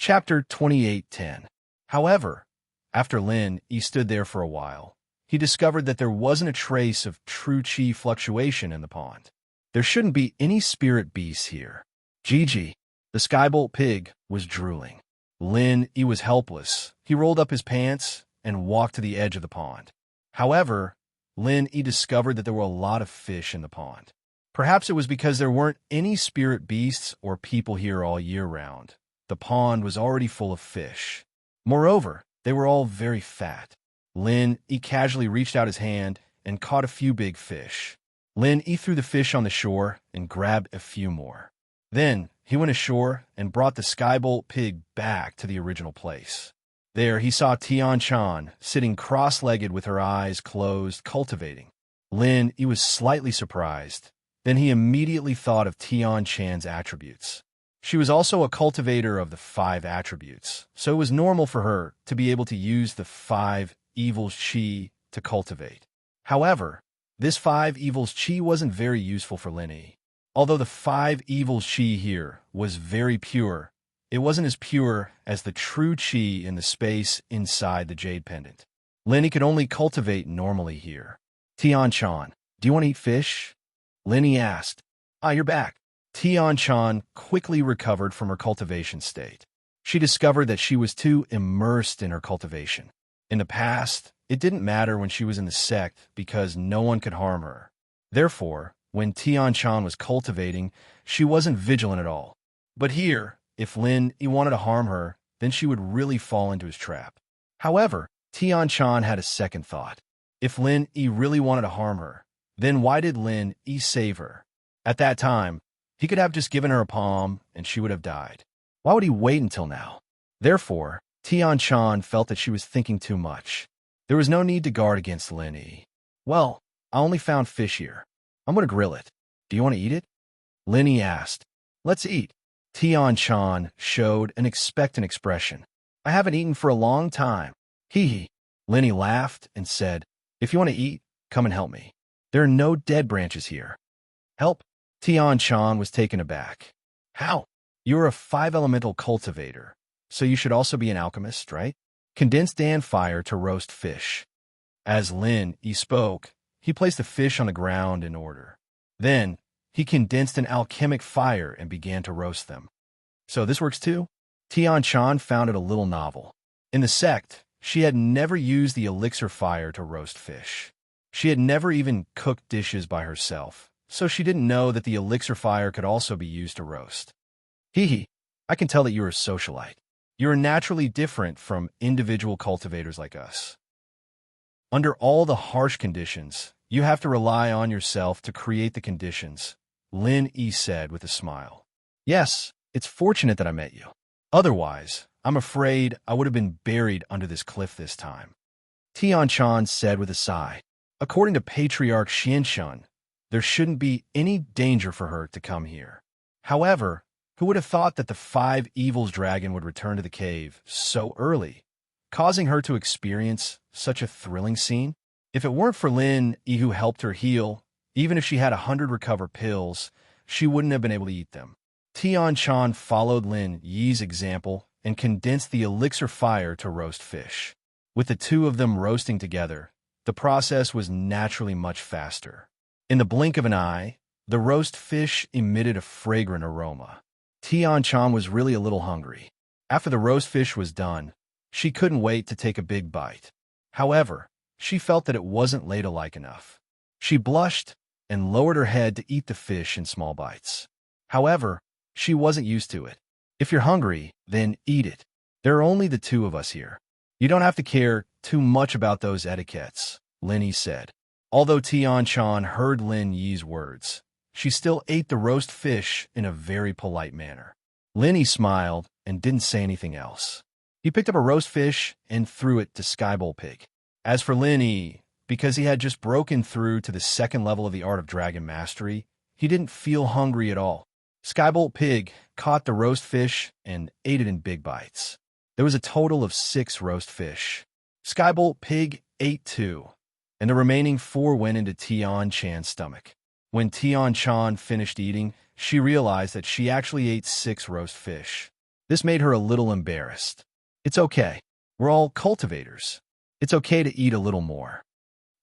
Chapter 28:10. However, after Lin Yi stood there for a while, he discovered that there wasn't a trace of true chi fluctuation in the pond. There shouldn't be any spirit beasts here. Gigi, the skybolt pig, was drooling. Lin Yi was helpless. He rolled up his pants and walked to the edge of the pond. However, Lin Yi discovered that there were a lot of fish in the pond. Perhaps it was because there weren't any spirit beasts or people here all year round. The pond was already full of fish. Moreover, they were all very fat. Lin Yi casually reached out his hand and caught a few big fish. Lin Yi threw the fish on the shore and grabbed a few more. Then he went ashore and brought the skybolt pig back to the original place. There he saw Tian-chan sitting cross-legged with her eyes closed, cultivating. Lin Yi was slightly surprised. Then he immediately thought of Tian-chan's attributes. She was also a cultivator of the 5 attributes, so it was normal for her to be able to use the 5 evils chi to cultivate. However, this 5 evils chi wasn't very useful for Lin Yi. Although the 5 evils chi here was very pure, it wasn't as pure as the true chi in the space inside the jade pendant. Lin Yi could only cultivate normally here. Tian-chan, do you want to eat fish? Lin Yi asked. Ah, you're back. Tian-chan quickly recovered from her cultivation state. She discovered that she was too immersed in her cultivation. In the past, it didn't matter when she was in the sect because no one could harm her. Therefore, when Tian-chan was cultivating, she wasn't vigilant at all. But here, if Lin Yi wanted to harm her, then she would really fall into his trap. However, Tian-chan had a second thought. If Lin Yi really wanted to harm her, then why did Lin Yi save her? At that time, he could have just given her a palm and she would have died. Why would he wait until now? Therefore, Tian-chan felt that she was thinking too much. There was no need to guard against Lin Yi. Well, I only found fish here. I'm going to grill it. Do you want to eat it? Lin Yi asked. Let's eat. Tian-chan showed an expectant expression. I haven't eaten for a long time. Hee hee. Lin Yi laughed and said, if you want to eat, come and help me. There are no dead branches here. Help? Tian-chan was taken aback. How? You're a 5-elemental cultivator, so you should also be an alchemist, right? Condensed Dan fire to roast fish. As Lin Yi spoke, he placed the fish on the ground in order. Then, he condensed an alchemic fire and began to roast them. So this works too? Tian-chan found it a little novel. In the sect, she had never used the elixir fire to roast fish. She had never even cooked dishes by herself, so she didn't know that the elixir fire could also be used to roast. Hee hee, I can tell that you're a socialite. You're naturally different from individual cultivators like us. Under all the harsh conditions, you have to rely on yourself to create the conditions, Lin Yi said with a smile. Yes, it's fortunate that I met you. Otherwise, I'm afraid I would have been buried under this cliff this time. Tian-chan said with a sigh. According to Patriarch Xianshun, there shouldn't be any danger for her to come here. However, who would have thought that the 5 evils dragon would return to the cave so early, causing her to experience such a thrilling scene? If it weren't for Lin Yi who helped her heal, even if she had 100 recover pills, she wouldn't have been able to eat them. Tian-chan followed Lin Yi's example and condensed the elixir fire to roast fish. With the two of them roasting together, the process was naturally much faster. In the blink of an eye, the roast fish emitted a fragrant aroma. Tian-chan was really a little hungry. After the roast fish was done, she couldn't wait to take a big bite. However, she felt that it wasn't ladle-like enough. She blushed and lowered her head to eat the fish in small bites. However, she wasn't used to it. If you're hungry, then eat it. There are only the two of us here. You don't have to care too much about those etiquettes, Lin Yi said. Although Tian-chan heard Lin Yi's words, she still ate the roast fish in a very polite manner. Lin Yi smiled and didn't say anything else. He picked up a roast fish and threw it to Skybolt Pig. As for Lin Yi, because he had just broken through to the 2nd level of the Art of Dragon Mastery, he didn't feel hungry at all. Skybolt Pig caught the roast fish and ate it in big bites. There was a total of 6 roast fish. Skybolt Pig ate 2, and the remaining 4 went into Tian-chan's stomach. When Tian-chan finished eating, she realized that she actually ate 6 roast fish. This made her a little embarrassed. It's okay. We're all cultivators. It's okay to eat a little more.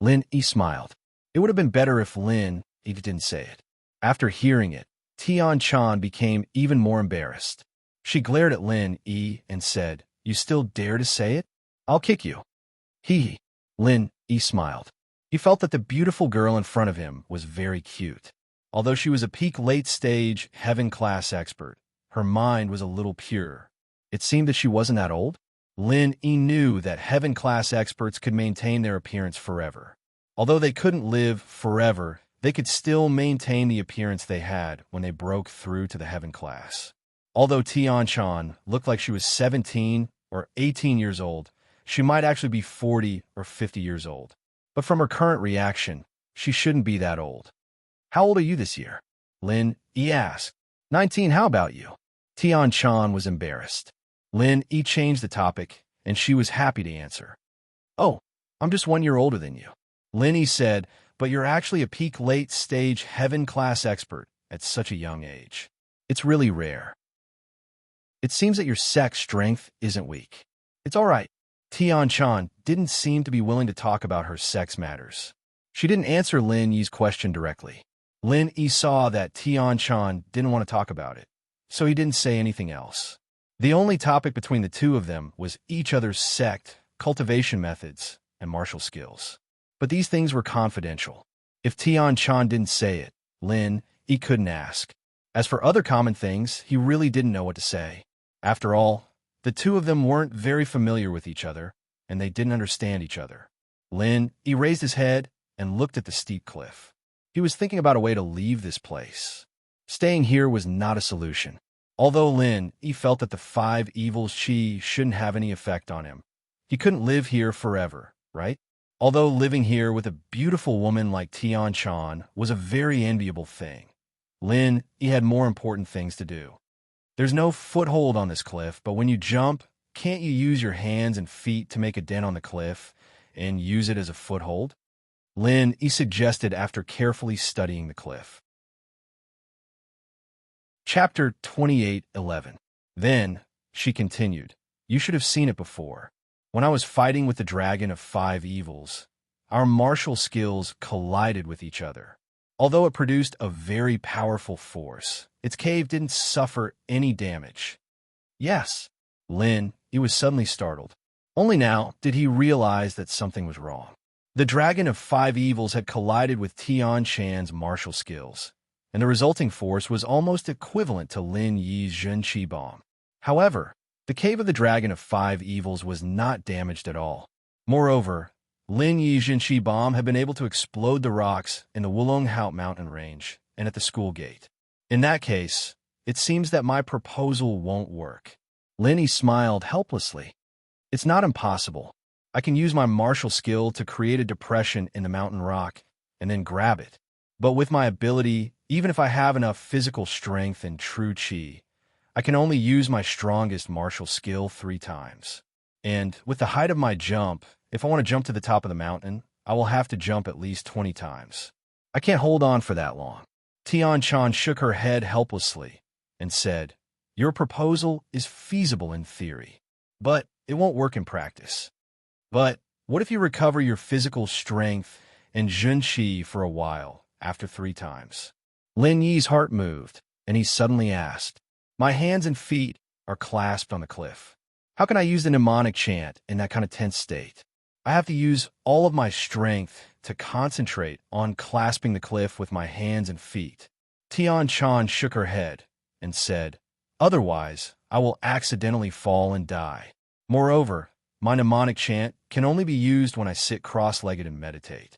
Lin Yi smiled. It would have been better if Lin Yi didn't say it. After hearing it, Tian Chan became even more embarrassed. She glared at Lin Yi and said, "You still dare to say it? I'll kick you." Hee. Lin Yi smiled. He felt that the beautiful girl in front of him was very cute. Although she was a peak late-stage heaven-class expert, her mind was a little pure. It seemed that she wasn't that old. Lin Yi knew that heaven-class experts could maintain their appearance forever. Although they couldn't live forever, they could still maintain the appearance they had when they broke through to the heaven class. Although Tian Chan looked like she was 17 or 18 years old, she might actually be 40 or 50 years old. But from her current reaction, she shouldn't be that old. "How old are you this year?" Lin Yi asked. 19, how about you?" Tian Chan was embarrassed. Lin Yi changed the topic, and she was happy to answer. "Oh, I'm just 1 year older than you." Lin Yi said, "But you're actually a peak late-stage heaven-class expert at such a young age. It's really rare. It seems that your sex strength isn't weak." "It's all right." Tian Chan didn't seem to be willing to talk about her sex matters. She didn't answer Lin Yi's question directly. Lin Yi saw that Tian Chan didn't want to talk about it, so he didn't say anything else. The only topic between the two of them was each other's sect, cultivation methods, and martial skills. But these things were confidential. If Tian Chan didn't say it, Lin Yi couldn't ask. As for other common things, he really didn't know what to say. After all, the two of them weren't very familiar with each other, and they didn't understand each other. Lin Yi raised his head and looked at the steep cliff. He was thinking about a way to leave this place. Staying here was not a solution. Although Lin Yi felt that the 5 evils chi shouldn't have any effect on him, he couldn't live here forever, right? Although living here with a beautiful woman like Tian Chan was a very enviable thing, Lin Yi had more important things to do. There's no foothold on this cliff, but when you jump, can't you use your hands and feet to make a dent on the cliff and use it as a foothold? Lin Yi suggested after carefully studying the cliff. Chapter 28:11. Then, she continued, "You should have seen it before. When I was fighting with the dragon of 5 evils, our martial skills collided with each other. Although it produced a very powerful force, its cave didn't suffer any damage." "Yes." Lin Yi was suddenly startled. Only now did he realize that something was wrong. The dragon of 5 evils had collided with Tian Chan's martial skills, and the resulting force was almost equivalent to Lin Yi's Zhenqi bomb. However, the cave of the dragon of 5 evils was not damaged at all. Moreover, Lin Yi's Zhenqi bomb had been able to explode the rocks in the Wulonghout mountain range and at the school gate. In that case, it seems that my proposal won't work. Lin Yi smiled helplessly. "It's not impossible. I can use my martial skill to create a depression in the mountain rock and then grab it. But with my ability, even if I have enough physical strength and true chi, I can only use my strongest martial skill 3 times. And with the height of my jump, if I want to jump to the top of the mountain, I will have to jump at least 20 times. I can't hold on for that long." Tian Chan shook her head helplessly and said, "Your proposal is feasible in theory, but it won't work in practice. But what if you recover your physical strength and Zhenqi for a while after 3 times? Lin Yi's heart moved, and he suddenly asked, "My hands and feet are clasped on the cliff. How can I use the mnemonic chant in that kind of tense state? I have to use all of my strength to concentrate on clasping the cliff with my hands and feet." Tian Chan shook her head and said, "Otherwise, I will accidentally fall and die. Moreover, my mnemonic chant can only be used when I sit cross-legged and meditate."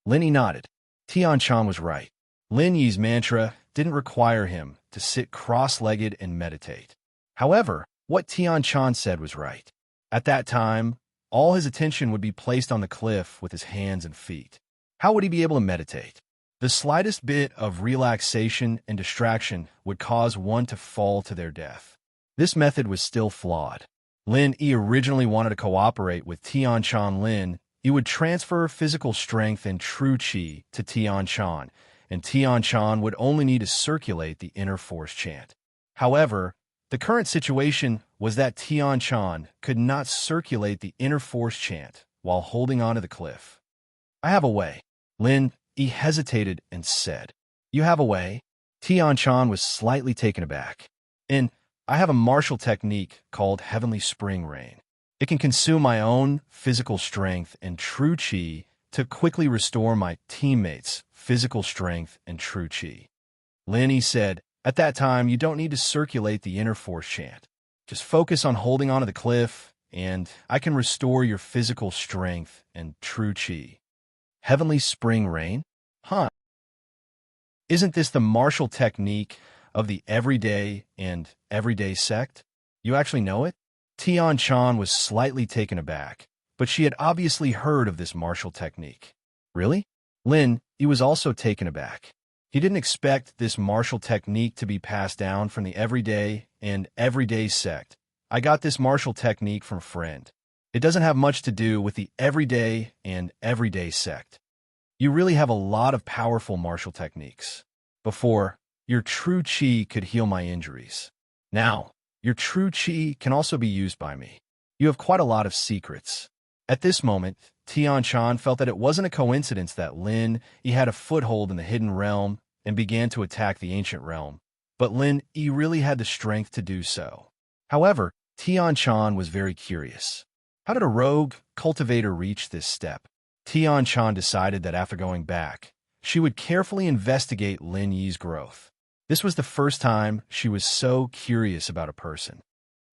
Lin Yi nodded. Tian Chan was right. Lin Yi's mantra didn't require him to sit cross-legged and meditate. However, what Tian Chan said was right. At that time, all his attention would be placed on the cliff with his hands and feet. How would he be able to meditate? The slightest bit of relaxation and distraction would cause one to fall to their death. This method was still flawed. Lin Yi originally wanted to cooperate with Tian Chan. Lin Yi would transfer physical strength and true chi to Tian Chan, and Tian Chan would only need to circulate the inner force chant. However, The current situation was that Tian-chan could not circulate the inner force chant while holding onto the cliff. I have a way. Lin Yi hesitated and said, You have a way? Tian-chan was slightly taken aback. I have a martial technique called Heavenly Spring Rain. It can consume my own physical strength and true chi to quickly restore my teammates' physical strength and true chi. Lin Yi said, At that time, you don't need to circulate the inner force chant. Just focus on holding onto the cliff, and I can restore your physical strength and true chi. Heavenly Spring Rain? Huh. Isn't this the martial technique of the everyday and everyday sect? You actually know it? Tian-chan was slightly taken aback, but she had obviously heard of this martial technique. Really? Lin Yi was also taken aback. He didn't expect this martial technique to be passed down from the everyday and everyday sect. I got this martial technique from a friend. It doesn't have much to do with the everyday and everyday sect. You really have a lot of powerful martial techniques. Before, your true chi could heal my injuries. Now, your true chi can also be used by me. You have quite a lot of secrets. At this moment, Tian-chan felt that it wasn't a coincidence that Lin Yi had a foothold in the hidden realm and began to attack the ancient realm, but Lin Yi really had the strength to do so. However, Tian-chan was very curious. How did a rogue cultivator reach this step? Tian-chan decided that after going back, she would carefully investigate Lin Yi's growth. This was the first time she was so curious about a person.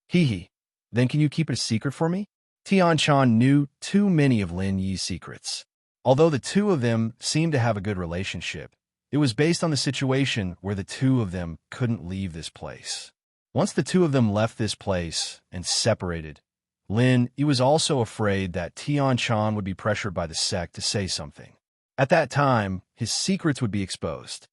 Hee, then can you keep it a secret for me? Tian-chan knew too many of Lin Yi's secrets. Although the two of them seemed to have a good relationship, it was based on the situation where the two of them couldn't leave this place. Once the two of them left this place and separated, Lin Yi was also afraid that Tian-chan would be pressured by the sect to say something. At that time, his secrets would be exposed.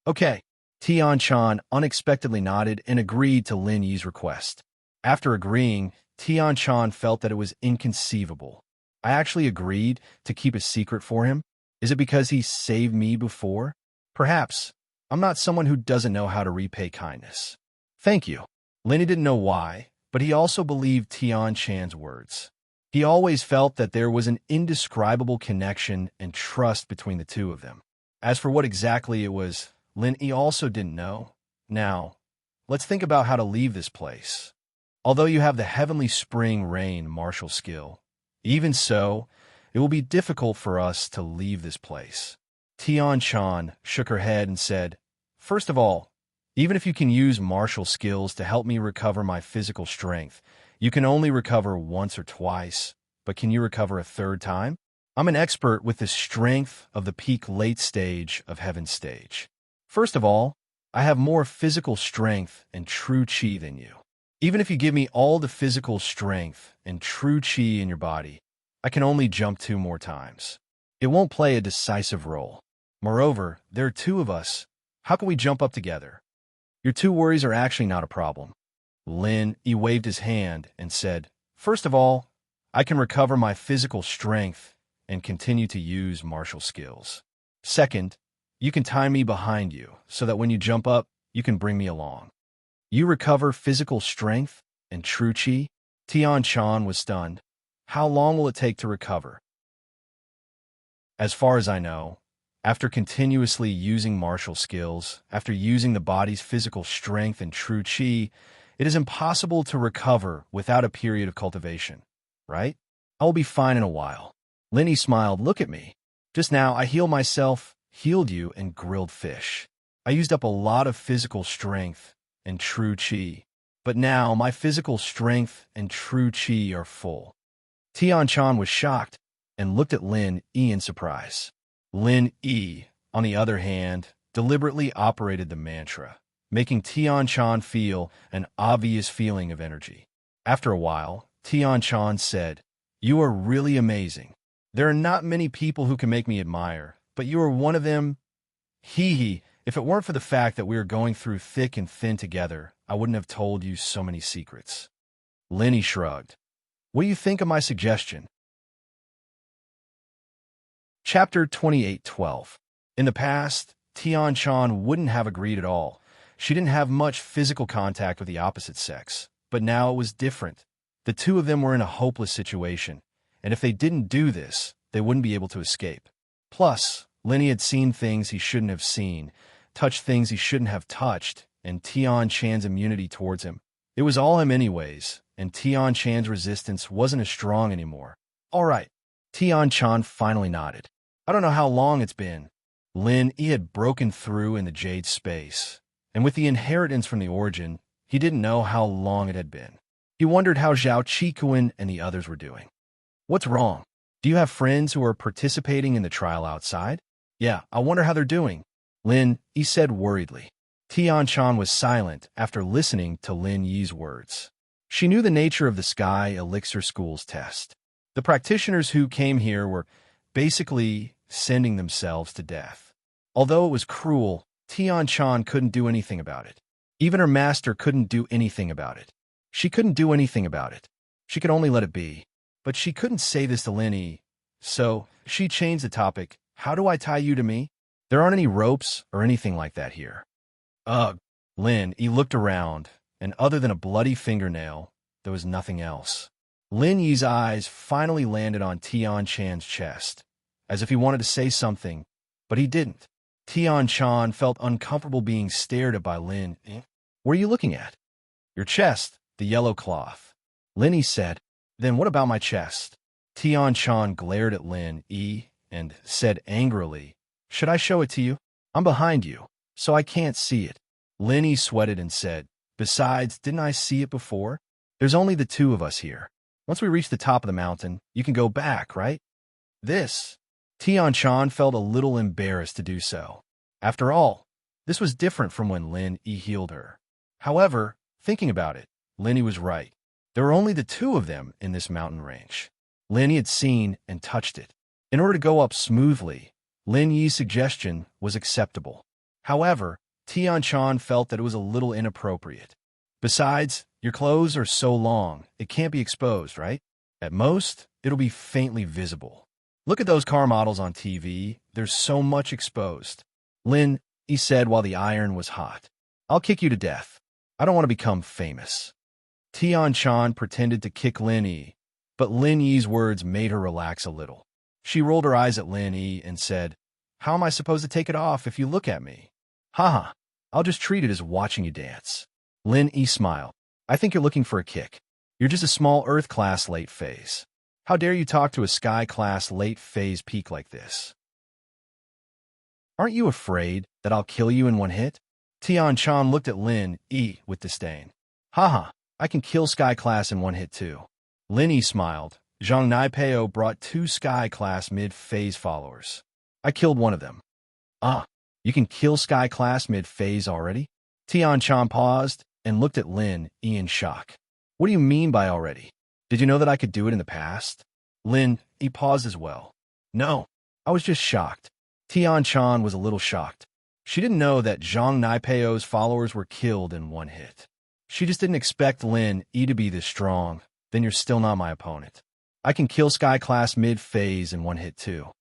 Okay, Tian-chan unexpectedly nodded and agreed to Lin Yi's request. After agreeing, Tian-chan felt that it was inconceivable. I actually agreed to keep a secret for him? Is it because he saved me before? Perhaps. I'm not someone who doesn't know how to repay kindness. Thank you. Lin Yi didn't know why, but he also believed Tian-chan's words. He always felt that there was an indescribable connection and trust between the two of them. As for what exactly it was, Lin Yi also didn't know. Now, let's think about how to leave this place. Although you have the Heavenly Spring Rain martial skill, even so, it will be difficult for us to leave this place. Tian-chan shook her head and said, First of all, even if you can use martial skills to help me recover my physical strength, you can only recover once or twice, but can you recover a third time? I'm an expert with the strength of the peak late stage of Heaven stage. First of all, I have more physical strength and true chi than you. Even if you give me all the physical strength and true chi in your body, I can only jump 2 more times. It won't play a decisive role. Moreover, there are 2 of us. How can we jump up together? Your 2 worries are actually not a problem. Lin Yi waved his hand and said, First of all, I can recover my physical strength and continue to use martial skills. Second, you can tie me behind you so that when you jump up, you can bring me along. You recover physical strength and true chi? Tian-chan was stunned. How long will it take to recover? As far as I know, after continuously using martial skills, after using the body's physical strength and true chi, it is impossible to recover without a period of cultivation, right? I will be fine in a while. Lin Yi smiled. Look at me. Just now, I healed myself, healed you, and grilled fish. I used up a lot of physical strength and true chi, but now my physical strength and true chi are full. Tian-chan was shocked and looked at Lin Yi in surprise. Lin Yi, on the other hand, deliberately operated the mantra, making Tian-chan feel an obvious feeling of energy. After a while, Tian-chan said, You are really amazing. There are not many people who can make me admire, but you are one of them. Hee, if it weren't for the fact that we are going through thick and thin together, I wouldn't have told you so many secrets. Lin Yi shrugged. What do you think of my suggestion? Chapter 28:12. In the past, Tian-chan wouldn't have agreed at all. She didn't have much physical contact with the opposite sex, but now it was different. The two of them were in a hopeless situation, and if they didn't do this, they wouldn't be able to escape. Plus, Lenny had seen things he shouldn't have seen, touched things he shouldn't have touched, and Tian-chan's immunity towards him. It was all him anyways, and Tian-chan's resistance wasn't as strong anymore. All right. Tian-chan finally nodded. I don't know how long it's been. Lin Yi had broken through in the jade space, and with the inheritance from the origin, he didn't know how long it had been. He wondered how Zhao Qikuan and the others were doing. What's wrong? Do you have friends who are participating in the trial outside? Yeah, I wonder how they're doing. Lin Yi said worriedly. Tian-chan was silent after listening to Lin Yi's words. She knew the nature of the Sky Elixir School's test. The practitioners who came here were basically sending themselves to death. Although it was cruel, Tian-chan couldn't do anything about it. Even her master couldn't do anything about it. She couldn't do anything about it. She could only let it be. But she couldn't say this to Lin Yi. So, she changed the topic. How do I tie you to me? There aren't any ropes or anything like that here. Ugh. Lin Yi looked around, and other than a bloody fingernail, there was nothing else. Lin Yi's eyes finally landed on Tian-chan's chest, as if he wanted to say something, but he didn't. Tian-chan felt uncomfortable being stared at by Lin Yi. What are you looking at? Your chest, the yellow cloth. Lin Yi said. Then what about my chest? Tian-chan glared at Lin Yi and said angrily, Should I show it to you? I'm behind you, so I can't see it. Lin Yi sweated and said, Besides, didn't I see it before? There's only the two of us here. Once we reach the top of the mountain, you can go back, right? This. Tian-chan felt a little embarrassed to do so. After all, this was different from when Lin Yi healed her. However, thinking about it, Lin Yi was right. There were only the two of them in this mountain range. Lin Yi had seen and touched it. In order to go up smoothly, Lin Yi's suggestion was acceptable. However, Tian-chan felt that it was a little inappropriate. Besides, your clothes are so long, it can't be exposed, right? At most, it'll be faintly visible. Look at those car models on TV. There's so much exposed. Lin Yi said while the iron was hot. I'll kick you to death. I don't want to become famous. Tian-chan pretended to kick Lin Yi, but Lin Yi's words made her relax a little. She rolled her eyes at Lin Yi and said, How am I supposed to take it off if you look at me? Haha, I'll just treat it as watching you dance. Lin Yi smiled. I think you're looking for a kick. You're just a small Earth-class late phase. How dare you talk to a Sky-class late phase peak like this? Aren't you afraid that I'll kill you in one hit? Tian-chan looked at Lin Yi with disdain. Haha, I can kill Sky-class in one hit too. Lin Yi smiled. Zhang Naipeo brought 2 Sky-class mid-phase followers. I killed one of them. Ah, you can kill Sky-class mid-phase already? Tian-chan paused and looked at Lin Yi in shock. What do you mean by already? Did you know that I could do it in the past? Lin Yi paused as well. No, I was just shocked. Tian-chan was a little shocked. She didn't know that Zhang Naipeo's followers were killed in one hit. She just didn't expect Lin Yi to be this strong. Then you're still not my opponent. I can kill Sky-class mid-phase in one hit too.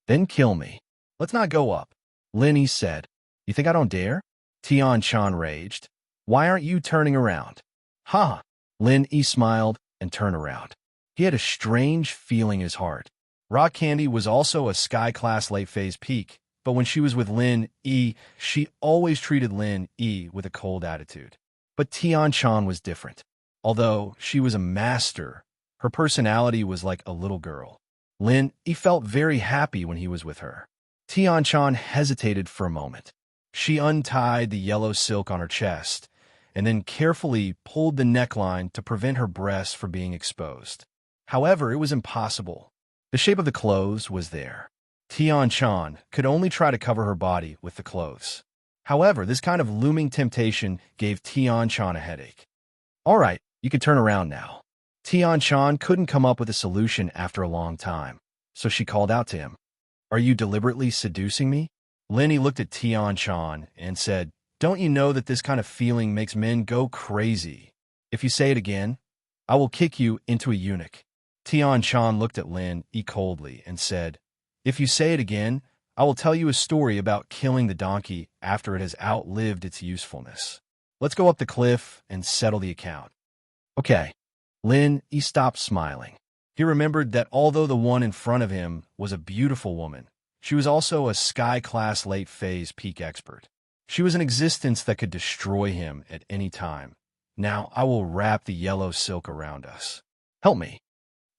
Then kill me. Let's not go up. Lin Yi said. You think I don't dare? Tian-chan raged. Why aren't you turning around? Ha! Lin Yi smiled and turned around. He had a strange feeling in his heart. Rock Candy was also a Sky-class late-phase peak, but when she was with Lin Yi, she always treated Lin Yi with a cold attitude. But Tian-chan was different. Although she was a master, her personality was like a little girl. Lin Yi felt very happy when he was with her. Tian-chan hesitated for a moment. She untied the yellow silk on her chest, and then carefully pulled the neckline to prevent her breasts from being exposed. However, it was impossible. The shape of the clothes was there. Tian-chan could only try to cover her body with the clothes. However, this kind of looming temptation gave Tian-chan a headache. All right, you can turn around now. Tian-chan couldn't come up with a solution after a long time, so she called out to him. Are you deliberately seducing me? Lin Yi looked at Tian-chan and said, Don't you know that this kind of feeling makes men go crazy? If you say it again, I will kick you into a eunuch. Tian-chan looked at Lin Yi coldly and said, If you say it again, I will tell you a story about killing the donkey after it has outlived its usefulness. Let's go up the cliff and settle the account. Okay. He stopped smiling. He remembered that although the one in front of him was a beautiful woman, she was also a sky-class late-phase peak expert. She was an existence that could destroy him at any time. Now I will wrap the yellow silk around us. Help me.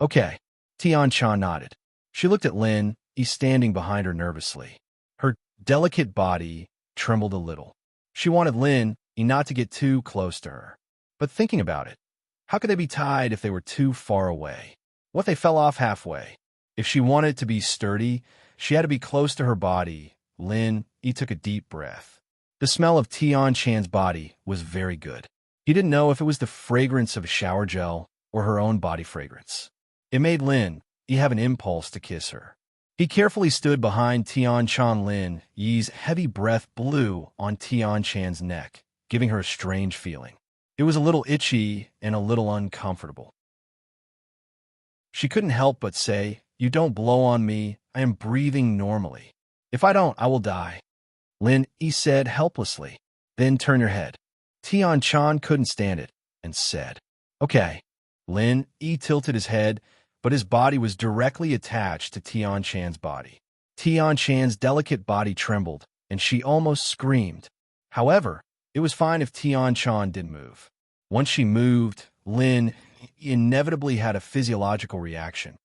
Okay. Tian-chan nodded. She looked at Lin, standing behind her nervously. Her delicate body trembled a little. She wanted Lin not to get too close to her. But thinking about it, how could they be tied if they were too far away? What if they fell off halfway? If she wanted to be sturdy, she had to be close to her body. Lin took a deep breath. The smell of Tian-chan's body was very good. He didn't know if it was the fragrance of shower gel or her own body fragrance. It made Lin have an impulse to kiss her. He carefully stood behind Tian-chan. Lin Yi's heavy breath blew on Tian-chan's neck, giving her a strange feeling. It was a little itchy and a little uncomfortable. She couldn't help but say, "You don't blow on me. I am breathing normally. If I don't, I will die." Lin said helplessly. "Then turn your head." Tian-chan couldn't stand it and said, "Okay." Lin tilted his head, but his body was directly attached to Tian-chan's body. Tian-chan's delicate body trembled, and she almost screamed. However, it was fine if Tian-chan didn't move. Once she moved, Lin inevitably had a physiological reaction.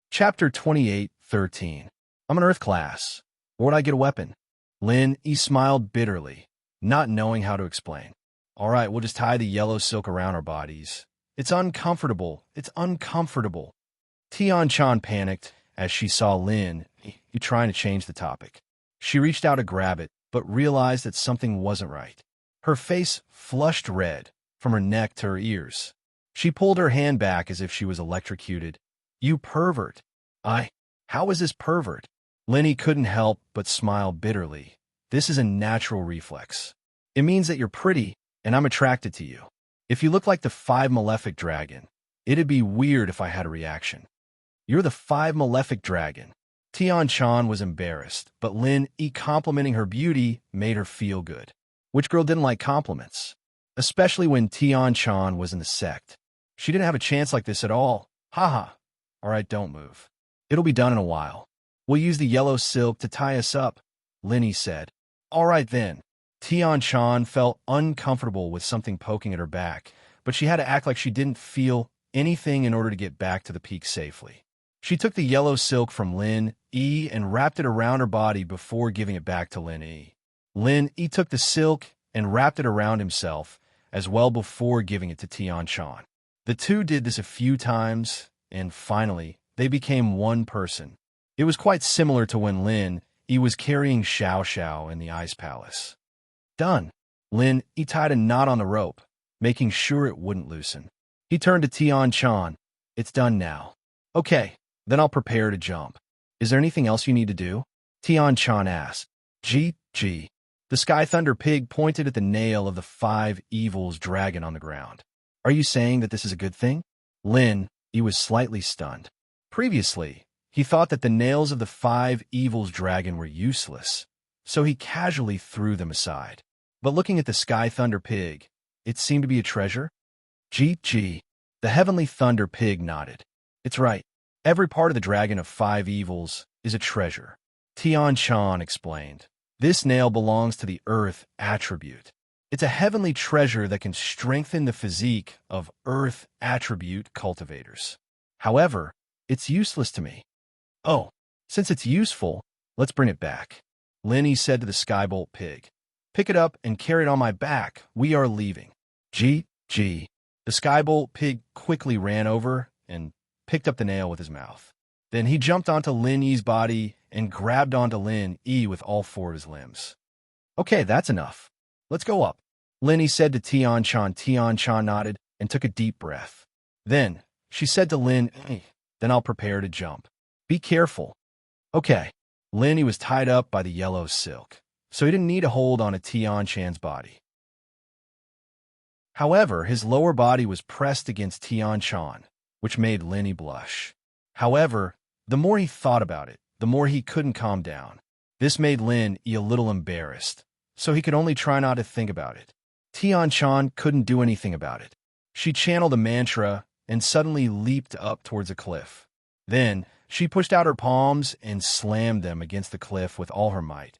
Chapter 28:13. I'm an Earth class. Where would I get a weapon? Lin smiled bitterly, not knowing how to explain. All right, we'll just tie the yellow silk around our bodies. It's uncomfortable. It's uncomfortable. Tian-chan panicked as she saw Lin trying to change the topic. She reached out to grab it, but realized that something wasn't right. Her face flushed red from her neck to her ears. She pulled her hand back as if she was electrocuted. "You pervert." How is this pervert? Lin couldn't help but smile bitterly. This is a natural reflex. It means that you're pretty, and I'm attracted to you. If you look like the 5 Malefic Dragon, it'd be weird if I had a reaction. You're the 5 Malefic Dragon. Tian-chan was embarrassed, but Lin complimenting her beauty made her feel good. Which girl didn't like compliments? Especially when Tian-chan was in the sect. She didn't have a chance like this at all. Haha. All right, don't move. It'll be done in a while. We'll use the yellow silk to tie us up, Lin said. All right then. Tian-chan felt uncomfortable with something poking at her back, but she had to act like she didn't feel anything in order to get back to the peak safely. She took the yellow silk from Lin and wrapped it around her body before giving it back to Lin. Lin took the silk and wrapped it around himself as well before giving it to Tian-chan. The two did this a few times, and finally, they became one person. It was quite similar to when Lin was carrying Xiao Xiao in the Ice Palace. Done. Lin tied a knot on the rope, making sure it wouldn't loosen. He turned to Tian-chan. It's done now. Okay, then I'll prepare to jump. Is there anything else you need to do? Tian-chan asked. Gee. The Sky Thunder Pig pointed at the nail of the 5 Evils dragon on the ground. Are you saying that this is a good thing? Lin was slightly stunned. Previously, he thought that the nails of the 5 Evils dragon were useless, so he casually threw them aside. But looking at the Sky Thunder Pig, it seemed to be a treasure. Gee. The Heavenly Thunder Pig nodded. It's right. Every part of the dragon of 5 Evils is a treasure. Tian-chan explained. This nail belongs to the Earth attribute. It's a heavenly treasure that can strengthen the physique of Earth attribute cultivators. However, it's useless to me. Oh, since it's useful, let's bring it back. Lin said to the Skybolt Pig. Pick it up and carry it on my back. We are leaving. Gee. The Skybolt Pig quickly ran over and picked up the nail with his mouth. Then he jumped onto Lin Yi's body and grabbed onto Lin Yi with all 4 of his limbs. Okay, that's enough. Let's go up. Lin said to Tian-chan. Tian-chan nodded and took a deep breath. Then she said to Lin, then I'll prepare to jump. Be careful. Okay. Lin was tied up by the yellow silk, so he didn't need to hold on to Tian-chan's body. However, his lower body was pressed against Tian-chan, which made Lin blush. However, The more he thought about it, the more he couldn't calm down. This made Lin Yi a little embarrassed, so he could only try not to think about it. Tian-chan couldn't do anything about it. She channeled a mantra and suddenly leaped up towards a cliff. Then, she pushed out her palms and slammed them against the cliff with all her might.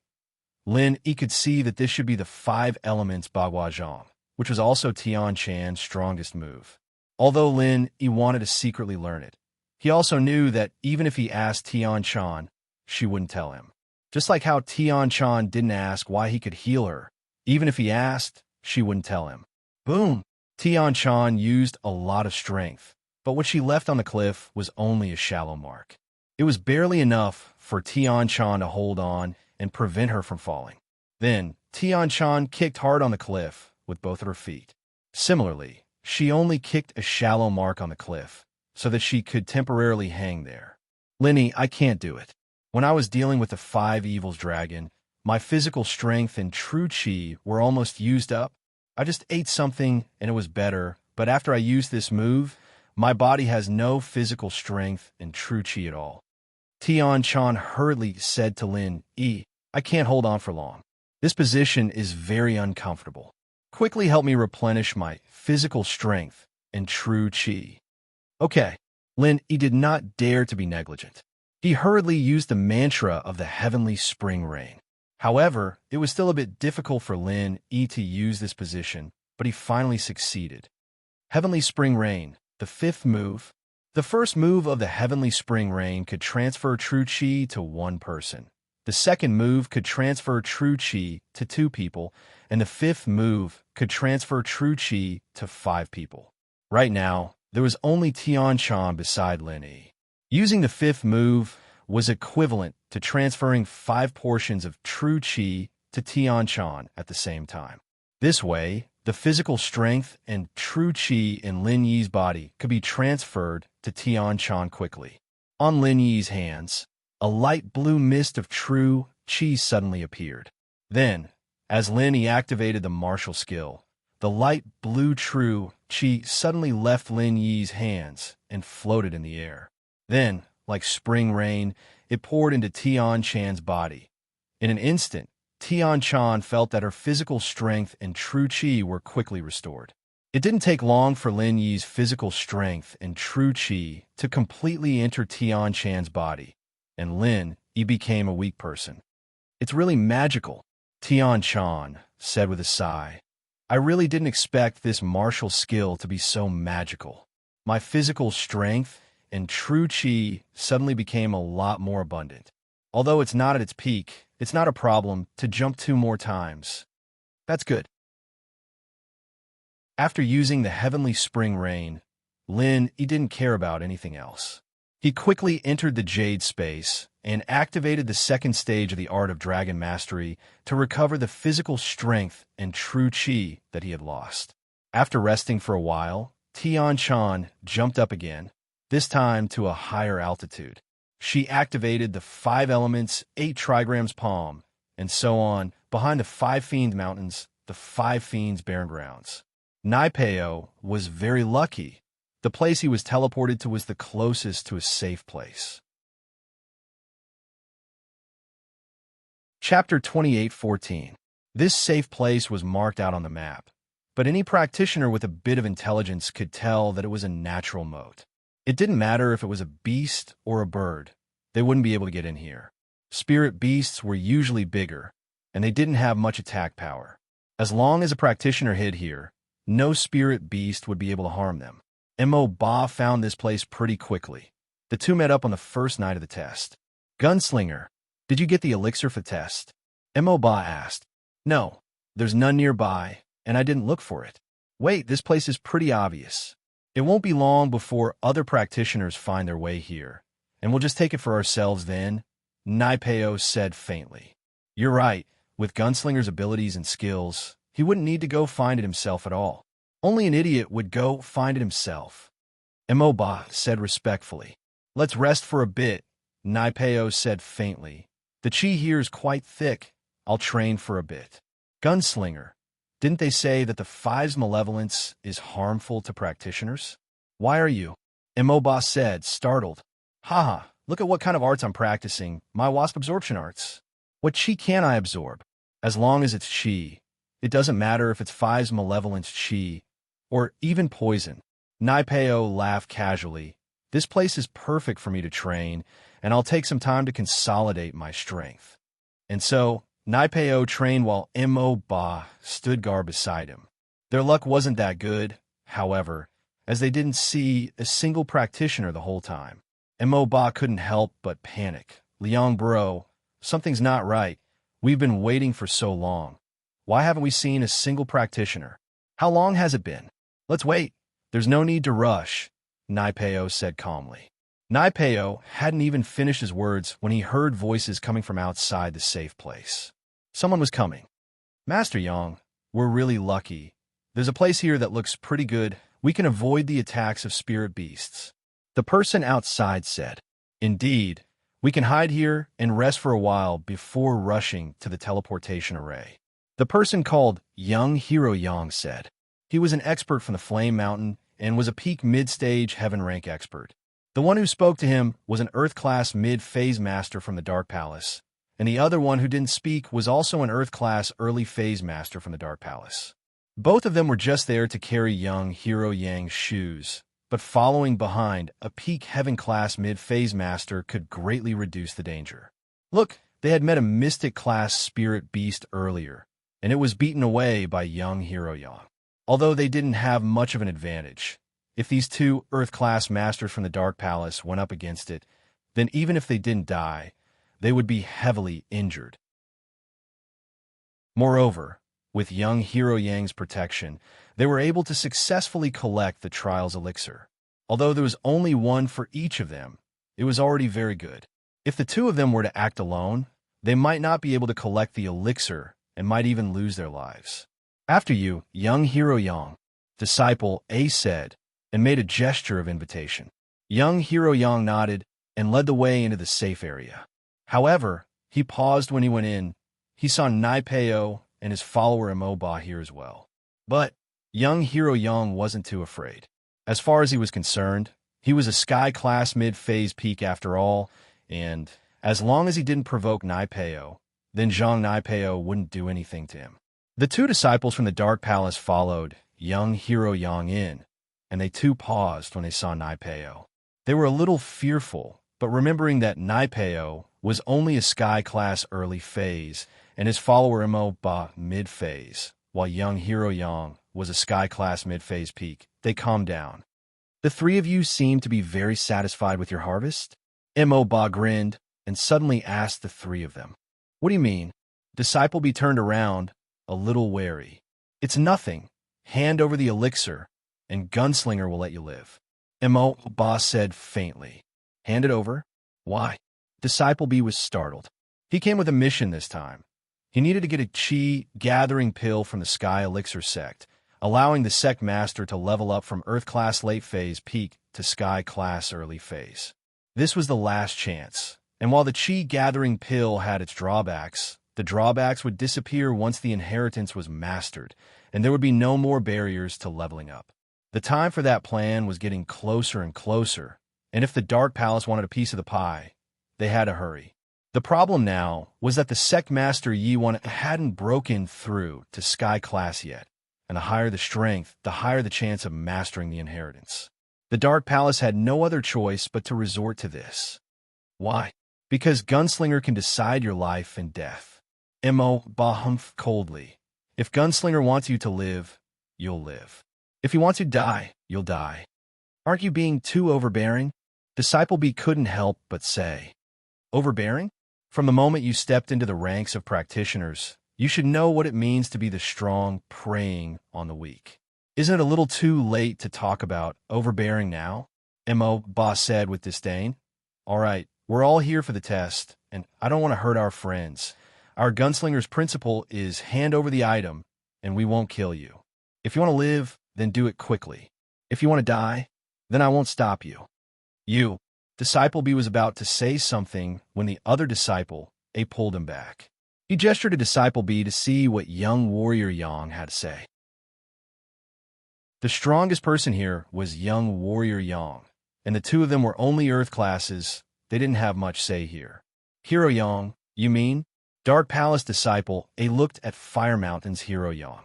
Lin Yi could see that this should be the 5 elements Baguazhang, which was also Tian-chan's strongest move. Although Lin Yi wanted to secretly learn it, he also knew that even if he asked Tian-chan, she wouldn't tell him. Just like how Tian-chan didn't ask why he could heal her, even if he asked, she wouldn't tell him. Boom! Tian-chan used a lot of strength, but what she left on the cliff was only a shallow mark. It was barely enough for Tian-chan to hold on and prevent her from falling. Then, Tian-chan kicked hard on the cliff with both of her feet. Similarly, she only kicked a shallow mark on the cliff, so that she could temporarily hang there. Lin Yi, I can't do it. When I was dealing with the 5 Evils dragon, my physical strength and true chi were almost used up. I just ate something and it was better, but after I used this move, my body has no physical strength and true chi at all. Tian-chan hurriedly said to Lin Yi, I can't hold on for long. This position is very uncomfortable. Quickly help me replenish my physical strength and true chi. Okay. Lin Yi did not dare to be negligent. He hurriedly used the mantra of the heavenly spring rain. However, it was still a bit difficult for Lin Yi to use this position, but he finally succeeded. Heavenly spring rain, the 5th move. The first move of the heavenly spring rain could transfer true chi to 1 person. The second move could transfer true chi to 2 people, and the 5th move could transfer true chi to 5 people. Right now, there was only Tian-chan beside Lin Yi. Using the 5th move was equivalent to transferring 5 portions of true chi to Tian-chan at the same time. This way, the physical strength and true chi in Lin Yi's body could be transferred to Tian-chan quickly. On Lin Yi's hands, a light blue mist of true chi suddenly appeared. Then, as Lin Yi activated the martial skill, the light blue true chi suddenly left Lin Yi's hands and floated in the air. Then, like spring rain, it poured into Tian-chan's body. In an instant, Tian-chan felt that her physical strength and true chi were quickly restored. It didn't take long for Lin Yi's physical strength and true chi to completely enter Tian-chan's body, and Lin Yi became a weak person. It's really magical, Tian-chan said with a sigh. I really didn't expect this martial skill to be so magical. My physical strength and true chi suddenly became a lot more abundant. Although it's not at its peak, it's not a problem to jump 2 more times. That's good. After using the heavenly spring rain, Lin Yi didn't care about anything else. He quickly entered the Jade space and activated the 2nd stage of the Art of Dragon Mastery to recover the physical strength and true chi that he had lost. After resting for a while, Tian-chan jumped up again, this time to a higher altitude. She activated the 5 elements, 8 trigrams palm, and so on, behind the 5 Fiend Mountains, the 5 Fiends Barren Grounds. Naipeo was very lucky. The place he was teleported to was the closest to a safe place. Chapter 28:14. This safe place was marked out on the map, but any practitioner with a bit of intelligence could tell that it was a natural moat. It didn't matter if it was a beast or a bird. They wouldn't be able to get in here. Spirit beasts were usually bigger, and they didn't have much attack power. As long as a practitioner hid here, no spirit beast would be able to harm them. Mo Ba found this place pretty quickly. The two met up on the first night of the test. Gunslinger, did you get the elixir for the test? Mo Ba asked. No, there's none nearby, and I didn't look for it. Wait, this place is pretty obvious. It won't be long before other practitioners find their way here, and we'll just take it for ourselves then, Naipeo said faintly. You're right, with Gunslinger's abilities and skills, he wouldn't need to go find it himself at all. Only an idiot would go find it himself. Mo Ba said respectfully. Let's rest for a bit, Naipeo said faintly. The chi here is quite thick. I'll train for a bit. Gunslinger, didn't they say that the 5's malevolence is harmful to practitioners? Why are you? Mo Ba said, startled. Haha, Look at what kind of arts I'm practicing, my wasp absorption arts. What chi can I absorb? As long as it's chi. It doesn't matter if it's Phi's malevolent chi, or even poison. Naipeo laughed casually. This place is perfect for me to train, and I'll take some time to consolidate my strength. And so, Naipeo trained while Mo Ba stood guard beside him. Their luck wasn't that good, however, as they didn't see a single practitioner the whole time. Mo Ba couldn't help but panic. Liang bro, something's not right. We've been waiting for so long. Why haven't we seen a single practitioner? How long has it been? Let's wait. There's no need to rush, Naipeo said calmly. Naipeo hadn't even finished his words when he heard voices coming from outside the safe place. Someone was coming. Master Yang, we're really lucky. There's a place here that looks pretty good. We can avoid the attacks of spirit beasts. The person outside said. Indeed, we can hide here and rest for a while before rushing to the teleportation array. The person called Young Hero Yang said. He was an expert from the Flame Mountain and was a peak mid-stage heaven rank expert. The one who spoke to him was an Earth-class mid-phase master from the Dark Palace, and the other one who didn't speak was also an Earth-class early-phase master from the Dark Palace. Both of them were just there to carry young Hero Yang's shoes, but following behind a peak heaven-class mid-phase master could greatly reduce the danger. Look, they had met a mystic-class spirit beast earlier, and it was beaten away by young Hero Yang. Although they didn't have much of an advantage, if these two Earth-class masters from the Dark Palace went up against it, then even if they didn't die, they would be heavily injured. Moreover, with young Hero Yang's protection, they were able to successfully collect the Trials Elixir. Although there was only one for each of them, it was already very good. If the two of them were to act alone, they might not be able to collect the elixir and might even lose their lives. After you, young Hero Yang, disciple A said, and made a gesture of invitation. Young Hero Yang nodded and led the way into the safe area. However, he paused when he went in. He saw Naipeo and his follower Moba here as well. But young Hero Yang wasn't too afraid. As far as he was concerned, he was a sky-class mid-phase peak after all, and as long as he didn't provoke Naipeo, then Zhang Naipeo wouldn't do anything to him. The two disciples from the Dark Palace followed young Hero Yang in, and they too paused when they saw Naipeo. They were a little fearful, but remembering that Naipeo was only a sky-class early phase, and his follower Mo Ba mid-phase, while young Hero Yang was a sky-class mid-phase peak, they calmed down. The three of you seem to be very satisfied with your harvest? Mo Ba grinned, and suddenly asked the three of them. What do you mean? Disciple B turned around, a little wary. It's nothing. Hand over the elixir, and Gunslinger will let you live. Mo Ba said faintly. Hand it over? Why? Disciple B was startled. He came with a mission this time. He needed to get a chi gathering pill from the Sky Elixir sect, allowing the sect master to level up from Earth-class late phase peak to Sky-class early phase. This was the last chance, and while the chi gathering pill had its drawbacks, the drawbacks would disappear once the inheritance was mastered, and there would be no more barriers to leveling up. The time for that plan was getting closer and closer, and if the Dark Palace wanted a piece of the pie, they had to hurry. The problem now was that the sect master Yi Wan hadn't broken through to Sky Class yet, and the higher the strength, the higher the chance of mastering the inheritance. The Dark Palace had no other choice but to resort to this. Why? Because Gunslinger can decide your life and death. Mo Ba humphed coldly. If Gunslinger wants you to live, you'll live. If he wants you to die, you'll die. Aren't you being too overbearing? Disciple B couldn't help but say. Overbearing? From the moment you stepped into the ranks of practitioners, you should know what it means to be the strong preying on the weak. Isn't it a little too late to talk about overbearing now? Mo Ba said with disdain. All right, we're all here for the test, and I don't want to hurt our friends. Our gunslinger's principle is hand over the item, and we won't kill you. If you want to live, then do it quickly. If you want to die, then I won't stop you. You. Disciple B was about to say something when the other disciple, A, pulled him back. He gestured to Disciple B to see what young Warrior Yang had to say. The strongest person here was young Warrior Yang, and the two of them were only Earth classes. they didn't have much say here. Hero Yang, you mean? Dark Palace Disciple A looked at Fire Mountain's Hero Yang.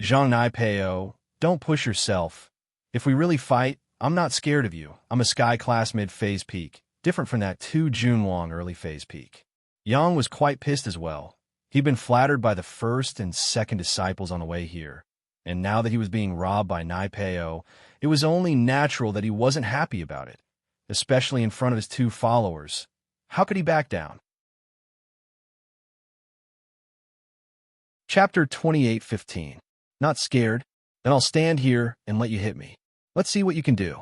Zhang Nai Peo, don't push yourself. If we really fight, I'm not scared of you. I'm a Sky Class mid-phase peak, different from that 2 Junwang early phase peak. Yang was quite pissed as well. He'd been flattered by the first and second disciples on the way here, and now that he was being robbed by Nai Peo, it was only natural that he wasn't happy about it, especially in front of his 2 followers. How could he back down? Chapter 28:15. Not scared? Then I'll stand here and let you hit me. Let's see what you can do.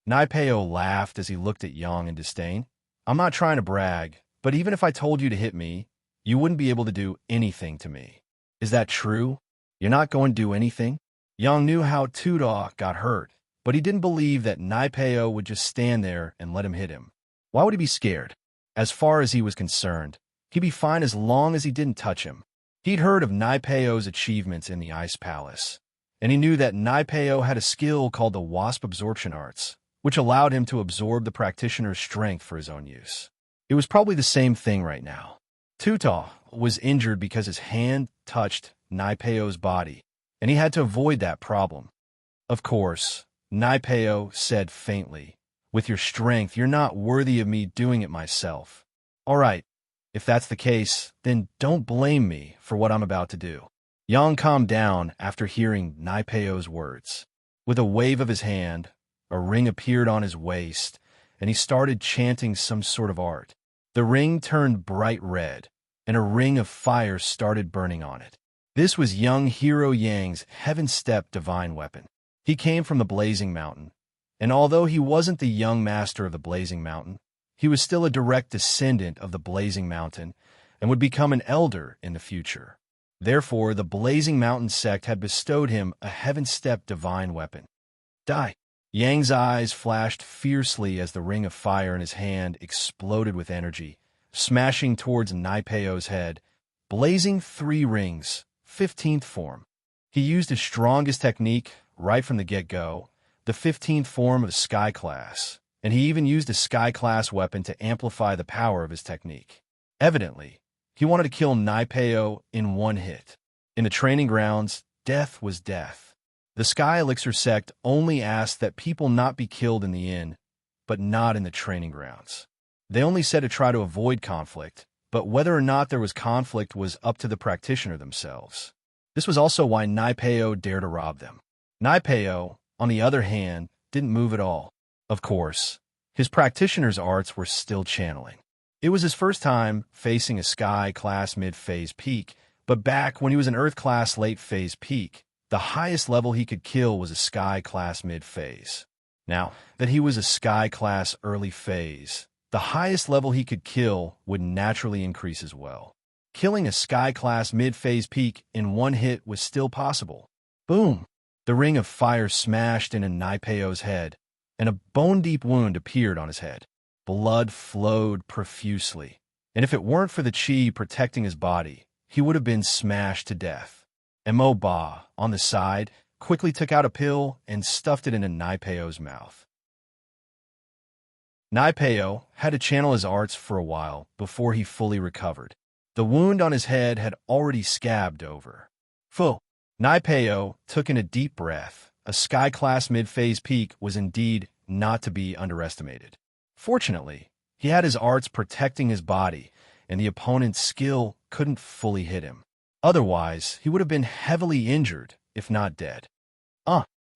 Nai Peo laughed as he looked at Yang in disdain. I'm not trying to brag, but even if I told you to hit me, you wouldn't be able to do anything to me. Is that true? You're not going to do anything? Yang knew how Tudor got hurt, but he didn't believe that Nai Peo would just stand there and let him hit him. Why would he be scared? As far as he was concerned, he'd be fine as long as he didn't touch him. He'd heard of Nai Peo's achievements in the Ice Palace, and he knew that Nai Peo had a skill called the Wasp Absorption Arts, which allowed him to absorb the practitioner's strength for his own use. It was probably the same thing right now. Tuta was injured because his hand touched Nai Peo's body, and he had to avoid that problem. Of course, Nai Peo said faintly, with your strength, you're not worthy of me doing it myself. All right, if that's the case, then don't blame me for what I'm about to do. Yang calmed down after hearing Nai Peo's words. With a wave of his hand, a ring appeared on his waist, and he started chanting some sort of art. The ring turned bright red, and a ring of fire started burning on it. This was young Hero Yang's Heaven Step divine weapon. He came from the Blazing Mountain, and although he wasn't the young master of the Blazing Mountain, he was still a direct descendant of the Blazing Mountain and would become an elder in the future. Therefore, the Blazing Mountain sect had bestowed him a Heaven Step divine weapon. Die! Yang's eyes flashed fiercely as the ring of fire in his hand exploded with energy, smashing towards Nai Peo's head, blazing 3 rings, 15th form. He used his strongest technique right from the get-go, the 15th form of Sky Class, and he even used a Sky Class weapon to amplify the power of his technique. Evidently, he wanted to kill Nai Peo in one hit. In the training grounds, death was death. The Sky Elixir sect only asked that people not be killed in the inn, but not in the training grounds. They only said to try to avoid conflict, but whether or not there was conflict was up to the practitioner themselves. This was also why Nai Peo dared to rob them. Nai Peo, on the other hand, didn't move at all. Of course, his practitioner's arts were still channeling. It was his first time facing a Sky Class mid-phase peak, but back when he was an Earth Class late-phase peak, the highest level he could kill was a Sky Class mid-phase. Now that he was a Sky Class early phase, the highest level he could kill would naturally increase as well. Killing a Sky Class mid-phase peak in one hit was still possible. Boom! The ring of fire smashed into Nai Peo's head, and a bone-deep wound appeared on his head. Blood flowed profusely, and if it weren't for the chi protecting his body, he would have been smashed to death. Mo Ba, on the side, quickly took out a pill and stuffed it into Nai Peo's mouth. Nai Peo had to channel his arts for a while before he fully recovered. The wound on his head had already scabbed over. Phew! Nai Peo took in a deep breath. A Sky Class mid-phase peak was indeed not to be underestimated. Fortunately, he had his arts protecting his body, and the opponent's skill couldn't fully hit him. Otherwise, he would have been heavily injured, if not dead.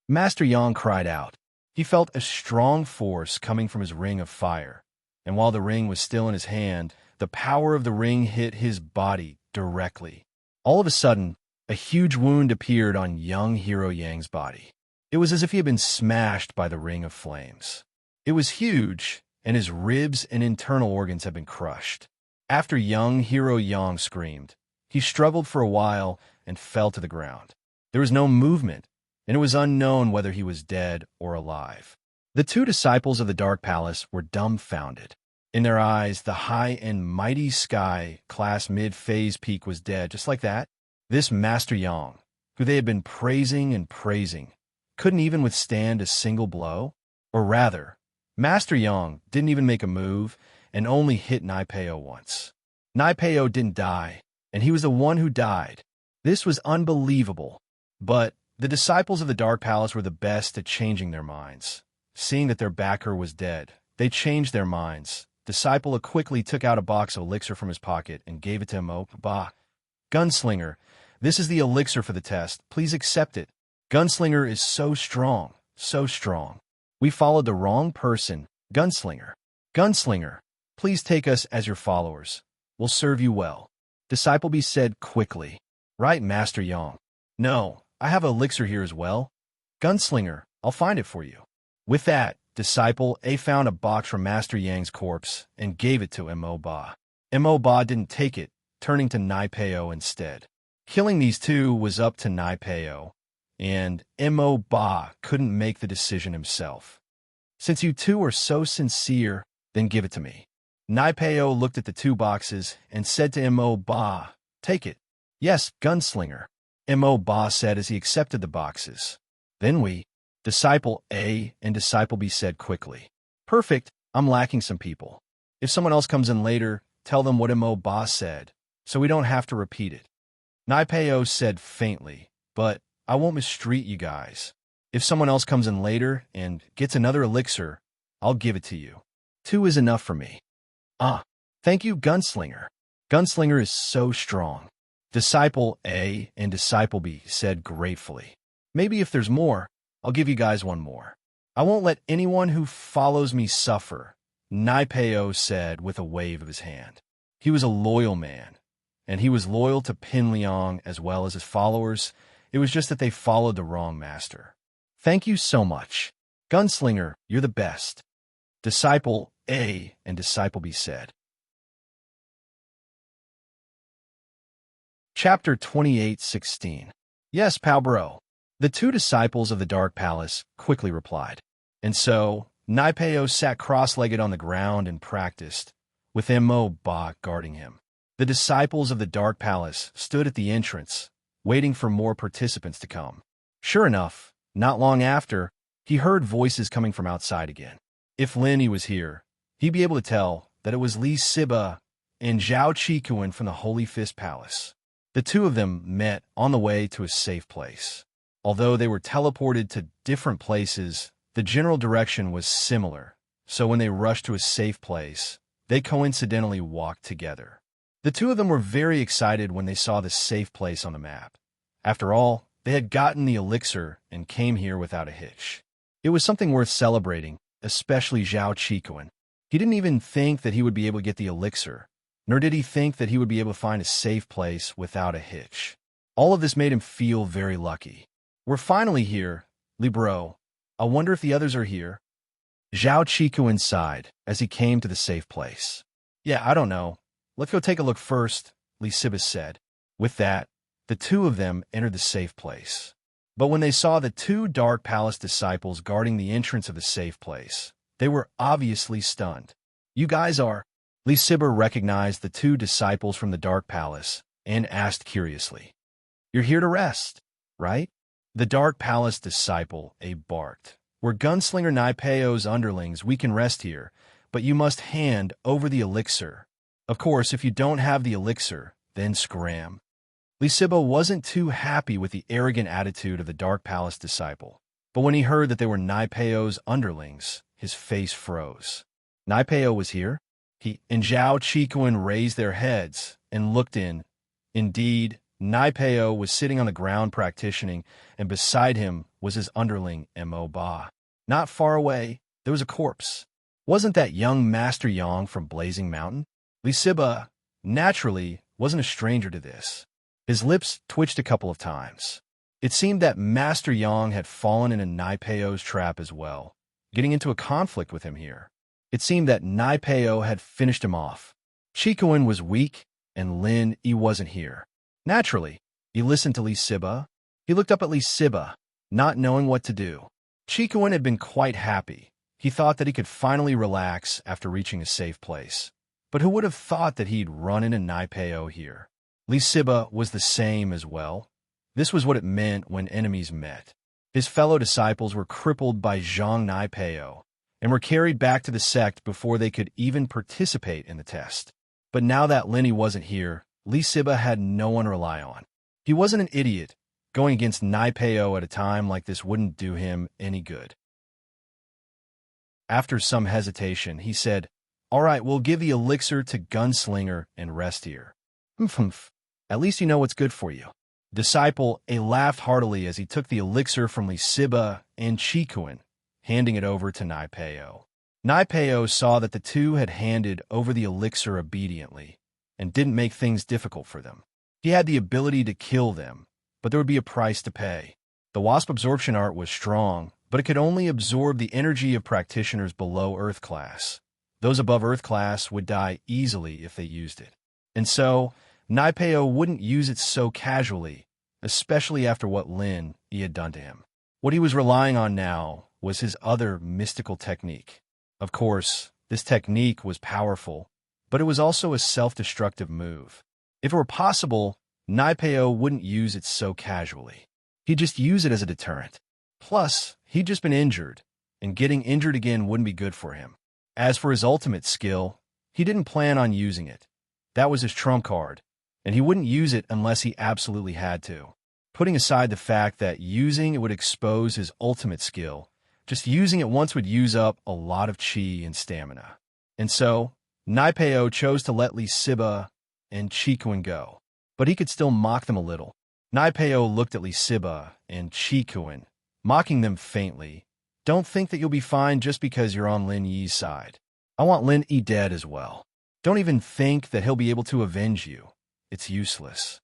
Master Yang cried out. He felt a strong force coming from his ring of fire, and while the ring was still in his hand, the power of the ring hit his body directly. All of a sudden, a huge wound appeared on young Hero Yang's body. It was as if he had been smashed by the ring of flames. It was huge, and his ribs and internal organs had been crushed. After young Hero Yang screamed, he struggled for a while and fell to the ground. There was no movement, and it was unknown whether he was dead or alive. The 2 disciples of the Dark Palace were dumbfounded. In their eyes, the high and mighty Sky Class mid-phase peak was dead, just like that. This Master Yang, who they had been praising and praising, couldn't even withstand a single blow? Or rather, Master Yang didn't even make a move, and only hit Naipeo once. Naipeo didn't die, and he was the one who died. This was unbelievable. But the disciples of the Dark Palace were the best at changing their minds. Seeing that their backer was dead, they changed their minds. Disciple quickly took out a box of elixir from his pocket and gave it to Mo Ba. Gunslinger, this is the elixir for the test. Please accept it. Gunslinger is so strong, so strong. We followed the wrong person. Gunslinger. Gunslinger, please take us as your followers. We'll serve you well. Disciple B said quickly. Right, Master Yang. No, I have elixir here as well. Gunslinger, I'll find it for you. With that, Disciple A found a box from Master Yang's corpse and gave it to Mo Ba. Mo Ba didn't take it, turning to Naipeo instead. Killing these two was up to Naipeo, and Mo Ba couldn't make the decision himself. Since you two are so sincere, then give it to me. Naipeo looked at the two boxes and said to Mo Ba, take it. Yes, Gunslinger. Mo Ba said as he accepted the boxes. Then we, Disciple A and Disciple B said quickly. Perfect, I'm lacking some people. If someone else comes in later, tell them what Mo Ba said, so we don't have to repeat it. Naipeo said faintly, but I won't mistreat you guys. If someone else comes in later and gets another elixir, I'll give it to you. 2 is enough for me. Ah, thank you, Gunslinger. Gunslinger is so strong. Disciple A and Disciple B said gratefully. Maybe if there's more, I'll give you guys one more. I won't let anyone who follows me suffer, Naipeo said with a wave of his hand. He was a loyal man, and he was loyal to Pin Liang as well as his followers. It was just that they followed the wrong master. Thank you so much. Gunslinger, you're the best. Disciple A and Disciple B said. Chapter 28:16. Yes, pal bro. The two disciples of the Dark Palace quickly replied. And so, Naipeo sat cross-legged on the ground and practiced, with Mo Ba guarding him. The disciples of the Dark Palace stood at the entrance, waiting for more participants to come. Sure enough, not long after, he heard voices coming from outside again. If Lin was here, he'd be able to tell that it was Li Siba and Zhao Qikuan from the Holy Fist Palace. The two of them met on the way to a safe place. Although they were teleported to different places, the general direction was similar, so when they rushed to a safe place, they coincidentally walked together. The two of them were very excited when they saw the safe place on the map. After all, they had gotten the elixir and came here without a hitch. It was something worth celebrating, especially Zhao Qikuan. He didn't even think that he would be able to get the elixir, nor did he think that he would be able to find a safe place without a hitch. All of this made him feel very lucky. We're finally here, Libro. I wonder if the others are here. Zhao Qikuan sighed as he came to the safe place. Yeah, I don't know. Let's go take a look first, Li Siba said. With that, the two of them entered the safe place. But when they saw the two Dark Palace disciples guarding the entrance of the safe place, they were obviously stunned. You guys are... Li Siba recognized the two disciples from the Dark Palace and asked curiously. You're here to rest, right? The Dark Palace disciple, barked. We're Gunslinger Naipeo's underlings, we can rest here, but you must hand over the elixir. Of course, if you don't have the elixir, then scram. Li Siba wasn't too happy with the arrogant attitude of the Dark Palace disciple, but when he heard that they were Naipeo's underlings, his face froze. Naipeo was here? He and Zhao Qikuan raised their heads and looked in. Indeed, Naipeo was sitting on the ground practicing, and beside him was his underling, Mo Ba. Not far away, there was a corpse. Wasn't that young Master Yang from Blazing Mountain? Li Siba, naturally, wasn't a stranger to this. His lips twitched a couple of times. It seemed that Master Yang had fallen in a Naipeo's trap as well, getting into a conflict with him here. It seemed that Naipeo had finished him off. Qikuan was weak, and Lin wasn't here. Naturally, he listened to Li Siba. He looked up at Li Siba, not knowing what to do. Qikuan had been quite happy. He thought that he could finally relax after reaching a safe place. But who would have thought that he'd run into Naipeo here? Li Siba was the same as well. This was what it meant when enemies met. His fellow disciples were crippled by Zhang Naipeo, and were carried back to the sect before they could even participate in the test. But now that Lenny wasn't here, Lee Siba had no one to rely on. He wasn't an idiot. Going against Naipeo at a time like this wouldn't do him any good. After some hesitation, he said, "All right, we'll give the elixir to Gunslinger and rest here." "Humph. At least you know what's good for you." Disciple A laughed heartily as he took the elixir from Lee Siba and Chikuin, handing it over to Naipeo. Naipeo saw that the two had handed over the elixir obediently and didn't make things difficult for them. He had the ability to kill them, but there would be a price to pay. The wasp absorption art was strong, but it could only absorb the energy of practitioners below Earth class. Those above Earth class would die easily if they used it. And so, Naipeo wouldn't use it so casually, especially after what Lin Yi had done to him. What he was relying on now was his other mystical technique. Of course, this technique was powerful, but it was also a self-destructive move. If it were possible, Naipeo wouldn't use it so casually. He'd just use it as a deterrent. Plus, he'd just been injured, and getting injured again wouldn't be good for him. As for his ultimate skill, he didn't plan on using it. That was his trump card, and he wouldn't use it unless he absolutely had to. Putting aside the fact that using it would expose his ultimate skill, just using it once would use up a lot of chi and stamina. And so, Naipeo chose to let Lee Siba and Chikuin go. But he could still mock them a little. Naipeo looked at Lee Siba and Chikuin, mocking them faintly. "Don't think that you'll be fine just because you're on Lin Yi's side. I want Lin Yi dead as well. Don't even think that he'll be able to avenge you. It's useless."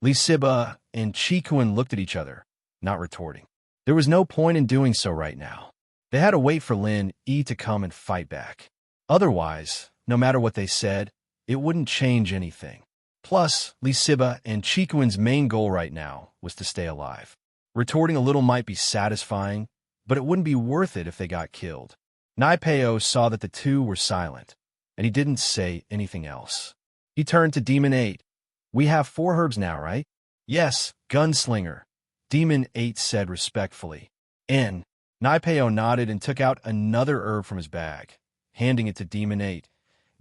Lee Siba and Chikuin looked at each other, not retorting. There was no point in doing so right now. They had to wait for Lin Yi to come and fight back. Otherwise, no matter what they said, it wouldn't change anything. Plus, Lee Siba and Chikuin's main goal right now was to stay alive. Retorting a little might be satisfying, but it wouldn't be worth it if they got killed. Naipeo saw that the two were silent, and he didn't say anything else. He turned to Demon 8. "We have 4 herbs now, right?" "Yes, Gunslinger," Demon 8 said respectfully. Naipeo nodded and took out another herb from his bag, handing it to Demon 8.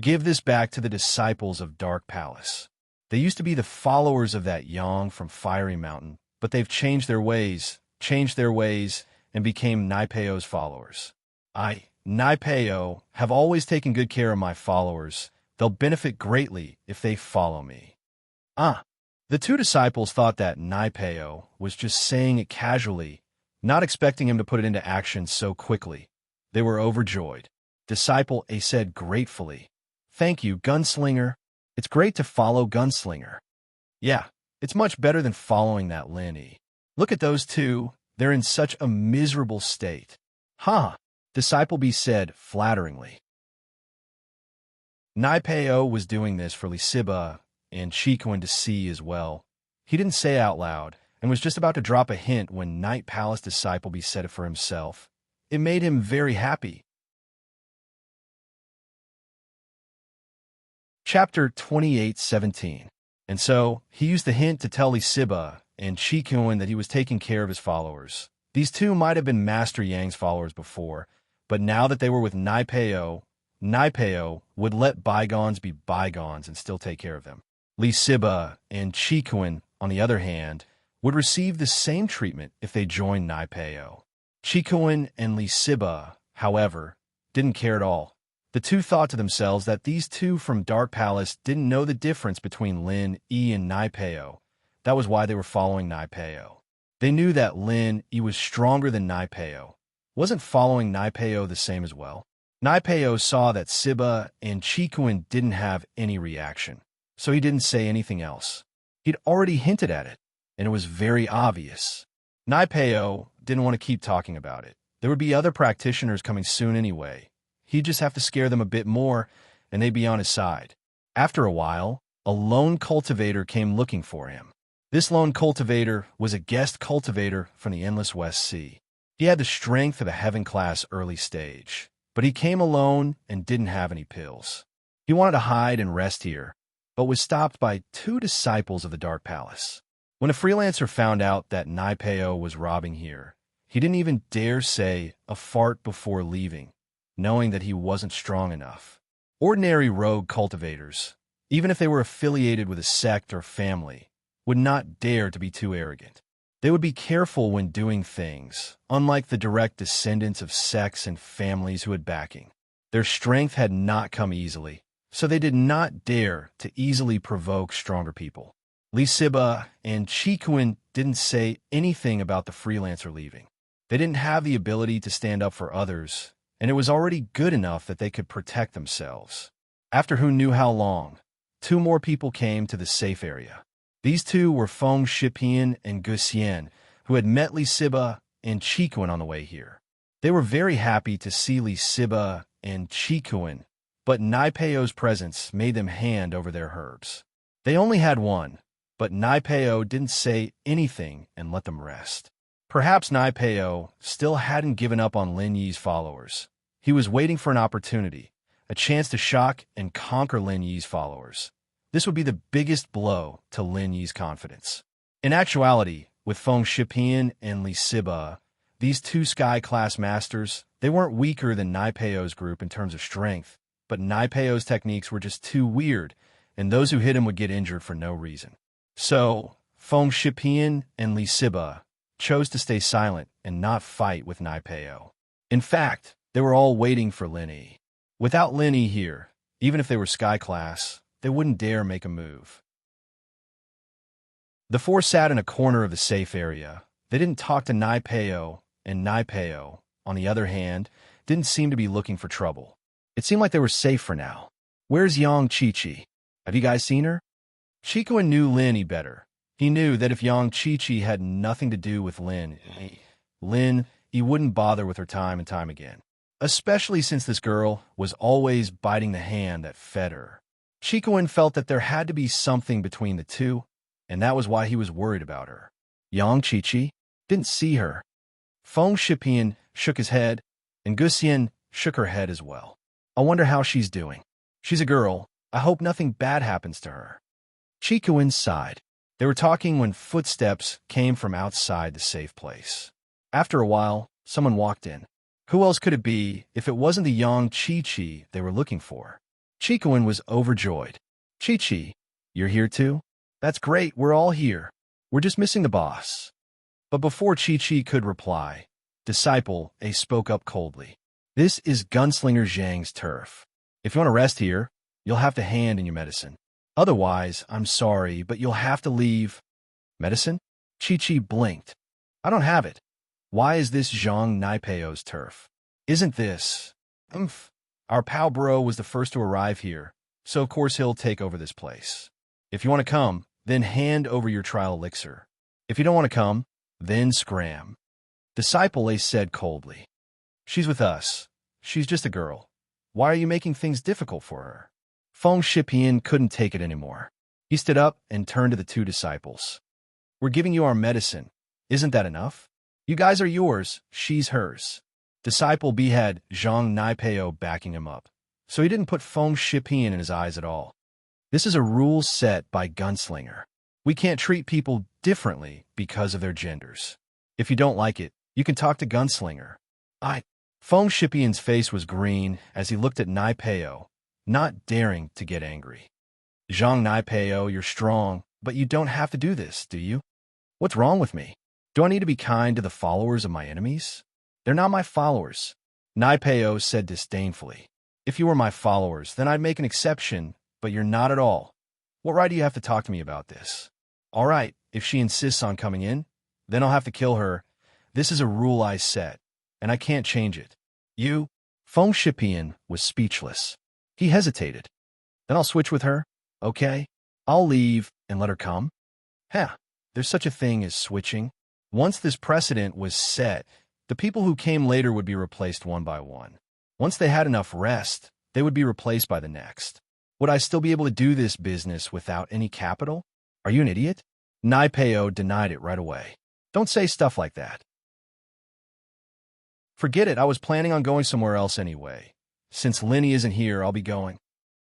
"Give this back to the disciples of Dark Palace. They used to be the followers of that Yang from Fiery Mountain, but they've changed their ways, and became Naipeo's followers. I, Naipeo, have always taken good care of my followers. They'll benefit greatly if they follow me." The two disciples thought that Naipeo was just saying it casually, not expecting him to put it into action so quickly. They were overjoyed. Disciple A said gratefully, "Thank you, Gunslinger. It's great to follow Gunslinger." "Yeah, it's much better than following that Lin Yi. Look at those two. They're in such a miserable state." Disciple B said flatteringly. Naipeo was doing this for Lee Siba and Chikuin to see as well. He didn't say it out loud, and was just about to drop a hint when Night Palace Disciple B said it for himself. It made him very happy. Chapter 28:17. And so, he used the hint to tell Lee Siba and Chikuin that he was taking care of his followers. These two might have been Master Yang's followers before, but now that they were with Naipeo would let bygones be bygones and still take care of them. Lee Siba and Chikuin, on the other hand, would receive the same treatment if they joined Naipeo. Chikuin and Lee Siba, however, didn't care at all. The two thought to themselves that these two from Dark Palace didn't know the difference between Lin Yi and Naipeo. That was why they were following Naipeo. They knew that Lin Yi was stronger than Naipeo. Wasn't following Naipeo the same as well? Naipeo saw that Siba and Chikuin didn't have any reaction, so he didn't say anything else. He'd already hinted at it, and it was very obvious. Naipeo didn't want to keep talking about it. There would be other practitioners coming soon anyway. He'd just have to scare them a bit more, and they'd be on his side. After a while, a lone cultivator came looking for him. This lone cultivator was a guest cultivator from the Endless West Sea. He had the strength of a heaven-class early stage, but he came alone and didn't have any pills. He wanted to hide and rest here, but was stopped by 2 disciples of the Dark Palace. When a freelancer found out that Naipeo was robbing here, he didn't even dare say a fart before leaving. knowing that he wasn't strong enough. Ordinary rogue cultivators, even if they were affiliated with a sect or family, would not dare to be too arrogant. They would be careful when doing things, unlike the direct descendants of sects and families who had backing. Their strength had not come easily, so they did not dare to easily provoke stronger people. Lisiba and Chikuin didn't say anything about the freelancer leaving. They didn't have the ability to stand up for others, and it was already good enough that they could protect themselves. After who knew how long, 2 more people came to the safe area. These 2 were Feng Shipian and Guxian, who had met Lisiba and Chikuin on the way here. They were very happy to see Lisiba and Chikuin, but Naipeo's presence made them hand over their herbs. They only had one, but Naipeo didn't say anything and let them rest. Perhaps Naipeo still hadn't given up on Lin Yi's followers. He was waiting for an opportunity, a chance to shock and conquer Lin Yi's followers. This would be the biggest blow to Lin Yi's confidence. In actuality, with Feng Shipian and Lisiba, these 2 sky-class masters, they weren't weaker than Naipeo's group in terms of strength, but Naipeo's techniques were just too weird, and those who hit him would get injured for no reason. So, Feng Shipian and Lisiba chose to stay silent and not fight with Naipeo. In fact, they were all waiting for Lin Yi. Without Lin Yi here, even if they were sky-class, they wouldn't dare make a move. The 4 sat in a corner of the safe area. They didn't talk to Naipeo, and Naipeo, on the other hand, didn't seem to be looking for trouble. It seemed like they were safe for now. Where's Yang Qiqi? Have you guys seen her? Chikuin knew Lin Yi better. He knew that if Yang Qiqi had nothing to do with Lin Yi wouldn't bother with her time and time again, especially since this girl was always biting the hand that fed her. Chikuin felt that there had to be something between the 2, and that was why he was worried about her. Yang Qiqi didn't see her. Feng Shipian shook his head, and Guxian shook her head as well. I wonder how she's doing. She's a girl. I hope nothing bad happens to her. Chikuin sighed. They were talking when footsteps came from outside the safe place. After a while, someone walked in. Who else could it be if it wasn't the Yang Qiqi they were looking for? Chikuin was overjoyed. Qiqi, you're here too? That's great, we're all here. We're just missing the boss. But before Qiqi could reply, Disciple A spoke up coldly. This is Gunslinger Zhang's turf. If you want to rest here, you'll have to hand in your medicine. Otherwise, I'm sorry, but you'll have to leave. Medicine? Qiqi blinked. I don't have it. Why is this Zhang Naipeo's turf? Isn't this? Our pal bro was the first to arrive here, so of course he'll take over this place. If you want to come, then hand over your trial elixir. If you don't want to come, then scram. Disciple A said coldly. She's with us. She's just a girl. Why are you making things difficult for her? Feng Shipian couldn't take it anymore. He stood up and turned to the 2 disciples. We're giving you our medicine. Isn't that enough? You guys are yours, she's hers. Disciple B had Zhang Naipeo backing him up, so he didn't put Feng Shipian in his eyes at all. This is a rule set by Gunslinger. We can't treat people differently because of their genders. If you don't like it, you can talk to Gunslinger. Feng Shipian's face was green as he looked at Naipeo, not daring to get angry. Zhang Naipeo, you're strong, but you don't have to do this, do you? What's wrong with me? Do I need to be kind to the followers of my enemies? They're not my followers. Naipeo said disdainfully. If you were my followers, then I'd make an exception, but you're not at all. What right do you have to talk to me about this? All right, if she insists on coming in, then I'll have to kill her. This is a rule I set, and I can't change it. You? Feng Shipian was speechless. He hesitated. Then I'll switch with her, okay? I'll leave and let her come. There's such a thing as switching. Once this precedent was set, the people who came later would be replaced one by one. Once they had enough rest, they would be replaced by the next. Would I still be able to do this business without any capital? Are you an idiot? Naipeo denied it right away. Don't say stuff like that. Forget it, I was planning on going somewhere else anyway. Since Linny isn't here, I'll be going.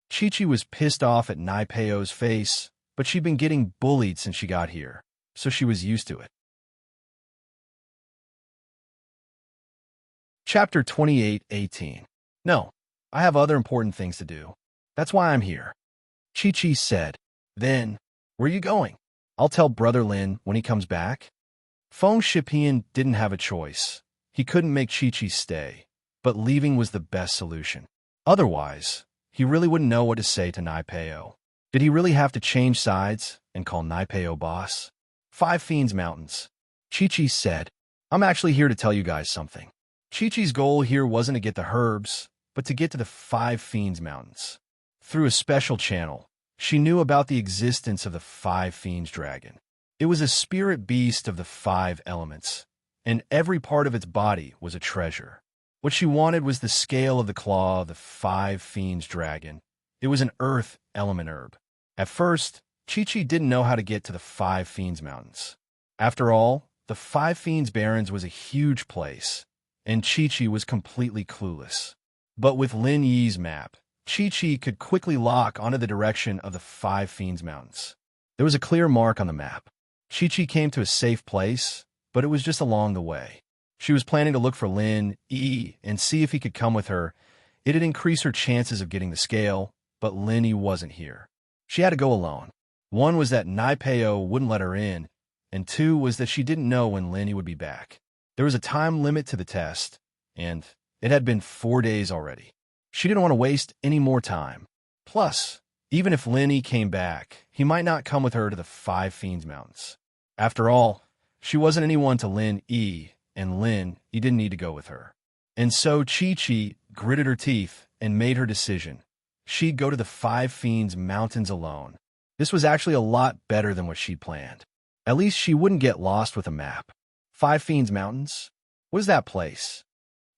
Qiqi was pissed off at Naipeo's face, but she'd been getting bullied since she got here, so she was used to it. Chapter 28:18. No, I have other important things to do. That's why I'm here. Chi-Chi said. Then, where are you going? I'll tell Brother Lin when he comes back. Feng Shipian didn't have a choice. He couldn't make Chi-Chi stay, but leaving was the best solution. Otherwise, he really wouldn't know what to say to Naipeo. Did he really have to change sides and call Naipeo boss? Five Fiends Mountains. Chi-Chi said, I'm actually here to tell you guys something. Chi-Chi's goal here wasn't to get the herbs, but to get to the Five Fiends Mountains. Through a special channel, she knew about the existence of the Five Fiends Dragon. It was a spirit beast of the five elements, and every part of its body was a treasure. What she wanted was the scale of the claw of the Five Fiends Dragon. It was an earth element herb. At first, Chi-Chi didn't know how to get to the Five Fiends Mountains. After all, the Five Fiends Barrens was a huge place, and Chi-Chi was completely clueless. But with Lin Yi's map, Chi-Chi could quickly lock onto the direction of the Five Fiends Mountains. There was a clear mark on the map. Chi-Chi came to a safe place, but it was just along the way. She was planning to look for Lin Yi and see if he could come with her. It'd increase her chances of getting the scale, but Lin Yi wasn't here. She had to go alone. One was that Naipeo wouldn't let her in, and two was that she didn't know when Lin Yi would be back. There was a time limit to the test, and it had been 4 days already. She didn't want to waste any more time. Plus, even if Lin Yi came back, he might not come with her to the Five Fiends Mountains. After all, she wasn't anyone to Lin Yi, and Lin Yi didn't need to go with her. And so Chi-Chi gritted her teeth and made her decision. She'd go to the Five Fiends Mountains alone. This was actually a lot better than what she'd planned. At least she wouldn't get lost with a map. Five Fiends Mountains? What is that place?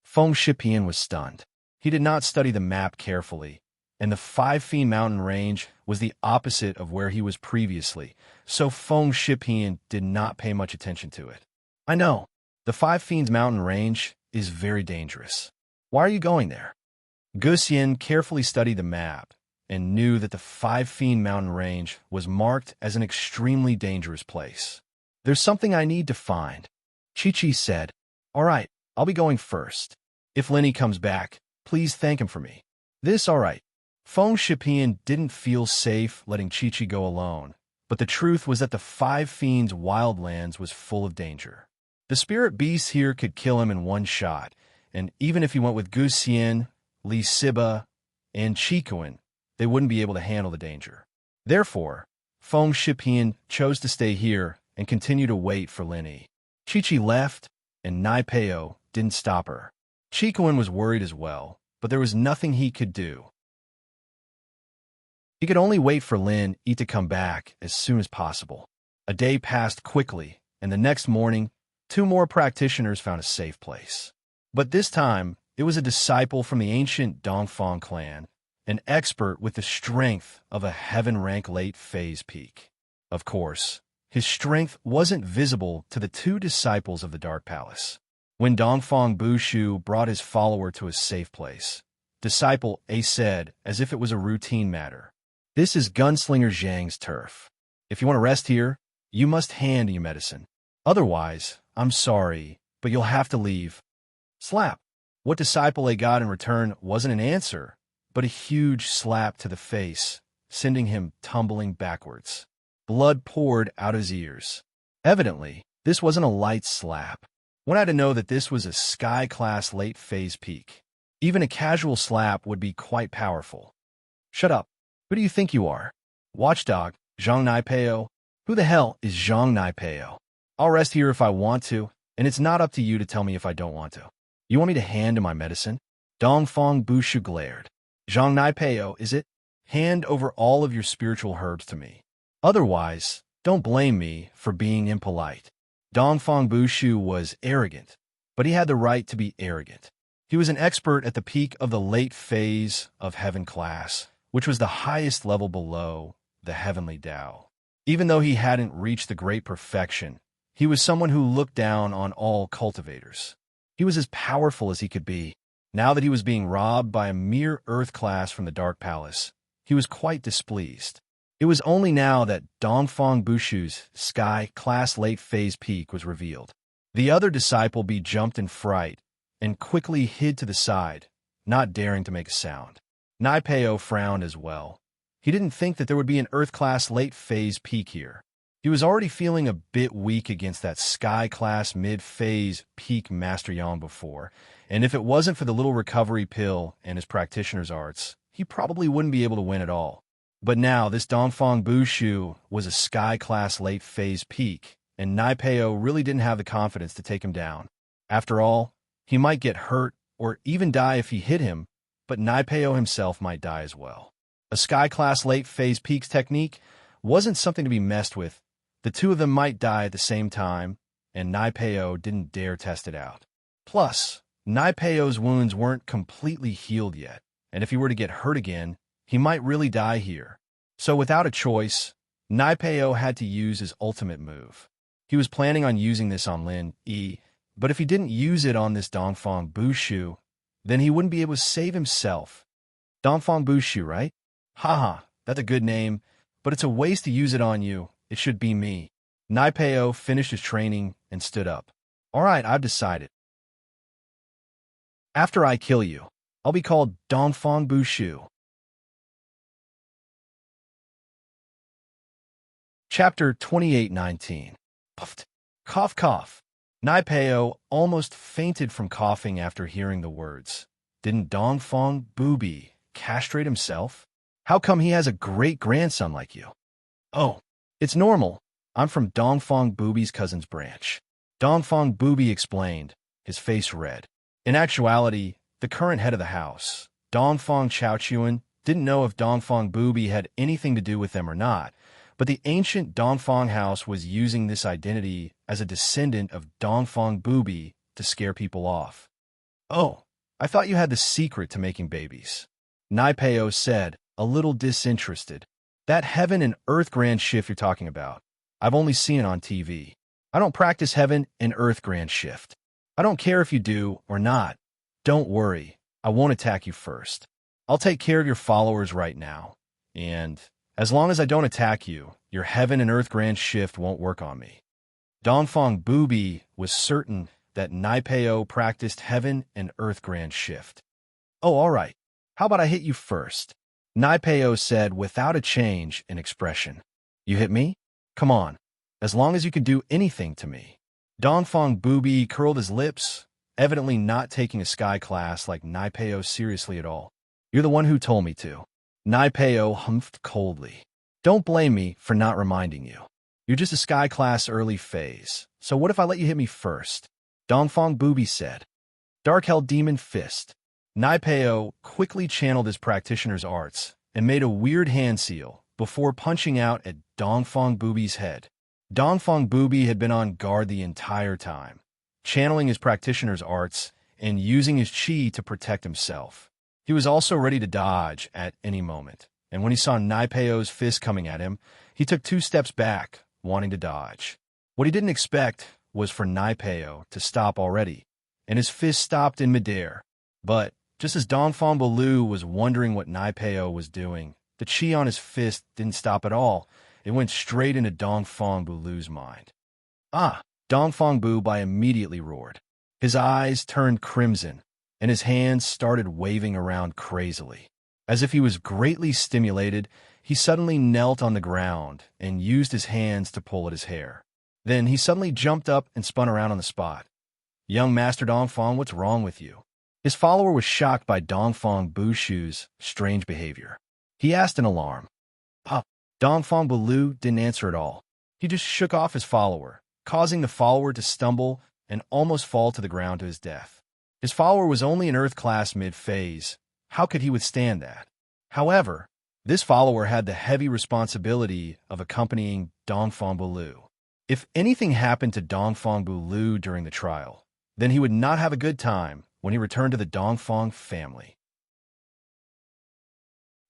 Feng Shipian was stunned. He did not study the map carefully, and the Five Fiend Mountain range was the opposite of where he was previously, so Feng Shipian did not pay much attention to it. I know. The Five Fiends Mountain range is very dangerous. Why are you going there? Guxian carefully studied the map and knew that the Five Fiend Mountain range was marked as an extremely dangerous place. There's something I need to find. Chi-Chi said, All right, I'll be going first. If Lin Yi comes back, please thank him for me. This all right. Feng Shipian didn't feel safe letting Chi-Chi go alone, but the truth was that the Five Fiends Wildlands was full of danger. The spirit beasts here could kill him in one shot, and even if he went with Guxian, Li Siba, and Chikuan, they wouldn't be able to handle the danger. Therefore, Feng Shipian chose to stay here and continue to wait for Lin Yi. Chi-Chi left, and Naipeo didn't stop her. Chikuan was worried as well, but there was nothing he could do. He could only wait for Lin Yi to come back as soon as possible. A day passed quickly, and the next morning, 2 more practitioners found a safe place. But this time, it was a disciple from the ancient Dongfang clan, an expert with the strength of a heaven-rank late phase peak. Of course, his strength wasn't visible to the 2 disciples of the Dark Palace. When Dongfang Bushu brought his follower to a safe place, Disciple A said, as if it was a routine matter, This is Gunslinger Zhang's turf. If you want to rest here, you must hand your medicine. Otherwise, I'm sorry, but you'll have to leave. Slap. What Disciple A got in return wasn't an answer, but a huge slap to the face, sending him tumbling backwards. Blood poured out his ears. Evidently, this wasn't a light slap. One had to know that this was a Sky-class late-phase peak. Even a casual slap would be quite powerful. Shut up. Who do you think you are? Watchdog, Zhang Naipeo? Who the hell is Zhang Naipeo? I'll rest here if I want to, and it's not up to you to tell me if I don't want to. You want me to hand in my medicine? Dongfang Bushu glared. Zhang Naipeo, is it? Hand over all of your spiritual herbs to me. Otherwise, don't blame me for being impolite. Dongfang Bushu was arrogant, but he had the right to be arrogant. He was an expert at the peak of the late phase of heaven class, which was the highest level below the heavenly Tao. Even though he hadn't reached the great perfection, he was someone who looked down on all cultivators. He was as powerful as he could be. Now that he was being robbed by a mere earth class from the Dark Palace, he was quite displeased. It was only now that Dongfang Bushu's Sky-class late-phase peak was revealed. The other disciple B jumped in fright and quickly hid to the side, not daring to make a sound. Naipeo frowned as well. He didn't think that there would be an Earth-class late-phase peak here. He was already feeling a bit weak against that Sky-class mid-phase peak Master Yang before, and if it wasn't for the little recovery pill and his practitioner's arts, he probably wouldn't be able to win at all. But now, this Dongfang Bushu was a Sky-class late-phase peak, and Naipeo really didn't have the confidence to take him down. After all, he might get hurt or even die if he hit him, but Naipeo himself might die as well. A Sky-class late-phase peaks technique wasn't something to be messed with. The two of them might die at the same time, and Naipeo didn't dare test it out. Plus, Naipeo's wounds weren't completely healed yet, and if he were to get hurt again, he might really die here. So without a choice, Naipeo had to use his ultimate move. He was planning on using this on Lin Yi, but if he didn't use it on this Dongfang Bushu, then he wouldn't be able to save himself. Dongfang Bushu, right? Haha, that's a good name, but it's a waste to use it on you. It should be me. Naipeo finished his training and stood up. All right, I've decided. After I kill you, I'll be called Dongfang Bushu. Chapter 28:19. Puffed. Cough, cough. Naipeo almost fainted from coughing after hearing the words. Didn't Dongfang Bubi castrate himself? How come he has a great-grandson like you? Oh, it's normal. I'm from Dongfang Bubi's cousin's branch. Dongfang Bubi explained, his face red. In actuality, the current head of the house, Dongfang Chaochuan, didn't know if Dongfang Bubi had anything to do with them or not, but the ancient Dongfang house was using this identity as a descendant of Dongfang Bubi to scare people off. Oh, I thought you had the secret to making babies. Naipeo said, a little disinterested. That heaven and earth grand shift you're talking about, I've only seen it on TV. I don't practice heaven and earth grand shift. I don't care if you do or not. Don't worry, I won't attack you first. I'll take care of your followers right now. And as long as I don't attack you, your heaven and earth grand shift won't work on me. Dongfang Bubi was certain that Naipeo practiced heaven and earth grand shift. Oh, all right. How about I hit you first? Naipeo said without a change in expression. You hit me? Come on. As long as you can do anything to me. Dongfang Bubi curled his lips, evidently not taking a sky class like Naipeo seriously at all. You're the one who told me to. Naipeo humphed coldly. Don't blame me for not reminding you. You're just a sky class early phase, so what if I let you hit me first? Dongfang Bubi said. Dark-held demon fist. Naipeo quickly channeled his practitioner's arts and made a weird hand seal before punching out at Dongfang Bubi's head. Dongfang Bubi had been on guard the entire time, channeling his practitioner's arts and using his chi to protect himself. He was also ready to dodge at any moment, and when he saw Naipeo's fist coming at him, he took 2 steps back, wanting to dodge. What he didn't expect was for Naipeo to stop already, and his fist stopped in midair. But just as Dongfang Bulu was wondering what Naipeo was doing, the chi on his fist didn't stop at all. It went straight into Dongfang Bulu's mind. Ah! Dongfang Bu immediately roared. His eyes turned crimson, and his hands started waving around crazily. As if he was greatly stimulated, he suddenly knelt on the ground and used his hands to pull at his hair. Then he suddenly jumped up and spun around on the spot. Young Master Dongfang, what's wrong with you? His follower was shocked by Dongfang Bushu's strange behavior. He asked in alarm. Dongfang Bulu didn't answer at all. He just shook off his follower, causing the follower to stumble and almost fall to the ground to his death. His follower was only an Earth class mid-phase. How could he withstand that? However, this follower had the heavy responsibility of accompanying Dongfang Bulu. If anything happened to Dongfang Bulu during the trial, then he would not have a good time when he returned to the Dongfang family.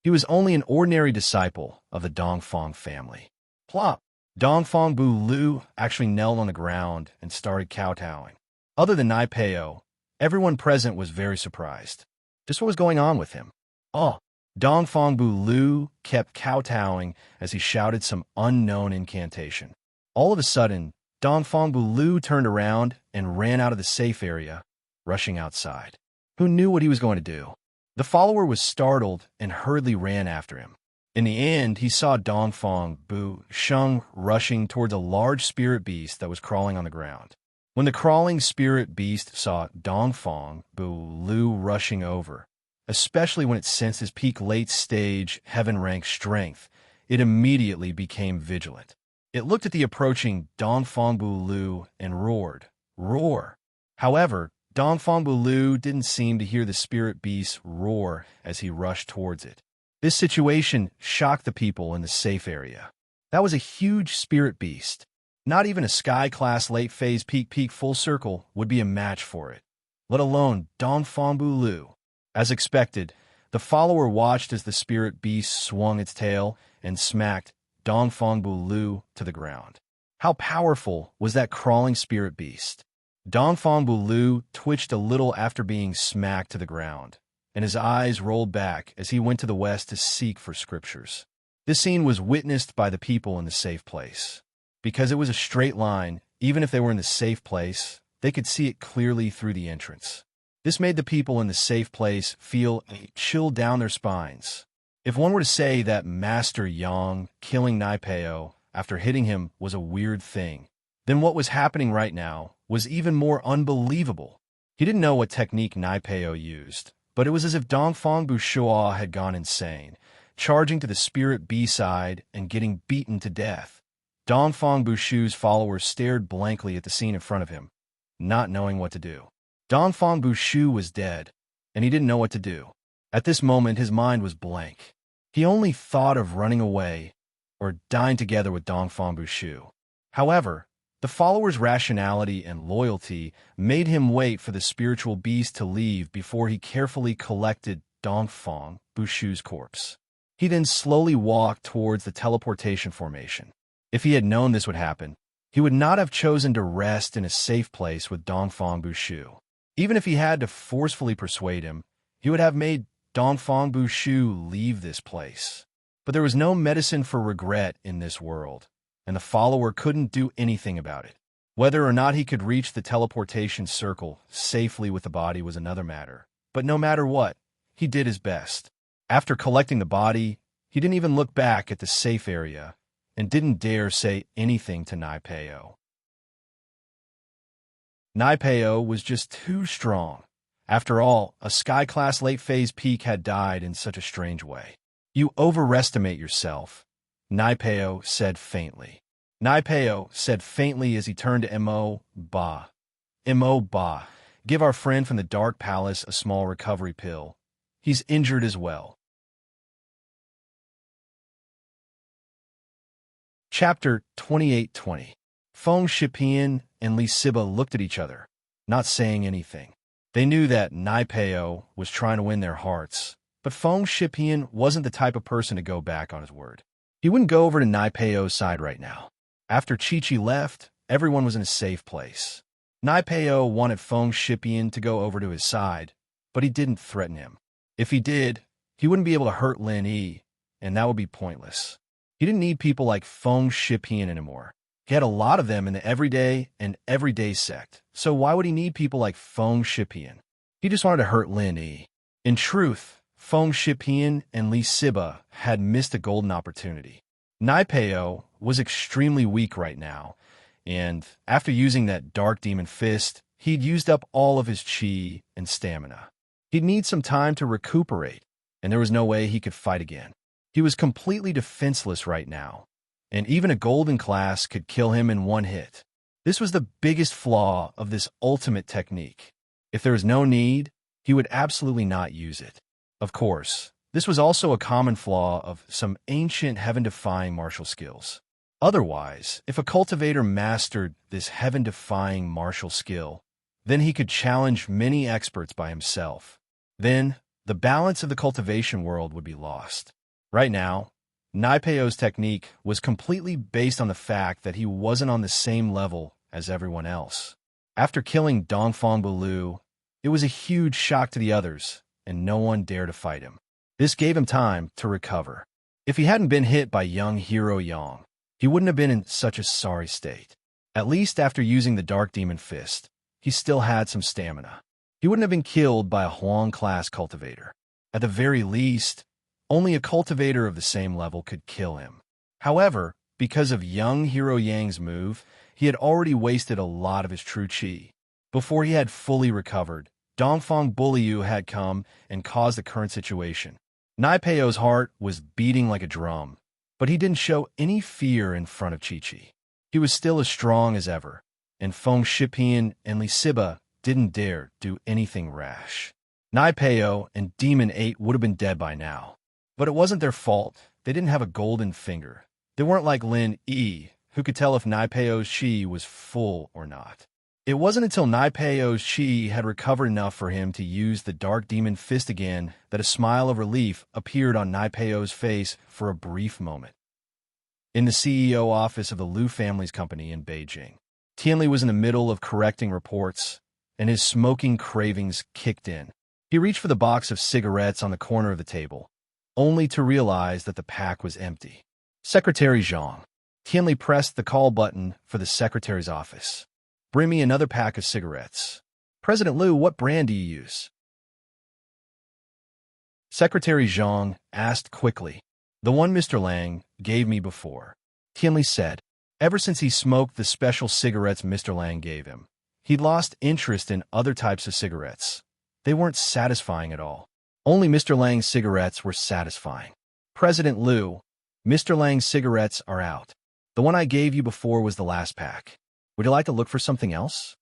He was only an ordinary disciple of the Dongfang family. Plop! Dongfang Bulu actually knelt on the ground and started kowtowing. Other than Naipeo, everyone present was very surprised. Just what was going on with him? Oh! Dongfang Bulu kept kowtowing as he shouted some unknown incantation. All of a sudden, Dongfang Bulu turned around and ran out of the safe area, rushing outside. Who knew what he was going to do? The follower was startled and hurriedly ran after him. In the end, he saw Dongfang Bu Sheng rushing towards a large spirit beast that was crawling on the ground. When the crawling spirit beast saw Dongfang Bu Lu rushing over, especially when it sensed his peak late-stage heaven-rank strength, it immediately became vigilant. It looked at the approaching Dongfang Bu Lu and roared, "Roar!" However, Dongfang Bu Lu didn't seem to hear the spirit beast's roar as he rushed towards it. This situation shocked the people in the safe area. That was a huge spirit beast. Not even a Sky-class late-phase peak full circle would be a match for it, let alone Dongfang Bu Lu. As expected, the follower watched as the spirit beast swung its tail and smacked Dongfang Bu Lu to the ground. How powerful was that crawling spirit beast? Dongfang Bu Lu twitched a little after being smacked to the ground, and his eyes rolled back as he went to the west to seek for scriptures. This scene was witnessed by the people in the safe place. Because it was a straight line, even if they were in the safe place, they could see it clearly through the entrance. This made the people in the safe place feel a chill down their spines. If one were to say that Master Yang killing Naipeo after hitting him was a weird thing, then what was happening right now was even more unbelievable. He didn't know what technique Naipeo used, but it was as if Dongfang Bu Shua had gone insane, charging to the spirit B-side and getting beaten to death. Dongfang Bu Shu's followers stared blankly at the scene in front of him, not knowing what to do. Dongfang Bu Shu was dead, and he didn't know what to do. At this moment, his mind was blank. He only thought of running away or dying together with Dongfang Bu Shu. However, the follower's rationality and loyalty made him wait for the spiritual beast to leave before he carefully collected Dongfang Bu Shu's corpse. He then slowly walked towards the teleportation formation. If he had known this would happen, he would not have chosen to rest in a safe place with Dongfang Bu Shu. Even if he had to forcefully persuade him, he would have made Dongfang Bu Shu leave this place. But there was no medicine for regret in this world, and the follower couldn't do anything about it. Whether or not he could reach the teleportation circle safely with the body was another matter. But no matter what, he did his best. After collecting the body, he didn't even look back at the safe area and didn't dare say anything to Naipeo. Naipeo was just too strong. After all, a Sky-class late-phase peak had died in such a strange way. "You overestimate yourself," Naipeo said faintly. Naipeo said faintly as he turned to Mo Ba. Mo Ba, give our friend from the Dark Palace a small recovery pill. He's injured as well. Chapter 28-20. Feng Shipian and Li Siba looked at each other, not saying anything. They knew that Naipeo was trying to win their hearts, but Feng Shipian wasn't the type of person to go back on his word. He wouldn't go over to Naipeo's side right now. After Chi-Chi left, everyone was in a safe place. Naipeo wanted Feng Shipian to go over to his side, but he didn't threaten him. If he did, he wouldn't be able to hurt Lin Yi, and that would be pointless. He didn't need people like Feng Shipian anymore. He had a lot of them in the everyday sect, so why would he need people like Feng Shipian? He just wanted to hurt Lin Yi. In truth, Feng Shipian and Li Siba had missed a golden opportunity. Naipeo was extremely weak right now, and after using that Dark Demon Fist, he'd used up all of his chi and stamina. He'd need some time to recuperate, and there was no way he could fight again. He was completely defenseless right now, and even a golden class could kill him in one hit. This was the biggest flaw of this ultimate technique. If there was no need, he would absolutely not use it. Of course, this was also a common flaw of some ancient heaven-defying martial skills. Otherwise, if a cultivator mastered this heaven-defying martial skill, then he could challenge many experts by himself. Then, the balance of the cultivation world would be lost. Right now, Naipeo's technique was completely based on the fact that he wasn't on the same level as everyone else. After killing Dongfang Bu Lu, it was a huge shock to the others, and no one dared to fight him. This gave him time to recover. If he hadn't been hit by young hero Yang, he wouldn't have been in such a sorry state. At least after using the Dark Demon Fist, he still had some stamina. He wouldn't have been killed by a Huang-class cultivator. At the very least, only a cultivator of the same level could kill him. However, because of young Hero Yang's move, he had already wasted a lot of his true chi. Before he had fully recovered, Dongfang Buliu had come and caused the current situation. Naipeo's heart was beating like a drum, but he didn't show any fear in front of Chi-Chi. He was still as strong as ever, and Feng Shipian and Li Siba didn't dare do anything rash. Naipeo and Demon 8 would have been dead by now. But it wasn't their fault. They didn't have a golden finger. They weren't like Lin Yi, who could tell if Naipeo's chi was full or not. It wasn't until Naipeo's chi had recovered enough for him to use the Dark Demon Fist again that a smile of relief appeared on Naipeo's face for a brief moment. In the CEO office of the Liu family's company in Beijing, Tianli was in the middle of correcting reports, and his smoking cravings kicked in. He reached for the box of cigarettes on the corner of the table, only to realize that the pack was empty. Secretary Zhang. Tianli pressed the call button for the secretary's office. Bring me another pack of cigarettes. President Liu, what brand do you use? Secretary Zhang asked quickly. The one Mr. Lang gave me before. Tianli said. Ever since he smoked the special cigarettes Mr. Lang gave him, he'd lost interest in other types of cigarettes. They weren't satisfying at all. Only Mr. Lang's cigarettes were satisfying. President Liu, Mr. Lang's cigarettes are out. The one I gave you before was the last pack. Would you like to look for something else?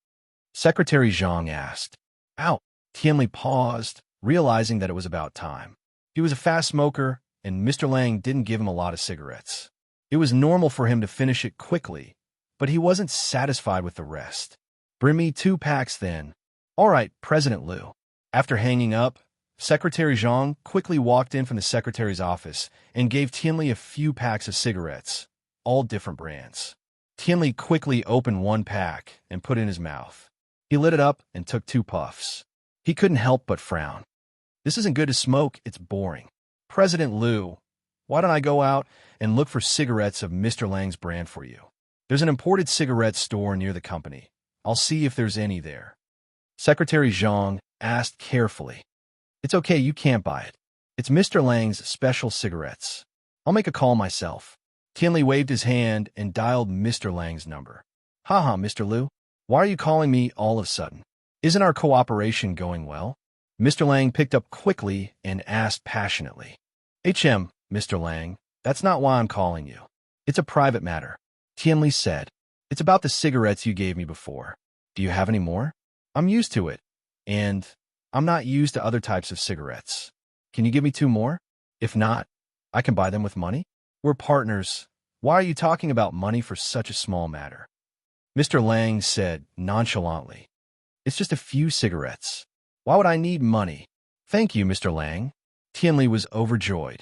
Secretary Zhang asked. Out. Tianli paused, realizing that it was about time. He was a fast smoker, and Mr. Lang didn't give him a lot of cigarettes. It was normal for him to finish it quickly, but he wasn't satisfied with the rest. Bring me 2 packs then. All right, President Liu. After hanging up, Secretary Zhang quickly walked in from the secretary's office and gave Tianli a few packs of cigarettes, all different brands. Tianli quickly opened one pack and put it in his mouth. He lit it up and took 2 puffs. He couldn't help but frown. This isn't good to smoke, it's boring. President Liu, why don't I go out and look for cigarettes of Mr. Lang's brand for you? There's an imported cigarette store near the company. I'll see if there's any there. Secretary Zhang asked carefully. It's okay, you can't buy it. It's Mr. Lang's special cigarettes. I'll make a call myself. Tianli waved his hand and dialed Mr. Lang's number. Haha, Mr. Liu, why are you calling me all of a sudden? Isn't our cooperation going well? Mr. Lang picked up quickly and asked passionately. Mr. Lang, that's not why I'm calling you. It's a private matter. Tianli said. It's about the cigarettes you gave me before. Do you have any more? I'm used to it, and I'm not used to other types of cigarettes. Can you give me 2 more? If not, I can buy them with money. We're partners. Why are you talking about money for such a small matter? Mr. Lang said nonchalantly. It's just a few cigarettes. Why would I need money? Thank you, Mr. Lang. Tianli was overjoyed.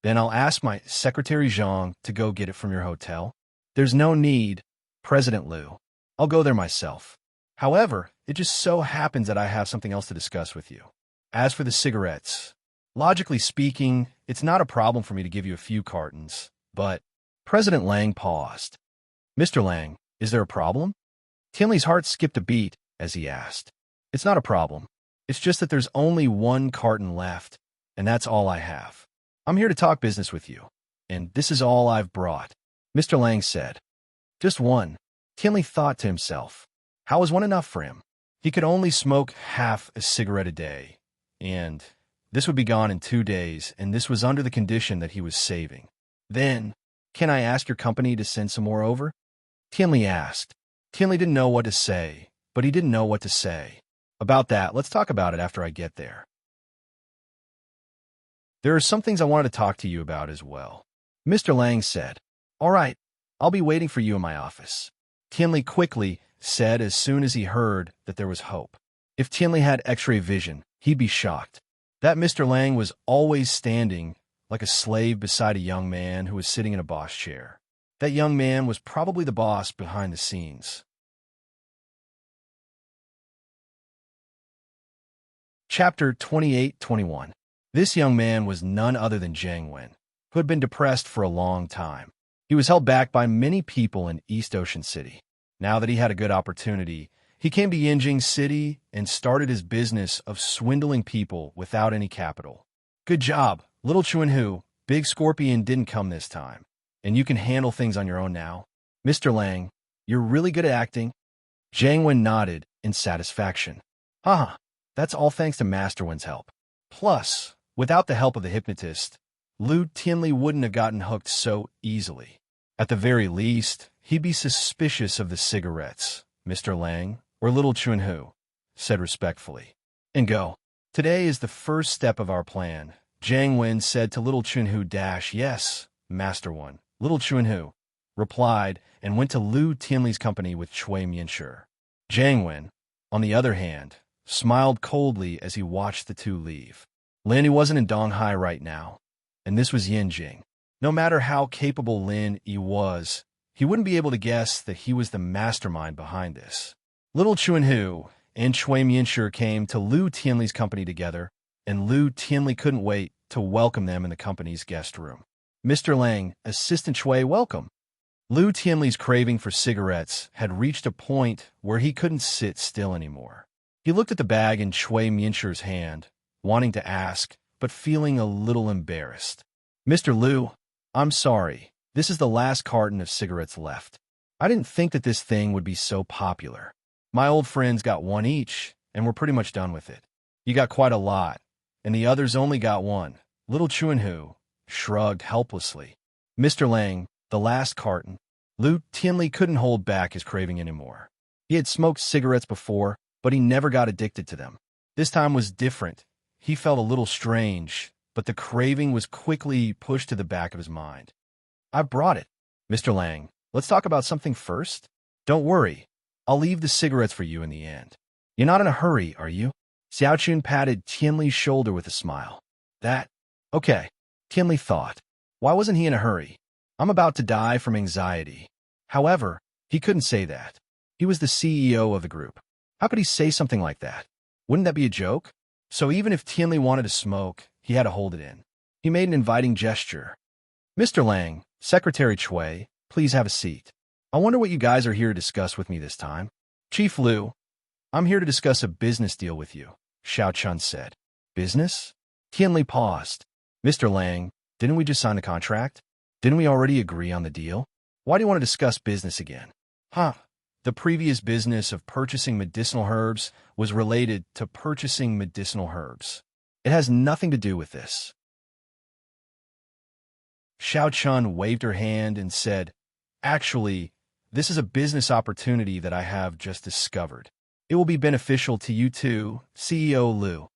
Then I'll ask my Secretary Zhang to go get it from your hotel. There's no need, President Liu. I'll go there myself. However, it just so happens that I have something else to discuss with you. As for the cigarettes, logically speaking, it's not a problem for me to give you a few cartons, but President Lang paused. Mr. Lang, is there a problem? Tianli's heart skipped a beat as he asked. It's not a problem. It's just that there's only 1 carton left, and that's all I have. I'm here to talk business with you, and this is all I've brought, Mr. Lang said. Just 1. Tianli thought to himself. How was 1 enough for him? He could only smoke half a cigarette a day, and this would be gone in 2 days, and this was under the condition that he was saving. Then, can I ask your company to send some more over? Tianli asked. Tianli didn't know what to say, but he didn't know what to say. About that, let's talk about it after I get there. There are some things I wanted to talk to you about as well. Mr. Lang said. All right, I'll be waiting for you in my office. Tianli quickly said as soon as he heard that there was hope. If Tianli had X-ray vision, he'd be shocked. That Mr. Lang was always standing like a slave beside a young man who was sitting in a boss chair. That young man was probably the boss behind the scenes. Chapter 28-21. This young man was none other than Jiang Wen, who had been depressed for a long time. He was held back by many people in East Ocean City. Now that he had a good opportunity, he came to Yinjing City and started his business of swindling people without any capital. Good job, little Chuanhu. Big Scorpion didn't come this time. And you can handle things on your own now. Mr. Lang, you're really good at acting. Jiang Wen nodded in satisfaction. Haha, that's all thanks to Master Wen's help. Plus, without the help of the hypnotist, Lu Tianli wouldn't have gotten hooked so easily. At the very least, he'd be suspicious of the cigarettes, Mr. Lang, or little Chuanhu said respectfully. And go. Today is the first step of our plan, Jiang Wen said to little Chuanhu. Yes, Master Wen. Little Chuanhu replied and went to Lu Tianli's company with Chui Mianshi. Jiang Wen, on the other hand, smiled coldly as he watched the two leave. Lin wasn't in Donghai right now, and this was Yin Jing. No matter how capable Lin Yi was, he wouldn't be able to guess that he was the mastermind behind this. Little Chuanhu and Chui Mianshi came to Lu Tianli's company together, and Lu Tianli couldn't wait to welcome them in the company's guest room. Mr. Lang, Assistant Chui, welcome. Lu Tianli's craving for cigarettes had reached a point where he couldn't sit still anymore. He looked at the bag in Chui Mianshi's hand, wanting to ask, but feeling a little embarrassed. Mr. Lu, I'm sorry. This is the last carton of cigarettes left. I didn't think that this thing would be so popular. My old friends got one each, and we're pretty much done with it. You got quite a lot, and the others only got one. Little Chuanhu shrugged helplessly. Mr. Lang, the last carton. Lu Tianli couldn't hold back his craving anymore. He had smoked cigarettes before, but he never got addicted to them. This time was different. He felt a little strange, but the craving was quickly pushed to the back of his mind. I brought it. Mr. Lang, let's talk about something first. Don't worry. I'll leave the cigarettes for you in the end. You're not in a hurry, are you? Xiaochun patted Tianli's shoulder with a smile. Okay, Tianli thought. Why wasn't he in a hurry? I'm about to die from anxiety. However, he couldn't say that. He was the CEO of the group. How could he say something like that? Wouldn't that be a joke? So even if Tianli wanted to smoke, he had to hold it in. He made an inviting gesture. Mr. Lang, Secretary Chui, please have a seat. I wonder what you guys are here to discuss with me this time. Chief Lu, I'm here to discuss a business deal with you, Xiaochun said. Business? Tianli paused. Mr. Lang, didn't we just sign a contract? Didn't we already agree on the deal? Why do you want to discuss business again? The previous business of purchasing medicinal herbs was related to purchasing medicinal herbs. It has nothing to do with this. Xiaochun waved her hand and said, Actually, this is a business opportunity that I have just discovered. It will be beneficial to you too, CEO Lu.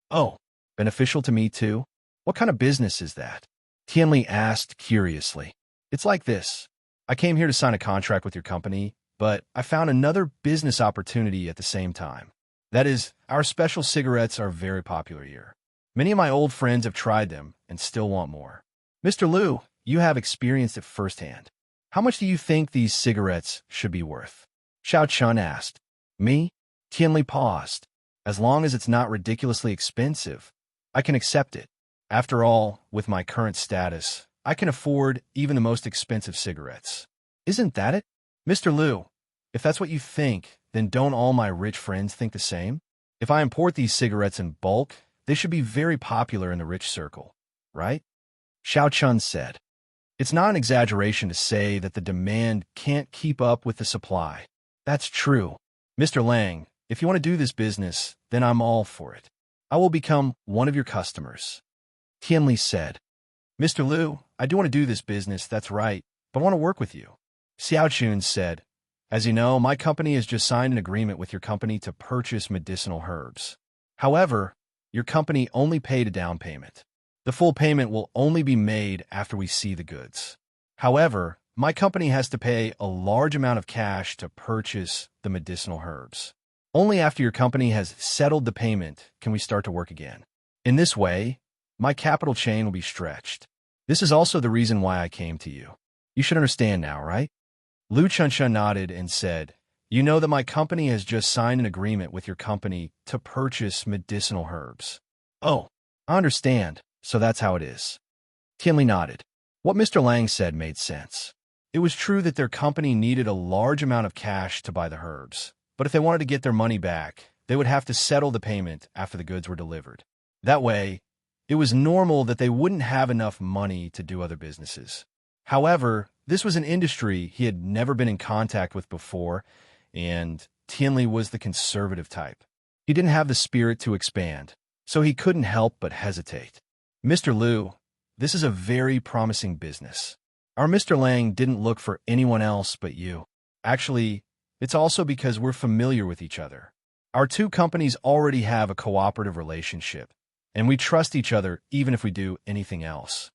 Oh, beneficial to me too? What kind of business is that? Tianli asked curiously. It's like this. I came here to sign a contract with your company, but I found another business opportunity at the same time. That is, our special cigarettes are very popular here. Many of my old friends have tried them and still want more. Mr. Lu, you have experienced it firsthand. How much do you think these cigarettes should be worth? Xiaochun asked. Me? Tianli paused. As long as it's not ridiculously expensive, I can accept it. After all, with my current status, I can afford even the most expensive cigarettes. Isn't that it? Mr. Lu, if that's what you think, then don't all my rich friends think the same? If I import these cigarettes in bulk, they should be very popular in the rich circle, right? Xiaochun said. It's not an exaggeration to say that the demand can't keep up with the supply. That's true. Mr. Lang, if you want to do this business, then I'm all for it. I will become one of your customers. Tianli said. Mr. Lu, I do want to do this business, that's right, but I want to work with you. Xiaochun said. As you know, my company has just signed an agreement with your company to purchase medicinal herbs. However, your company only paid a down payment. The full payment will only be made after we see the goods. However, my company has to pay a large amount of cash to purchase the medicinal herbs. Only after your company has settled the payment can we start to work again. In this way, my capital chain will be stretched. This is also the reason why I came to you. You should understand now, right? Lu Chunshun nodded and said, You know that my company has just signed an agreement with your company to purchase medicinal herbs. Oh, I understand. So that's how it is. Tianli nodded. What Mr. Lang said made sense. It was true that their company needed a large amount of cash to buy the herbs, but if they wanted to get their money back, they would have to settle the payment after the goods were delivered. That way, It was normal that they wouldn't have enough money to do other businesses. However, this was an industry he had never been in contact with before, and Tianli was the conservative type. He didn't have the spirit to expand, so he couldn't help but hesitate. Mr. Liu, this is a very promising business. Our Mr. Lang didn't look for anyone else but you. Actually, it's also because we're familiar with each other. Our two companies already have a cooperative relationship, and we trust each other even if we do anything else.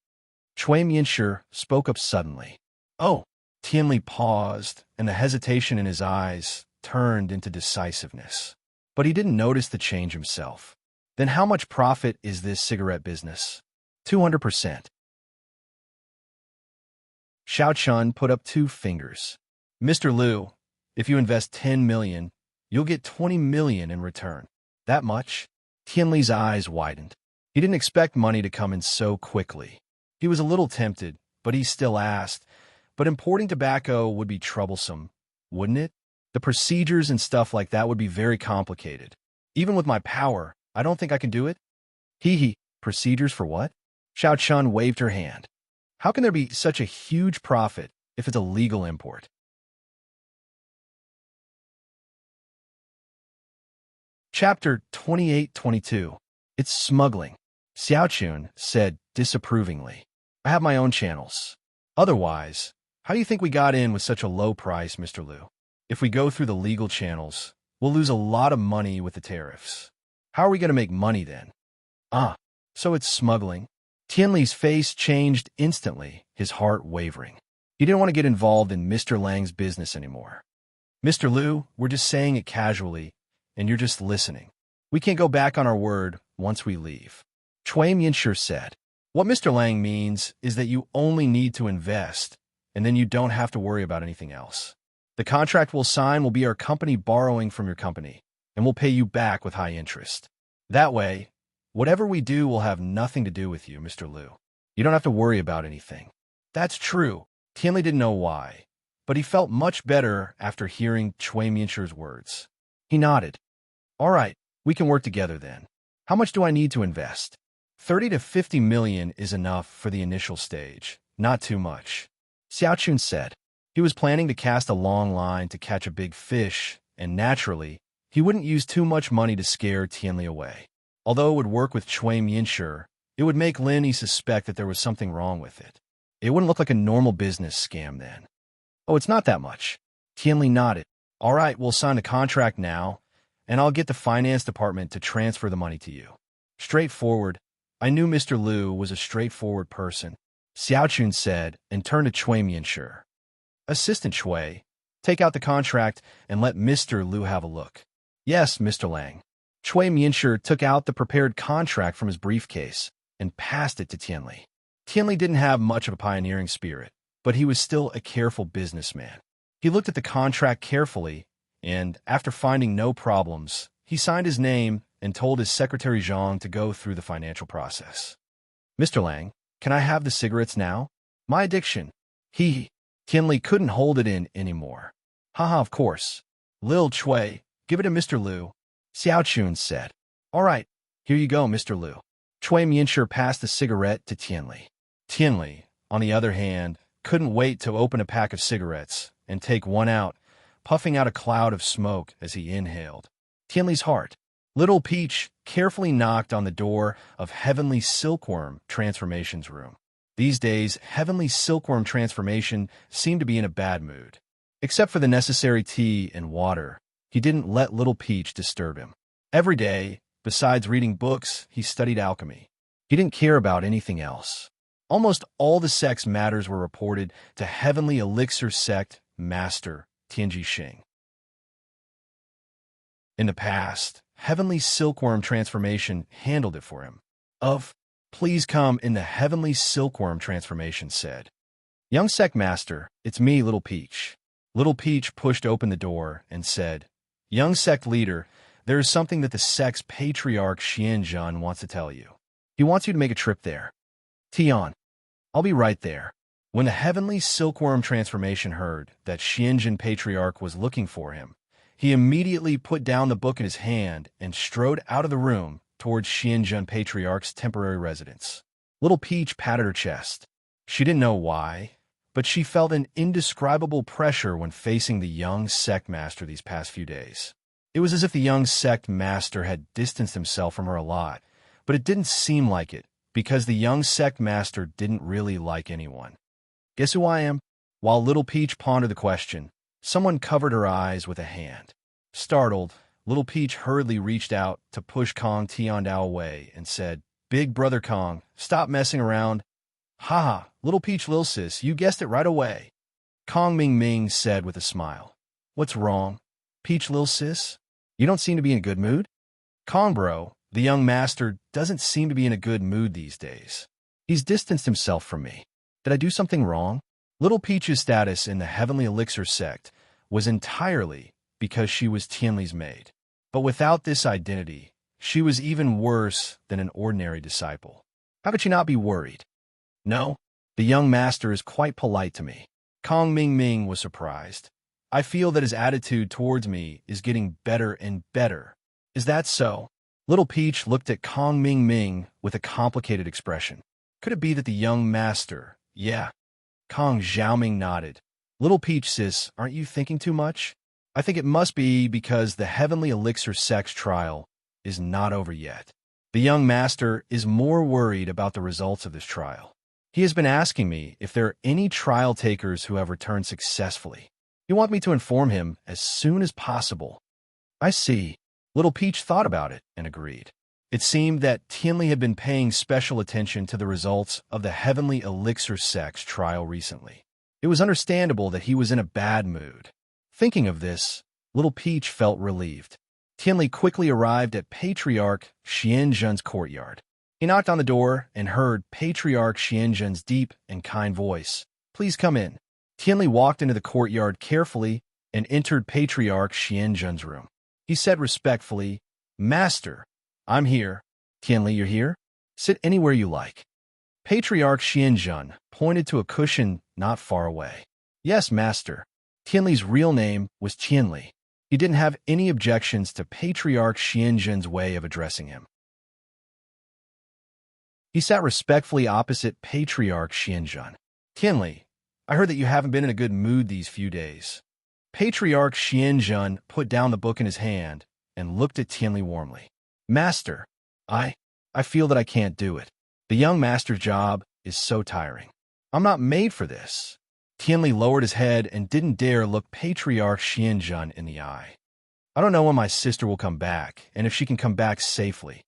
Cui Mianshi spoke up suddenly. Oh, Tianli paused, and the hesitation in his eyes turned into decisiveness. But he didn't notice the change himself. Then how much profit is this cigarette business? 200%. Xiao Chun put up 2 fingers. Mr. Liu, if you invest 10 million, you'll get 20 million in return. That much? Tianli's eyes widened. He didn't expect money to come in so quickly. He was a little tempted, but he still asked, but importing tobacco would be troublesome, wouldn't it? The procedures and stuff like that would be very complicated. Even with my power, I don't think I can do it. Hee, procedures for what? Xiao Chun waved her hand. How can there be such a huge profit if it's a legal import? Chapter 28-22. It's smuggling. Xiao Chun said disapprovingly. I have my own channels. Otherwise, how do you think we got in with such a low price, Mr. Liu? If we go through the legal channels, we'll lose a lot of money with the tariffs. How are we going to make money then? So it's smuggling. Tianli's face changed instantly, his heart wavering. He didn't want to get involved in Mr. Lang's business anymore. Mr. Liu, we're just saying it casually, and you're just listening. We can't go back on our word once we leave. Cui Mianshi said. What Mr. Lang means is that you only need to invest, and then you don't have to worry about anything else. The contract we'll sign will be our company borrowing from your company, and we'll pay you back with high interest. That way, whatever we do will have nothing to do with you, Mr. Liu. You don't have to worry about anything. That's true. Tianli didn't know why, but he felt much better after hearing Cui Mianshi's words. He nodded. All right, we can work together then. How much do I need to invest? 30 to 50 million is enough for the initial stage, not too much. Xiao Chun said. He was planning to cast a long line to catch a big fish, and naturally, he wouldn't use too much money to scare Tianli away. Although it would work with Cui Mianshi, it would make Lin suspect that there was something wrong with it. It wouldn't look like a normal business scam then. Oh, it's not that much. Tianli nodded. All right, we'll sign a contract now, and I'll get the finance department to transfer the money to you. Straightforward. I knew Mr. Liu was a straightforward person, Xiao Chun said, and turned to Cui Mianshi. Assistant Cui, take out the contract and let Mr. Liu have a look. Yes, Mr. Lang. Cui Mianshi took out the prepared contract from his briefcase and passed it to Tianli. Tianli didn't have much of a pioneering spirit, but he was still a careful businessman. He looked at the contract carefully, and after finding no problems, he signed his name and told his secretary Zhang to go through the financial process. Mr. Lang, can I have the cigarettes now? My addiction. Tianli couldn't hold it in anymore. Haha, of course. Lil Cui, give it to Mr. Liu. Xiao Chun said. All right, here you go, Mr. Liu. Cui Mianshi passed the cigarette to Tianli. Tianli, on the other hand, couldn't wait to open a pack of cigarettes and take one out, puffing out a cloud of smoke as he inhaled. Tianli's heart. Little Peach carefully knocked on the door of Heavenly Silkworm Transformation's room. These days, Heavenly Silkworm Transformation seemed to be in a bad mood. Except for the necessary tea and water, he didn't let Little Peach disturb him. Every day, besides reading books, he studied alchemy. He didn't care about anything else. Almost all the sex matters were reported to Heavenly Elixir Sect Master Tianji Xing. In the past, Heavenly Silkworm Transformation handled it for him. Please come in the Heavenly Silkworm Transformation said. Young Sect Master, it's me, Little Peach. Little Peach pushed open the door and said, Young Sect Leader, there is something that the sect's patriarch Xianzhen wants to tell you. He wants you to make a trip there. Tian, I'll be right there. When the Heavenly Silkworm Transformation heard that Xianzhen Patriarch was looking for him, he immediately put down the book in his hand and strode out of the room, towards Xianjun Patriarch's temporary residence. Little Peach patted her chest. She didn't know why, but she felt an indescribable pressure when facing the young sect master these past few days. It was as if the young sect master had distanced himself from her a lot, but it didn't seem like it, because the young sect master didn't really like anyone. Guess who I am? While Little Peach pondered the question, someone covered her eyes with a hand. Startled, Little Peach hurriedly reached out to push Kong Tiandao away and said, "Big brother Kong, stop messing around." "Ha, Little Peach Lil Sis, you guessed it right away," Kong Ming Ming said with a smile. "What's wrong, Peach Lil Sis? You don't seem to be in a good mood?" "Kong bro, the young master doesn't seem to be in a good mood these days. He's distanced himself from me. Did I do something wrong?" Little Peach's status in the Heavenly Elixir sect was entirely because she was Tianli's maid. But without this identity, she was even worse than an ordinary disciple. How could she not be worried? "No, the young master is quite polite to me." Kong Ming Ming was surprised. "I feel that his attitude towards me is getting better and better." "Is that so?" Little Peach looked at Kong Ming Ming with a complicated expression. Could it be that the young master... Yeah. Kong Xiaoming nodded. "Little Peach sis, aren't you thinking too much? I think it must be because the Heavenly Elixir sex trial is not over yet. The young master is more worried about the results of this trial. He has been asking me if there are any trial takers who have returned successfully. He wants me to inform him as soon as possible." "I see." Little Peach thought about it and agreed. It seemed that Tianli had been paying special attention to the results of the Heavenly Elixir sex trial recently. It was understandable that he was in a bad mood. Thinking of this, Little Peach felt relieved. Tianli quickly arrived at Patriarch Xianzhen's courtyard. He knocked on the door and heard Patriarch Xianzhen's deep and kind voice. "Please come in." Tianli walked into the courtyard carefully and entered Patriarch Xianzhen's room. He said respectfully, "Master, I'm here." "Tianli, you're here? Sit anywhere you like." Patriarch Xianzhen pointed to a cushion not far away. "Yes, master." Tianli's real name was Tianli. He didn't have any objections to Patriarch Xianzhen's way of addressing him. He sat respectfully opposite Patriarch Xianzhen. "Tianli, I heard that you haven't been in a good mood these few days." Patriarch Xianzhen put down the book in his hand and looked at Tianli warmly. "Master, I feel that I can't do it. The young master's job is so tiring. I'm not made for this." Tianli lowered his head and didn't dare look Patriarch Xianzhen in the eye. "I don't know when my sister will come back, and if she can come back safely."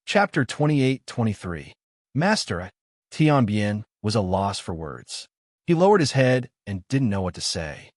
Chapter 28-23. Master, Tianbian was a loss for words. He lowered his head and didn't know what to say.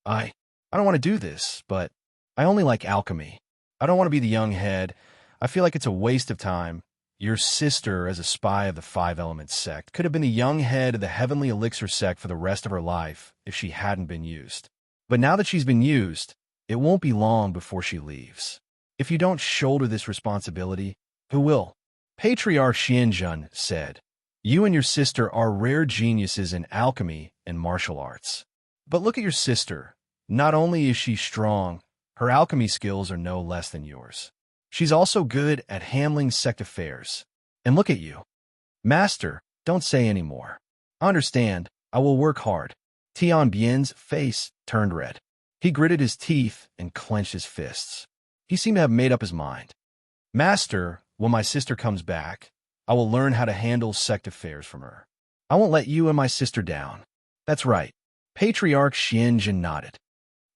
I don't want to do this, but I only like alchemy. I don't want to be the young head. I feel like it's a waste of time. Your sister, as a spy of the Five Elements sect, could have been the young head of the Heavenly Elixir sect for the rest of her life if she hadn't been used. But now that she's been used, it won't be long before she leaves. If you don't shoulder this responsibility, who will? Patriarch Xianzhen said, "You and your sister are rare geniuses in alchemy and martial arts. But look at your sister. Not only is she strong, her alchemy skills are no less than yours. She's also good at handling sect affairs. And look at you. Master, don't say any more. I understand. I will work hard." Tianbian's face turned red. He gritted his teeth and clenched his fists. He seemed to have made up his mind. "Master, when my sister comes back, I will learn how to handle sect affairs from her. I won't let you and my sister down." "That's right." Patriarch Xianzhen nodded.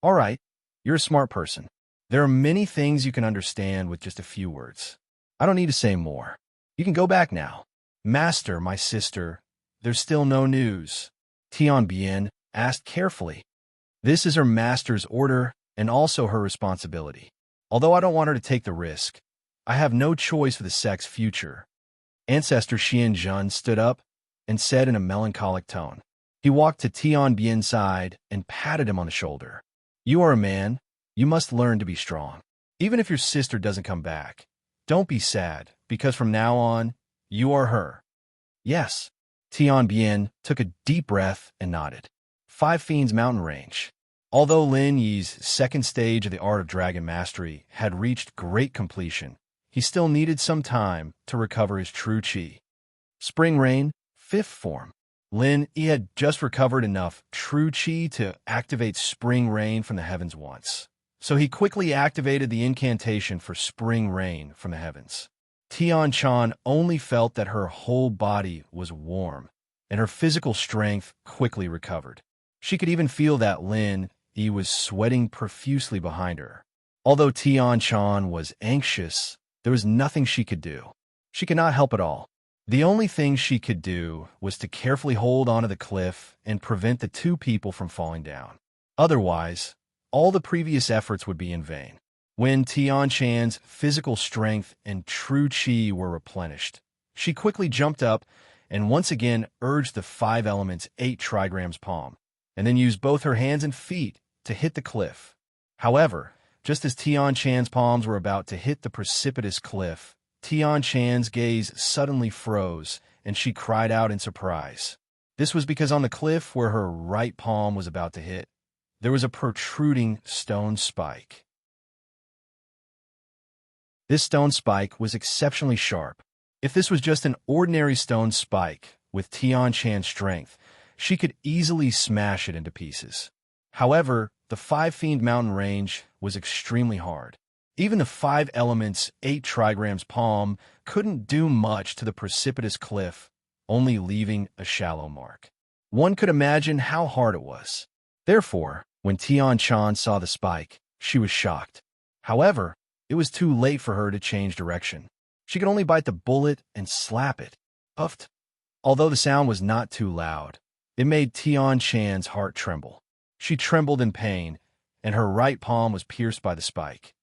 "All right, you're a smart person. There are many things you can understand with just a few words. I don't need to say more. You can go back now." "Master, my sister, there's still no news." Tianbian asked carefully. "This is her master's order and also her responsibility. Although I don't want her to take the risk, I have no choice for the sect's future." Ancestor Xianzhen stood up and said in a melancholic tone. He walked to Tianbian's side and patted him on the shoulder. "You are a man. You must learn to be strong. Even if your sister doesn't come back, don't be sad, because from now on, you are her." "Yes." Tianbian took a deep breath and nodded. Five Fiends Mountain Range. Although Lin Yi's second stage of the art of dragon mastery had reached great completion, he still needed some time to recover his true chi. Spring Rain, fifth form. Lin Yi had just recovered enough true chi to activate Spring Rain from the heavens once, so he quickly activated the incantation for Spring Rain from the heavens. Tian-chan only felt that her whole body was warm, and her physical strength quickly recovered. She could even feel that Lin Yi was sweating profusely behind her. Although Tian-chan was anxious, there was nothing she could do. She could not help at all. The only thing she could do was to carefully hold onto the cliff and prevent the two people from falling down. Otherwise, all the previous efforts would be in vain. When Tian-chan's physical strength and true chi were replenished, she quickly jumped up and once again urged the 5 elements 8 trigrams palm, and then used both her hands and feet to hit the cliff. However, just as Tian-chan's palms were about to hit the precipitous cliff, Tian-chan's gaze suddenly froze, and she cried out in surprise. This was because on the cliff where her right palm was about to hit, there was a protruding stone spike. This stone spike was exceptionally sharp. If this was just an ordinary stone spike, with Tian-chan's strength, she could easily smash it into pieces. However, the 5 Fiend Mountain range was extremely hard. Even the 5 elements 8 trigrams palm couldn't do much to the precipitous cliff, only leaving a shallow mark. One could imagine how hard it was. Therefore, when Tian-chan saw the spike, she was shocked. However, it was too late for her to change direction. She could only bite the bullet and slap it. Puffed. Although the sound was not too loud, it made Tian-chan's heart tremble. She trembled in pain, and her right palm was pierced by the spike.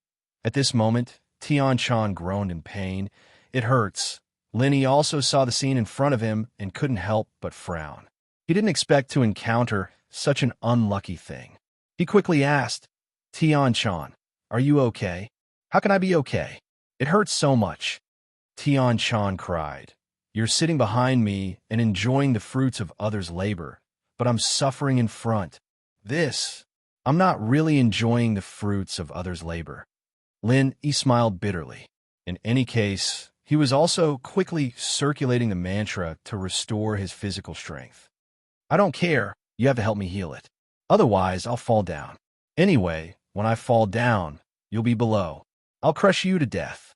At this moment, Tian-chan groaned in pain. It hurts. Lin Yi also saw the scene in front of him and couldn't help but frown. He didn't expect to encounter such an unlucky thing. He quickly asked, Tian-chan, are you okay? How can I be okay? It hurts so much. Tian-chan cried. You're sitting behind me and enjoying the fruits of others' labor, but I'm suffering in front. I'm not really enjoying the fruits of others' labor. Lin Yi smiled bitterly. In any case, he was also quickly circulating the mantra to restore his physical strength. I don't care, you have to help me heal it. Otherwise, I'll fall down. Anyway, when I fall down, you'll be below. I'll crush you to death.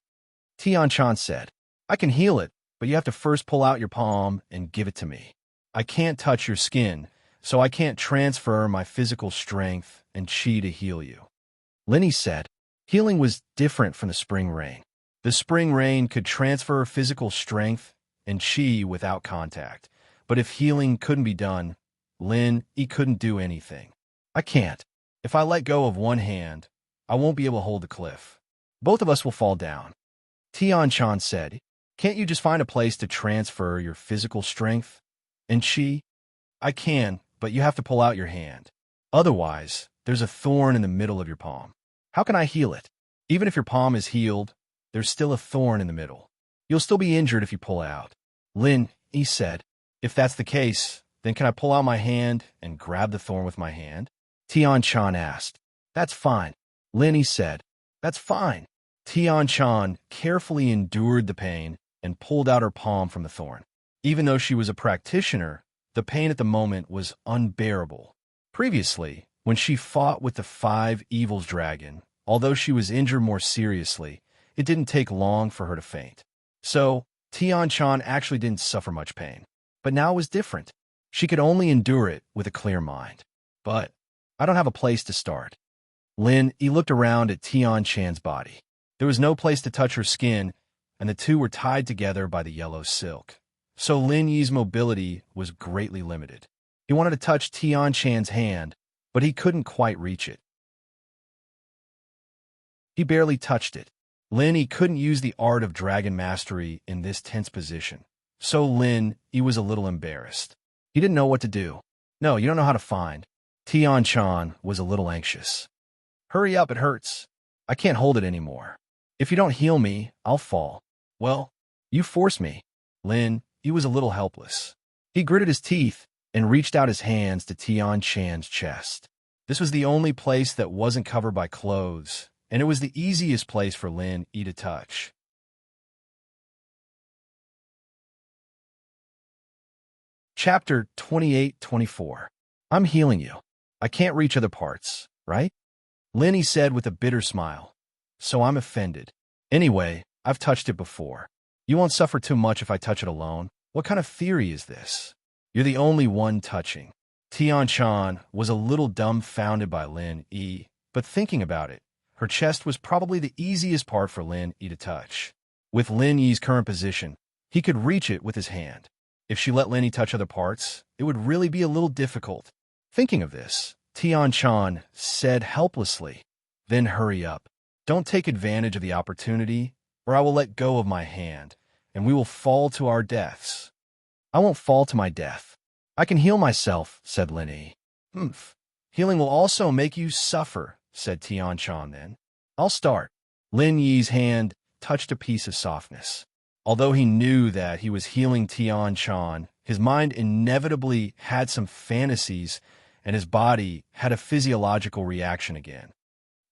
Tian-chan said, I can heal it, but you have to first pull out your palm and give it to me. I can't touch your skin, so I can't transfer my physical strength and chi to heal you. Lin Yi said, healing was different from the spring rain. The spring rain could transfer physical strength and chi without contact, but if healing couldn't be done, Lin Yi couldn't do anything. I can't. If I let go of one hand, I won't be able to hold the cliff. Both of us will fall down. Tian-chan said, can't you just find a place to transfer your physical strength and chi? I can, but you have to pull out your hand. Otherwise, there's a thorn in the middle of your palm. How can I heal it? Even if your palm is healed, there's still a thorn in the middle. You'll still be injured if you pull out. Lin Yi said, if that's the case, then can I pull out my hand and grab the thorn with my hand? Tian-chan asked. That's fine. Lin Yi said, that's fine. Tian-chan carefully endured the pain and pulled out her palm from the thorn. Even though she was a practitioner, the pain at the moment was unbearable. Previously, when she fought with the 5 Evils dragon, although she was injured more seriously, it didn't take long for her to faint. So, Tian-chan actually didn't suffer much pain. But now it was different. She could only endure it with a clear mind. But I don't have a place to start. Lin Yi looked around at Tian-chan's body. There was no place to touch her skin, and the two were tied together by the yellow silk. So Lin Yi's mobility was greatly limited. He wanted to touch Tian-chan's hand, but he couldn't quite reach it. He barely touched it. Lin Yi couldn't use the art of dragon mastery in this tense position. So Lin Yi was a little embarrassed. He didn't know what to do. No, you don't know how to find. Tian-chan was a little anxious. Hurry up, it hurts. I can't hold it anymore. If you don't heal me, I'll fall. Well, you force me. Lin Yi was a little helpless. He gritted his teeth and reached out his hands to Tian-chan's chest. This was the only place that wasn't covered by clothes, and it was the easiest place for Lin Yi to touch. Chapter 28-24. I'm healing you. I can't reach other parts, right? Lin Yi said with a bitter smile. So I'm offended. Anyway, I've touched it before. You won't suffer too much if I touch it alone. What kind of theory is this? You're the only one touching. Tian-chan was a little dumbfounded by Lin Yi, but thinking about it, her chest was probably the easiest part for Lin Yi to touch. With Lin Yi's current position, he could reach it with his hand. If she let Lin Yi touch other parts, it would really be a little difficult. Thinking of this, Tian-chan said helplessly, "Then hurry up. Don't take advantage of the opportunity, or I will let go of my hand, and we will fall to our deaths." "I won't fall to my death. I can heal myself," said Lin Yi. "Humph. Healing will also make you suffer," said Tian-chan then. "I'll start." Lin Yi's hand touched a piece of softness. Although he knew that he was healing Tian-chan, his mind inevitably had some fantasies, and his body had a physiological reaction again.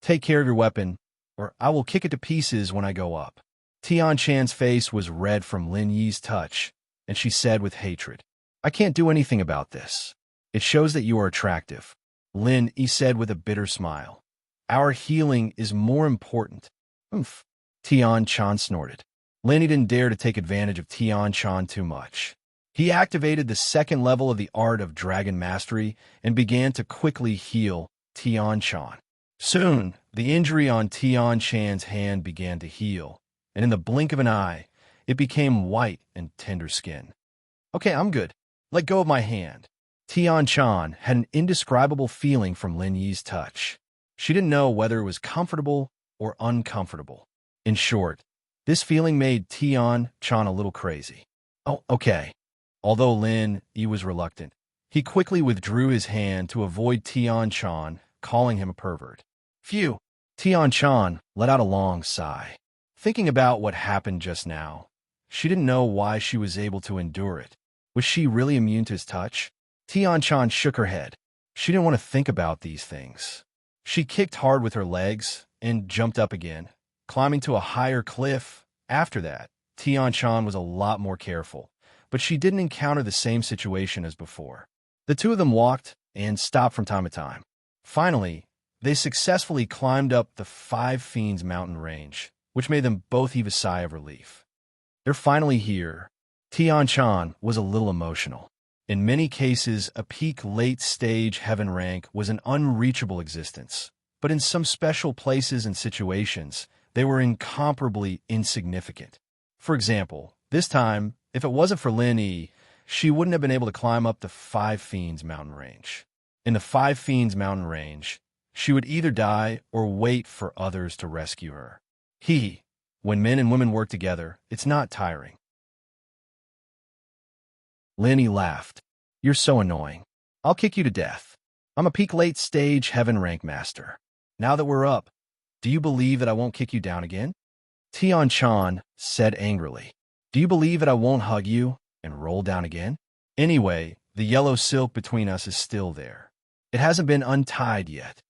"Take care of your weapon, or I will kick it to pieces when I go up." Tian-chan's face was red from Lin Yi's touch, and she said with hatred, "I can't do anything about this. It shows that you are attractive." Lin Yi said with a bitter smile, "Our healing is more important." "Humph." Tian-chan snorted. Lin Yi didn't dare to take advantage of Tian-chan too much. He activated the second level of the art of dragon mastery and began to quickly heal Tian-chan. Soon, the injury on Tian-chan's hand began to heal, and in the blink of an eye, it became white and tender skin. "Okay, I'm good. Let go of my hand." Tian-chan had an indescribable feeling from Lin Yi's touch. She didn't know whether it was comfortable or uncomfortable. In short, this feeling made Tian-chan a little crazy. "Oh, okay." Although Lin Yi was reluctant, he quickly withdrew his hand to avoid Tian-chan calling him a pervert. "Phew." Tian-chan let out a long sigh. Thinking about what happened just now, she didn't know why she was able to endure it. Was she really immune to his touch? Tian-chan shook her head. She didn't want to think about these things. She kicked hard with her legs and jumped up again, climbing to a higher cliff. After that, Tian-chan was a lot more careful, but she didn't encounter the same situation as before. The two of them walked and stopped from time to time. Finally, they successfully climbed up the Five Fiends mountain range, which made them both heave a sigh of relief. They're finally here. Tian-chan was a little emotional. In many cases, a peak late-stage heaven rank was an unreachable existence, but in some special places and situations, they were incomparably insignificant. For example, this time, if it wasn't for Lin Yi, she wouldn't have been able to climb up the Five Fiends mountain range. In the Five Fiends mountain range, she would either die or wait for others to rescue her. When men and women work together, it's not tiring. Lin Yi laughed. "You're so annoying. I'll kick you to death. I'm a peak late-stage heaven rank master. Now that we're up, do you believe that I won't kick you down again?" Tian-chan said angrily. "Do you believe that I won't hug you and roll down again? Anyway, the yellow silk between us is still there. It hasn't been untied yet."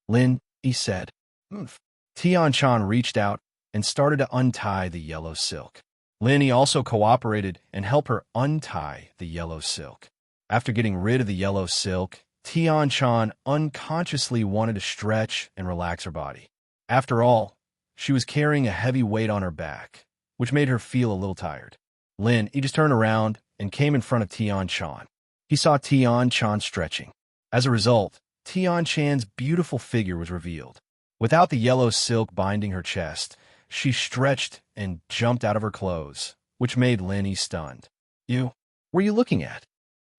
Lin Yi said. "Humph." Tian-chan reached out and started to untie the yellow silk. Lin Yi also cooperated and helped her untie the yellow silk. After getting rid of the yellow silk, Tian-chan unconsciously wanted to stretch and relax her body. After all, she was carrying a heavy weight on her back, which made her feel a little tired. Lin Yi just turned around and came in front of Tian-chan. He saw Tian-chan stretching. As a result, Tian-chan's beautiful figure was revealed. Without the yellow silk binding her chest, she stretched and jumped out of her clothes, which made Lin Yi stunned. "You? What are you looking at?"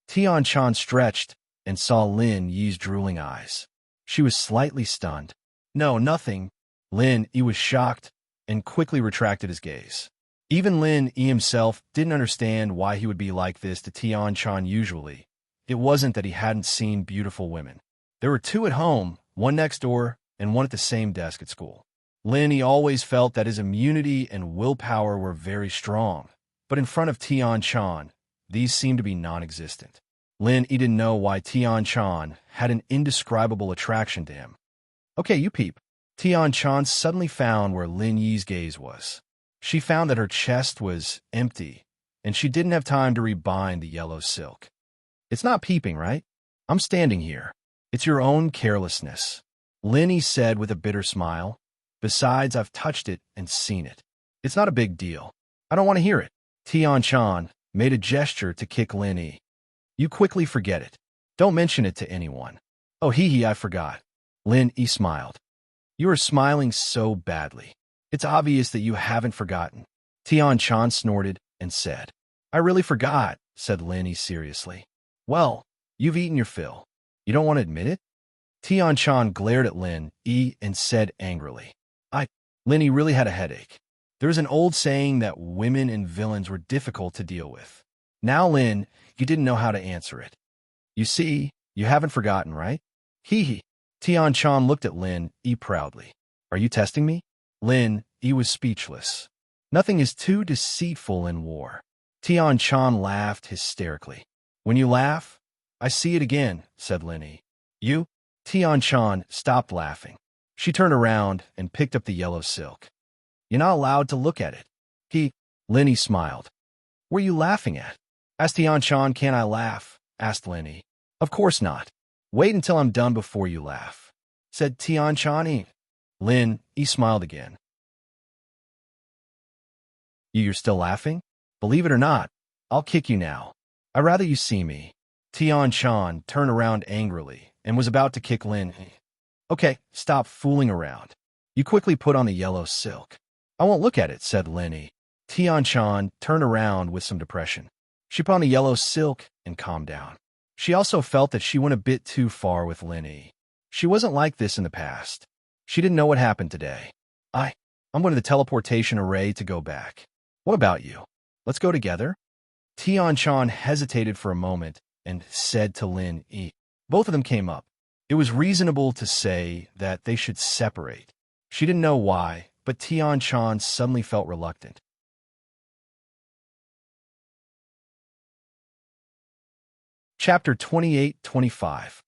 Tian-chan stretched and saw Lin Yi's drooling eyes. She was slightly stunned. "No, nothing." Lin Yi was shocked and quickly retracted his gaze. Even Lin Yi himself didn't understand why he would be like this to Tian-chan usually. It wasn't that he hadn't seen beautiful women. There were two at home, one next door and one at the same desk at school. Lin Yi always felt that his immunity and willpower were very strong, but in front of Tian-chan, these seemed to be non-existent. Lin Yi didn't know why Tian Chan had an indescribable attraction to him. Okay, you peep. Tian Chan suddenly found where Lin Yi's gaze was. She found that her chest was empty, and she didn't have time to rebind the yellow silk. It's not peeping, right? I'm standing here. It's your own carelessness, Lin Yi said with a bitter smile. Besides, I've touched it and seen it. It's not a big deal. I don't want to hear it. Tian Chan made a gesture to kick Lin Yi. You quickly forget it. Don't mention it to anyone. Oh, hee, I forgot. Lin Yi smiled. You are smiling so badly. It's obvious that you haven't forgotten. Tian Chan snorted and said. I really forgot, said Lin Yi seriously. Well, you've eaten your fill. You don't want to admit it? Tian Chan glared at Lin Yi and said angrily. Lin Yi really had a headache. There's an old saying that women and villains were difficult to deal with. Now, Lin, you didn't know how to answer it. You see, you haven't forgotten, right? Hee. Tian Chan looked at Lin Yi proudly. Are you testing me? Lin Yi was speechless. Nothing is too deceitful in war. Tian Chan laughed hysterically. When you laugh, I see it again, said Lin Yi. You? Tian Chan stopped laughing. She turned around and picked up the yellow silk. You're not allowed to look at it. Lin Yi smiled. What are you laughing at? Asked Tian Chan. Can I laugh? Asked Lin Yi. Of course not. Wait until I'm done before you laugh, said Tian Chan. Lin Yi smiled again. You're still laughing? Believe it or not, I'll kick you now. I'd rather you see me. Tian Chan turned around angrily and was about to kick Lin Yi. Okay, stop fooling around. You quickly put on the yellow silk. I won't look at it, said Lin Yi. Tian Chan turned around with some depression. She put on the yellow silk and calmed down. She also felt that she went a bit too far with Lin Yi. She wasn't like this in the past. She didn't know what happened today. I'm going to the teleportation array to go back. What about you? Let's go together? Tian Chan hesitated for a moment and said to Lin Yi. Both of them came up. It was reasonable to say that they should separate. She didn't know why, but Tian Chan suddenly felt reluctant. Chapter 28-25.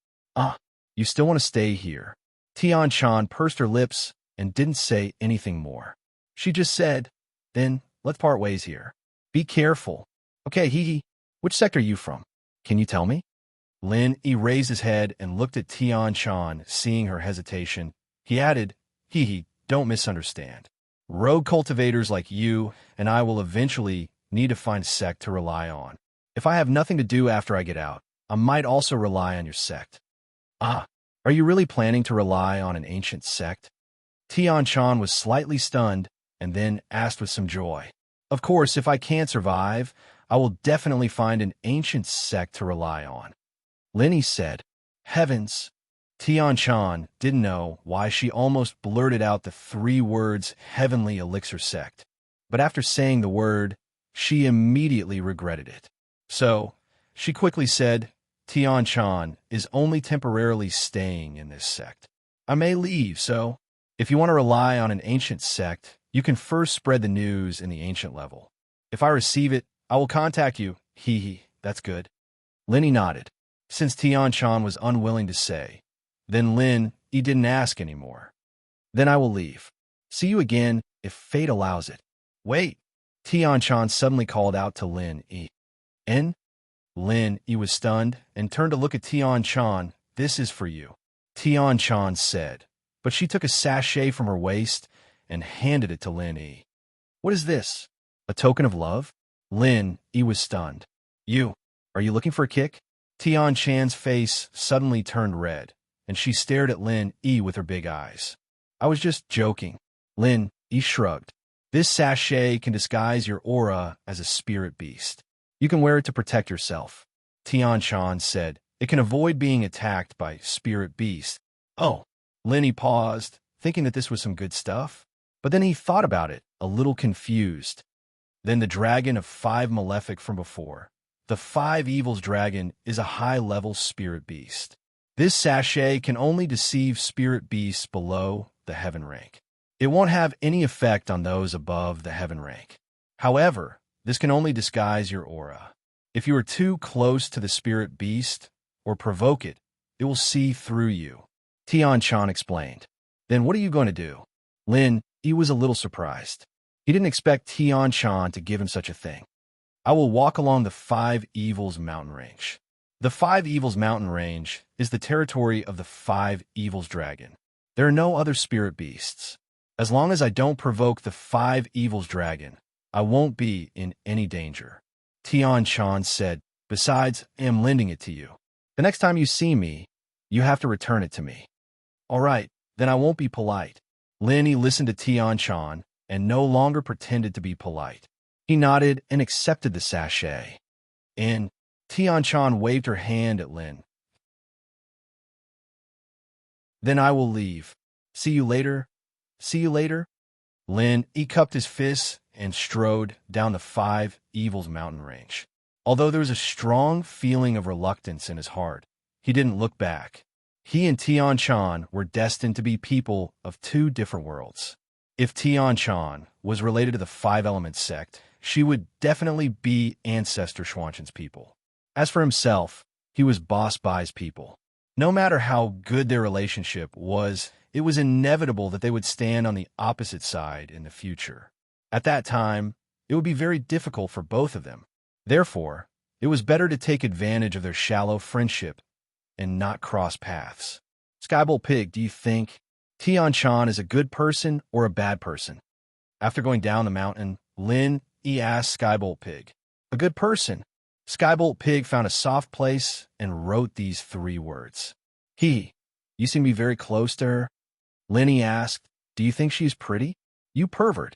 You still want to stay here? Tian Chan pursed her lips and didn't say anything more. She just said, then let's part ways here. Be careful. Okay, which sector are you from? Can you tell me? Lin Yi raised his head and looked at Tian Chan, seeing her hesitation. He added, don't misunderstand. Rogue cultivators like you and I will eventually need to find a sect to rely on. If I have nothing to do after I get out, I might also rely on your sect. Are you really planning to rely on an ancient sect? Tian Chan was slightly stunned and then asked with some joy. Of course, if I can't survive, I will definitely find an ancient sect to rely on. Lin Yi said, Heavens. Tian Chan didn't know why she almost blurted out the 3 words Heavenly Elixir Sect. But after saying the word, she immediately regretted it. So, she quickly said, Tian Chan is only temporarily staying in this sect. I may leave, so if you want to rely on an ancient sect, you can first spread the news in the ancient level. If I receive it, I will contact you. That's good. Lin Yi nodded. Since Tian Chan was unwilling to say, then Lin Yi didn't ask anymore. Then I will leave. See you again if fate allows it. Wait. Tian Chan suddenly called out to Lin Yi. Lin Yi was stunned and turned to look at Tian Chan. This is for you, Tian Chan said, but she took a sachet from her waist and handed it to Lin Yi. What is this? A token of love? Lin Yi was stunned. Are you looking for a kick? Tian Chan's face suddenly turned red, and she stared at Lin Yi with her big eyes. I was just joking. Lin Yi shrugged. This sachet can disguise your aura as a spirit beast. You can wear it to protect yourself. Tian Chan said, it can avoid being attacked by spirit beasts. Oh. Lin Yi paused, thinking that this was some good stuff. But then he thought about it, a little confused. Then the dragon of 5 malefic from before. The 5 evils dragon is a high-level spirit beast. This sachet can only deceive spirit beasts below the heaven rank. It won't have any effect on those above the heaven rank. However, this can only disguise your aura. If you are too close to the spirit beast or provoke it, it will see through you. Tian-chan explained. Then what are you going to do? Lin Yi was a little surprised. He didn't expect Tian-chan to give him such a thing. I will walk along the Five Evils mountain range. The Five Evils mountain range is the territory of the Five Evils dragon. There are no other spirit beasts. As long as I don't provoke the Five Evils dragon, I won't be in any danger. Tian-chan said, besides, I am lending it to you. The next time you see me, you have to return it to me. All right, then I won't be polite. Lin Yi listened to Tian-chan and no longer pretended to be polite. He nodded and accepted the sachet. And Tian-chan waved her hand at Lin. Then I will leave. See you later. See you later. Lin Yi cupped his fists and strode down the Five Evils mountain range. Although there was a strong feeling of reluctance in his heart, he didn't look back. He and Tian-chan were destined to be people of two different worlds. If Tian-chan was related to the Five Elements sect, she would definitely be Ancestor Xuanshan's people. As for himself, he was Boss Bai's people. No matter how good their relationship was, it was inevitable that they would stand on the opposite side in the future. At that time, it would be very difficult for both of them. Therefore, it was better to take advantage of their shallow friendship and not cross paths. Skybolt Pig, do you think Tian-chan is a good person or a bad person? After going down the mountain, Lin Yi asked Skybolt Pig. A good person. Skybolt Pig found a soft place and wrote these 3 words. You seem to be very close to her. Lin Yi asked, do you think she's pretty? You pervert.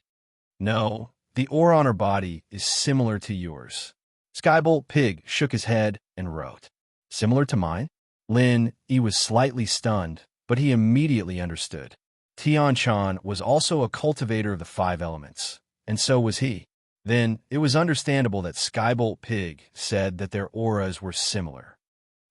No, the aura on her body is similar to yours. Skybolt Pig shook his head and wrote, similar to mine? Lin Yi was slightly stunned, but he immediately understood. Tian-chan was also a cultivator of the 5 elements, and so was he. Then it was understandable that Skybolt Pig said that their auras were similar.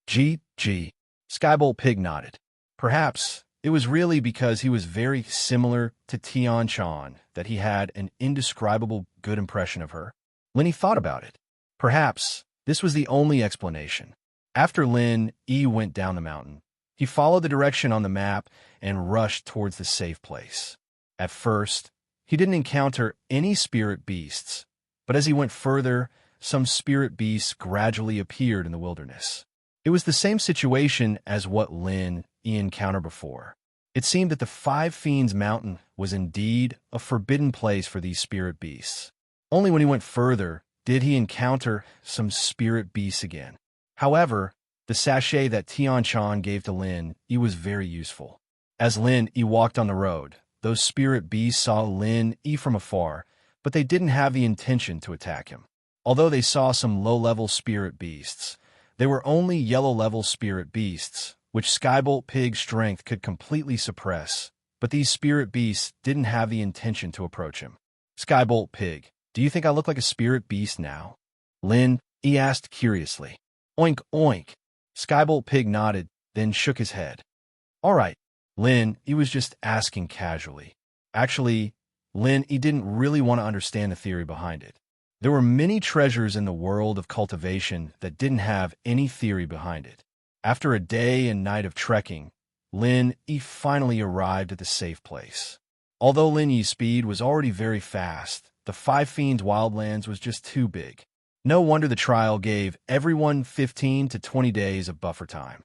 Skybolt Pig nodded. Perhaps it was really because he was very similar to Tian-chan that he had an indescribable good impression of her. Lin Yi thought about it. Perhaps this was the only explanation. After Lin Yi went down the mountain, he followed the direction on the map and rushed towards the safe place. At first, he didn't encounter any spirit beasts, but as he went further, some spirit beasts gradually appeared in the wilderness. It was the same situation as what Lin Yi encountered before. It seemed that the Five Fiends Mountain was indeed a forbidden place for these spirit beasts. Only when he went further did he encounter some spirit beasts again. However, the sachet that Tian-chan gave to Lin Yi was very useful. As Lin Yi walked on the road, those spirit beasts saw Lin Yi from afar, but they didn't have the intention to attack him. Although they saw some low-level spirit beasts, they were only yellow-level spirit beasts, which Skybolt Pig's strength could completely suppress, but these spirit beasts didn't have the intention to approach him. Skybolt Pig, do you think I look like a spirit beast now? Lin Yi asked curiously. Oink, oink. Skybolt Pig nodded, then shook his head. All right, Lin Yi was just asking casually. Actually, Lin Yi didn't really want to understand the theory behind it. There were many treasures in the world of cultivation that didn't have any theory behind it. After a day and night of trekking, Lin Yi finally arrived at the safe place. Although Lin Yi's speed was already very fast, the Five Fiends Wildlands was just too big. No wonder the trial gave everyone 15 to 20 days of buffer time.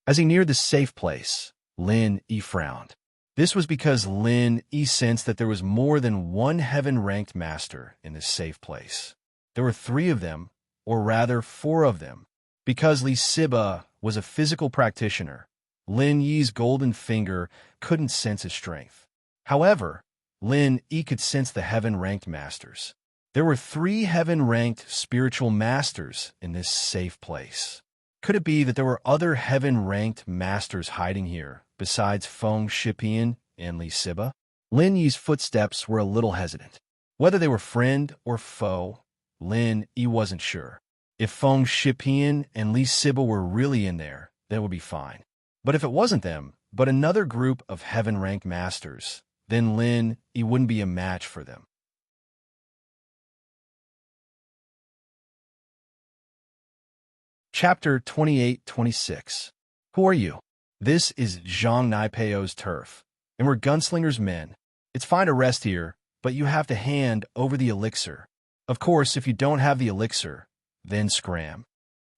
As he neared the safe place, Lin Yi frowned. This was because Lin Yi sensed that there was more than one heaven-ranked master in this safe place. There were 3 of them, or rather 4 of them. Because Li Siba was a physical practitioner, Lin Yi's golden finger couldn't sense his strength. However, Lin Yi could sense the heaven-ranked masters. There were 3 heaven-ranked spiritual masters in this safe place. Could it be that there were other heaven-ranked masters hiding here, besides Feng Shipian and Li Siba? Lin Yi's footsteps were a little hesitant. Whether they were friend or foe, Lin Yi wasn't sure. If Feng Shipian and Li Siba were really in there, that would be fine. But if it wasn't them, but another group of heaven-ranked masters, then Lin Yi wouldn't be a match for them. Chapter 28-26. Who are you? This is Zhang Naipeo's turf, and we're gunslinger's men. It's fine to rest here, but you have to hand over the elixir. Of course, if you don't have the elixir, then scram.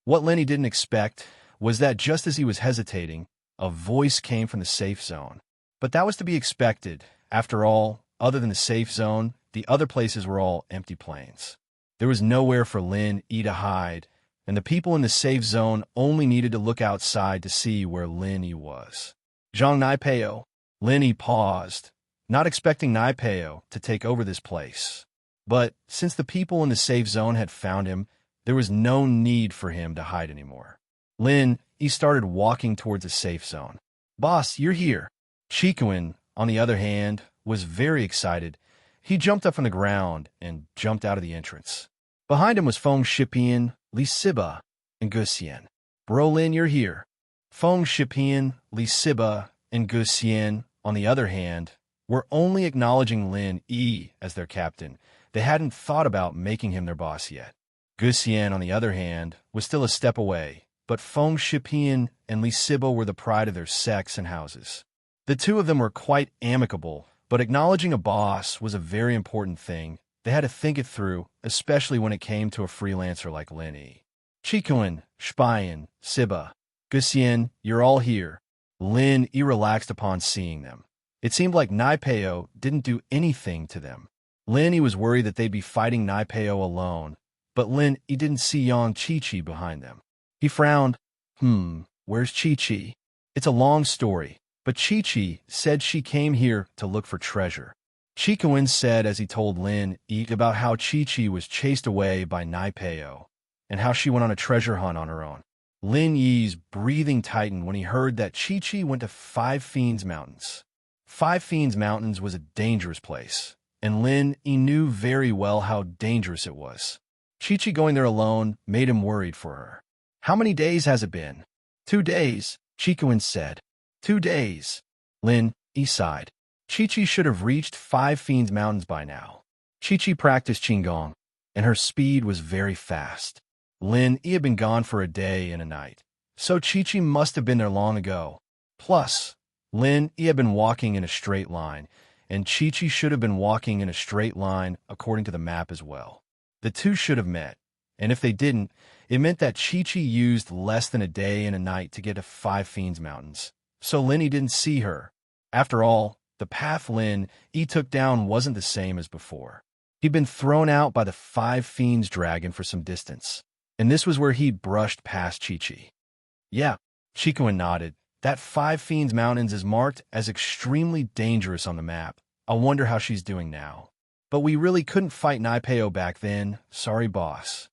What Lenny didn't expect was that just as he was hesitating, a voice came from the safe zone. But that was to be expected. After all, other than the safe zone, the other places were all empty plains. There was nowhere for Lin Yi to hide, and the people in the safe zone only needed to look outside to see where Lin Yi was. Zhang Naipeo. Lin Yi paused, not expecting Naipeo to take over this place. But since the people in the safe zone had found him, there was no need for him to hide anymore. Lin Yi started walking towards the safe zone. Boss, you're here. Chikuin, on the other hand, was very excited. He jumped up from the ground and jumped out of the entrance. Behind him was Feng Shipian, Li Siba, and Gu Xian. Bro Lin, you're here. Feng Shipian, Li Siba, and Gu Xian, on the other hand, were only acknowledging Lin Yi as their captain. They hadn't thought about making him their boss yet. Gu Xian, on the other hand, was still a step away, but Feng Shipian and Li Siba were the pride of their sex and houses. The two of them were quite amicable, but acknowledging a boss was a very important thing. They had to think it through, especially when it came to a freelancer like Lin Yi. Chikuin, Spian, Siba, Gu Xian, you're all here. Lin Yi relaxed upon seeing them. It seemed like Naipeo didn't do anything to them. Lin Yi was worried that they'd be fighting Naipeo alone, but Lin Yi didn't see Yang Chi-Chi behind them. He frowned. Where's Chi-Chi? It's a long story, but Chi-Chi said she came here to look for treasure. Chikuin said as he told Lin Yi about how Chi-Chi was chased away by Naipeo, and how she went on a treasure hunt on her own. Lin Yi's breathing tightened when he heard that Chi-Chi went to Five Fiends Mountains. Five Fiends Mountains was a dangerous place, and Lin Yi knew very well how dangerous it was. Chi-Chi going there alone made him worried for her. How many days has it been? 2 days, Chikuin said. 2 days. Lin Yi sighed. Chi-Chi should have reached Five Fiends Mountains by now. Chi-Chi practiced Qigong, and her speed was very fast. Lin Yi had been gone for a day and a night, so Chi-Chi must have been there long ago. Plus, Lin Yi had been walking in a straight line, and Chi-Chi should have been walking in a straight line according to the map as well. The two should have met, and if they didn't, it meant that Chi-Chi used less than a day and a night to get to Five Fiends Mountains, so Lin Yi didn't see her. After all, the path Lin Yi took down wasn't the same as before. He'd been thrown out by the Five Fiends Dragon for some distance, and this was where he'd brushed past Chi-Chi. Yeah, Chikuin nodded. That Five Fiends Mountains is marked as extremely dangerous on the map. I wonder how she's doing now. But we really couldn't fight Naipeo back then. Sorry, boss.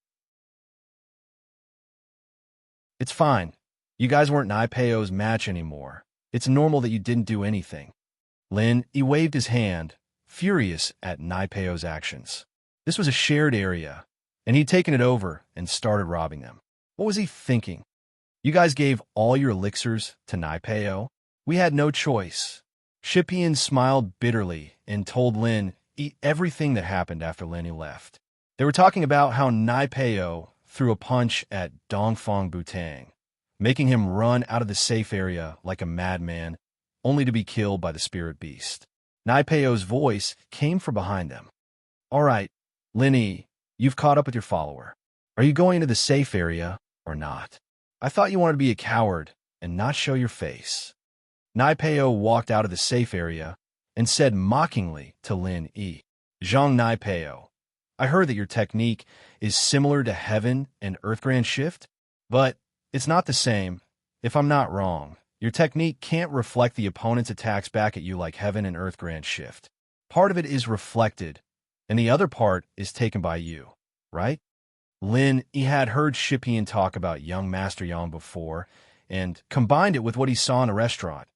It's fine. You guys weren't Naipeo's match anymore. It's normal that you didn't do anything. Lin Yi waved his hand, furious at Naipeo's actions. This was a shared area, and he'd taken it over and started robbing them. What was he thinking? You guys gave all your elixirs to Naipeo? We had no choice. Shipian smiled bitterly and told Lin Yi everything that happened after Lin Yi left. They were talking about how Naipeo threw a punch at Dongfang Butang, making him run out of the safe area like a madman, only to be killed by the spirit beast. Naipeo's voice came from behind them. All right, Lin Yi, you've caught up with your follower. Are you going into the safe area or not? I thought you wanted to be a coward and not show your face. Naipeo walked out of the safe area and said mockingly to Lin Yi, Zhang Naipeo, I heard that your technique is similar to Heaven and Earth Grand Shift, but it's not the same. If I'm not wrong, your technique can't reflect the opponent's attacks back at you like Heaven and Earth Grand Shift. Part of it is reflected, and the other part is taken by you, right? Lin Yi had heard Shipian talk about young Master Yang before, and combined it with what he saw in a restaurant.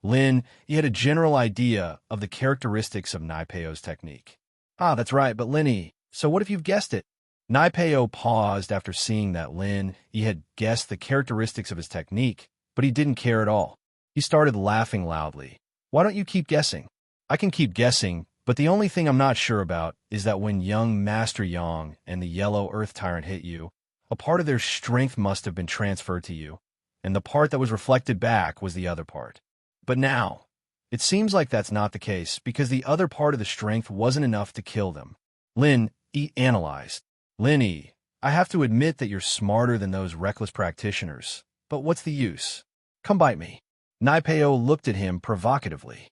Lin Yi had a general idea of the characteristics of Naipeo's technique. Ah, that's right, but Lin Yi, so what if you've guessed it? Naipeo paused after seeing that Lin Yi had guessed the characteristics of his technique, but he didn't care at all. He started laughing loudly. Why don't you keep guessing? I can keep guessing, but the only thing I'm not sure about is that when young Master Yang and the Yellow Earth Tyrant hit you, A part of their strength must have been transferred to you, and the part that was reflected back was the other part. But now, it seems like that's not the case because the other part of the strength wasn't enough to kill them. Lin E analyzed. Lin E, I have to admit that you're smarter than those reckless practitioners, but what's the use? Come bite me. Naipeo looked at him provocatively.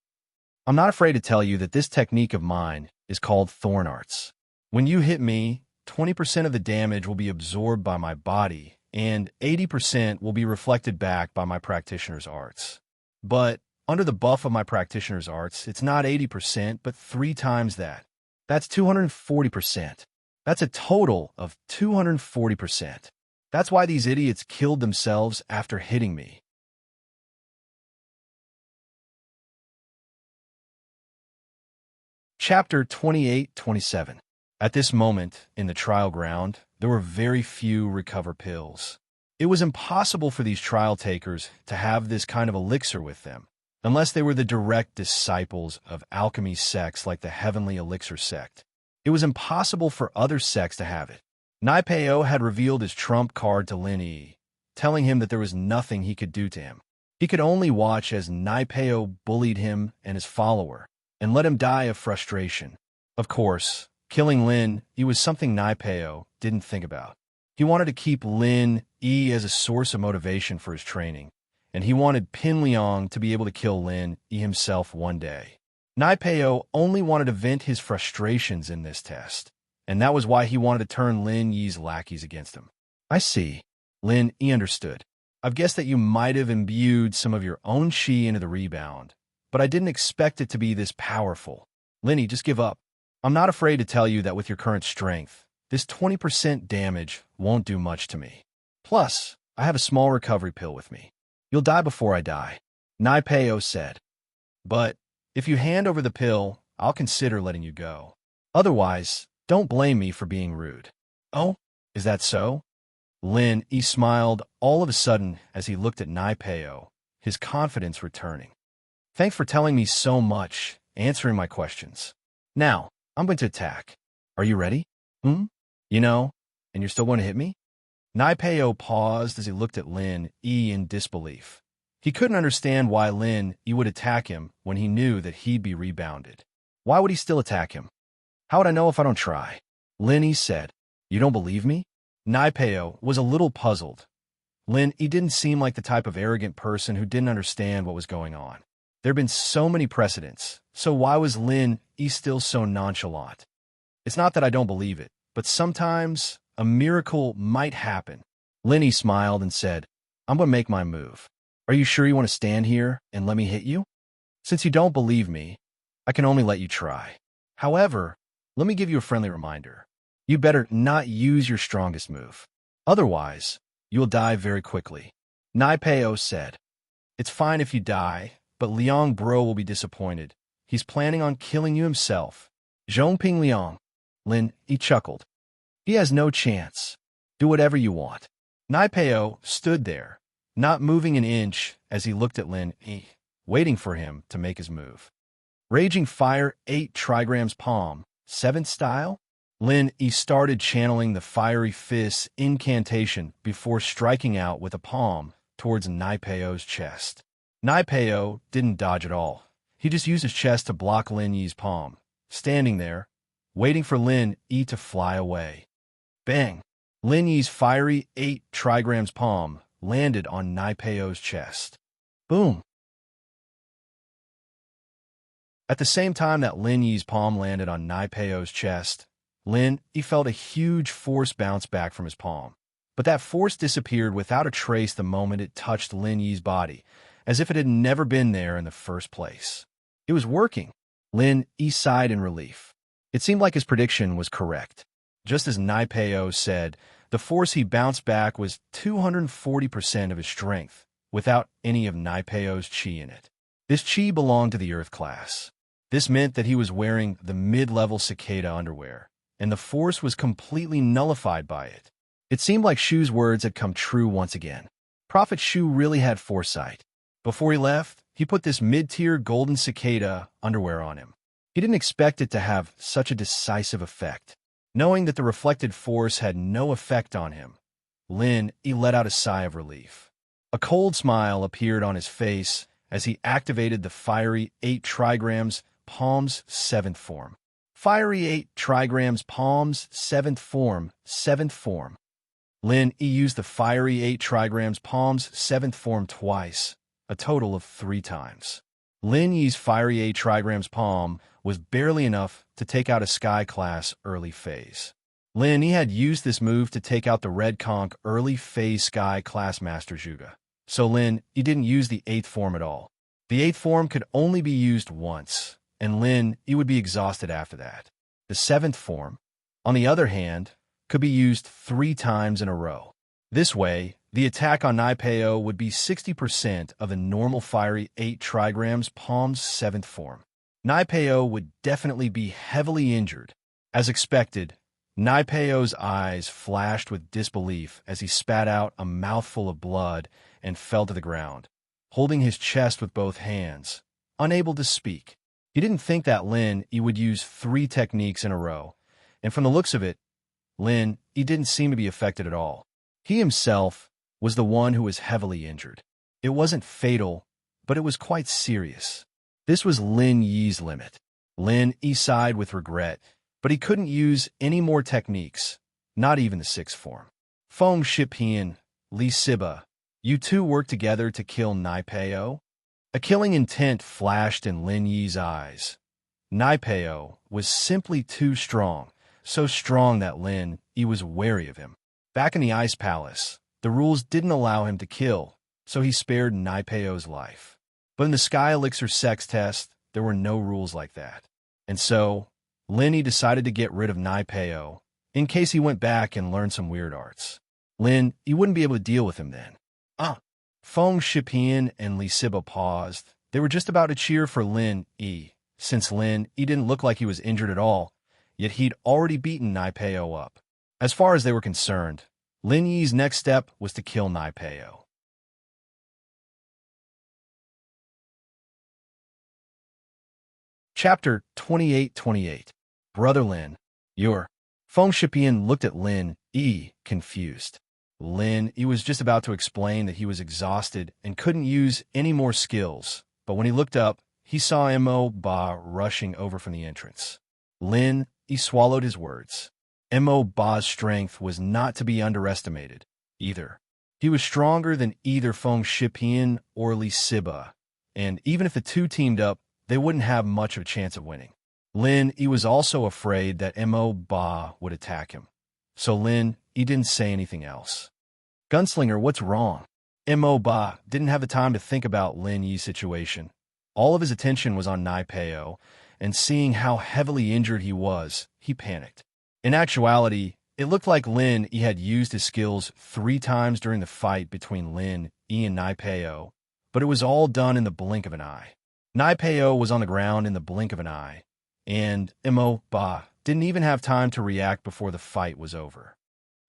I'm not afraid to tell you that this technique of mine is called Thorn Arts. When you hit me, 20% of the damage will be absorbed by my body, and 80% will be reflected back by my practitioner's arts. But under the buff of my practitioner's arts, it's not 80%, but 3 times that. That's 240%. That's a total of 240%. That's why these idiots killed themselves after hitting me. Chapter 28-27. At this moment, in the trial ground, there were very few recover pills. It was impossible for these trial takers to have this kind of elixir with them, unless they were the direct disciples of alchemy sects like the Heavenly Elixir sect. It was impossible for other sects to have it. Naipeo had revealed his trump card to Lin Yi, telling him that there was nothing he could do to him. He could only watch as Naipeo bullied him and his follower, and let him die of frustration. Of course, killing Lin Yi was something Naipeo didn't think about. He wanted to keep Lin Yi as a source of motivation for his training, and he wanted Pin Liang to be able to kill Lin Yi himself one day. Naipeo only wanted to vent his frustrations in this test, and that was why he wanted to turn Lin Yi's lackeys against him. I see. Lin Yi understood. I've guessed that you might have imbued some of your own qi into the rebound, but I didn't expect it to be this powerful. Lin Yi, just give up. I'm not afraid to tell you that with your current strength, this 20% damage won't do much to me. Plus, I have a small recovery pill with me. You'll die before I die, Naipeo said. But if you hand over the pill, I'll consider letting you go. Otherwise, don't blame me for being rude. Oh, is that so? Lin Yi smiled all of a sudden as he looked at Naipeo, his confidence returning. Thanks for telling me so much, answering my questions. Now, I'm going to attack. Are you ready? You know, and you're still going to hit me? Naipeo paused as he looked at Lin Yi in disbelief. He couldn't understand why Lin Yi would attack him when he knew that he'd be rebounded. Why would he still attack him? How would I know if I don't try? Lin Yi said. You don't believe me? Naipeo was a little puzzled. Lin Yi didn't seem like the type of arrogant person who didn't understand what was going on. There had been so many precedents, so why was Lin Yi still so nonchalant? It's not that I don't believe it, but sometimes a miracle might happen. Lin Yi smiled and said, I'm going to make my move. Are you sure you want to stand here and let me hit you? Since you don't believe me, I can only let you try. However, let me give you a friendly reminder. You better not use your strongest move. Otherwise, you'll die very quickly. Naipeo said, It's fine if you die, but Liang Bro will be disappointed. He's planning on killing you himself. Zhongping Liang. Lin Yi chuckled. He has no chance. Do whatever you want. Naipeo stood there, not moving an inch as he looked at Lin Yi, waiting for him to make his move. Raging Fire 8 trigrams palm, 7th style? Lin Yi started channeling the Fiery Fist incantation before striking out with a palm towards Naipeo's chest. Naipeo didn't dodge at all. He just used his chest to block Lin Yi's palm, standing there, waiting for Lin Yi to fly away. Bang! Lin Yi's Fiery 8 trigrams palm landed on Naipeo's chest. Boom! At the same time that Lin Yi's palm landed on Naipeo's chest, Lin Yi felt a huge force bounce back from his palm. But that force disappeared without a trace the moment it touched Lin Yi's body, as if it had never been there in the first place. It was working. Lin Yi sighed in relief. It seemed like his prediction was correct. Just as Naipeo said, the force he bounced back was 240% of his strength, without any of Naipeo's qi in it. This qi belonged to the Earth class. This meant that he was wearing the mid-level cicada underwear, and the force was completely nullified by it. It seemed like Shu's words had come true once again. Prophet Shu really had foresight. Before he left, he put this mid-tier golden cicada underwear on him. He didn't expect it to have such a decisive effect. Knowing that the reflected force had no effect on him, Lin, he let out a sigh of relief. A cold smile appeared on his face as he activated the Fiery 8 Trigrams Palm's 7th form. Fiery 8 Trigrams Palm's 7th form, 7th form. Lin, he used the Fiery 8 Trigrams Palm's 7th form twice, a total of 3 times. Lin Yi's Fiery 8 Trigrams Palm was barely enough to take out a Sky Class early phase. Lin, he had used this move to take out the Red Conch early phase Sky Class Master Zhuge. So Lin, he didn't use the 8th form at all. The 8th form could only be used once, and Lin, he would be exhausted after that. The 7th form, on the other hand, could be used 3 times in a row. This way, the attack on Naipeo would be 60% of the normal Fiery 8 Trigrams Palm's 7th form. Naipeo would definitely be heavily injured. As expected, Naipeo's eyes flashed with disbelief as he spat out a mouthful of blood and fell to the ground, holding his chest with both hands, unable to speak. He didn't think that Lin, he would use 3 techniques in a row, and from the looks of it, Lin, he didn't seem to be affected at all. He himself was the one who was heavily injured. It wasn't fatal, but it was quite serious. This was Lin Yi's limit. Lin, he sighed with regret, but he couldn't use any more techniques, not even the 6th form. Feng Shipian, Li Siba, you two worked together to kill Naipeo? A killing intent flashed in Lin Yi's eyes. Naipeo was simply too strong, so strong that Lin Yi was wary of him. Back in the Ice Palace, the rules didn't allow him to kill, so he spared Naipeo's life. But in the Sky Elixir sex test, there were no rules like that. And so, Lin Yi decided to get rid of Naipeo, in case he went back and learned some weird arts. Lin, he wouldn't be able to deal with him then. Feng Shipian and Li Siba paused. They were just about to cheer for Lin Yi, since Lin Yi didn't look like he was injured at all, yet he'd already beaten Naipeo up. As far as they were concerned, Lin Yi's next step was to kill Naipeo. Chapter 28-28. Brother Lin, you're... Feng Shipian looked at Lin Yi, confused. Lin Yi was just about to explain that he was exhausted and couldn't use any more skills, but when he looked up, he saw Mo Ba rushing over from the entrance. Lin Yi swallowed his words. Mo Ba's strength was not to be underestimated, either. He was stronger than either Feng Shipian or Li Siba, and even if the two teamed up, they wouldn't have much of a chance of winning. Lin Yi was also afraid that Mo Ba would attack him, so Lin Yi didn't say anything else. Gunslinger, what's wrong? Mo Ba didn't have the time to think about Lin Yi's situation. All of his attention was on Naipeo, and seeing how heavily injured he was, he panicked. In actuality, it looked like Lin Yi had used his skills 3 times during the fight between Lin Yi and Naipeo, but it was all done in the blink of an eye. Naipeo was on the ground in the blink of an eye, and Mo Ba didn't even have time to react before the fight was over.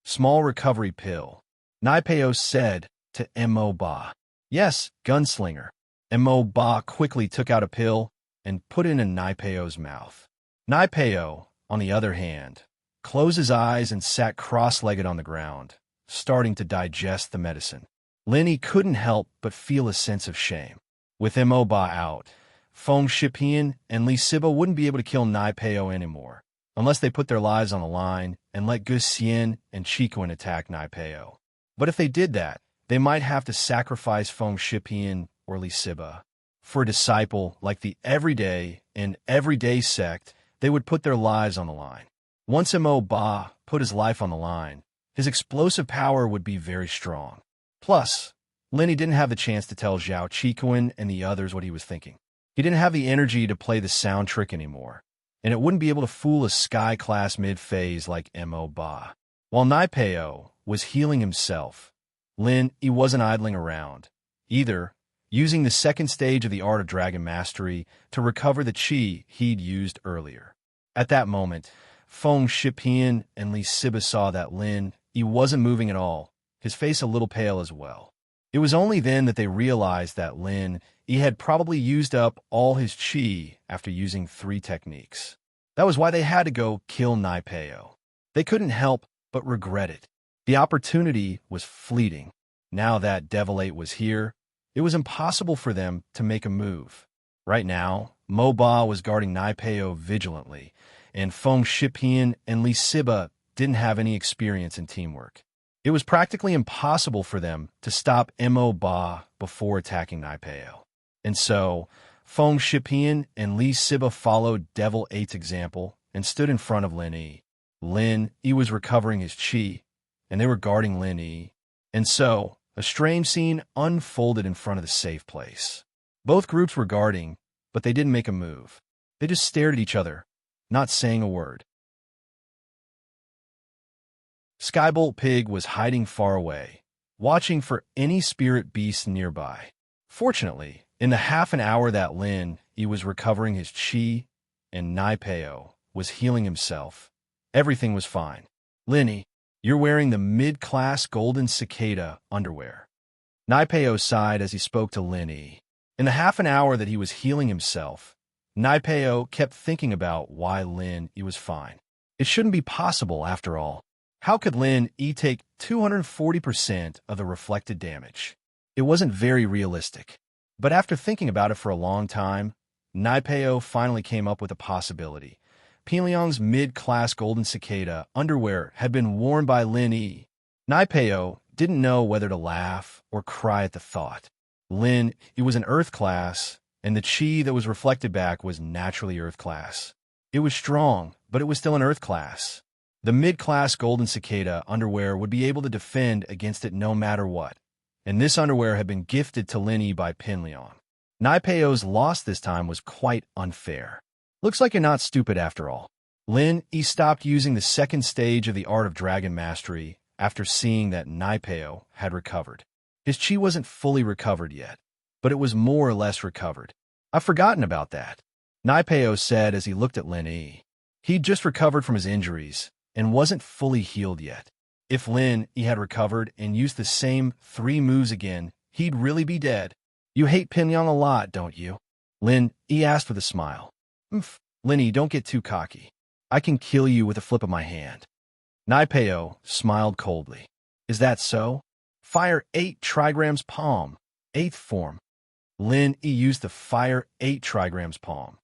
Small recovery pill, Naipeo said to Mo Ba. Yes, gunslinger. Mo Ba quickly took out a pill and put it in Naipeo's mouth. Naipeo, on the other hand, closed his eyes and sat cross-legged on the ground, starting to digest the medicine. Lin Yi couldn't help but feel a sense of shame. With Mo Ba out, Feng Shipian and Li Siba wouldn't be able to kill Naipeo anymore, unless they put their lives on the line and let Gu Xian and Qikuan attack Naipeo. But if they did that, they might have to sacrifice Feng Shipian or Li Siba. For a disciple like the Everyday and Everyday sect, they would put their lives on the line. Once Mo Ba put his life on the line, his explosive power would be very strong. Plus, Lin Yi didn't have the chance to tell Zhao Qikuan and the others what he was thinking. He didn't have the energy to play the sound trick anymore, and it wouldn't be able to fool a Sky Class mid-phase like Mo Ba. While Naipeo was healing himself, Lin Yi wasn't idling around, either using the second stage of the Art of Dragon Mastery to recover the chi he'd used earlier. At that moment, Feng Shipian and Li Siba saw that Lin Yi wasn't moving at all, his face a little pale as well. It was only then that they realized that Lin Yi had probably used up all his chi after using 3 techniques. That was why they had to go kill Naipeo. They couldn't help but regret it. The opportunity was fleeting. Now that Devil 8 was here, it was impossible for them to make a move. Right now, Mo Ba was guarding Nai Peo vigilantly, and Feng Shipian and Li Siba didn't have any experience in teamwork. It was practically impossible for them to stop Mo Ba before attacking Nai Peo. And so, Feng Shipian and Li Siba followed Devil 8's example and stood in front of Lin Yi. Lin Yi was recovering his chi, and they were guarding Lin Yi. And so, a strange scene unfolded in front of the safe place. Both groups were guarding, but they didn't make a move. They just stared at each other, not saying a word. Skybolt Pig was hiding far away, watching for any spirit beasts nearby. Fortunately, in the half an hour that Lin Yi was recovering his chi and Nai Peo was healing himself, everything was fine. Lin Yi, you're wearing the mid-class golden cicada underwear. Nai Peo sighed as he spoke to Lin Yi. In the half an hour that he was healing himself, Nai Peo kept thinking about why Lin Yi was fine. It shouldn't be possible, after all. How could Lin Yi take 240% of the reflected damage? It wasn't very realistic. But after thinking about it for a long time, Nai Peo finally came up with a possibility. Pyongyang's mid-class golden cicada underwear had been worn by Lin Yi. Nai Peo didn't know whether to laugh or cry at the thought. Lin Yi was an Earth class, and the chi that was reflected back was naturally Earth class. It was strong, but it was still an Earth class. The mid-class golden cicada underwear would be able to defend against it no matter what, and this underwear had been gifted to Lin Yi by Pinliang. Nai Peo's loss this time was quite unfair. Looks like you're not stupid after all. Lin Yi stopped using the second stage of the Art of Dragon Mastery after seeing that Nai Peo had recovered. His chi wasn't fully recovered yet, but it was more or less recovered. I've forgotten about that, Nai Peo said as he looked at Lin Yi. He'd just recovered from his injuries and wasn't fully healed yet. If Lin Yi had recovered and used the same 3 moves again, he'd really be dead. You hate Pinliang a lot, don't you? Lin Yi asked with a smile. Lin Yi, don't get too cocky. I can kill you with a flip of my hand. Nai Peo smiled coldly. Is that so? Fire 8 trigrams palm, 8th form. Lin Yi used the Fire 8 trigrams palm,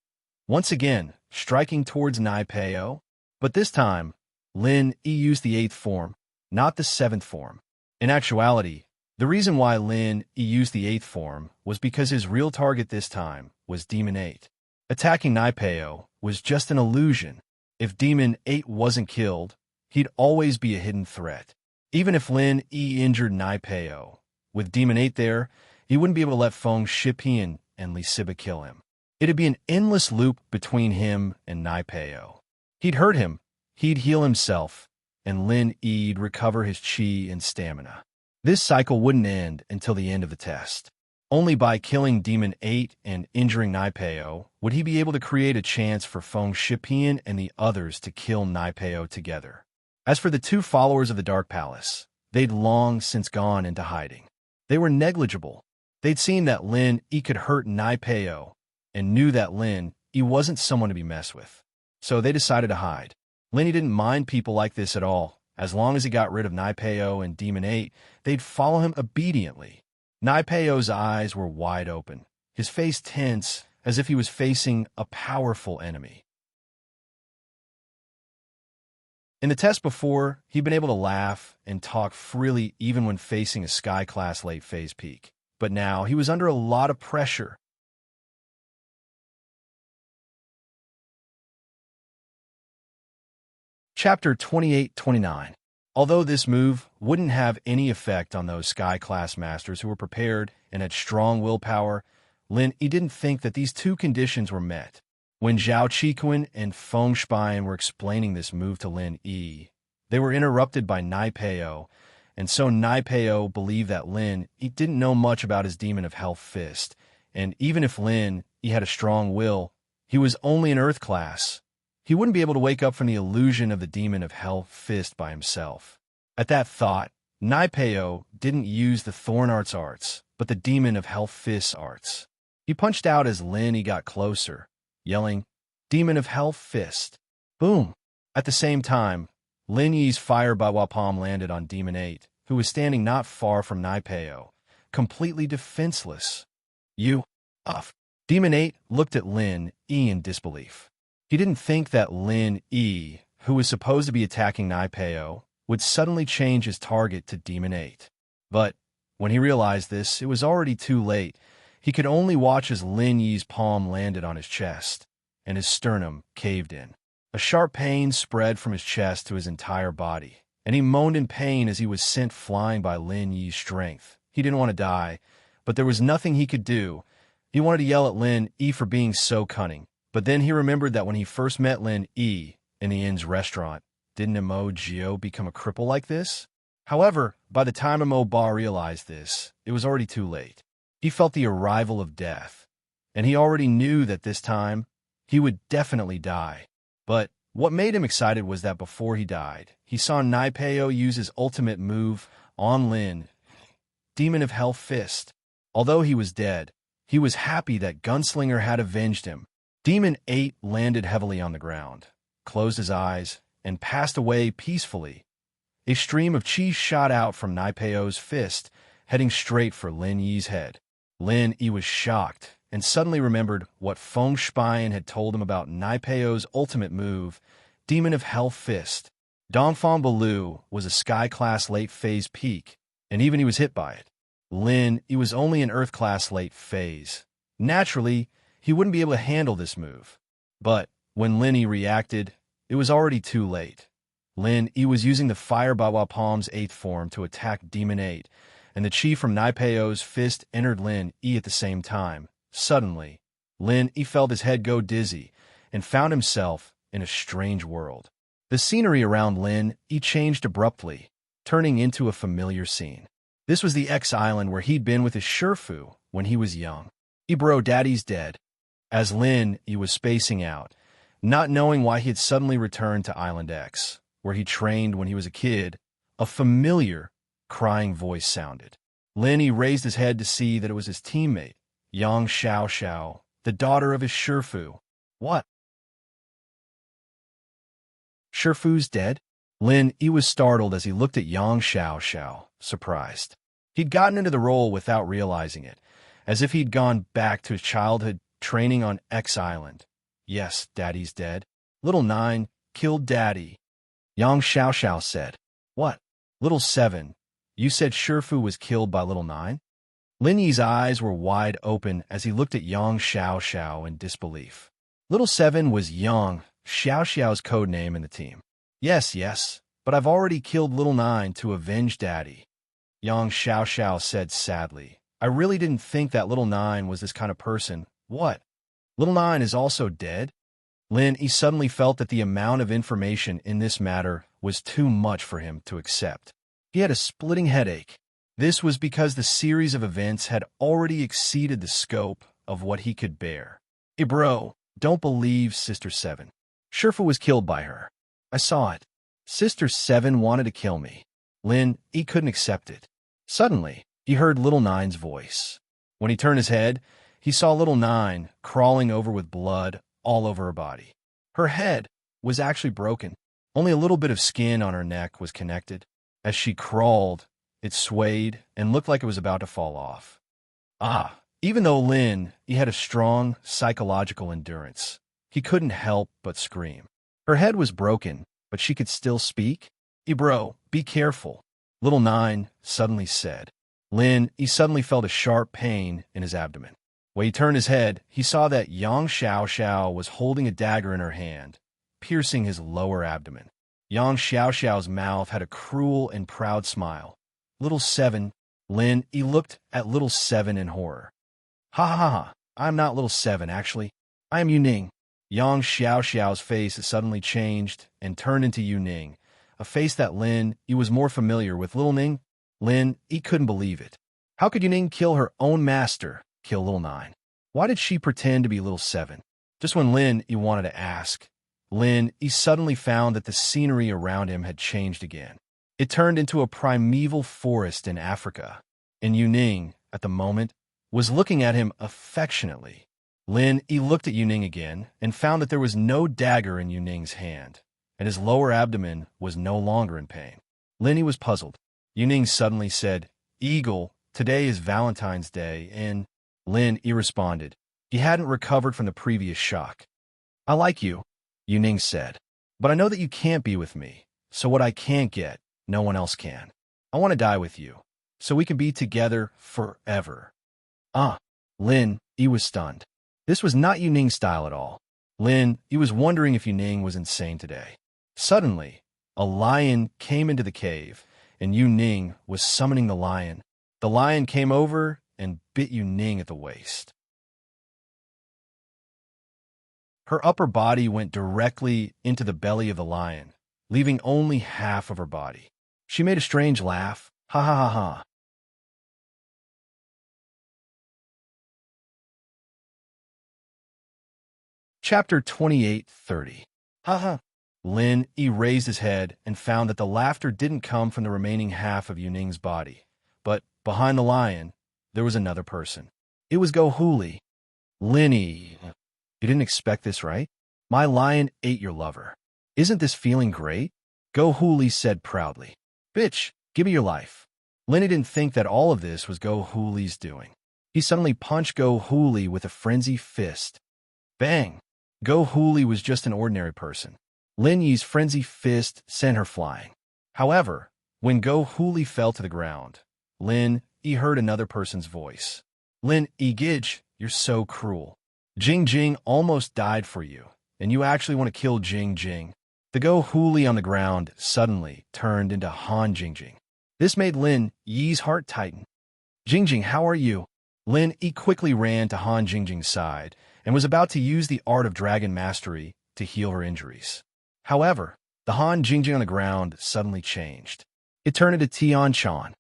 once again striking towards Nai Peo, but this time, Lin Yi used the 8th form, not the 7th form. In actuality, the reason why Lin Yi used the 8th form was because his real target this time was Demon 8. Attacking Nai Peo was just an illusion. If Demon 8 wasn't killed, he'd always be a hidden threat. Even if Lin Yi injured Nai Peo, with Demon 8 there, he wouldn't be able to let Feng Shipian and Li Siba kill him. It'd be an endless loop between him and Nai Peo. He'd hurt him, he'd heal himself, and Lin Yi'd recover his chi and stamina. This cycle wouldn't end until the end of the test. Only by killing Demon 8 and injuring Nai Peo would he be able to create a chance for Feng Shipian and the others to kill Nai Peo together. As for the 2 followers of the Dark Palace, they'd long since gone into hiding. They were negligible. They'd seen that Lin Yi could hurt Nai Peo and knew that Lin Yi wasn't someone to be messed with. So they decided to hide. Lin Yi didn't mind people like this at all. As long as he got rid of Nai Peo and Demon 8, they'd follow him obediently. Nai Peo's eyes were wide open, his face tense as if he was facing a powerful enemy. In the test before, he'd been able to laugh and talk freely even when facing a Sky-class late phase peak. But now he was under a lot of pressure. Chapter 28-29. Although this move wouldn't have any effect on those Sky-class masters who were prepared and had strong willpower, Lin Yi didn't think that these 2 conditions were met. When Zhao Qikuan and Feng Shipian were explaining this move to Lin Yi, they were interrupted by Nai Peo, and so Nai Peo believed that Lin Yi didn't know much about his Demon of Hell Fist, and even if Lin Yi had a strong will, he was only an Earth class. He wouldn't be able to wake up from the illusion of the Demon of Hell Fist by himself. At that thought, Nai Peo didn't use the Thorn arts, but the Demon of Hell Fist arts. He punched out as Lin Yi got closer, yelling, "Demon of Hell Fist!" Boom! At the same time, Lin Yi's fire Bawa palm landed on Demon 8, who was standing not far from Naipeo, completely defenseless. You, off. Demon 8 looked at Lin Yi in disbelief. He didn't think that Lin Yi, who was supposed to be attacking Naipeo, would suddenly change his target to Demon 8. But when he realized this, it was already too late. He could only watch as Lin Yi's palm landed on his chest, and his sternum caved in. A sharp pain spread from his chest to his entire body, and he moaned in pain as he was sent flying by Lin Yi's strength. He didn't want to die, but there was nothing he could do. He wanted to yell at Lin Yi for being so cunning, but then he remembered that when he first met Lin Yi in the inn's restaurant, didn't Imo Gio become a cripple like this? However, by the time Imo Ba realized this, it was already too late. He felt the arrival of death, and he already knew that this time he would definitely die. But what made him excited was that before he died, he saw Naipeo use his ultimate move on Lin, Demon of Hell Fist. Although he was dead, he was happy that Gunslinger had avenged him. Demon 8 landed heavily on the ground, closed his eyes, and passed away peacefully. A stream of chi shot out from Naipeo's fist, heading straight for Lin Yi's head. Lin Yi was shocked and suddenly remembered what Feng Spion had told him about Naipeo's ultimate move, Demon of Hell Fist. Dongfang Balu was a Sky-class late-phase peak, and even he was hit by it. Lin Yi was only an Earth-class late phase. Naturally, he wouldn't be able to handle this move. But when Lin Yi reacted, it was already too late. Lin Yi was using the Fire Bawa Palm's 8th form to attack Demon 8, and the chi from Naipeo's fist entered Lin Yi at the same time. Suddenly, Lin Yi felt his head go dizzy and found himself in a strange world. The scenery around Lin Yi changed abruptly, turning into a familiar scene. This was the X-Island where he'd been with his Shifu when he was young. Bro, Daddy's dead. As Lin Yi was spacing out, not knowing why he had suddenly returned to Island X, where he trained when he was a kid, a familiar, crying voice sounded. Lin Yi raised his head to see that it was his teammate, Yang Xiao, the daughter of his Shifu. What? Shifu's dead? Lin Yi was startled as he looked at Yang Xiao, surprised. He'd gotten into the role without realizing it, as if he'd gone back to his childhood training on X Island. Yes, Daddy's dead. Little 9 killed Daddy. Yang Xiao said. What? Little 7, you said Shifu was killed by Little 9? Lin Yi's eyes were wide open as he looked at Yang Xiao in disbelief. Little 7 was Yang Xiao's code name in the team. Yes, but I've already killed Little 9 to avenge Daddy. Yang Xiao said sadly. I really didn't think that Little 9 was this kind of person. What? Little 9 is also dead? Lin Yi suddenly felt that the amount of information in this matter was too much for him to accept. He had a splitting headache. This was because the series of events had already exceeded the scope of what he could bear. Hey bro, don't believe Sister 7. Shifu was killed by her. I saw it. Sister 7 wanted to kill me. Lin Yi couldn't accept it. Suddenly, he heard Little 9's voice. When he turned his head, he saw Little 9 crawling over with blood all over her body. Her head was actually broken. Only a little bit of skin on her neck was connected. As she crawled, it swayed and looked like it was about to fall off. Even though Lin Yi had a strong psychological endurance, he couldn't help but scream. Her head was broken, but she could still speak. Bro, be careful, Little 9 suddenly said. Lin Yi suddenly felt a sharp pain in his abdomen. When he turned his head, he saw that Yang Xiao was holding a dagger in her hand, piercing his lower abdomen. Yang Xiao's mouth had a cruel and proud smile. Little 7, Lin Yi looked at Little 7 in horror. Ha, I'm not Little 7, actually. I am Yuning. Yang Xiao's face suddenly changed and turned into Yuning, a face that Lin Yi was more familiar with. Little Ning? Lin Yi couldn't believe it. How could Yuning kill her own master, kill Little 9? Why did she pretend to be Little 7? Just when Lin Yi wanted to ask, Lin Yi suddenly found that the scenery around him had changed again. It turned into a primeval forest in Africa, and Yuning, at the moment, was looking at him affectionately. Lin Yi looked at Yuning again and found that there was no dagger in Yuning's hand. and his lower abdomen was no longer in pain. Linny was puzzled. Yuning suddenly said, "Eagle, today is Valentine's Day," and Lin responded. He hadn't recovered from the previous shock. "I like you," Yuning said, "but I know that you can't be with me, so what I can't get, no one else can. I want to die with you, so we can be together forever." Lin was stunned. This was not Yuning's style at all. Lin was wondering if Yuning was insane today. Suddenly, a lion came into the cave, and Yuning was summoning the lion. The lion came over and bit Yuning at the waist. Her upper body went directly into the belly of the lion, leaving only half of her body. She made a strange laugh. Ha ha ha ha. Chapter 28:30. Haha. Lin raised his head and found that the laughter didn't come from the remaining half of Yuning's body, but behind the lion, there was another person. It was Go Huli. Linny, you didn't expect this, right? My lion ate your lover. Isn't this feeling great? Go Huli said proudly. Bitch, give me your life. Linny didn't think that all of this was Go Huli's doing. He suddenly punched Go Huli with a frenzied fist. Bang! Go Huli was just an ordinary person. Lin Yi's frenzied fist sent her flying. However, when Go Huli fell to the ground, Lin heard another person's voice. Lin Gidge, you're so cruel. Jing Jing almost died for you, and you actually want to kill Jing Jing. The Go Huli on the ground suddenly turned into Han Jing Jing. This made Lin Yi's heart tighten. Jing Jing, how are you? Lin quickly ran to Han Jing Jing's side and was about to use the art of dragon mastery to heal her injuries. However, the Han Jing Jing on the ground suddenly changed. It turned into Tian Chan.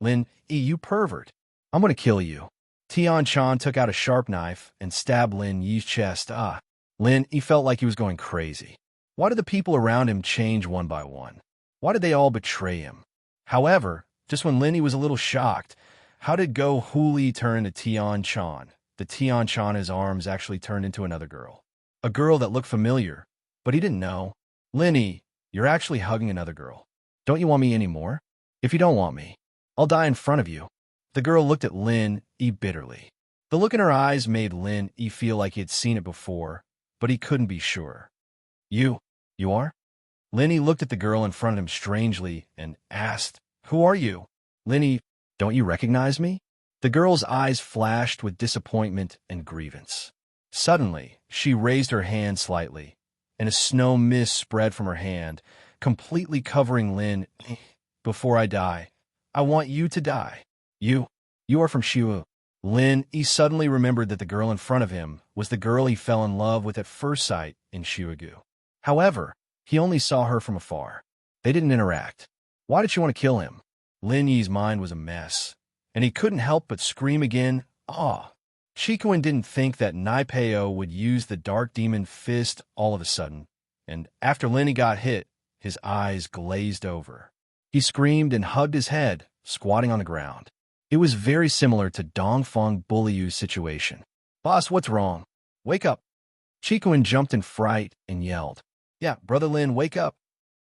Lin, you pervert. I'm going to kill you. Tian Chan took out a sharp knife and stabbed Lin Yi's chest. Lin felt like he was going crazy. Why did the people around him change one by one? Why did they all betray him? However, just when Lin was a little shocked, how did Go Huli turn to Tian Chan? The Tian Chan in his arms actually turned into another girl. A girl that looked familiar, but he didn't know. Linny, you're actually hugging another girl. Don't you want me anymore? If you don't want me, I'll die in front of you. The girl looked at Lin bitterly. The look in her eyes made Lin feel like he had seen it before, but he couldn't be sure. You are? Linny looked at the girl in front of him strangely and asked, Who are you? Linny, don't you recognize me? The girl's eyes flashed with disappointment and grievance. Suddenly, she raised her hand slightly, and a snow mist spread from her hand, completely covering Lin. Before I die, I want you to die. You are from Shiwu. Lin suddenly remembered that the girl in front of him was the girl he fell in love with at first sight in Shiwu. However, he only saw her from afar. They didn't interact. Why did she want to kill him? Lin Yi's mind was a mess, and he couldn't help but scream again, "Ah!" Chikuin didn't think that Naipeo would use the Dark Demon Fist all of a sudden, and after Lin got hit, his eyes glazed over. He screamed and hugged his head, squatting on the ground. It was very similar to Dongfeng Bulliyu's situation. "Boss, what's wrong? Wake up!" Chikuin jumped in fright and yelled, "Yeah, Brother Lin, wake up!"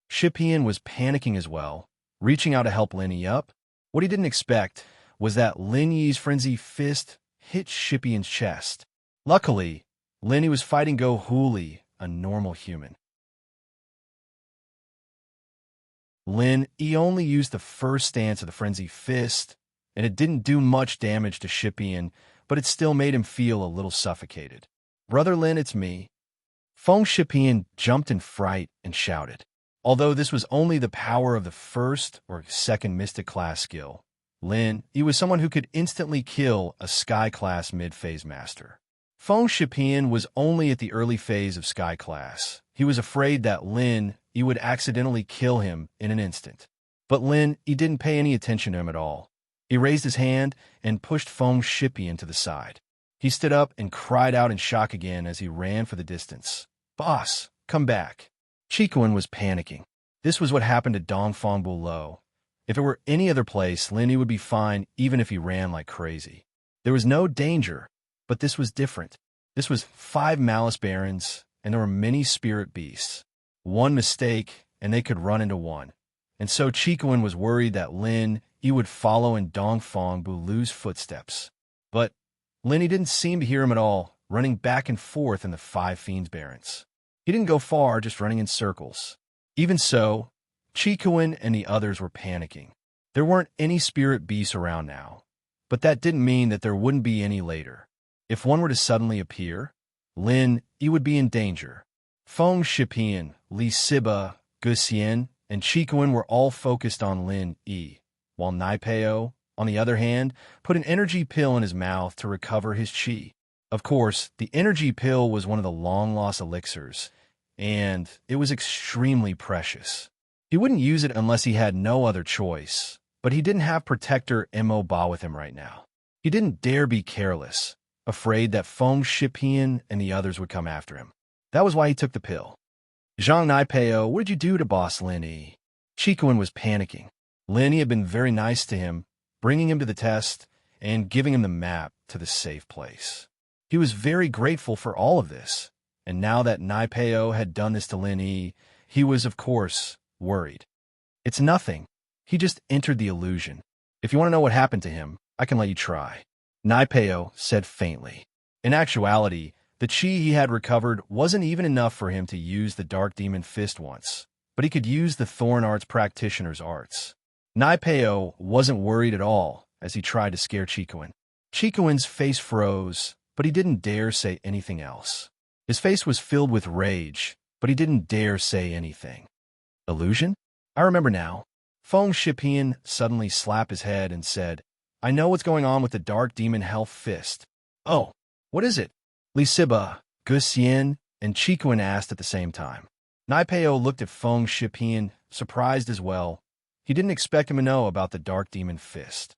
Shipian was panicking as well, reaching out to help Lin Yi up. What he didn't expect was that Lin Yi's frenzied fist hit Shipian's chest. Luckily, Lin Yi was fighting Go Huli, a normal human. Lin Yi only used the first stance of the frenzied fist, and it didn't do much damage to Shipian, but it still made him feel a little suffocated. "Brother Lin, it's me." Feng Shipian jumped in fright and shouted. Although this was only the power of the first or second Mystic class skill, Lin Yi was someone who could instantly kill a Sky class mid-phase master. Feng Shipian was only at the early phase of Sky class. He was afraid that Lin Yi would accidentally kill him in an instant. But Lin Yi didn't pay any attention to him at all. He raised his hand and pushed Feng Shipian to the side. He stood up and cried out in shock again as he ran for the distance. "Boss, come back." Chikuin was panicking. This was what happened to Dongfeng Bulo. If it were any other place, Lin Yi would be fine even if he ran like crazy. There was no danger, but this was different. This was 5 Malice Barons, and there were many spirit beasts. One mistake, and they could run into one. And so Chikuin was worried that Lin Yi would follow in Dongfang Bulu's footsteps. But Lin Yi didn't seem to hear him at all, running back and forth in the Five Fiends Barrens. He didn't go far, just running in circles. Even so, Chikuin and the others were panicking. There weren't any spirit beasts around now, but that didn't mean that there wouldn't be any later. If one were to suddenly appear, Lin Yi would be in danger. Feng Shipian, Li Siba, Gu Xian, and Chikuin were all focused on Lin Yi, while Naipeo, on the other hand, put an energy pill in his mouth to recover his qi. Of course, the energy pill was one of the long-lost elixirs, and it was extremely precious. He wouldn't use it unless he had no other choice, but he didn't have Protector Mo Ba with him right now. He didn't dare be careless, afraid that Feng Shipian and the others would come after him. That was why he took the pill. Zhang Naipeo, what did you do to Boss Lin Yi? Chikuin was panicking. Lin Yi had been very nice to him, bringing him to the test and giving him the map to the safe place. He was very grateful for all of this, and now that Naipeo had done this to Lin Yi, he was, of course, worried. It's nothing. He just entered the illusion. If you want to know what happened to him, I can let you try. Naipeo said faintly. In actuality, the qi he had recovered wasn't even enough for him to use the Dark Demon Fist once, but he could use the Thorn Arts practitioner's arts. Naipeo wasn't worried at all as he tried to scare Chikuin. Chikuin's face froze, but he didn't dare say anything else. His face was filled with rage, but he didn't dare say anything. Illusion? I remember now. Feng Shipian suddenly slapped his head and said, I know what's going on with the Dark Demon Health Fist. Oh, what is it? Li Siba, Gu Xian, and Chikuin asked at the same time. Naipeo looked at Feng Shipian, surprised as well. He didn't expect him to know about the Dark Demon Fist.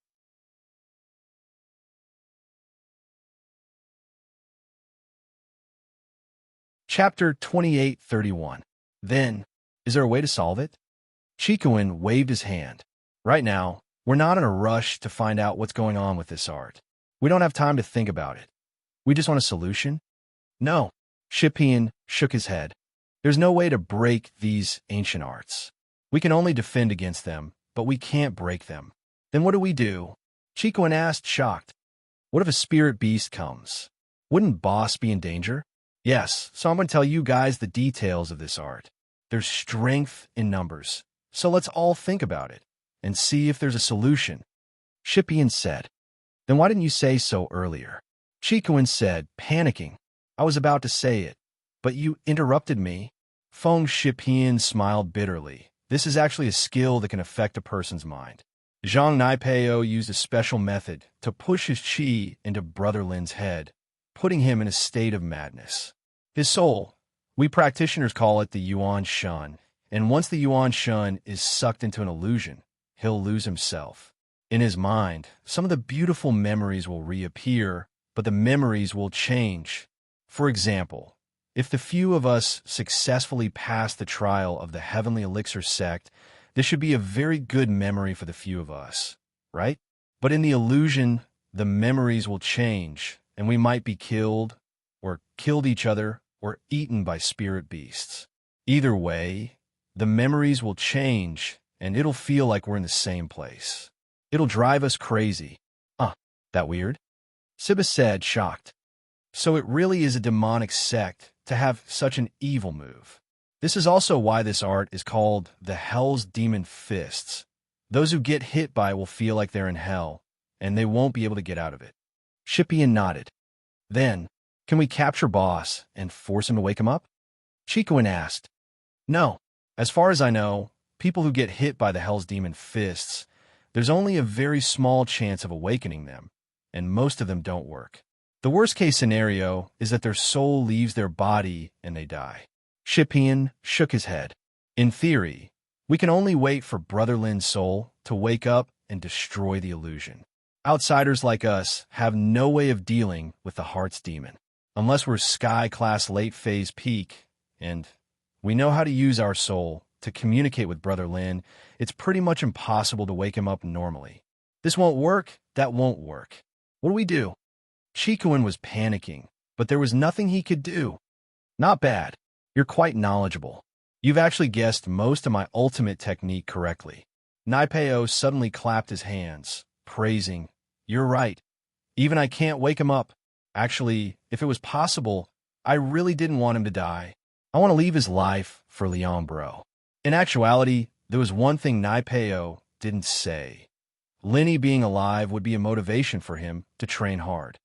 Chapter 2831. Then, is there a way to solve it? Chikuin waved his hand. Right now, we're not in a rush to find out what's going on with this art. We don't have time to think about it. We just want a solution? No. Shipian shook his head. There's no way to break these ancient arts. We can only defend against them, but we can't break them. Then what do we do? Chikuin asked, shocked. What if a spirit beast comes? Wouldn't Boss be in danger? Yes, so I'm going to tell you guys the details of this art. There's strength in numbers, so let's all think about it and see if there's a solution. Shipian said. Then why didn't you say so earlier? Chikuin said, panicking. I was about to say it, but you interrupted me. Feng Shipian smiled bitterly. This is actually a skill that can affect a person's mind. Zhang Naipeo used a special method to push his qi into Brother Lin's head, putting him in a state of madness. His soul, we practitioners call it the Yuan Shun, and once the Yuan Shun is sucked into an illusion, he'll lose himself. In his mind, some of the beautiful memories will reappear, but the memories will change. For example, if the few of us successfully pass the trial of the Heavenly Elixir sect, this should be a very good memory for the few of us, right? But in the illusion, the memories will change, and we might be killed, or killed each other, or eaten by spirit beasts. Either way, the memories will change, and it'll feel like we're in the same place. It'll drive us crazy. That weird? Siba said, shocked. So it really is a demonic sect to have such an evil move. This is also why this art is called the Hell's Demon Fists. Those who get hit by it will feel like they're in hell, and they won't be able to get out of it. Shipian nodded. Then, can we capture Boss and force him to wake him up? Chikuin asked. No. As far as I know, people who get hit by the Hell's Demon Fists, there's only a very small chance of awakening them, and most of them don't work. The worst-case scenario is that their soul leaves their body and they die. Shipian shook his head. In theory, we can only wait for Brother Lin's soul to wake up and destroy the illusion. Outsiders like us have no way of dealing with the Heart's Demon, unless we're Sky-class late-phase peak, and we know how to use our soul to communicate with Brother Lin. It's pretty much impossible to wake him up normally. This won't work, that won't work. What do we do? Chikuin was panicking, but there was nothing he could do. Not bad. You're quite knowledgeable. You've actually guessed most of my ultimate technique correctly. Naipeo suddenly clapped his hands, praising, "You're right. Even I can't wake him up. Actually, if it was possible, I really didn't want him to die. I want to leave his life for Leon Bro." In actuality, there was one thing Naipeo didn't say. Lenny being alive would be a motivation for him to train hard.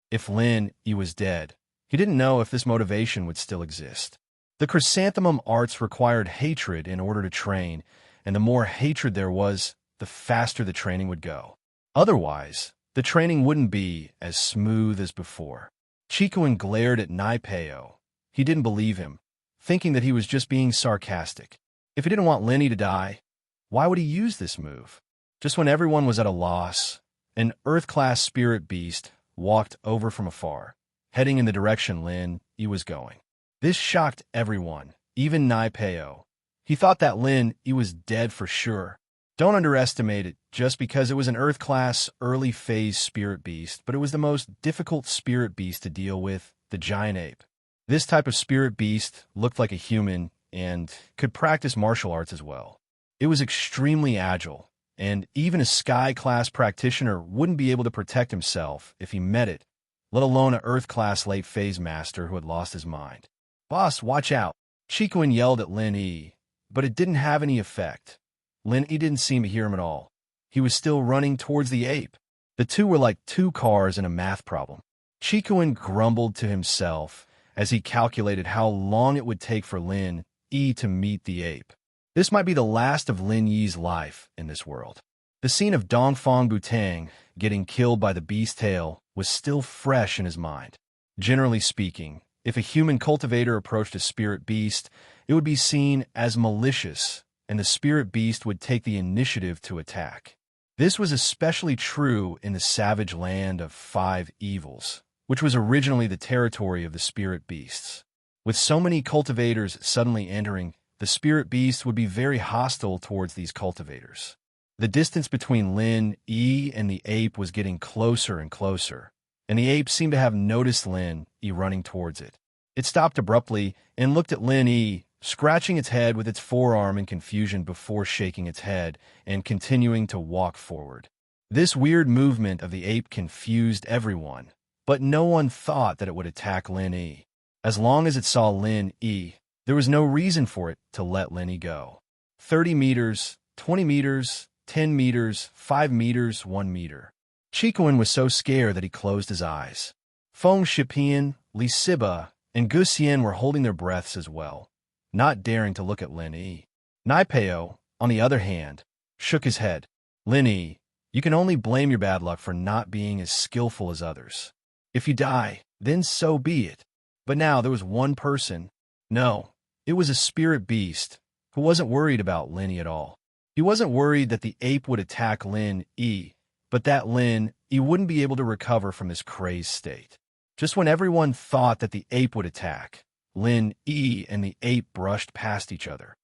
If Lin Yi was dead, he didn't know if this motivation would still exist. The chrysanthemum arts required hatred in order to train, and the more hatred there was, the faster the training would go. Otherwise, the training wouldn't be as smooth as before. Chikuin glared at Naipeo. He didn't believe him, thinking that he was just being sarcastic. If he didn't want Lenny to die, why would he use this move? Just when everyone was at a loss, an Earth-class spirit beast walked over from afar, heading in the direction Lin Yi was going. This shocked everyone, even Naipeo. He thought that Lin Yi was dead for sure. Don't underestimate it just because it was an Earth-class early-phase spirit beast, but it was the most difficult spirit beast to deal with, the giant ape. This type of spirit beast looked like a human and could practice martial arts as well. It was extremely agile, and even a Sky-class practitioner wouldn't be able to protect himself if he met it, let alone an Earth-class late-phase master who had lost his mind. "Boss, watch out!" Chikuin yelled at Lin Yi, but it didn't have any effect. Lin Yi didn't seem to hear him at all. He was still running towards the ape. The two were like two cars in a math problem. Chikuin grumbled to himself as he calculated how long it would take for Lin Yi to meet the ape. This might be the last of Lin Yi's life in this world. The scene of Dongfang Butang getting killed by the beast tail was still fresh in his mind. Generally speaking, if a human cultivator approached a spirit beast, it would be seen as malicious, and the spirit beast would take the initiative to attack. This was especially true in the savage land of Five Evils, which was originally the territory of the spirit beasts. With so many cultivators suddenly entering, the spirit beast would be very hostile towards these cultivators. The distance between Lin Yi and the ape was getting closer and closer, and the ape seemed to have noticed Lin Yi running towards it. It stopped abruptly and looked at Lin Yi, scratching its head with its forearm in confusion before shaking its head and continuing to walk forward. This weird movement of the ape confused everyone, but no one thought that it would attack Lin Yi. As long as it saw Lin Yi, there was no reason for it to let Lin Yi go. 30 meters, 20 meters, 10 meters, 5 meters, 1 meter. Chikuin was so scared that he closed his eyes. Feng Shipian, Li Siba, and Gu Xian were holding their breaths as well, not daring to look at Lin Yi. Naipeo, on the other hand, shook his head. "Lin Yi, you can only blame your bad luck for not being as skillful as others. If you die, then so be it." But now there was one person. No, it was a spirit beast who wasn't worried about Lin Yi at all. He wasn't worried that the ape would attack Lin Yi, but that Lin Yi wouldn't be able to recover from his crazed state. Just when everyone thought that the ape would attack, Lin Yi and the ape brushed past each other.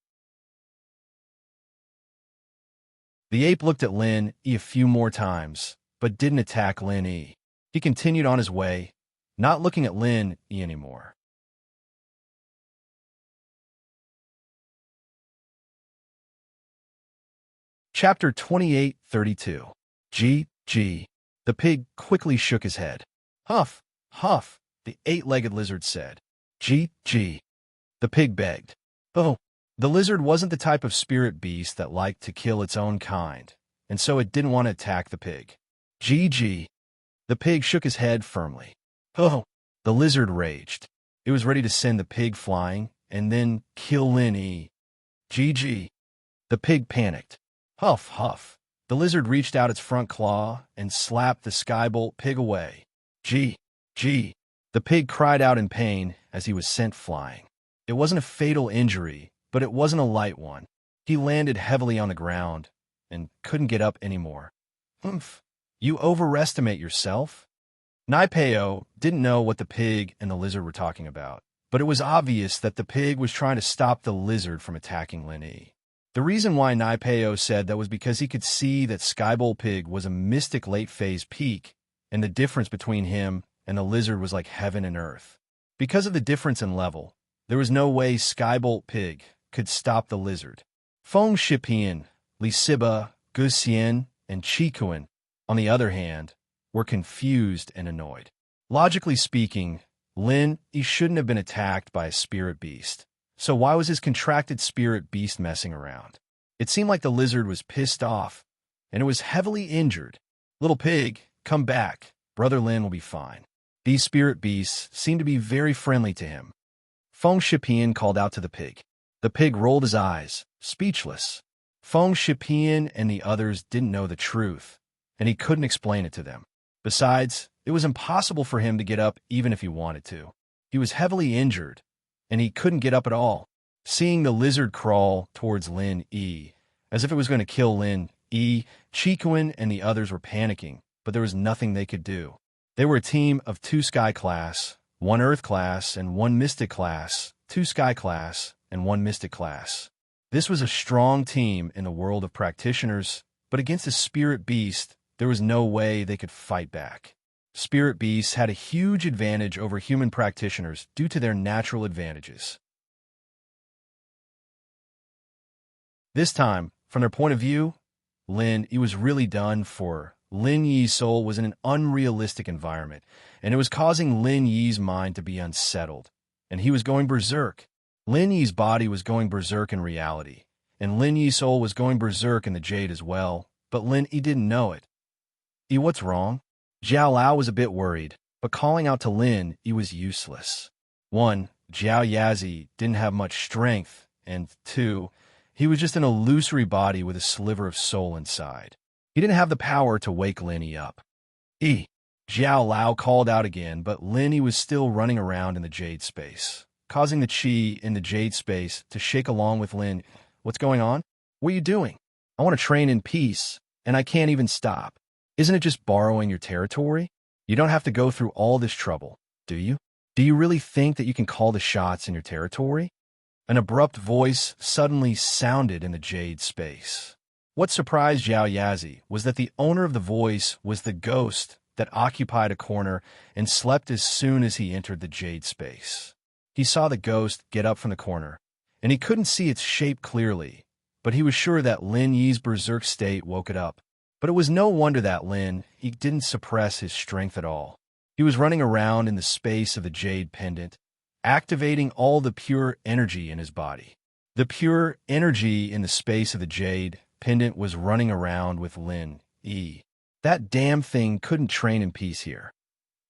The ape looked at Lin Yi a few more times, but didn't attack Lin Yi. He continued on his way, not looking at Lin Yi anymore. Chapter 28:32. G. The pig quickly shook his head. "Huff, huff," the eight-legged lizard said. G. The pig begged. Oh, the lizard wasn't the type of spirit beast that liked to kill its own kind, and so it didn't want to attack the pig. G. The pig shook his head firmly. Oh, the lizard raged. It was ready to send the pig flying and then kill Lin Yi. G. The pig panicked. Huff, huff. The lizard reached out its front claw and slapped the skybolt pig away. G. The pig cried out in pain as he was sent flying. It wasn't a fatal injury, but it wasn't a light one. He landed heavily on the ground and couldn't get up anymore. Humph, you overestimate yourself? Naipeo didn't know what the pig and the lizard were talking about, but it was obvious that the pig was trying to stop the lizard from attacking Lin Yi. The reason why Naipeo said that was because he could see that Skybolt Pig was a mystic late-phase peak, and the difference between him and the lizard was like heaven and earth. Because of the difference in level, there was no way Skybolt Pig could stop the lizard. Feng Shipian, Lisiba, Guxian, and Chikuan, on the other hand, were confused and annoyed. Logically speaking, Lin, he shouldn't have been attacked by a spirit beast. So why was his contracted spirit beast messing around? It seemed like the lizard was pissed off, and it was heavily injured. Little pig, come back. Brother Lin will be fine. These spirit beasts seemed to be very friendly to him. Feng Shipian called out to the pig. The pig rolled his eyes, speechless. Feng Shipian and the others didn't know the truth, and he couldn't explain it to them. Besides, it was impossible for him to get up even if he wanted to. He was heavily injured, and he couldn't get up at all. Seeing the lizard crawl towards Lin Yi, as if it was going to kill Lin Yi, Chikuan and the others were panicking, but there was nothing they could do. They were a team of 2 Sky Class, 1 Earth Class, and 1 Mystic Class, 2 Sky Class, and 1 Mystic Class. This was a strong team in the world of practitioners, but against a spirit beast, there was no way they could fight back. Spirit beasts had a huge advantage over human practitioners due to their natural advantages. This time, from their point of view, Lin Yi was really done for. Lin Yi's soul was in an unrealistic environment, and it was causing Lin Yi's mind to be unsettled, and he was going berserk. Lin Yi's body was going berserk in reality, and Lin Yi's soul was going berserk in the jade as well, but Lin Yi didn't know it. What's wrong? Jiao Lao was a bit worried, but calling out to Lin Yi was useless. 1. Jiao Yazi didn't have much strength, and 2. He was just an illusory body with a sliver of soul inside. He didn't have the power to wake Lin Yi up. Jiao Lao called out again, but Lin Yi was still running around in the jade space, causing the chi in the jade space to shake along with Lin. What's going on? What are you doing? I want to train in peace, and I can't even stop. Isn't it just borrowing your territory? You don't have to go through all this trouble, do you? Do you really think that you can call the shots in your territory? An abrupt voice suddenly sounded in the jade space. What surprised Jiao Yazi was that the owner of the voice was the ghost that occupied a corner and slept as soon as he entered the jade space. He saw the ghost get up from the corner, and he couldn't see its shape clearly, but he was sure that Lin Yi's berserk state woke it up. But it was no wonder that Lin Yi didn't suppress his strength at all. He was running around in the space of the jade pendant, activating all the pure energy in his body. The pure energy in the space of the jade pendant was running around with Lin Yi. That damn thing couldn't train in peace here.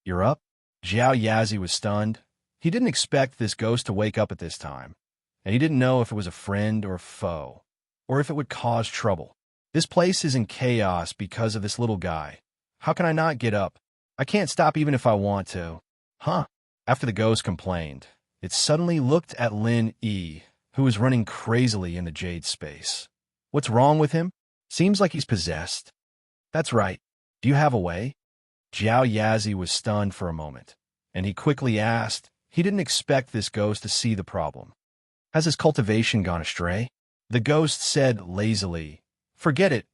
You're up? Jiao Yazi was stunned. He didn't expect this ghost to wake up at this time, and he didn't know if it was a friend or a foe, or if it would cause trouble. This place is in chaos because of this little guy. How can I not get up? I can't stop even if I want to. Huh? After the ghost complained, it suddenly looked at Lin Yi, who was running crazily in the jade space. What's wrong with him? Seems like he's possessed. That's right. Do you have a way? Jiao Yazi was stunned for a moment, and he quickly asked. He didn't expect this ghost to see the problem. Has his cultivation gone astray? The ghost said lazily, Forget it.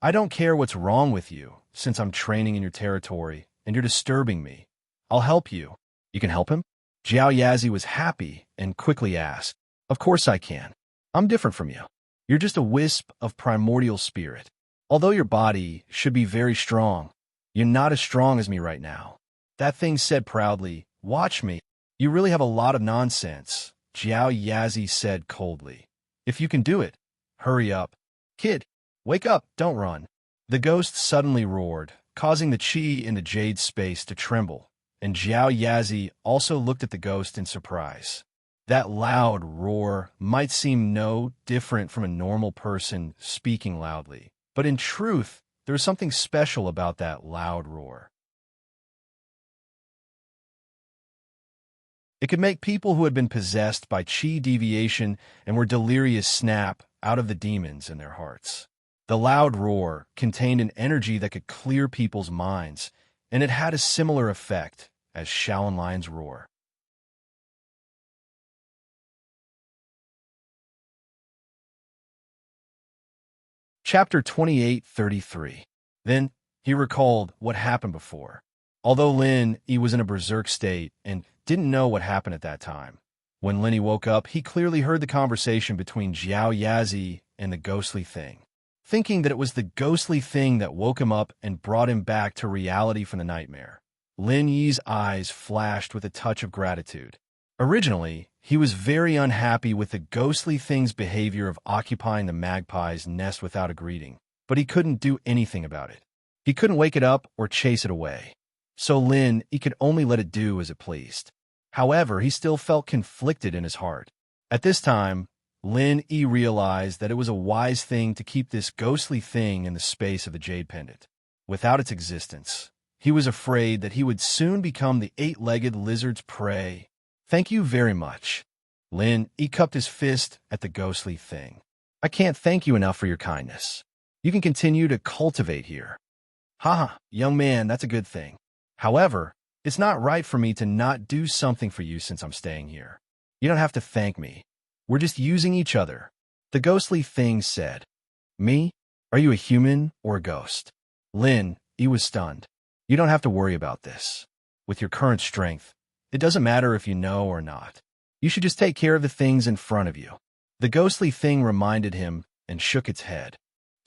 I don't care what's wrong with you, since I'm training in your territory, and you're disturbing me. I'll help you. You can help him? Jiao Yazi was happy and quickly asked, Of course I can. I'm different from you. You're just a wisp of primordial spirit. Although your body should be very strong, you're not as strong as me right now. That thing said proudly, Watch me. You really have a lot of nonsense, Jiao Yazi said coldly. If you can do it, hurry up. Kid, wake up, don't run. The ghost suddenly roared, causing the chi in the jade space to tremble, and Jiao Yazi also looked at the ghost in surprise. That loud roar might seem no different from a normal person speaking loudly, but in truth, there was something special about that loud roar. It could make people who had been possessed by chi deviation and were delirious snap out of the demons in their hearts. The loud roar contained an energy that could clear people's minds, and it had a similar effect as Shaolin Lion's roar. Chapter 28:33. Then he recalled what happened before. Although Lin Yi was in a berserk state and didn't know what happened at that time. When Lenny woke up, he clearly heard the conversation between Jiao Yazi and the ghostly thing. Thinking that it was the ghostly thing that woke him up and brought him back to reality from the nightmare, Lin Yi's eyes flashed with a touch of gratitude. Originally, he was very unhappy with the ghostly thing's behavior of occupying the magpie's nest without a greeting, but he couldn't do anything about it. He couldn't wake it up or chase it away. So he could only let it do as it pleased. However, he still felt conflicted in his heart. At this time, Lin Yi realized that it was a wise thing to keep this ghostly thing in the space of the jade pendant. Without its existence, he was afraid that he would soon become the eight-legged lizard's prey. Thank you very much. Lin Yi cupped his fist at the ghostly thing. I can't thank you enough for your kindness. You can continue to cultivate here. Haha, young man, that's a good thing. However, it's not right for me to not do something for you since I'm staying here. You don't have to thank me. We're just using each other. The ghostly thing said. Me? Are you a human or a ghost? Lin Yi was stunned. You don't have to worry about this. With your current strength, it doesn't matter if you know or not. You should just take care of the things in front of you. The ghostly thing reminded him and shook its head.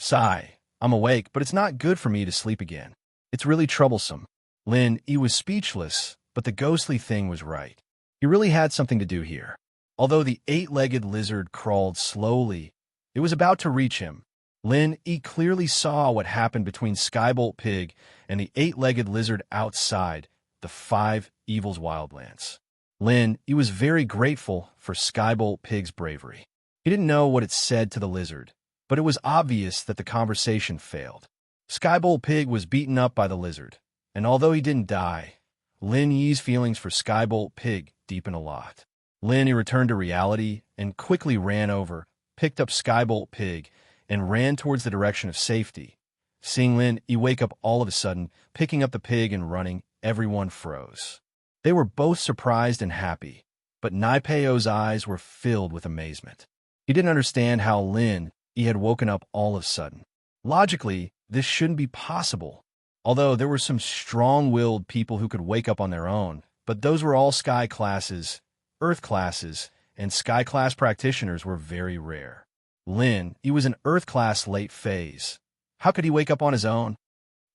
Sigh, I'm awake, but it's not good for me to sleep again. It's really troublesome. Lin Yi was speechless, but the ghostly thing was right. He really had something to do here. Although the eight-legged lizard crawled slowly, it was about to reach him. Lin Yi clearly saw what happened between Skybolt Pig and the eight-legged lizard outside the Five Evils Wildlands. Lin Yi was very grateful for Skybolt Pig's bravery. He didn't know what it said to the lizard, but it was obvious that the conversation failed. Skybolt Pig was beaten up by the lizard, and although he didn't die, Lin Yi's feelings for Skybolt Pig deepened a lot. Lin Yi returned to reality and quickly ran over, picked up Skybolt Pig, and ran towards the direction of safety. Seeing Lin Yi wake up all of a sudden, picking up the pig and running, everyone froze. They were both surprised and happy, but Naipeo's eyes were filled with amazement. He didn't understand how Lin Yi had woken up all of a sudden. Logically, this shouldn't be possible. Although there were some strong-willed people who could wake up on their own, but those were all Sky classes, Earth classes, and Sky class practitioners were very rare. Lin Yi was an Earth class late phase. How could he wake up on his own?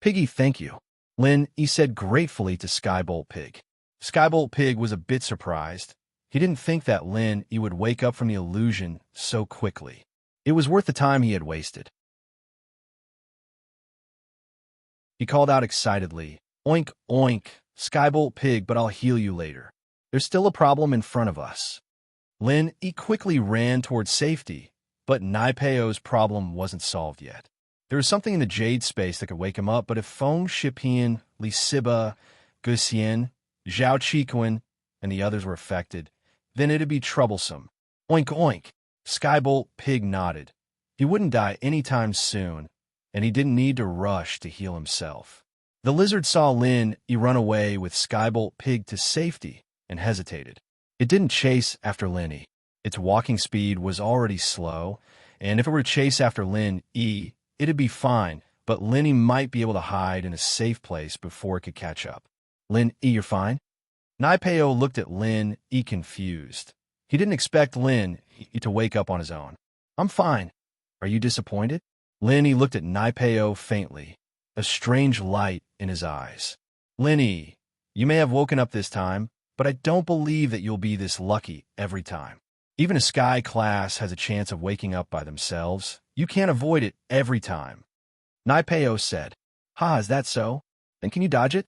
Piggy, thank you. Lin Yi said gratefully to Skybolt Pig. Skybolt Pig was a bit surprised. He didn't think that Lin Yi would wake up from the illusion so quickly. It was worth the time he had wasted. He called out excitedly, Oink, oink, Skybolt Pig, but I'll heal you later. There's still a problem in front of us. Lin Yi quickly ran towards safety, but Naipeo's problem wasn't solved yet. There was something in the jade space that could wake him up, but if Feng Shipian, Li Siba, Gu Xian, Zhao Chiquan, and the others were affected, then it'd be troublesome. Oink, oink. Skybolt Pig nodded. He wouldn't die anytime soon, and he didn't need to rush to heal himself. The lizard saw Lin Yi run away with Skybolt Pig to safety and hesitated. It didn't chase after Lin Yi. Its walking speed was already slow, and if it were to chase after Lin Yi, it'd be fine, but Lin Yi might be able to hide in a safe place before it could catch up. Lin Yi, you're fine? Naipeo looked at Lin Yi confused. He didn't expect Lin Yi to wake up on his own. I'm fine. Are you disappointed? Lin Yi looked at Naipeo faintly, a strange light in his eyes. Lin Yi, you may have woken up this time, but I don't believe that you'll be this lucky every time. Even a Sky class has a chance of waking up by themselves. You can't avoid it every time. Naipeo said, Ha, is that so? Then can you dodge it?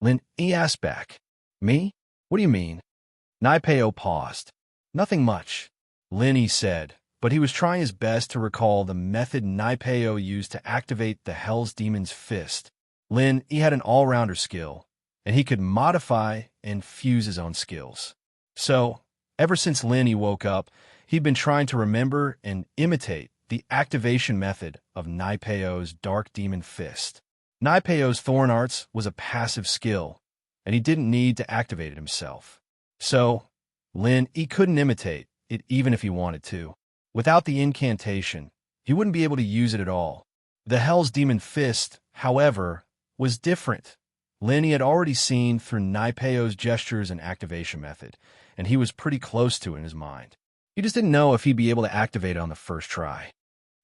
Lin Yi asked back. Me? What do you mean? Naipeo paused. Nothing much, Lin Yi said, but he was trying his best to recall the method Naipeo used to activate the Hell's Demon's Fist. Lin Yi had an all-rounder skill, and he could modify and fuse his own skills. So, ever since Lin Yi woke up, he'd been trying to remember and imitate the activation method of Naipeo's Dark Demon Fist. Naipeo's Thorn Arts was a passive skill, and he didn't need to activate it himself. So, Lin Yi couldn't imitate it even if he wanted to. Without the incantation, he wouldn't be able to use it at all. The Hell's Demon Fist, however, was different. Lin he had already seen through Naipeo's gestures and activation method, and he was pretty close to it in his mind. He just didn't know if he'd be able to activate it on the first try.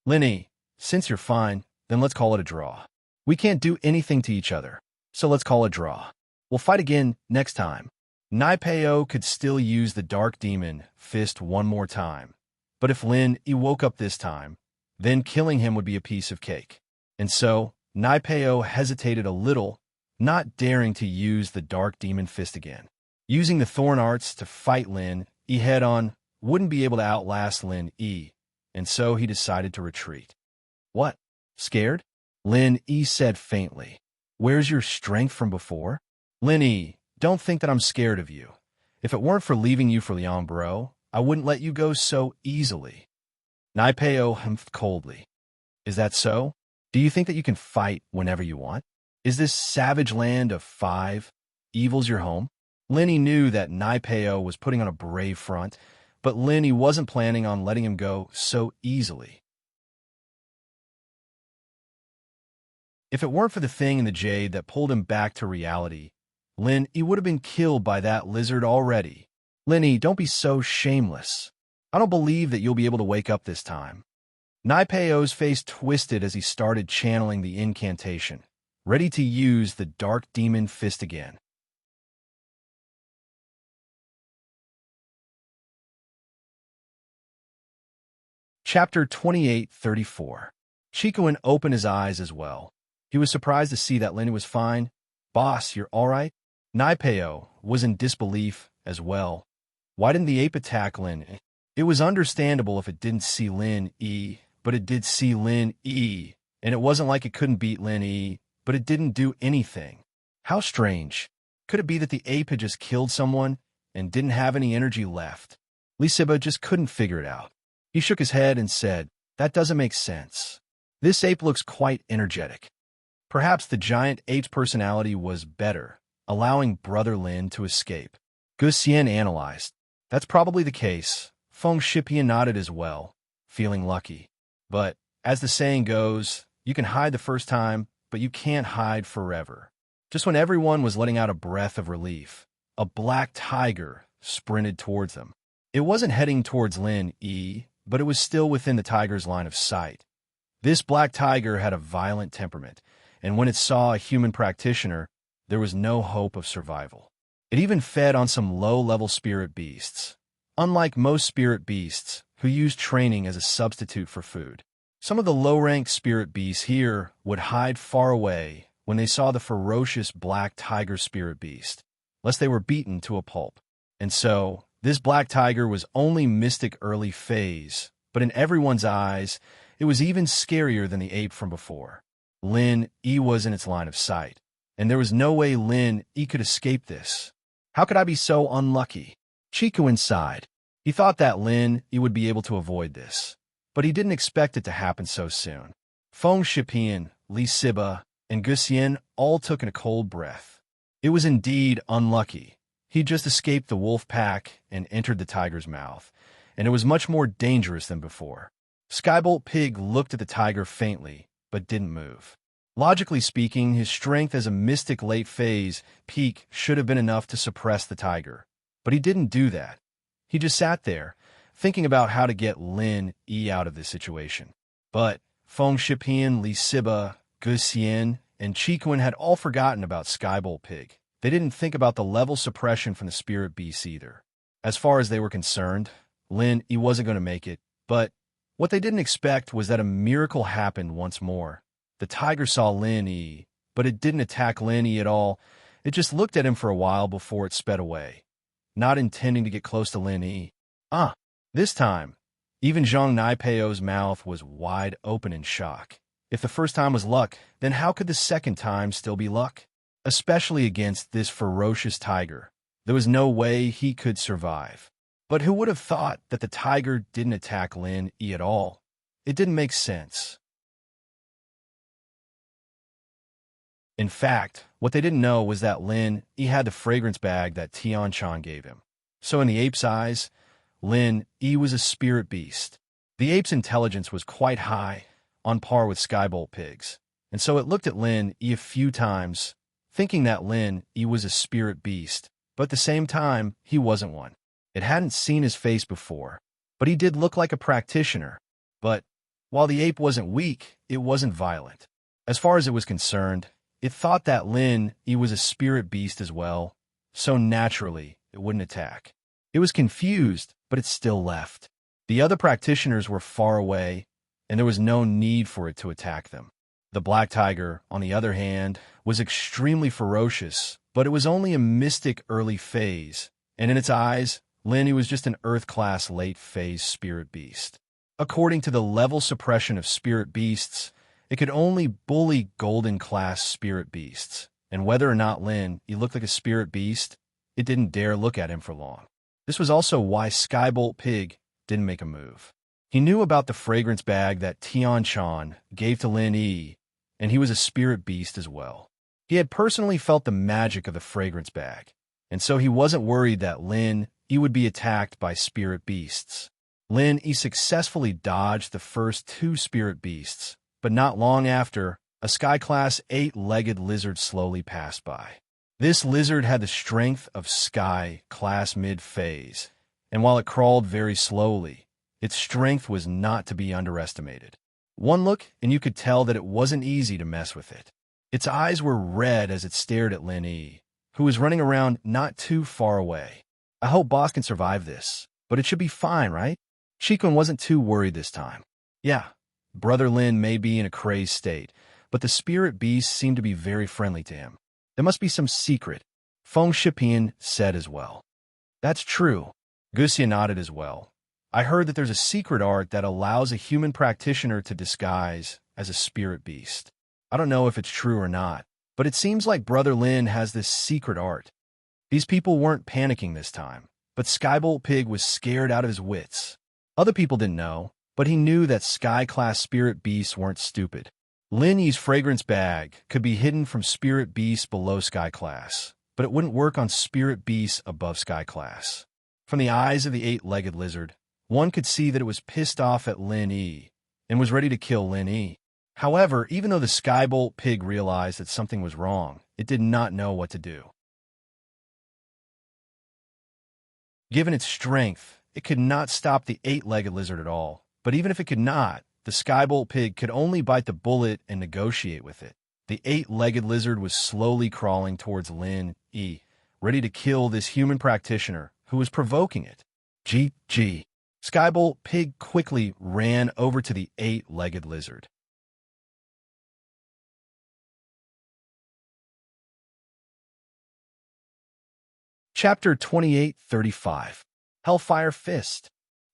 Linny, since you're fine, then let's call it a draw. We can't do anything to each other, so let's call it a draw. We'll fight again next time. Naipeo could still use the Dark Demon fist one more time, but if Lin he woke up this time, then killing him would be a piece of cake. And so, Naipeo hesitated a little, not daring to use the Dark Demon fist again. Using the Thorn Arts to fight Lin he head-on wouldn't be able to outlast Lin E, and so he decided to retreat. What? Scared? Lin E said faintly. Where's your strength from before? Lin E, don't think that I'm scared of you. If it weren't for leaving you for Liang Bro, I wouldn't let you go so easily. Naipeo humphed coldly. Is that so? Do you think that you can fight whenever you want? Is this savage land of 5 evils your home? Linny knew that Naipeo was putting on a brave front, but Linny wasn't planning on letting him go so easily. If it weren't for the thing in the jade that pulled him back to reality, Lin, he would have been killed by that lizard already. Linny, don't be so shameless. I don't believe that you'll be able to wake up this time. Naipeo's face twisted as he started channeling the incantation, ready to use the Dark Demon fist again. Chapter 28:34. Chikuin opened his eyes as well. He was surprised to see that Linny was fine. Boss, you're all right? Naipeo was in disbelief as well. Why didn't the ape attack Lin? It was understandable if it didn't see Lin E, but it did see Lin E. And it wasn't like it couldn't beat Lin E, but it didn't do anything. How strange. Could it be that the ape had just killed someone and didn't have any energy left? Lisiba just couldn't figure it out. He shook his head and said, that doesn't make sense. This ape looks quite energetic. Perhaps the giant ape's personality was better, allowing Brother Lin to escape. Gu Xian analyzed. That's probably the case. Feng Shipian nodded as well, feeling lucky. But, as the saying goes, you can hide the first time, but you can't hide forever. Just when everyone was letting out a breath of relief, a black tiger sprinted towards them. It wasn't heading towards Lin E, but it was still within the tiger's line of sight. This black tiger had a violent temperament, and when it saw a human practitioner, there was no hope of survival. It even fed on some low-level spirit beasts, unlike most spirit beasts who use training as a substitute for food. Some of the low-ranked spirit beasts here would hide far away when they saw the ferocious black tiger spirit beast, lest they were beaten to a pulp. And so, this black tiger was only mystic early phase, but in everyone's eyes, it was even scarier than the ape from before. Lin E was in its line of sight, and there was no way Lin E could escape this. How could I be so unlucky? Chikuin sighed. He thought that Lin E would be able to avoid this, but he didn't expect it to happen so soon. Feng Shipian, Li Siba, and Gu Xian all took in a cold breath. It was indeed unlucky. He just escaped the wolf pack and entered the tiger's mouth, and it was much more dangerous than before. Skybolt Pig looked at the tiger faintly, but didn't move. Logically speaking, his strength as a mystic late phase peak should have been enough to suppress the tiger, but he didn't do that. He just sat there, thinking about how to get Lin E out of this situation. But Feng Shipian, Li Siba, Gu Xian, and Chikuin had all forgotten about Skybolt Pig. They didn't think about the level suppression from the spirit beasts either. As far as they were concerned, Lin E wasn't going to make it, but what they didn't expect was that a miracle happened once more. The tiger saw Lin E, but it didn't attack Lin E at all. It just looked at him for a while before it sped away, not intending to get close to Lin E. This time, even Zhang Naipeo's mouth was wide open in shock. If the first time was luck, then how could the second time still be luck? Especially against this ferocious tiger. There was no way he could survive. But who would have thought that the tiger didn't attack Lin E at all? It didn't make sense. In fact, what they didn't know was that Lin E had the fragrance bag that Tian-chan gave him. So in the ape's eyes, Lin E was a spirit beast. The ape's intelligence was quite high, on par with Skybolt Pig's, and so it looked at Lin E a few times, thinking that Lin Yi was a spirit beast, but at the same time, he wasn't one. It hadn't seen his face before, but he did look like a practitioner. But while the ape wasn't weak, it wasn't violent. As far as it was concerned, it thought that Lin Yi was a spirit beast as well, so naturally, it wouldn't attack. It was confused, but it still left. The other practitioners were far away, and there was no need for it to attack them. The black tiger, on the other hand, was extremely ferocious, but it was only a mystic early phase, and in its eyes, Lin Yi was just an Earth-class late-phase spirit beast. According to the level suppression of spirit beasts, it could only bully golden-class spirit beasts, and whether or not Lin Yi looked like a spirit beast, it didn't dare look at him for long. This was also why Skybolt Pig didn't make a move. He knew about the fragrance bag that Tian Chan gave to Lin Yi, and he was a spirit beast as well. He had personally felt the magic of the fragrance bag, and so he wasn't worried that Lin Yi would be attacked by spirit beasts. Lin Yi successfully dodged the first two spirit beasts, but not long after, a Sky-class 8-legged lizard slowly passed by. This lizard had the strength of Sky-class mid-phase, and while it crawled very slowly, its strength was not to be underestimated. One look, and you could tell that it wasn't easy to mess with it. Its eyes were red as it stared at Lin Yi, who was running around not too far away. I hope Boss can survive this, but it should be fine, right? Shikun wasn't too worried this time. Yeah, Brother Lin may be in a crazed state, but the spirit beasts seemed to be very friendly to him. There must be some secret, Feng Shipian said as well. That's true. Gusia nodded as well. I heard that there's a secret art that allows a human practitioner to disguise as a spirit beast. I don't know if it's true or not, but it seems like Brother Lin has this secret art. These people weren't panicking this time, but Skybolt Pig was scared out of his wits. Other people didn't know, but he knew that Sky-class spirit beasts weren't stupid. Lin Yi's fragrance bag could be hidden from spirit beasts below Sky-class, but it wouldn't work on spirit beasts above Sky-class. From the eyes of the 8-legged lizard, one could see that it was pissed off at Lin Yi and was ready to kill Lin Yi. However, even though the Skybolt Pig realized that something was wrong, it did not know what to do. Given its strength, it could not stop the 8-legged lizard at all, but even if it could not, the Skybolt Pig could only bite the bullet and negotiate with it. The 8-legged lizard was slowly crawling towards Lin Yi, ready to kill this human practitioner who was provoking it. GG. Skybolt Pig quickly ran over to the 8-legged lizard. Chapter 2835. Hellfire Fist.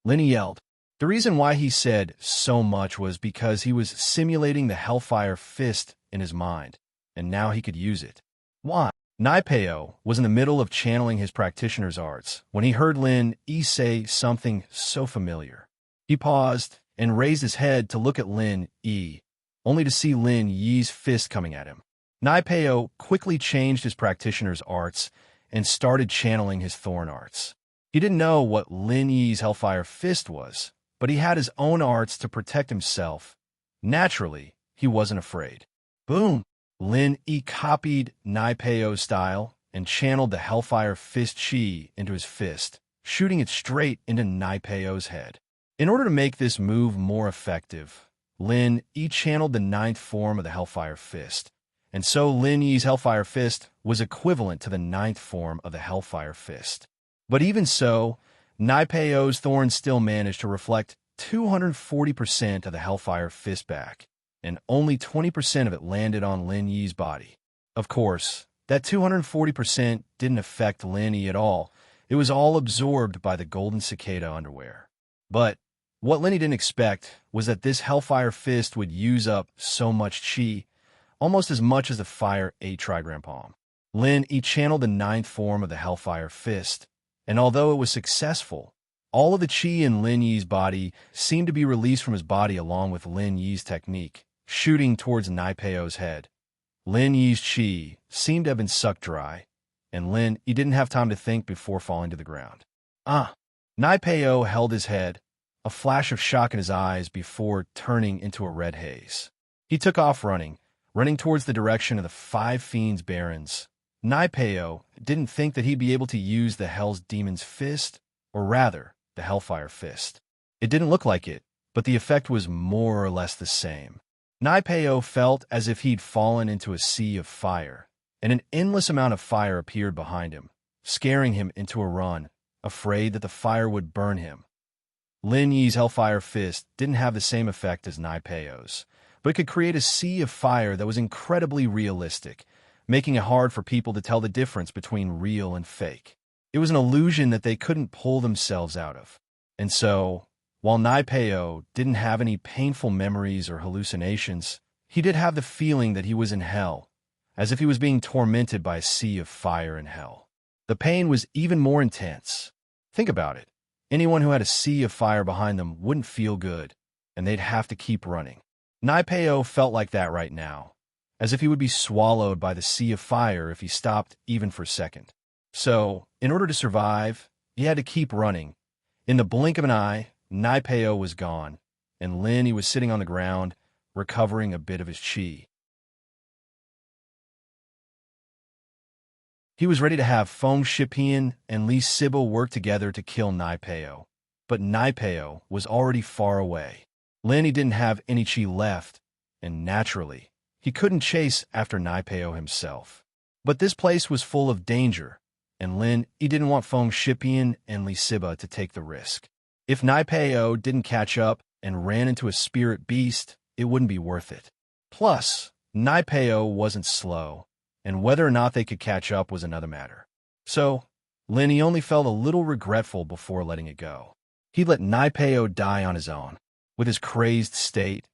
Lin Yi yelled. The reason why he said so much was because he was simulating the Hellfire Fist in his mind, and now he could use it. Why? Naipeo was in the middle of channeling his practitioner's arts when he heard Lin Yi say something so familiar. He paused and raised his head to look at Lin Yi, only to see Lin Yi's fist coming at him. Naipeo quickly changed his practitioner's arts and started channeling his thorn arts. He didn't know what Lin Yi's Hellfire Fist was, but he had his own arts to protect himself. Naturally, he wasn't afraid. Boom! Lin Yi copied Naipeo's style and channeled the Hellfire Fist chi into his fist, shooting it straight into Naipeo's head. In order to make this move more effective, Lin Yi channeled the 9th form of the Hellfire Fist, and so Lin Yi's Hellfire Fist was equivalent to the 9th form of the Hellfire Fist. But even so, Naipeo's thorns still managed to reflect 240% of the Hellfire Fist back, and only 20% of it landed on Lin Yi's body. Of course, that 240% didn't affect Lin Yi at all. It was all absorbed by the golden cicada underwear. But what Lin Yi didn't expect was that this Hellfire Fist would use up so much chi, almost as much as the Fire 8 Trigram Palm. Lin Yi channeled the 9th form of the Hellfire Fist, and although it was successful, all of the chi in Lin Yi's body seemed to be released from his body along with Lin Yi's technique, shooting towards Naipeo's head. Lin Yi's chi seemed to have been sucked dry, and Lin Yi didn't have time to think before falling to the ground. Naipeo held his head, a flash of shock in his eyes before turning into a red haze. He took off running running towards the direction of the five fiends' barons. Naipeo didn't think that he'd be able to use the Hell's Demon's Fist, or rather, the Hellfire Fist. It didn't look like it, but the effect was more or less the same. Naipeo felt as if he'd fallen into a sea of fire, and an endless amount of fire appeared behind him, scaring him into a run, afraid that the fire would burn him. Lin Yi's Hellfire Fist didn't have the same effect as Naipeo's, but it could create a sea of fire that was incredibly realistic, making it hard for people to tell the difference between real and fake. It was an illusion that they couldn't pull themselves out of. And so, while Naipeo didn't have any painful memories or hallucinations, he did have the feeling that he was in hell, as if he was being tormented by a sea of fire in hell. The pain was even more intense. Think about it. Anyone who had a sea of fire behind them wouldn't feel good, and they'd have to keep running. Naipeo felt like that right now, as if he would be swallowed by the sea of fire if he stopped even for a second. So, in order to survive, he had to keep running. In the blink of an eye, Naipeo was gone, and Lin was sitting on the ground, recovering a bit of his chi. He was ready to have Feng Shipian and Li Sibo work together to kill Naipeo, but Naipeo was already far away. Lin didn't have any chi left, and naturally, he couldn't chase after Naipeo himself. But this place was full of danger, and Lin didn't want Feng Shipian and Li Siba to take the risk. If Naipeo didn't catch up and ran into a spirit beast, it wouldn't be worth it. Plus, Naipeo wasn't slow, and whether or not they could catch up was another matter. So, Lin only felt a little regretful before letting it go. He'd let Naipeo die on his own. With his crazed state,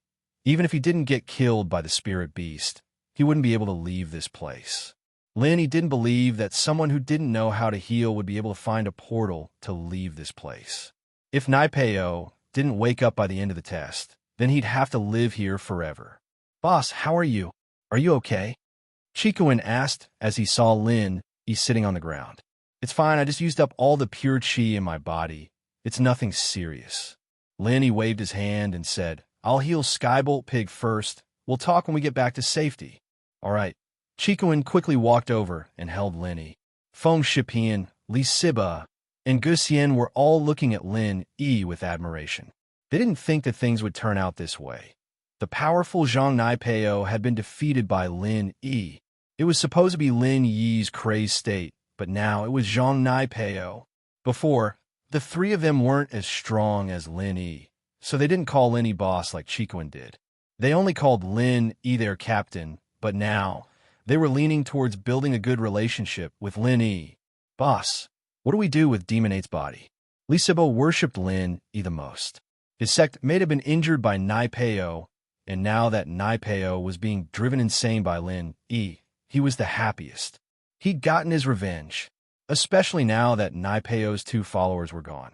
even if he didn't get killed by the spirit beast, he wouldn't be able to leave this place. Lin didn't believe that someone who didn't know how to heal would be able to find a portal to leave this place. If Naipeo didn't wake up by the end of the test, then he'd have to live here forever. "Boss, how are you? Are you okay?" Chikuin asked as he saw Lin sitting on the ground. "It's fine, I just used up all the pure chi in my body. It's nothing serious." Lin waved his hand and said, "I'll heal Skybolt Pig first. We'll talk when we get back to safety." "All right." Chikuin quickly walked over and held Lin. Feng Shipian, Li Siba, and Guxian were all looking at Lin with admiration. They didn't think that things would turn out this way. The powerful Zhang Naipeo had been defeated by Lin Yi. It was supposed to be Lin Yi's crazed state, but now it was Zhang Naipeo. Before, the three of them weren't as strong as Lin Yi, so they didn't call Lin boss like Chikuin did. They only called Lin their captain, but now they were leaning towards building a good relationship with Lin "Boss, what do we do with Demon 8's body?" Li Sibo worshipped Lin the most. His sect may have been injured by Naipeo, and now that Naipeo was being driven insane by Lin he was the happiest. He'd gotten his revenge, especially now that Naipeo's two followers were gone.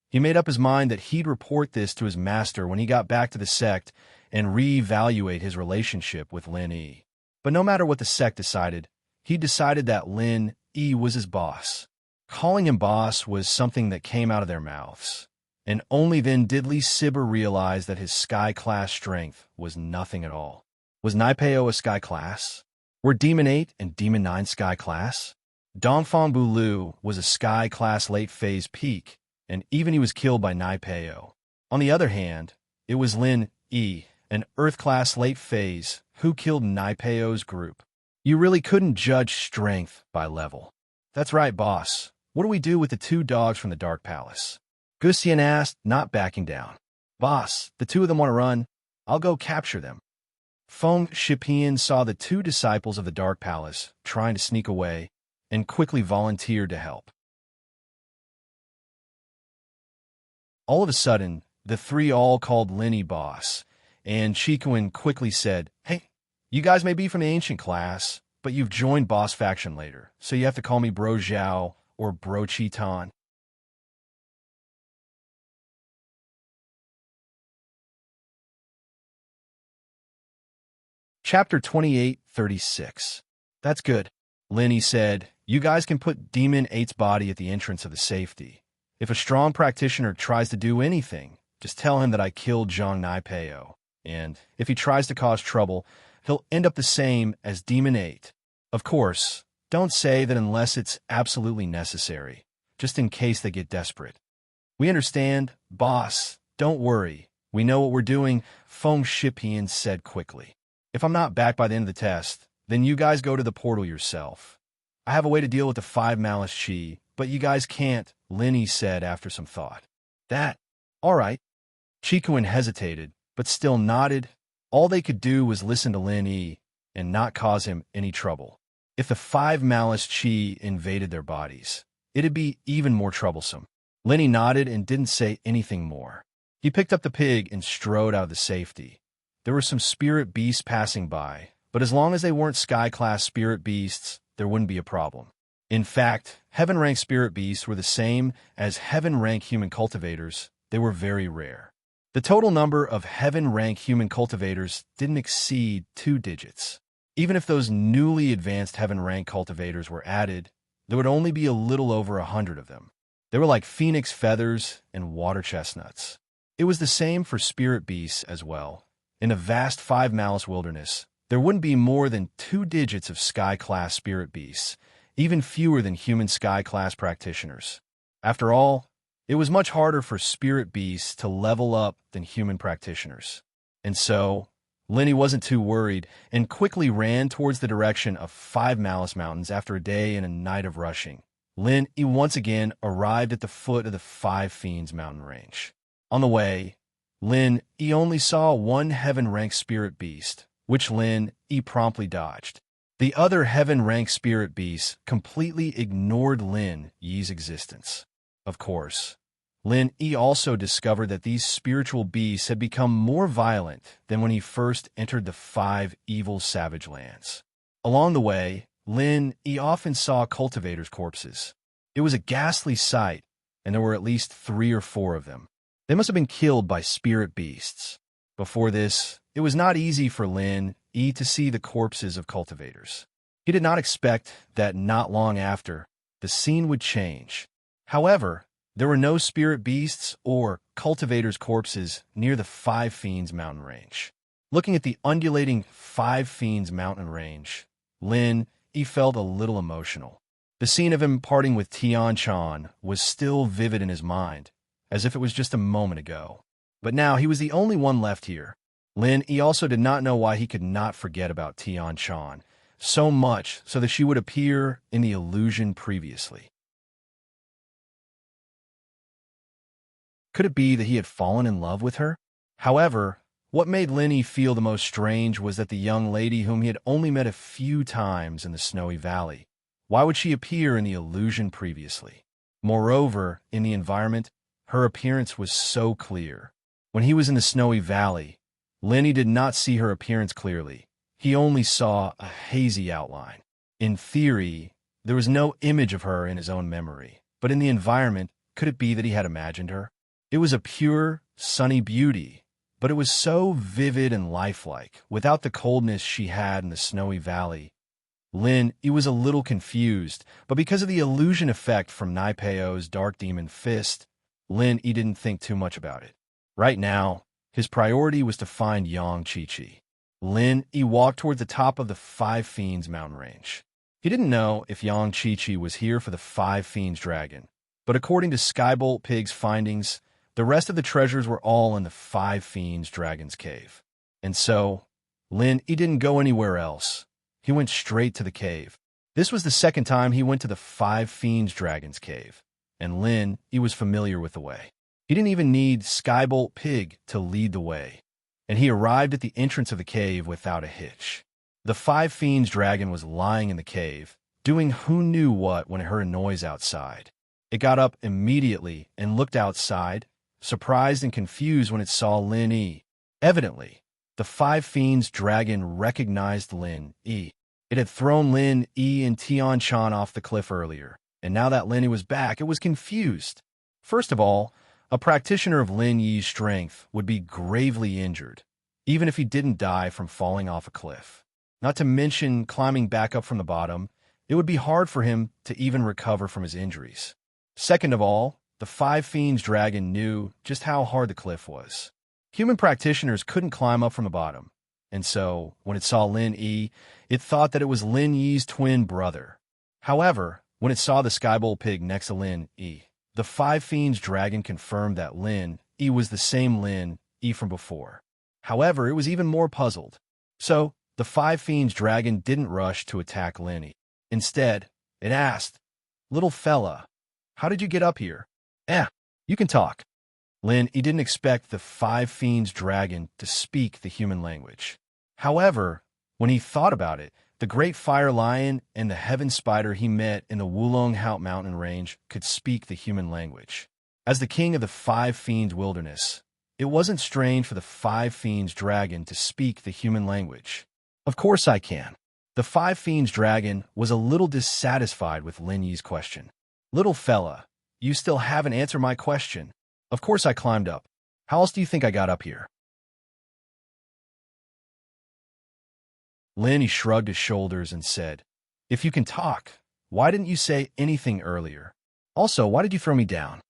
He made up his mind that he'd report this to his master when he got back to the sect and re-evaluate his relationship with Lin But no matter what the sect decided, he decided that Lin was his boss. Calling him boss was something that came out of their mouths, and only then did Li Siba realize that his Sky Class strength was nothing at all. Was Naipeo a Sky Class? Were Demon 8 and Demon 9 Sky Class? Dongfang Bulu was a Sky Class late phase peak, and even he was killed by Naipeo. On the other hand, it was Lin an Earth Class late phase, who killed Naipeo's group. You really couldn't judge strength by level. "That's right, boss. What do we do with the two dogs from the Dark Palace?" Guxian asked, not backing down. "Boss, the two of them want to run. I'll go capture them." Feng Shipian saw the two disciples of the Dark Palace trying to sneak away and quickly volunteered to help. All of a sudden, the three all called Lin boss, and Chikuin quickly said, "Hey, you guys may be from the ancient class, but you've joined boss faction later, so you have to call me Bro Zhao or Bro Chitan." Chapter 28:36. "That's good," Lin said. "You guys can put Demon 8's body at the entrance of the safety. If a strong practitioner tries to do anything, just tell him that I killed Zhang Naipeo. And if he tries to cause trouble, he'll end up the same as Demon 8. Of course, don't say that unless it's absolutely necessary, just in case they get desperate. We understand, boss. Don't worry. We know what we're doing, Feng Shipian said quickly. If I'm not back by the end of the test, then you guys go to the portal yourself. I have a way to deal with the 5 Malice Chi, but you guys can't, Lin said after some thought. All right. Chikuin hesitated, but still nodded. All they could do was listen to Lin and not cause him any trouble. If the 5 Malice Chi invaded their bodies, it'd be even more troublesome. Lin nodded and didn't say anything more. He picked up the pig and strode out of the safety. There were some spirit beasts passing by, but as long as they weren't sky-class spirit beasts, there wouldn't be a problem. In fact, heaven-rank spirit beasts were the same as heaven-rank human cultivators. They were very rare. The total number of heaven-rank human cultivators didn't exceed 2 digits. Even if those newly advanced heaven-rank cultivators were added, there would only be a little over 100 of them. They were like phoenix feathers and water chestnuts. It was the same for spirit beasts as well. In a vast 5 Malice wilderness, there wouldn't be more than 2 digits of sky-class spirit beasts, even fewer than human sky-class practitioners. After all, it was much harder for spirit beasts to level up than human practitioners. And so, Lin wasn't too worried and quickly ran towards the direction of 5 Malice Mountains after a day and a night of rushing. Lin once again arrived at the foot of the 5 Fiends mountain range. On the way, Lin only saw one heaven-rank spirit beast, which Lin promptly dodged. The other heaven-rank spirit beasts completely ignored Lin Yi's existence. Of course, Lin also discovered that these spiritual beasts had become more violent than when he first entered the 5 evil savage lands. Along the way, Lin often saw cultivators' corpses. It was a ghastly sight, and there were at least 3 or 4 of them. They must have been killed by spirit beasts. Before this, it was not easy for Lin to see the corpses of cultivators. He did not expect that not long after, the scene would change. However, there were no spirit beasts or cultivators' corpses near the 5 Fiends mountain range. Looking at the undulating 5 Fiends mountain range, Lin felt a little emotional. The scene of him parting with Tian Chan was still vivid in his mind, as if it was just a moment ago. But now he was the only one left here. Lin also did not know why he could not forget about Tian Chan, so much so that she would appear in the illusion previously. Could it be that he had fallen in love with her? However, what made Lin feel the most strange was that the young lady whom he had only met a few times in the Snowy Valley, why would she appear in the illusion previously? Moreover, in the environment, her appearance was so clear. When he was in the Snowy Valley, Lin did not see her appearance clearly. He only saw a hazy outline. In theory, there was no image of her in his own memory, but in the environment, could it be that he had imagined her? It was a pure, sunny beauty, but it was so vivid and lifelike, without the coldness she had in the Snowy Valley. Lin was a little confused, but because of the illusion effect from Naipeo's Dark Demon Fist, Lin didn't think too much about it. Right now, his priority was to find Yang Chi-Chi. Lin walked toward the top of the 5 Fiends mountain range. He didn't know if Yang Chi-Chi was here for the 5 Fiends dragon, but according to Skybolt Pig's findings, the rest of the treasures were all in the 5 Fiends dragon's cave. And so, Lin didn't go anywhere else. He went straight to the cave. This was the second time he went to the 5 Fiends dragon's cave, and Lin was familiar with the way. He didn't even need Skybolt Pig to lead the way, and he arrived at the entrance of the cave without a hitch. The 5 Fiends dragon was lying in the cave, doing who knew what when it heard a noise outside. It got up immediately and looked outside, surprised and confused when it saw Lin. Evidently, the 5 Fiends dragon recognized Lin. It had thrown Lin and Tian Chan off the cliff earlier, and now that Lin was back, it was confused. First of all, a practitioner of Lin Yi's strength would be gravely injured, even if he didn't die from falling off a cliff. Not to mention climbing back up from the bottom, it would be hard for him to even recover from his injuries. Second of all, the 5 Fiends dragon knew just how hard the cliff was. Human practitioners couldn't climb up from the bottom, and so, when it saw Lin Yi, it thought that it was Lin Yi's twin brother. However, when it saw the Skybowl pig next to Lin Yi, the Five Fiends dragon confirmed that Lin Yi was the same Lin Yi from before. However, it was even more puzzled. So, the Five Fiends dragon didn't rush to attack Lin Yi. Instead, it asked, "Little fella, how did you get up here?" You can talk." Lin Yi didn't expect the Five Fiends dragon to speak the human language. However, when he thought about it, the great fire lion and the heaven spider he met in the Wulong Haut mountain range could speak the human language. As the king of the Five Fiends wilderness, it wasn't strange for the Five Fiends dragon to speak the human language. "Of course I can." The Five Fiends dragon was a little dissatisfied with Lin Yi's question. "Little fella, you still haven't answered my question." "Of course I climbed up. How else do you think I got up here?" Lin Yi shrugged his shoulders and said, "If you can talk, why didn't you say anything earlier? Also, why did you throw me down?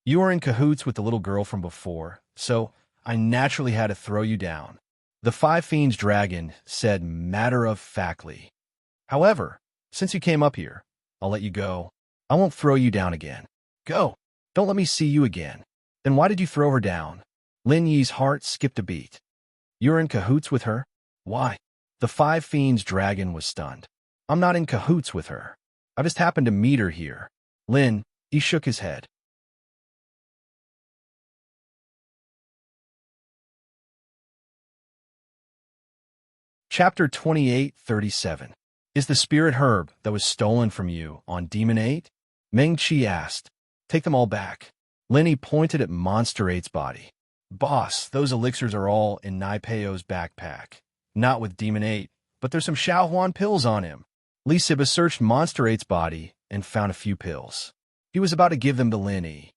You were in cahoots with the little girl from before, so I naturally had to throw you down." The Five Fiends dragon said matter-of-factly. "However, since you came up here, I'll let you go. I won't throw you down again. Go. Don't let me see you again." "Then why did you throw her down?" Lin Yi's heart skipped a beat. "You're in cahoots with her? Why?" The Five Fiends dragon was stunned. "I'm not in cahoots with her. I just happened to meet her here." Lin Yi shook his head. Chapter 2837. Is the spirit herb that was stolen from you on Demon 8? Meng Qi asked. "Take them all back." Lin Yi pointed at Monster 8's body. "Boss, those elixirs are all in Nai Peio's backpack. Not with Demon 8, but there's some Xiaohuan pills on him." Li Siba searched Monster 8's body and found a few pills. He was about to give them to Lin Yi.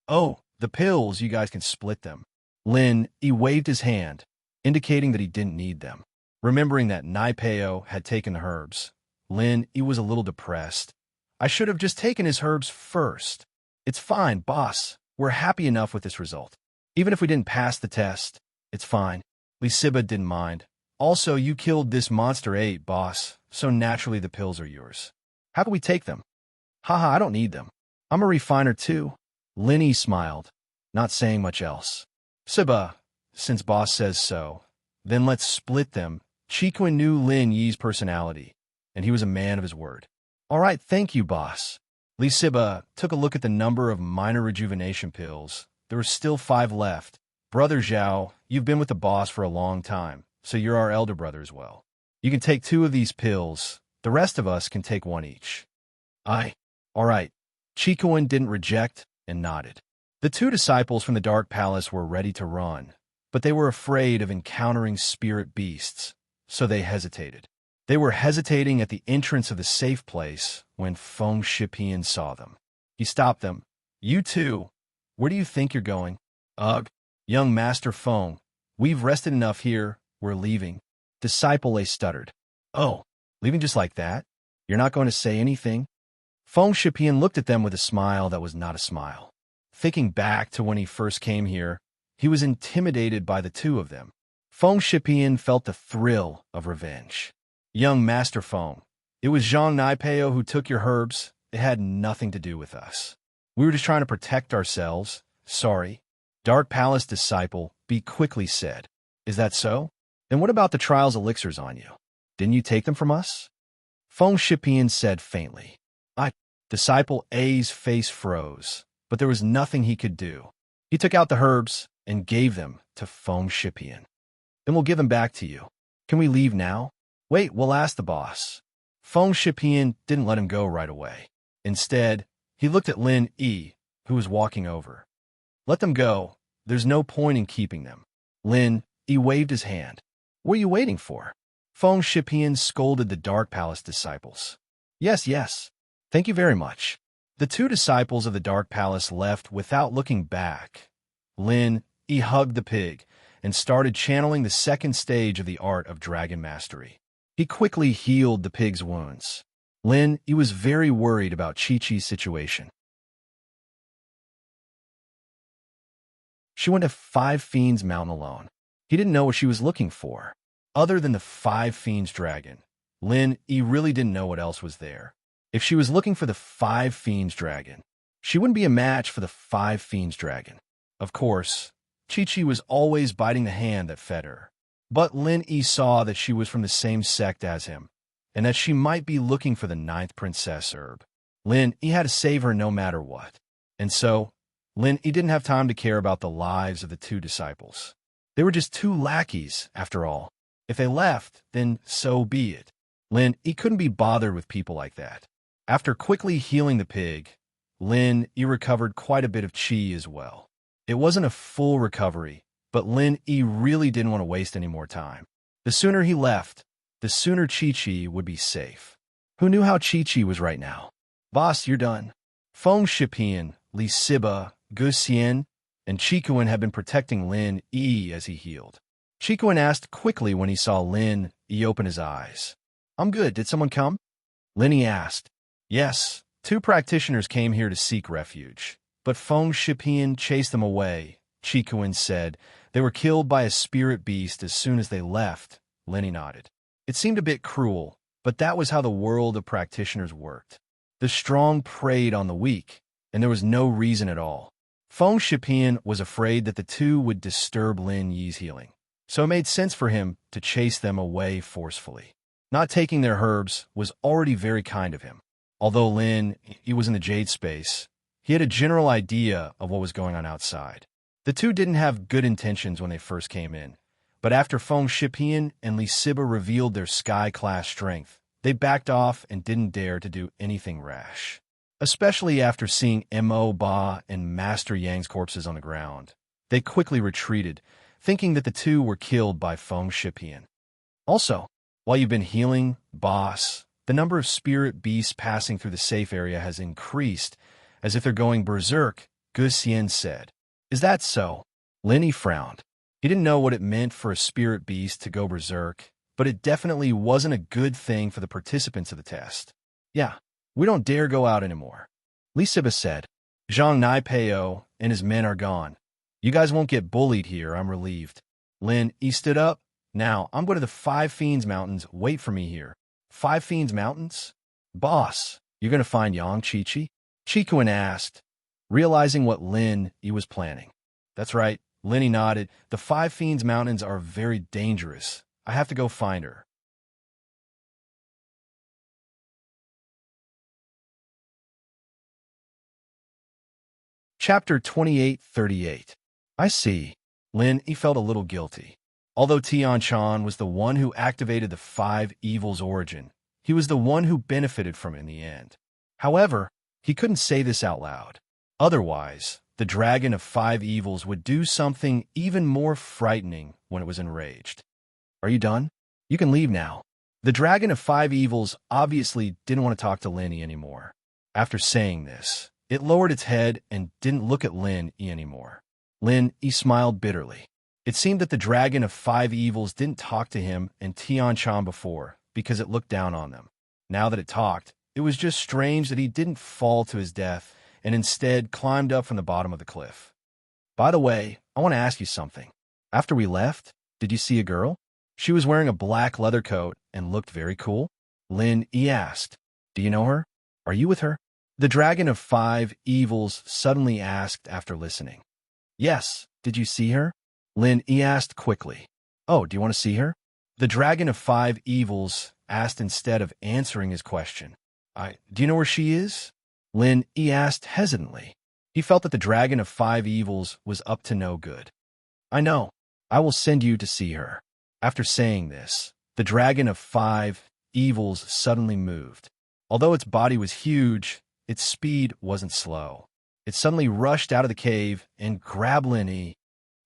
"Oh, the pills, you guys can split them." Lin Yi waved his hand, indicating that he didn't need them. Remembering that Nai Peio had taken the herbs, Lin Yi was a little depressed. "I should have just taken his herbs first." "It's fine, boss. We're happy enough with this result. Even if we didn't pass the test, it's fine." Li Siba didn't mind. "Also, you killed this Monster 8, boss, so naturally the pills are yours. How can we take them?" "Haha, I don't need them. I'm a refiner too." Lin Yi smiled, not saying much else. "Siba, since boss says so, then let's split them." Qi knew Lin Yi's personality, and he was a man of his word. "All right, thank you, boss." Li Siba took a look at the number of minor rejuvenation pills. There were still 5 left. "Brother Zhao, you've been with the boss for a long time, so you're our elder brother as well. You can take 2 of these pills. The rest of us can take 1 each." All right." Qi didn't reject and nodded. The 2 disciples from the Dark Palace were ready to run, but they were afraid of encountering spirit beasts, so they hesitated. They were hesitating at the entrance of the safe place when Feng Shipian saw them. He stopped them. "You two, where do you think you're going?" "Ugh, young Master Feng, we've rested enough here. We're leaving." Disciple A stuttered. "Oh, leaving just like that? You're not going to say anything?" Feng Shipian looked at them with a smile that was not a smile. Thinking back to when he first came here, he was intimidated by the 2 of them. Feng Shipian felt the thrill of revenge. "Young Master Feng, it was Zhang Nai Peio who took your herbs. It had nothing to do with us. We were just trying to protect ourselves. Sorry." Dark Palace disciple B quickly said. "Is that so? Then what about the trials elixirs on you? Didn't you take them from us?" Feng Shipian said faintly. Disciple A's face froze, but there was nothing he could do. He took out the herbs and gave them to Feng Shipian. "Then we'll give them back to you. Can we leave now?" "Wait, we'll ask the boss." Feng Shipian didn't let him go right away. Instead, he looked at Lin Yi, who was walking over. "Let them go. There's no point in keeping them." Lin Yi waved his hand. "What are you waiting for?" Feng Shipian scolded the Dark Palace disciples. Yes. Thank you very much." The 2 disciples of the Dark Palace left without looking back. Lin Yi hugged the pig and started channeling the 2nd stage of the art of dragon mastery. He quickly healed the pig's wounds. Lin Yi was very worried about Chi-Chi's situation. She went to Five Fiends Mountain alone. He didn't know what she was looking for. Other than the Five Fiends dragon, Lin Yi really didn't know what else was there. If she was looking for the Five Fiends dragon, she wouldn't be a match for the Five Fiends dragon. Of course, Chi-Chi was always biting the hand that fed her. But Lin Yi saw that she was from the same sect as him, and that she might be looking for the ninth princess herb. Lin Yi had to save her no matter what. And so, Lin Yi didn't have time to care about the lives of the two disciples. They were just two lackeys, after all. If they left, then so be it. Lin Yi couldn't be bothered with people like that. After quickly healing the pig, Lin Yi recovered quite a bit of chi as well. It wasn't a full recovery, but Lin Yi really didn't want to waste any more time. The sooner he left, the sooner Chi-Chi would be safe. Who knew how Chi-Chi was right now? Boss, you're done. Feng Shipian, Li Siba, Gu Xian, and Chikuan had been protecting Lin Yi as he healed. Chikuan asked quickly when he saw Lin Yi open his eyes. I'm good. Did someone come? Lin Yi asked. Yes, 2 practitioners came here to seek refuge, but Feng Shipian chased them away. Chikuan said they were killed by a spirit beast as soon as they left. Lin Yi nodded. It seemed a bit cruel, but that was how the world of practitioners worked. The strong preyed on the weak, and there was no reason at all. Feng Shipian was afraid that the two would disturb Lin Yi's healing, so it made sense for him to chase them away forcefully. Not taking their herbs was already very kind of him. Although Lin Yi was in the Jade space, he had a general idea of what was going on outside. The two didn't have good intentions when they first came in, but after Feng Shipian and Li Siba revealed their sky-class strength, they backed off and didn't dare to do anything rash. Especially after seeing Mo Ba and Master Yang's corpses on the ground. They quickly retreated, thinking that the two were killed by Feng Shipian. Also, while you've been healing, boss, the number of spirit beasts passing through the safe area has increased, as if they're going berserk, Gu Xian said. Is that so? Lin Yi frowned. He didn't know what it meant for a spirit beast to go berserk, but it definitely wasn't a good thing for the participants of the test. Yeah, we don't dare go out anymore. Li Siba said. Zhang Naipeo and his men are gone. You guys won't get bullied here, I'm relieved. Lin Yi stood up. Now, I'm going to the Five Fiends Mountains. Wait for me here. Five Fiends Mountains? Boss, you're going to find Yang Chi-Chi? Chikuan asked, realizing what Lin Yi was planning. That's right, Lin Yi nodded. The Five Fiends Mountains are very dangerous. I have to go find her. Chapter 28:38. I see. Lin Yi felt a little guilty. Although Tian Chan was the one who activated the Five Evils origin, he was the one who benefited from it in the end. However, he couldn't say this out loud. Otherwise, the Dragon of Five Evils would do something even more frightening when it was enraged. Are you done? You can leave now. The Dragon of Five Evils obviously didn't want to talk to Lin Yi anymore. After saying this, it lowered its head and didn't look at Lin Yi anymore. Lin Yi smiled bitterly. It seemed that the Dragon of Five Evils didn't talk to him and Tian Chan before because it looked down on them. Now that it talked, it was just strange that he didn't fall to his death and instead climbed up from the bottom of the cliff. By the way, I want to ask you something. After we left, did you see a girl? She was wearing a black leather coat and looked very cool. Lin Yi asked, do you know her? Are you with her? The Dragon of Five Evils suddenly asked after listening. Yes, did you see her? Lin Yi asked quickly. Oh, do you want to see her? The Dragon of Five Evils asked instead of answering his question. Do you know where she is? Lin Yi asked hesitantly. He felt that the Dragon of Five Evils was up to no good. I know. I will send you to see her. After saying this, the Dragon of Five Evils suddenly moved. Although its body was huge, its speed wasn't slow. It suddenly rushed out of the cave and grabbed Lin Yi.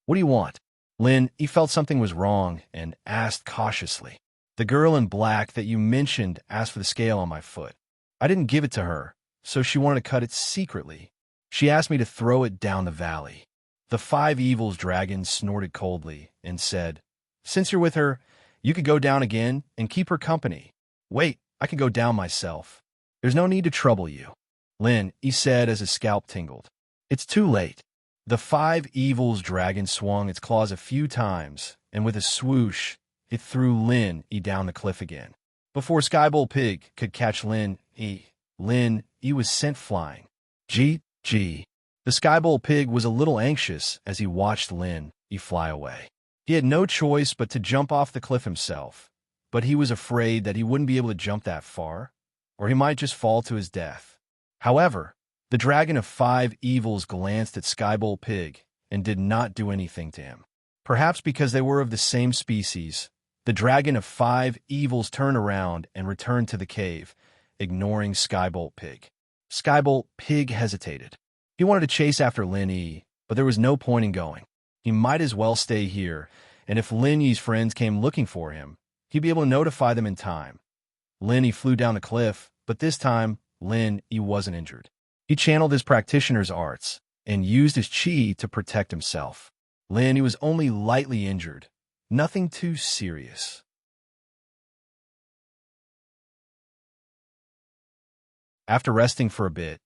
What do you want? Lin Yi felt something was wrong and asked cautiously. The girl in black that you mentioned asked for the scale on my foot. I didn't give it to her, so she wanted to cut it secretly. She asked me to throw it down the valley. The Five Evils dragon snorted coldly and said, since you're with her, you could go down again and keep her company. Wait, I can go down myself. There's no need to trouble you. Lin Yi said as his scalp tingled. It's too late. The Five Evils dragon swung its claws a few times, and with a swoosh, it threw Lin E down the cliff again. Before Skybowl Pig could catch Lin E was sent flying. Gee. The Skybowl Pig was a little anxious as he watched Lin E fly away. He had no choice but to jump off the cliff himself, but he was afraid that he wouldn't be able to jump that far, or he might just fall to his death. However, the Dragon of 5 Evils glanced at Skybowl Pig and did not do anything to him. Perhaps because they were of the same species, the Dragon of 5 Evils turned around and returned to the cave, ignoring Skybowl Pig. Skybowl Pig hesitated. He wanted to chase after Lin E, but there was no point in going. He might as well stay here, and if Lin E's friends came looking for him, he'd be able to notify them in time. Lin E flew down the cliff, but this time, Lin E wasn't injured. He channeled his practitioner's arts and used his chi to protect himself. Lin E was only lightly injured, nothing too serious. After resting for a bit,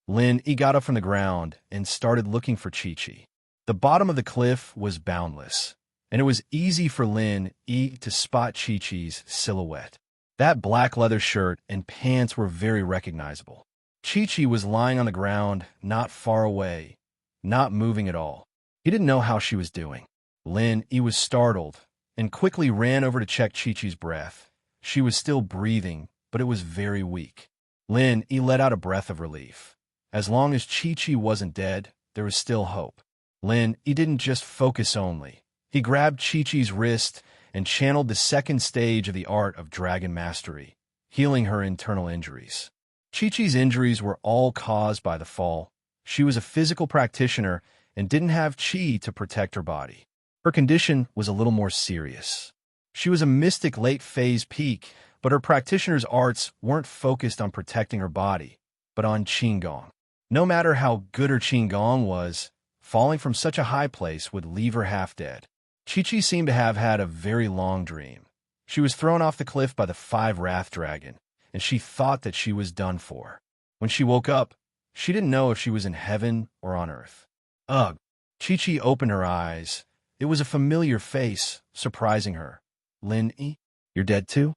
Lin E got up from the ground and started looking for Chi-Chi. The bottom of the cliff was boundless, and it was easy for Lin E to spot Chi-Chi's silhouette. That black leather shirt and pants were very recognizable. Chi-Chi was lying on the ground, not far away, not moving at all. He didn't know how she was doing. Lin E was startled and quickly ran over to check Chi-Chi's breath. She was still breathing, but it was very weak. Lin E let out a breath of relief. As long as Chi-Chi wasn't dead, there was still hope. Lin E didn't just focus only. He grabbed Chi-Chi's wrist and channeled the second stage of the art of dragon mastery, healing her internal injuries. Chi-Chi's injuries were all caused by the fall. She was a physical practitioner and didn't have chi to protect her body. Her condition was a little more serious. She was a mystic late-phase peak, but her practitioner's arts weren't focused on protecting her body, but on Qigong. No matter how good her Qigong was, falling from such a high place would leave her half dead. Chi-Chi seemed to have had a very long dream. She was thrown off the cliff by the 5 Wrath Dragon, and she thought that she was done for. When she woke up, she didn't know if she was in heaven or on earth. Ugh! Chi-Chi opened her eyes. It was a familiar face, surprising her. Lin E, you're dead too?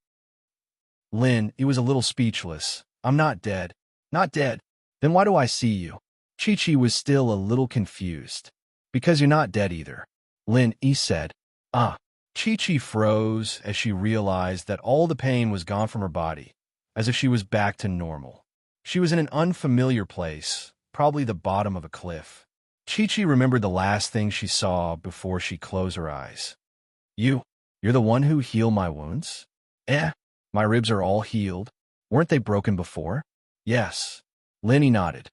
Lin E was a little speechless. I'm not dead. Not dead. Then why do I see you? Chi-Chi was still a little confused. Because you're not dead either. Lin E said. Ah. Chi-Chi froze as she realized that all the pain was gone from her body, as if she was back to normal. She was in an unfamiliar place, probably the bottom of a cliff. Chi-Chi remembered the last thing she saw before she closed her eyes. You're the one who healed my wounds? My ribs are all healed. Weren't they broken before? Yes. Lin E nodded.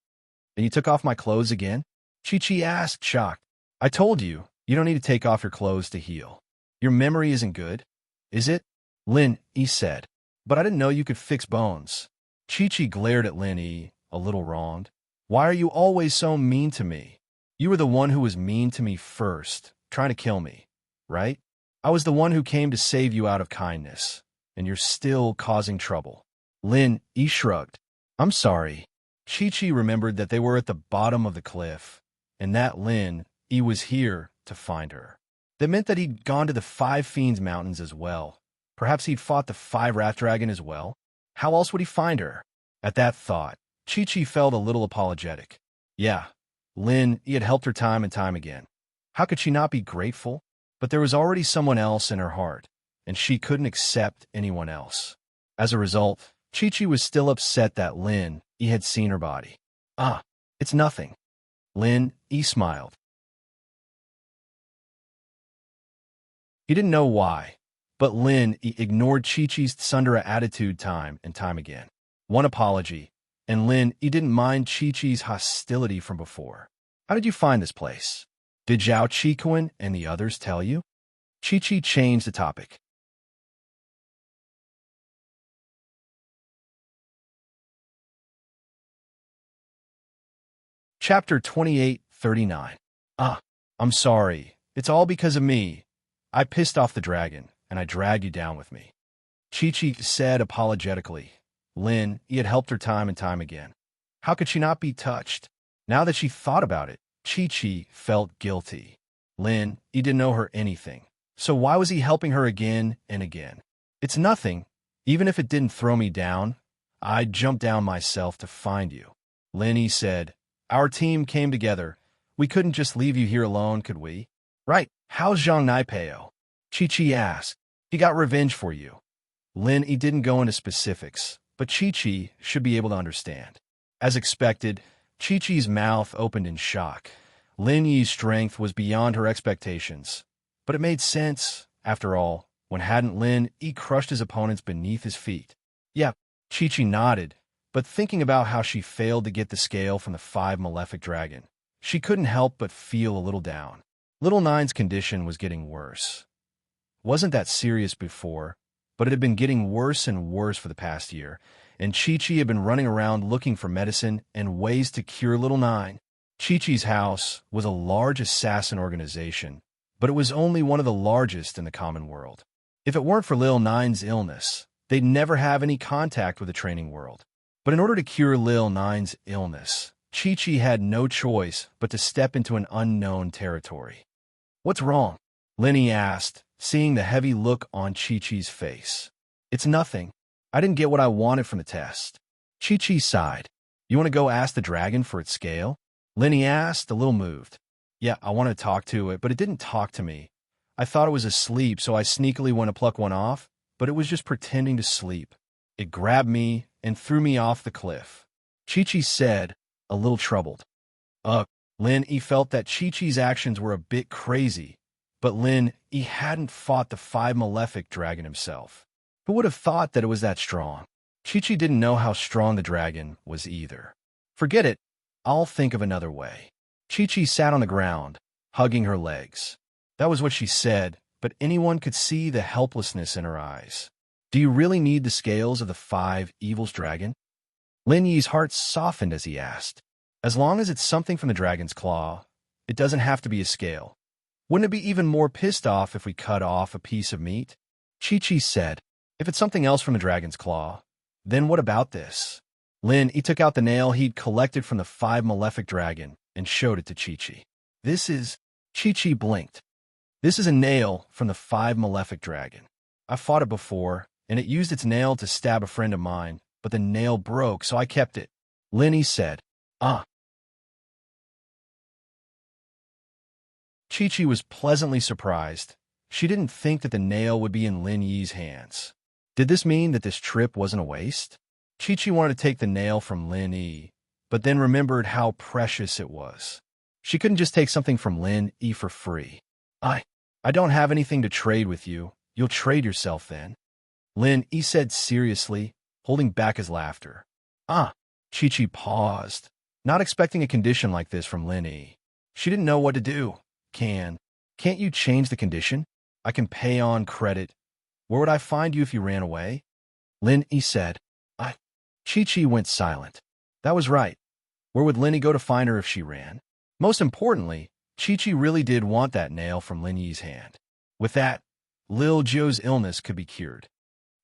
Then you took off my clothes again? Chi-Chi asked, shocked. I told you, you don't need to take off your clothes to heal. Your memory isn't good, is it? Lin E said. But I didn't know you could fix bones. Chi-Chi glared at Lin E, a little wronged. Why are you always so mean to me? You were the one who was mean to me first, trying to kill me, right? I was the one who came to save you out of kindness, and you're still causing trouble. Lin E shrugged. I'm sorry. Chi-Chi remembered that they were at the bottom of the cliff, and that Lin E was here to find her. That meant that he'd gone to the 5 Fiends Mountains as well. Perhaps he'd fought the 5 Wrath Dragon as well. How else would he find her? At that thought, Chi-Chi felt a little apologetic. Yeah, Lin E had helped her time and time again. How could she not be grateful? But there was already someone else in her heart, and she couldn't accept anyone else. As a result, Chi-Chi was still upset that Lin E had seen her body. Ah, it's nothing. Lin E smiled. He didn't know why, but Lin E ignored Chi-Chi's tsundere attitude time and time again. One apology, and Lin E didn't mind Chi-Chi's hostility from before. How did you find this place? Did Zhao Qikuan and the others tell you? Chi-Chi changed the topic. Chapter 28:39. Ah, I'm sorry. It's all because of me. I pissed off the dragon, and I dragged you down with me. Chi-Chi said apologetically. Lin E had helped her time and time again. How could she not be touched? Now that she thought about it, Chi-Chi felt guilty. Lin E didn't owe her anything. So why was he helping her again and again? It's nothing. Even if it didn't throw me down, I'd jump down myself to find you. Lenny said, our team came together. We couldn't just leave you here alone, could we? Right. How's Zhang Naipeo? Chi-Chi asked. He got revenge for you. Lin Yi didn't go into specifics, but Chi-Chi should be able to understand. As expected, Chi-Chi's mouth opened in shock. Lin Yi's strength was beyond her expectations. But it made sense, after all, when hadn't Lin Yi crushed his opponents beneath his feet? Yeah, Chi-Chi nodded, but thinking about how she failed to get the scale from the 5 Malefic Dragon, she couldn't help but feel a little down. Little Nine's condition was getting worse. Wasn't that serious before, but it had been getting worse and worse for the past year, and Chi-Chi had been running around looking for medicine and ways to cure Little Nine. Chi-Chi's house was a large assassin organization, but it was only one of the largest in the common world. If it weren't for Lil Nine's illness, they'd never have any contact with the training world. But in order to cure Lil Nine's illness, Chi-Chi had no choice but to step into an unknown territory. What's wrong? Lenny asked, seeing the heavy look on Chi-Chi's face. It's nothing. I didn't get what I wanted from the test. Chi-Chi sighed. You want to go ask the dragon for its scale? Lenny asked, a little moved. Yeah, I wanted to talk to it, but it didn't talk to me. I thought it was asleep, so I sneakily went to pluck one off, but it was just pretending to sleep. It grabbed me and threw me off the cliff. Chi-Chi said, a little troubled. Lin Yi felt that Chi-Chi's actions were a bit crazy, but Lin Yi hadn't fought the 5 Malefic Dragon himself. Who would have thought that it was that strong? Chi-Chi didn't know how strong the dragon was either. Forget it. I'll think of another way. Chi-Chi sat on the ground, hugging her legs. That was what she said, but anyone could see the helplessness in her eyes. Do you really need the scales of the 5 Evils Dragon? Lin Yi's heart softened as he asked. As long as it's something from the dragon's claw, it doesn't have to be a scale. Wouldn't it be even more pissed off if we cut off a piece of meat? Chi-Chi said, if it's something else from the dragon's claw, then what about this? Lin Yi took out the nail he'd collected from the 5 Malefic Dragon and showed it to Chi-Chi. This is... Chi-Chi blinked. This is a nail from the 5 Malefic Dragon. I fought it before, and it used its nail to stab a friend of mine, but the nail broke, so I kept it. Lin Yi said, Chi-Chi was pleasantly surprised. She didn't think that the nail would be in Lin Yi's hands. Did this mean that this trip wasn't a waste? Chi-Chi wanted to take the nail from Lin Yi, but then remembered how precious it was. She couldn't just take something from Lin Yi for free. I don't have anything to trade with you. You'll trade yourself then. Lin Yi said seriously, holding back his laughter. Chi-Chi paused, not expecting a condition like this from Lin Yi. She didn't know what to do. Can't you change the condition? I can pay on credit. Where would I find you if you ran away? Lin Yi said. Chi-Chi went silent. That was right. Where would Lin Yi go to find her if she ran? Most importantly, Chi-Chi really did want that nail from Lin Yi's hand. With that, Lil Joe's illness could be cured.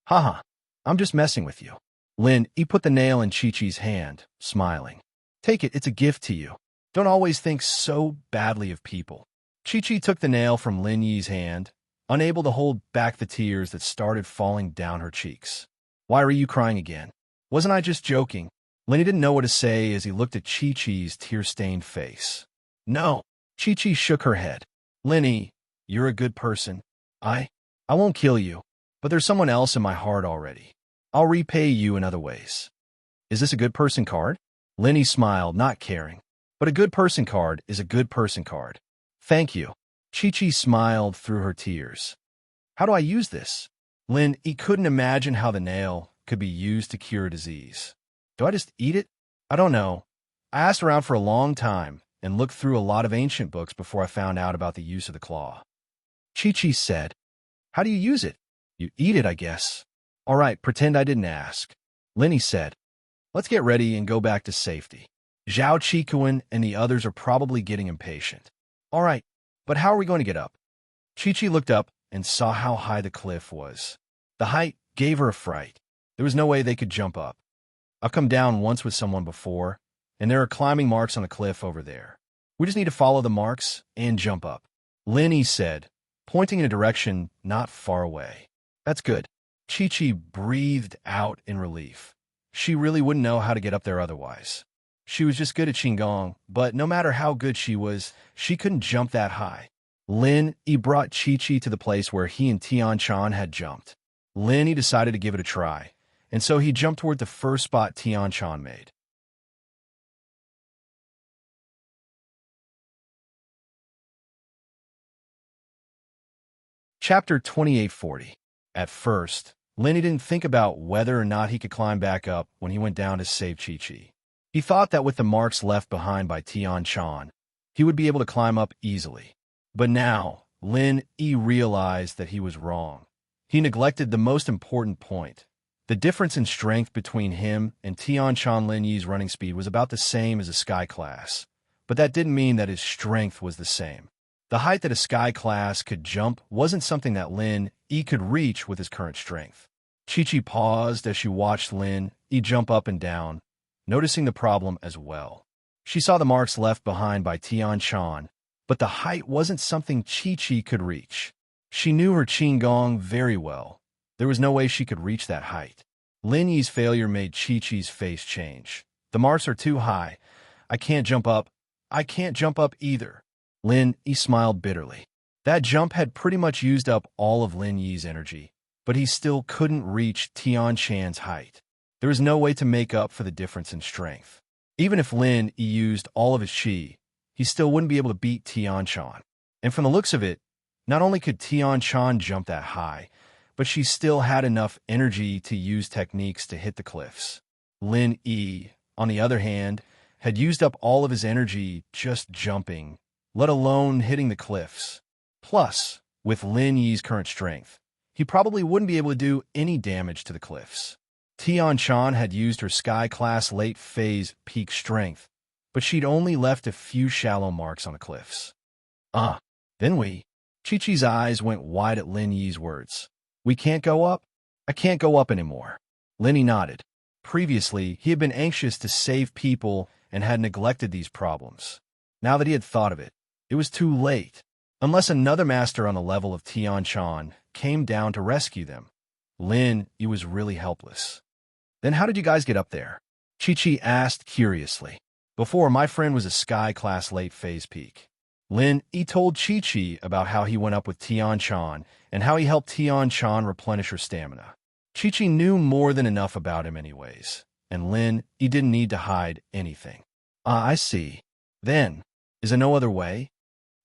I'm just messing with you. Lin Yi put the nail in Chi-Chi's hand, smiling. Take it, it's a gift to you. Don't always think so badly of people. Chi-Chi took the nail from Lin Yi's hand, unable to hold back the tears that started falling down her cheeks. Why were you crying again? Wasn't I just joking? Lin Yi didn't know what to say as he looked at Chi-Chi's tear-stained face. No. Chi-Chi shook her head. Lin Yi, you're a good person. I won't kill you, but there's someone else in my heart already. I'll repay you in other ways. Is this a good person card? Lin Yi smiled, not caring. But a good person card is a good person card. Thank you. Chi-Chi smiled through her tears. How do I use this? Lin Yi couldn't imagine how the nail could be used to cure a disease. Do I just eat it? I don't know. I asked around for a long time and looked through a lot of ancient books before I found out about the use of the claw. Chi-Chi said, how do you use it? You eat it, I guess. All right, pretend I didn't ask. Lin Yi said, let's get ready and go back to safety. Zhao Qikuan and the others are probably getting impatient. All right, but how are we going to get up? Chi-Chi looked up and saw how high the cliff was. The height gave her a fright. There was no way they could jump up. I've come down once with someone before, and there are climbing marks on the cliff over there. We just need to follow the marks and jump up. Lin Yi said, pointing in a direction not far away. That's good. Chi-Chi breathed out in relief. She really wouldn't know how to get up there otherwise. She was just good at Qigong, but no matter how good she was, she couldn't jump that high. Lin Yi brought Chi-Chi to the place where he and Tian-Chan had jumped. Lin Yi decided to give it a try, and so he jumped toward the first spot Tian-Chan made. Chapter 2840. At first, Lin Yi didn't think about whether or not he could climb back up when he went down to save Chi-Chi. He thought that with the marks left behind by Tian-Chan, he would be able to climb up easily. But now, Lin Yi realized that he was wrong. He neglected the most important point. The difference in strength between him and Tian-Chan Lin Yi's running speed was about the same as a Sky class, but that didn't mean that his strength was the same. The height that a Sky class could jump wasn't something that Lin Yi could reach with his current strength. Chi-Chi paused as she watched Lin Yi jump up and down, noticing the problem as well. She saw the marks left behind by Tian-Chan, but the height wasn't something Chi-Chi could reach. She knew her Qigong very well. There was no way she could reach that height. Lin Yi's failure made Chi-Chi's face change. The marks are too high. I can't jump up. I can't jump up either. Lin Yi smiled bitterly. That jump had pretty much used up all of Lin Yi's energy, but he still couldn't reach Tian-Chan's height. There was no way to make up for the difference in strength. Even if Lin Yi used all of his chi, he still wouldn't be able to beat Tian-Chan. And from the looks of it, not only could Tian-Chan jump that high, but she still had enough energy to use techniques to hit the cliffs. Lin Yi, on the other hand, had used up all of his energy just jumping, let alone hitting the cliffs. Plus, with Lin Yi's current strength, he probably wouldn't be able to do any damage to the cliffs. Tian-Chan had used her Sky Class late phase peak strength, but she'd only left a few shallow marks on the cliffs. Then we... Chi-Chi's eyes went wide at Lin Yi's words. We can't go up? I can't go up anymore. Lin Yi nodded. Previously, he had been anxious to save people and had neglected these problems. Now that he had thought of it, it was too late. Unless another master on the level of Tian-Chan came down to rescue them, Lin Yi was really helpless. Then how did you guys get up there? Chi-Chi asked curiously. Before, my friend was a Sky Class late phase peak. Lin Yi told Chi-Chi about how he went up with Tian-Chan and how he helped Tian-Chan replenish her stamina. Chi-Chi knew more than enough about him anyways, and Lin Yi didn't need to hide anything. I see. Then, is there no other way?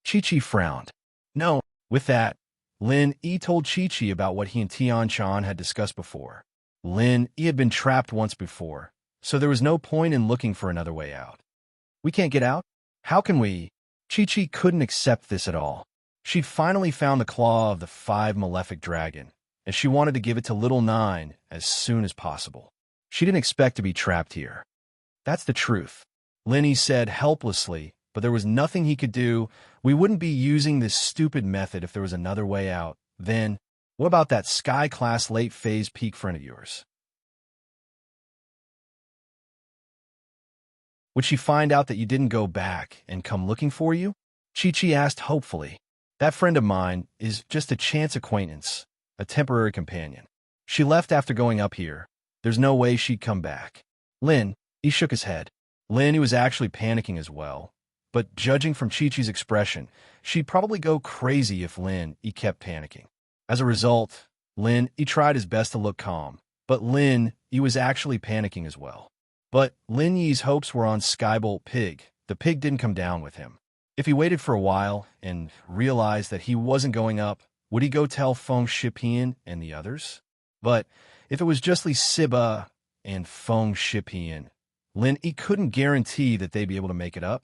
Chi-Chi frowned. No. With that, Lin Yi told Chi-Chi about what he and Tian-Chan had discussed before. Lin Yi had been trapped once before, so there was no point in looking for another way out. We can't get out? How can we? Chi-Chi couldn't accept this at all. She'd finally found the claw of the 5 malefic dragon, and she wanted to give it to Little Nine as soon as possible. She didn't expect to be trapped here. That's the truth, Lin Yi said helplessly, but there was nothing he could do. We wouldn't be using this stupid method if there was another way out. Then, what about that Sky Class late phase peak friend of yours? Would she find out that you didn't go back and come looking for you? Chi-Chi asked hopefully. That friend of mine is just a chance acquaintance, a temporary companion. She left after going up here. There's no way she'd come back. Lin, he shook his head. Lin, he was actually panicking as well. But judging from Chi-Chi's expression, she'd probably go crazy if Lin Yi kept panicking. As a result, Lin Yi tried his best to look calm, but Lin Yi was actually panicking as well. But Lin Yi's hopes were on Skybolt Pig. The pig didn't come down with him. If he waited for a while and realized that he wasn't going up, would he go tell Feng Shipian and the others? But if it was just Li Siba and Feng Shipian, Lin Yi couldn't guarantee that they'd be able to make it up.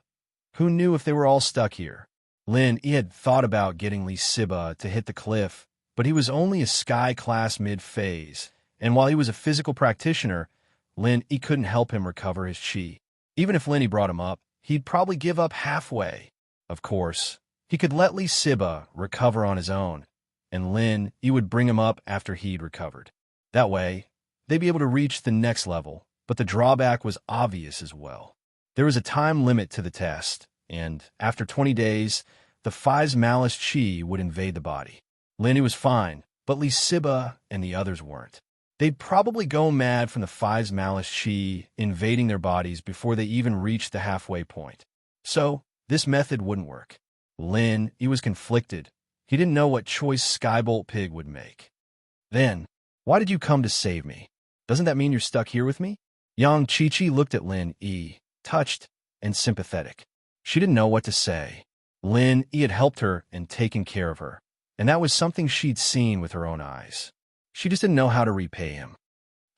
Who knew if they were all stuck here? Lin Yi had thought about getting Li Siba to hit the cliff, but he was only a Sky Class mid-phase, and while he was a physical practitioner, Lin Yi couldn't help him recover his chi. Even if Lin Yi brought him up, he'd probably give up halfway. Of course, he could let Li Siba recover on his own, and Lin Yi would bring him up after he'd recovered. That way, they'd be able to reach the next level, but the drawback was obvious as well. There was a time limit to the test, and after 20 days, the Five's malice chi would invade the body. Lenny was fine, but Lee Siba and the others weren't. They'd probably go mad from the Five's malice chi invading their bodies before they even reached the halfway point. So, this method wouldn't work. Lin, he was conflicted. He didn't know what choice Skybolt Pig would make. Then, why did you come to save me? Doesn't that mean you're stuck here with me? Yang Chi-Chi looked at Lin Yi, touched and sympathetic. She didn't know what to say. Lin Yi had helped her and taken care of her, and that was something she'd seen with her own eyes. She just didn't know how to repay him.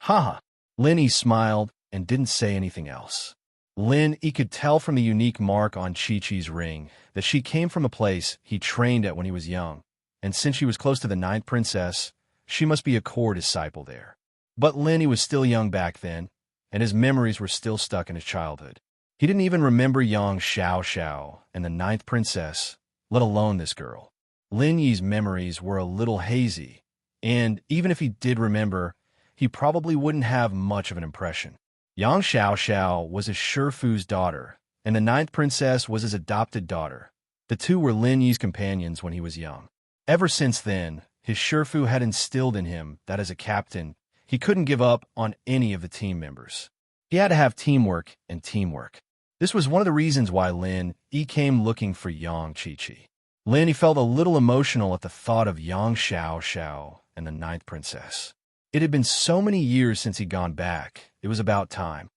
Haha. Lin Yi smiled and didn't say anything else. Lin Yi could tell from the unique mark on Chi-Chi's ring that she came from a place he trained at when he was young, and since she was close to the Ninth Princess, she must be a core disciple there. But Lin Yi was still young back then, and his memories were still stuck in his childhood. He didn't even remember young Xiao Xiao and the Ninth Princess, let alone this girl. Lin Yi's memories were a little hazy, and even if he did remember, he probably wouldn't have much of an impression. Yang Xiao Xiao was his Shifu's daughter, and the Ninth Princess was his adopted daughter. The two were Lin Yi's companions when he was young. Ever since then, his Shifu had instilled in him that as a captain, he couldn't give up on any of the team members. He had to have teamwork and teamwork. This was one of the reasons why Lin Yi came looking for Yang Chi-Chi. Lin Yi felt a little emotional at the thought of Yang Xiao Xiao and the Ninth Princess. It had been so many years since he'd gone back. It was about time.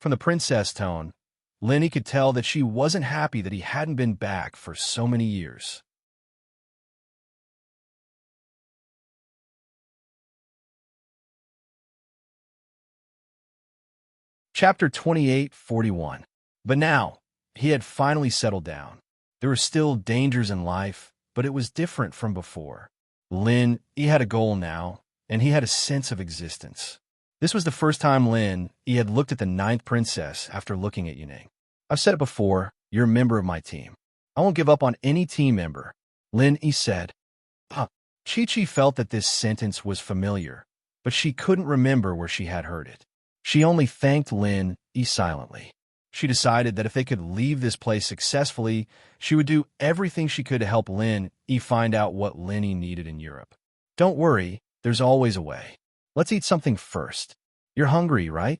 From the princess tone, Lin Yi could tell that she wasn't happy that he hadn't been back for so many years. Chapter 28:41. But now, he had finally settled down. There were still dangers in life, but it was different from before. Lin, he had a goal now, and he had a sense of existence. This was the first time Lin, he had looked at the Ninth Princess after looking at Yunning. I've said it before, you're a member of my team. I won't give up on any team member, Lin, he said. Chi-Chi felt that this sentence was familiar, but she couldn't remember where she had heard it. She only thanked Lin Yi silently. She decided that if they could leave this place successfully, she would do everything she could to help Lin Yi find out what Lin Yi needed in Europe. Don't worry, there's always a way. Let's eat something first. You're hungry, right?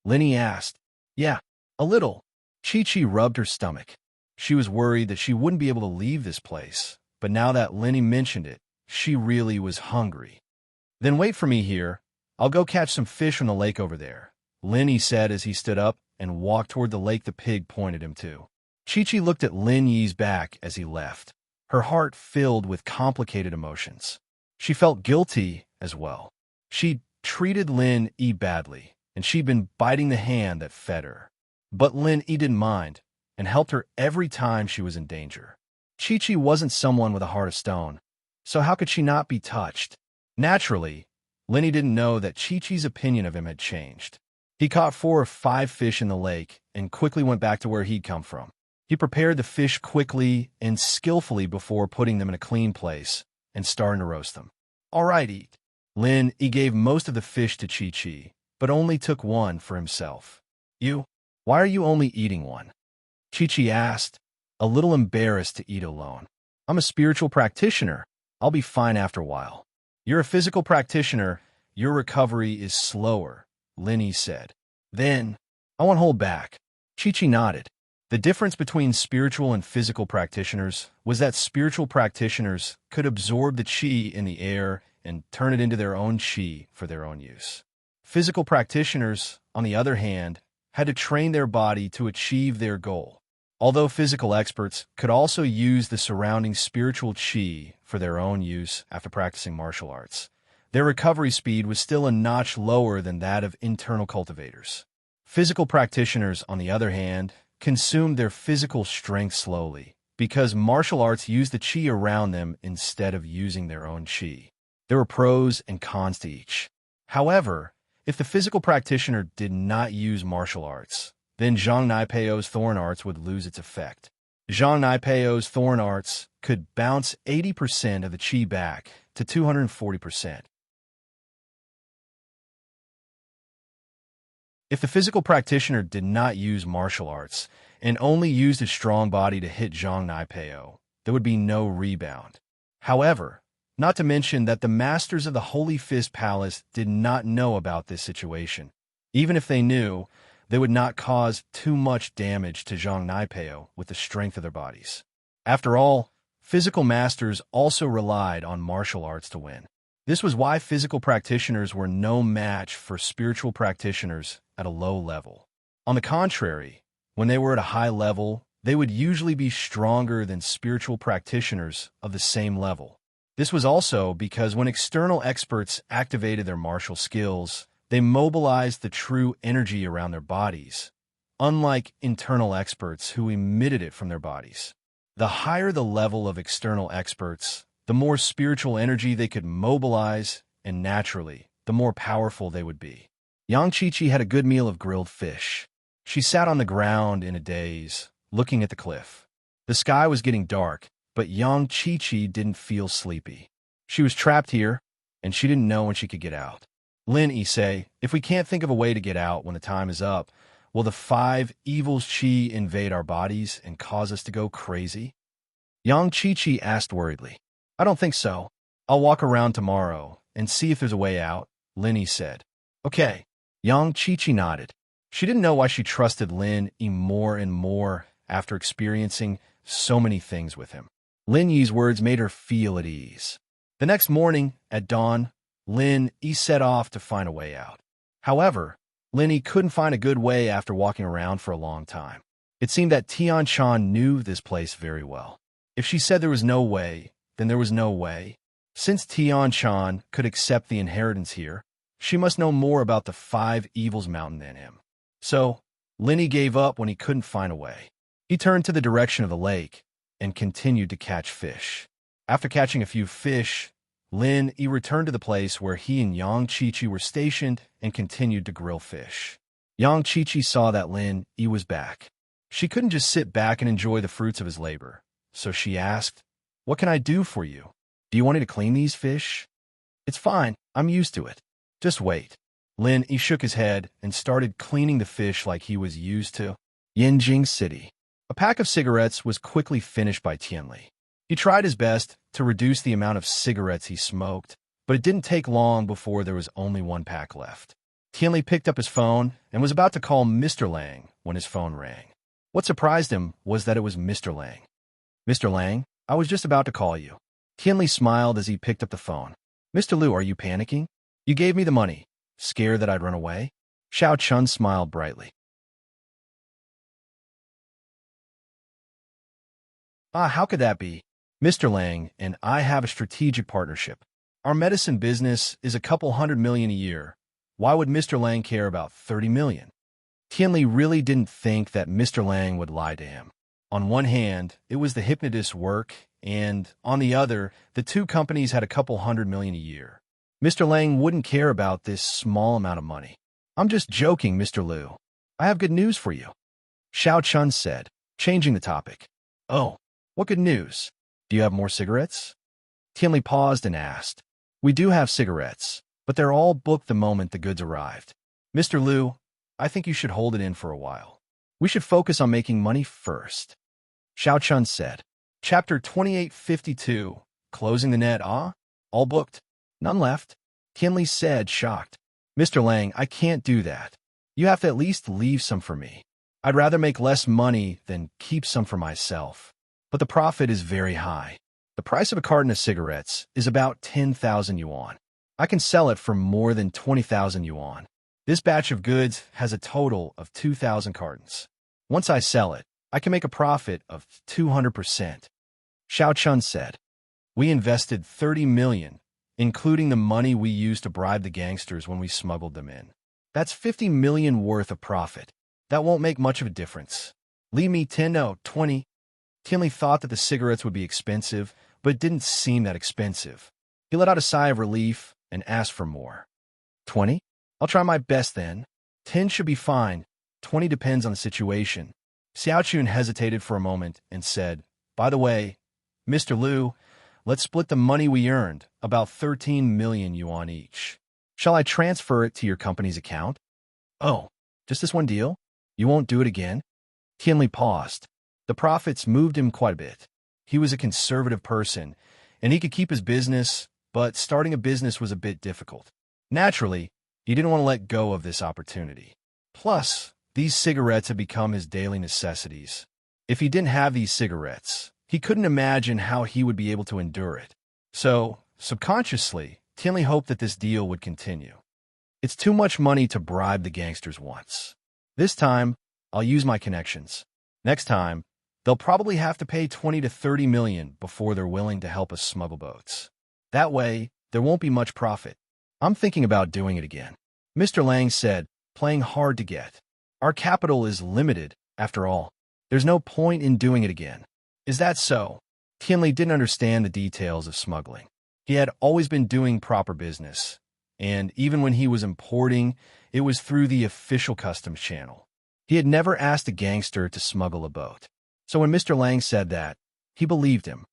Lin Yi asked. Yeah, a little. Chi-Chi rubbed her stomach. She was worried that she wouldn't be able to leave this place, but now that Lin Yi mentioned it, she really was hungry. Then wait for me here. I'll go catch some fish from the lake over there, Lin Yi said as he stood up and walked toward the lake the pig pointed him to. Chi-Chi looked at Lin Yi's back as he left, her heart filled with complicated emotions. She felt guilty as well. She'd treated Lin Yi badly, and she'd been biting the hand that fed her. But Lin Yi didn't mind, and helped her every time she was in danger. Chi-Chi wasn't someone with a heart of stone, so how could she not be touched? Naturally, Lin Yi didn't know that Chi-Chi's opinion of him had changed. He caught 4 or 5 fish in the lake and quickly went back to where he'd come from. He prepared the fish quickly and skillfully before putting them in a clean place and starting to roast them. All right, eat. Lin Yi gave most of the fish to Chi-Chi, but only took one for himself. Why are you only eating one? Chi-Chi asked, a little embarrassed to eat alone. I'm a spiritual practitioner. I'll be fine after a while. You're a physical practitioner. Your recovery is slower, Lin Yi said. Then, I won't hold back. Chi-Chi nodded. The difference between spiritual and physical practitioners was that spiritual practitioners could absorb the chi in the air and turn it into their own chi for their own use. Physical practitioners, on the other hand, had to train their body to achieve their goal. Although physical experts could also use the surrounding spiritual chi for their own use after practicing martial arts, their recovery speed was still a notch lower than that of internal cultivators. Physical practitioners, on the other hand, consumed their physical strength slowly because martial arts used the chi around them instead of using their own chi. There were pros and cons to each. However, if the physical practitioner did not use martial arts, then Zhang Naipeo's thorn arts would lose its effect. Zhang Naipeo's thorn arts could bounce 80% of the chi back to 240%. If the physical practitioner did not use martial arts and only used his strong body to hit Zhang Naipeo, there would be no rebound. However, not to mention that the masters of the Holy Fist Palace did not know about this situation. Even if they knew, they would not cause too much damage to Zhang Naipeo with the strength of their bodies. After all, physical masters also relied on martial arts to win. This was why physical practitioners were no match for spiritual practitioners at a low level. On the contrary, when they were at a high level, they would usually be stronger than spiritual practitioners of the same level. This was also because when external experts activated their martial skills, they mobilized the true energy around their bodies, unlike internal experts who emitted it from their bodies. The higher the level of external experts, the more spiritual energy they could mobilize, and naturally, the more powerful they would be. Yang Qiqi had a good meal of grilled fish. She sat on the ground in a daze, looking at the cliff. The sky was getting dark, but Yang Qiqi didn't feel sleepy. She was trapped here, and she didn't know when she could get out. Lin say, if we can't think of a way to get out when the time is up, will the 5 evils Qi invade our bodies and cause us to go crazy? Yang Qiqi asked worriedly. I don't think so. I'll walk around tomorrow and see if there's a way out, Lin said. Okay. Yang Qiqi nodded. She didn't know why she trusted Lin more and more after experiencing so many things with him. Lin Yi's words made her feel at ease. The next morning, at dawn, Lin Yi set off to find a way out. However, Lin Yi couldn't find a good way after walking around for a long time. It seemed that Tian Shan knew this place very well. If she said there was no way, then there was no way. Since Tian Shan could accept the inheritance here, she must know more about the 5 evils mountain than him. So, Lin Yi gave up when he couldn't find a way. He turned to the direction of the lake and continued to catch fish. After catching a few fish, Lin Yi returned to the place where he and Yang Qiqi were stationed and continued to grill fish. Yang Qiqi saw that Lin Yi was back. She couldn't just sit back and enjoy the fruits of his labor, so she asked, "What can I do for you? Do you want me to clean these fish?" "It's fine, I'm used to it. Just wait." Lin Yi shook his head and started cleaning the fish like he was used to. Yinjing City. A pack of cigarettes was quickly finished by Tianli. He tried his best to reduce the amount of cigarettes he smoked, but it didn't take long before there was only 1 pack left. Tianli picked up his phone and was about to call Mr. Lang when his phone rang. What surprised him was that it was Mr. Lang. "Mr. Lang, I was just about to call you." Tianli smiled as he picked up the phone. "Mr. Liu, are you panicking? You gave me the money. Scared that I'd run away?" Xiao Chun smiled brightly. How could that be? Mr. Lang and I have a strategic partnership. Our medicine business is a couple $100 million a year. Why would Mr. Lang care about $30 million? Tianli really didn't think that Mr. Lang would lie to him. On one hand, it was the hypnotist's work, and on the other, the 2 companies had a couple $100 million a year. Mr. Lang wouldn't care about this small amount of money. "I'm just joking, Mr. Liu. I have good news for you," Xiao Chun said, changing the topic. "Oh, what good news? Do you have more cigarettes?" Tianli paused and asked. "We do have cigarettes, but they're all booked the moment the goods arrived. Mr. Liu, I think you should hold it in for a while. We should focus on making money first," Xiao Chun said. Chapter 2852, Closing the Net. All booked? None left? Tianli said, shocked. "Mr. Lang, I can't do that. You have to at least leave some for me. I'd rather make less money than keep some for myself. But the profit is very high. The price of a carton of cigarettes is about 10,000 yuan. I can sell it for more than 20,000 yuan. This batch of goods has a total of 2,000 cartons. Once I sell it, I can make a profit of 200%. Xiao Chun said. "We invested 30 million, including the money we used to bribe the gangsters when we smuggled them in. That's 50 million worth of profit. That won't make much of a difference. Leave me 10, no, 20. Tianli thought that the cigarettes would be expensive, but it didn't seem that expensive. He let out a sigh of relief and asked for more. 20? I'll try my best then. 10 should be fine. 20 depends on the situation. Xiao Chun hesitated for a moment and said, "By the way, Mr. Liu, let's split the money we earned, about 13 million yuan each. Shall I transfer it to your company's account?" "Oh, Just this one deal? You won't do it again? Tianli paused. The profits moved him quite a bit. He was a conservative person, and he could keep his business, but starting a business was a bit difficult. Naturally, he didn't want to let go of this opportunity. Plus, these cigarettes had become his daily necessities. If he didn't have these cigarettes, he couldn't imagine how he would be able to endure it. So, subconsciously, Tianli hoped that this deal would continue. It's too much money to bribe the gangsters once. This time, I'll use my connections. Next time, they'll probably have to pay 20 to 30 million before they're willing to help us smuggle boats. That way, there won't be much profit. I'm thinking about doing it again. Mr. Lang said, playing hard to get. Our capital is limited, after all. There's no point in doing it again. Is that so? Tianli didn't understand the details of smuggling. He had always been doing proper business, and even when he was importing, it was through the official customs channel. He had never asked a gangster to smuggle a boat. So when Mr. Lang said that, he believed him.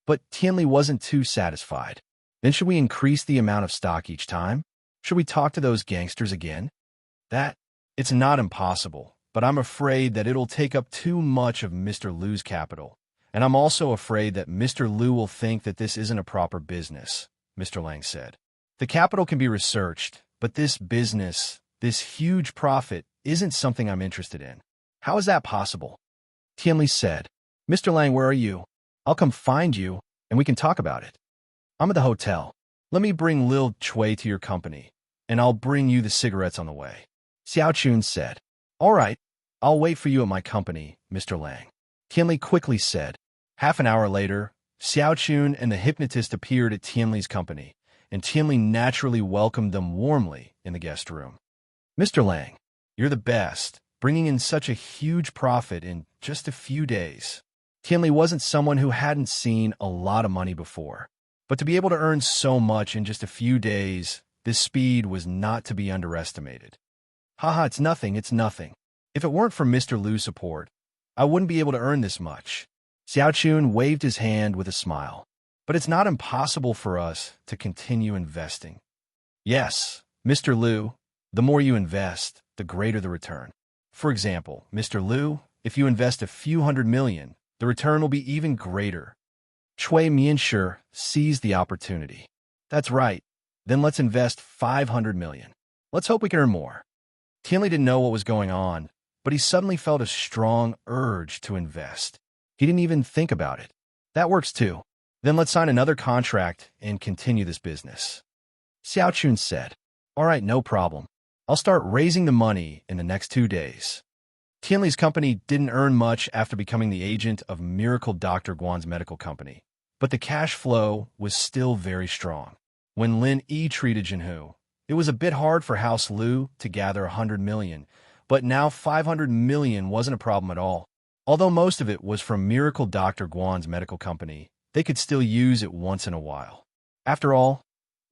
But Tianli wasn't too satisfied. Then should we increase the amount of stock each time? Should we talk to those gangsters again? It's not impossible, but I'm afraid that it'll take up too much of Mr. Liu's capital. And I'm also afraid that Mr. Liu will think that this isn't a proper business, Mr. Lang said. The capital can be researched, but this business, this huge profit, isn't something I'm interested in. How is that possible? Tianli said, Mr. Lang, where are you? I'll come find you, and we can talk about it. I'm at the hotel. Let me bring Lil Chui to your company, and I'll bring you the cigarettes on the way. Xiao Chun said, All right, I'll wait for you at my company, Mr. Lang. Tianli quickly said. Half an hour later, Xiao Chun and the hypnotist appeared at Tianli's company, and Tianli naturally welcomed them warmly in the guest room. Mr. Lang, you're the best, bringing in such a huge profit in just a few days. Tianli wasn't someone who hadn't seen a lot of money before, but to be able to earn so much in just a few days, this speed was not to be underestimated. Haha, it's nothing. If it weren't for Mr. Liu's support, I wouldn't be able to earn this much. Xiao Chun waved his hand with a smile. But it's not impossible for us to continue investing. Yes, Mr. Liu, the more you invest, the greater the return. For example, Mr. Liu, if you invest a few hundred million, the return will be even greater. Chui Mianshi seized the opportunity. That's right. Then let's invest 500 million. Let's hope we can earn more. Tianli didn't know what was going on, but he suddenly felt a strong urge to invest. He didn't even think about it. That works too. Then let's sign another contract and continue this business. Xiao Chun said, All right, no problem. I'll start raising the money in the next 2 days. Tianli's company didn't earn much after becoming the agent of Miracle Dr. Guan's medical company, but the cash flow was still very strong. When Lin Yi treated Jinhu, it was a bit hard for House Liu to gather 100 million, but now 500 million wasn't a problem at all. Although most of it was from Miracle Dr. Guan's medical company, they could still use it once in a while. After all,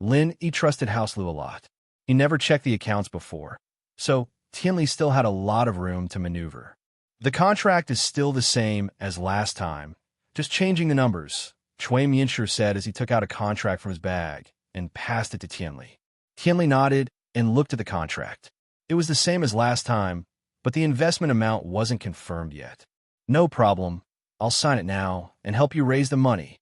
Lin Yi trusted House Liu a lot. He never checked the accounts before, so Tianli still had a lot of room to maneuver. The contract is still the same as last time, just changing the numbers, Chui Mianshi said as he took out a contract from his bag and passed it to Tianli. Tianli nodded and looked at the contract. It was the same as last time, but the investment amount wasn't confirmed yet. No problem. I'll sign it now and help you raise the money.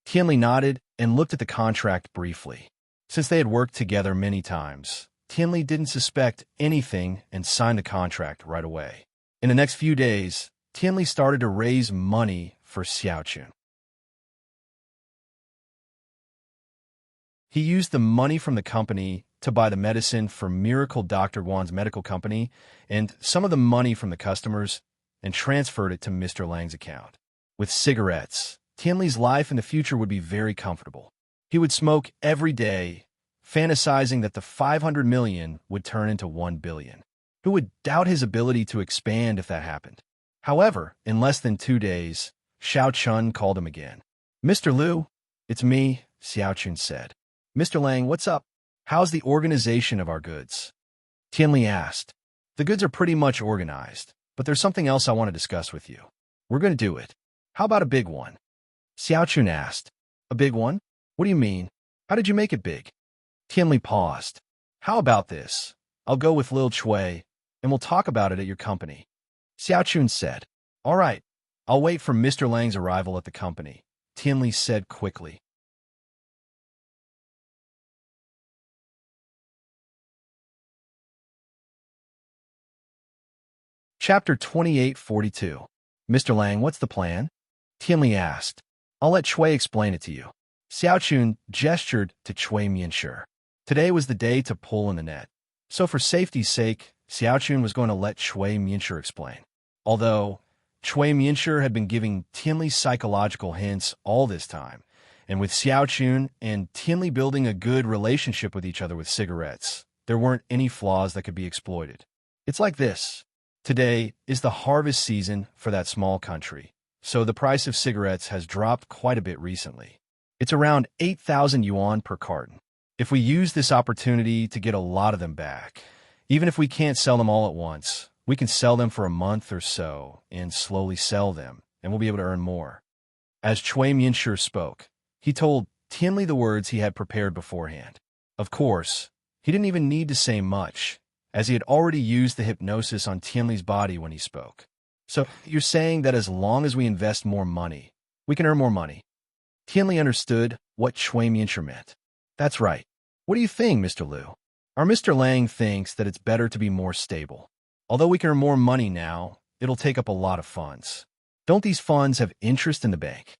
Tianli nodded and looked at the contract briefly. Since they had worked together many times, Tianli didn't suspect anything and signed the contract right away. In the next few days, Tianli started to raise money for Xiao Chun. He used the money from the company to buy the medicine for Miracle Dr. Guan's medical company and some of the money from the customers and transferred it to Mr. Lang's account. With cigarettes, Tianli's life in the future would be very comfortable. He would smoke every day, fantasizing that the 500 million would turn into 1 billion. Who would doubt his ability to expand if that happened? However, in less than 2 days, Xiao Chun called him again. Mr. Liu, it's me, Xiao Chun said. Mr. Lang, what's up? How's the organization of our goods? Tianli asked. The goods are pretty much organized, but there's something else I want to discuss with you. We're going to do it. How about a big one? Xiao Chun asked. A big one? What do you mean? How did you make it big? Tianli paused. How about this? I'll go with Lil Chui, and we'll talk about it at your company. Xiaochun said. All right, I'll wait for Mr. Lang's arrival at the company, Tianli said quickly. Chapter 2842. Mr. Lang, what's the plan? Tianli asked. I'll let Chui explain it to you. Xiaochun gestured to Chui Mianshi. Today was the day to pull in the net. So for safety's sake, Xiaochun was going to let Chui Mianshi explain. Although, Chui Mianshi had been giving Tianli psychological hints all this time, and with Xiaochun and Tianli building a good relationship with each other with cigarettes, there weren't any flaws that could be exploited. It's like this. Today is the harvest season for that small country, so the price of cigarettes has dropped quite a bit recently. It's around 8,000 yuan per carton. If we use this opportunity to get a lot of them back, even if we can't sell them all at once, we can sell them for a month or so and slowly sell them, and we'll be able to earn more. As Chui Mianshi spoke, he told Tianli the words he had prepared beforehand. Of course, he didn't even need to say much, as he had already used the hypnosis on Tianli's body when he spoke. So you're saying that as long as we invest more money, we can earn more money? Tianli understood what Chui Mianshi meant. That's right. What do you think, Mr. Liu? Our Mr. Lang thinks that it's better to be more stable. Although we can earn more money now, it'll take up a lot of funds. Don't these funds have interest in the bank?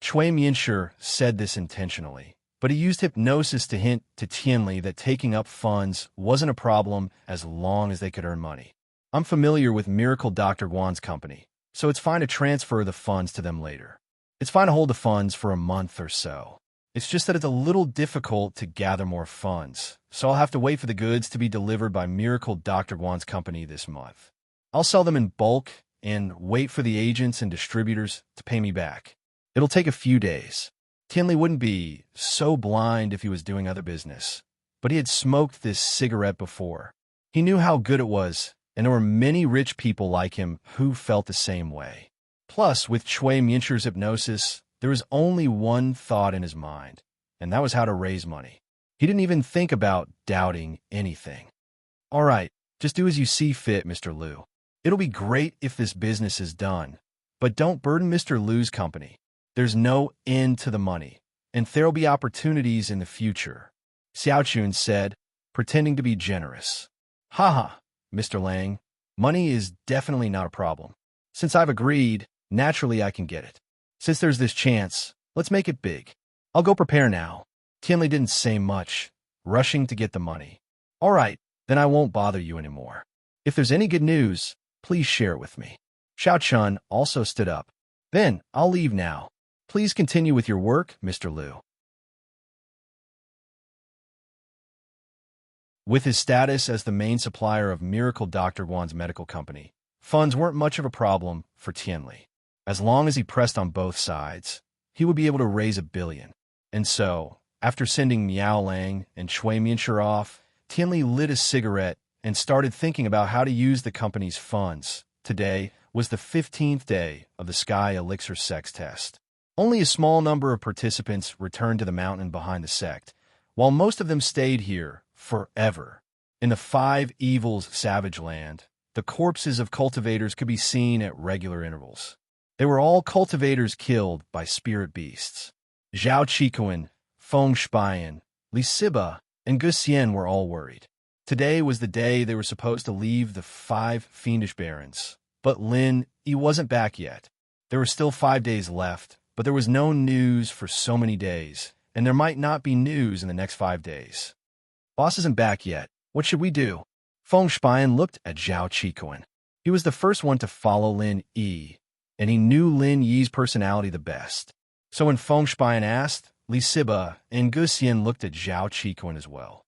Chui Mianshi said this intentionally, but he used hypnosis to hint to Tianli that taking up funds wasn't a problem as long as they could earn money. I'm familiar with Miracle Dr. Guan's company, so it's fine to transfer the funds to them later. It's fine to hold the funds for a month or so. It's just that it's a little difficult to gather more funds, so I'll have to wait for the goods to be delivered by Miracle Dr. Guan's company this month. I'll sell them in bulk and wait for the agents and distributors to pay me back. It'll take a few days. Tianli wouldn't be so blind if he was doing other business, but he had smoked this cigarette before. He knew how good it was, and there were many rich people like him who felt the same way. Plus, with Chui Mianshi's hypnosis, there was only one thought in his mind, and that was how to raise money. He didn't even think about doubting anything. All right, just do as you see fit, Mr. Liu. It'll be great if this business is done, but don't burden Mr. Liu's company. There's no end to the money, and there'll be opportunities in the future, Xiaochun said, pretending to be generous. Haha, Mr. Lang, money is definitely not a problem. Since I've agreed, naturally I can get it. Since there's this chance, let's make it big. I'll go prepare now. Tianli didn't say much, rushing to get the money. All right, then I won't bother you anymore. If there's any good news, please share it with me. Xiaochun also stood up. Then, I'll leave now. Please continue with your work, Mr. Liu. With his status as the main supplier of Miracle Dr. Guan's medical company, funds weren't much of a problem for Tianli. As long as he pressed on both sides, he would be able to raise $1 billion. And so, after sending Miao Lang and Chui Mianshi off, Tianli lit a cigarette and started thinking about how to use the company's funds. Today was the 15th day of the Sky Elixir sex test. Only a small number of participants returned to the mountain behind the sect, while most of them stayed here forever. In the Five Evils Savage Land, the corpses of cultivators could be seen at regular intervals. They were all cultivators killed by spirit beasts. Zhao Qikuan, Feng Shuiyan, Li Siba, and Gu Xian were all worried. Today was the day they were supposed to leave the 5 fiendish barons, but Lin Yi wasn't back yet. There were still 5 days left, but there was no news for so many days, and there might not be news in the next 5 days. Boss isn't back yet. What should we do? Feng Shuiyan looked at Zhao Qikuan. He was the first one to follow Lin Yi, and he knew Lin Yi's personality the best. So when Feng Shuiyan asked, Li Siba and Gu Xian looked at Zhao Qikuan as well.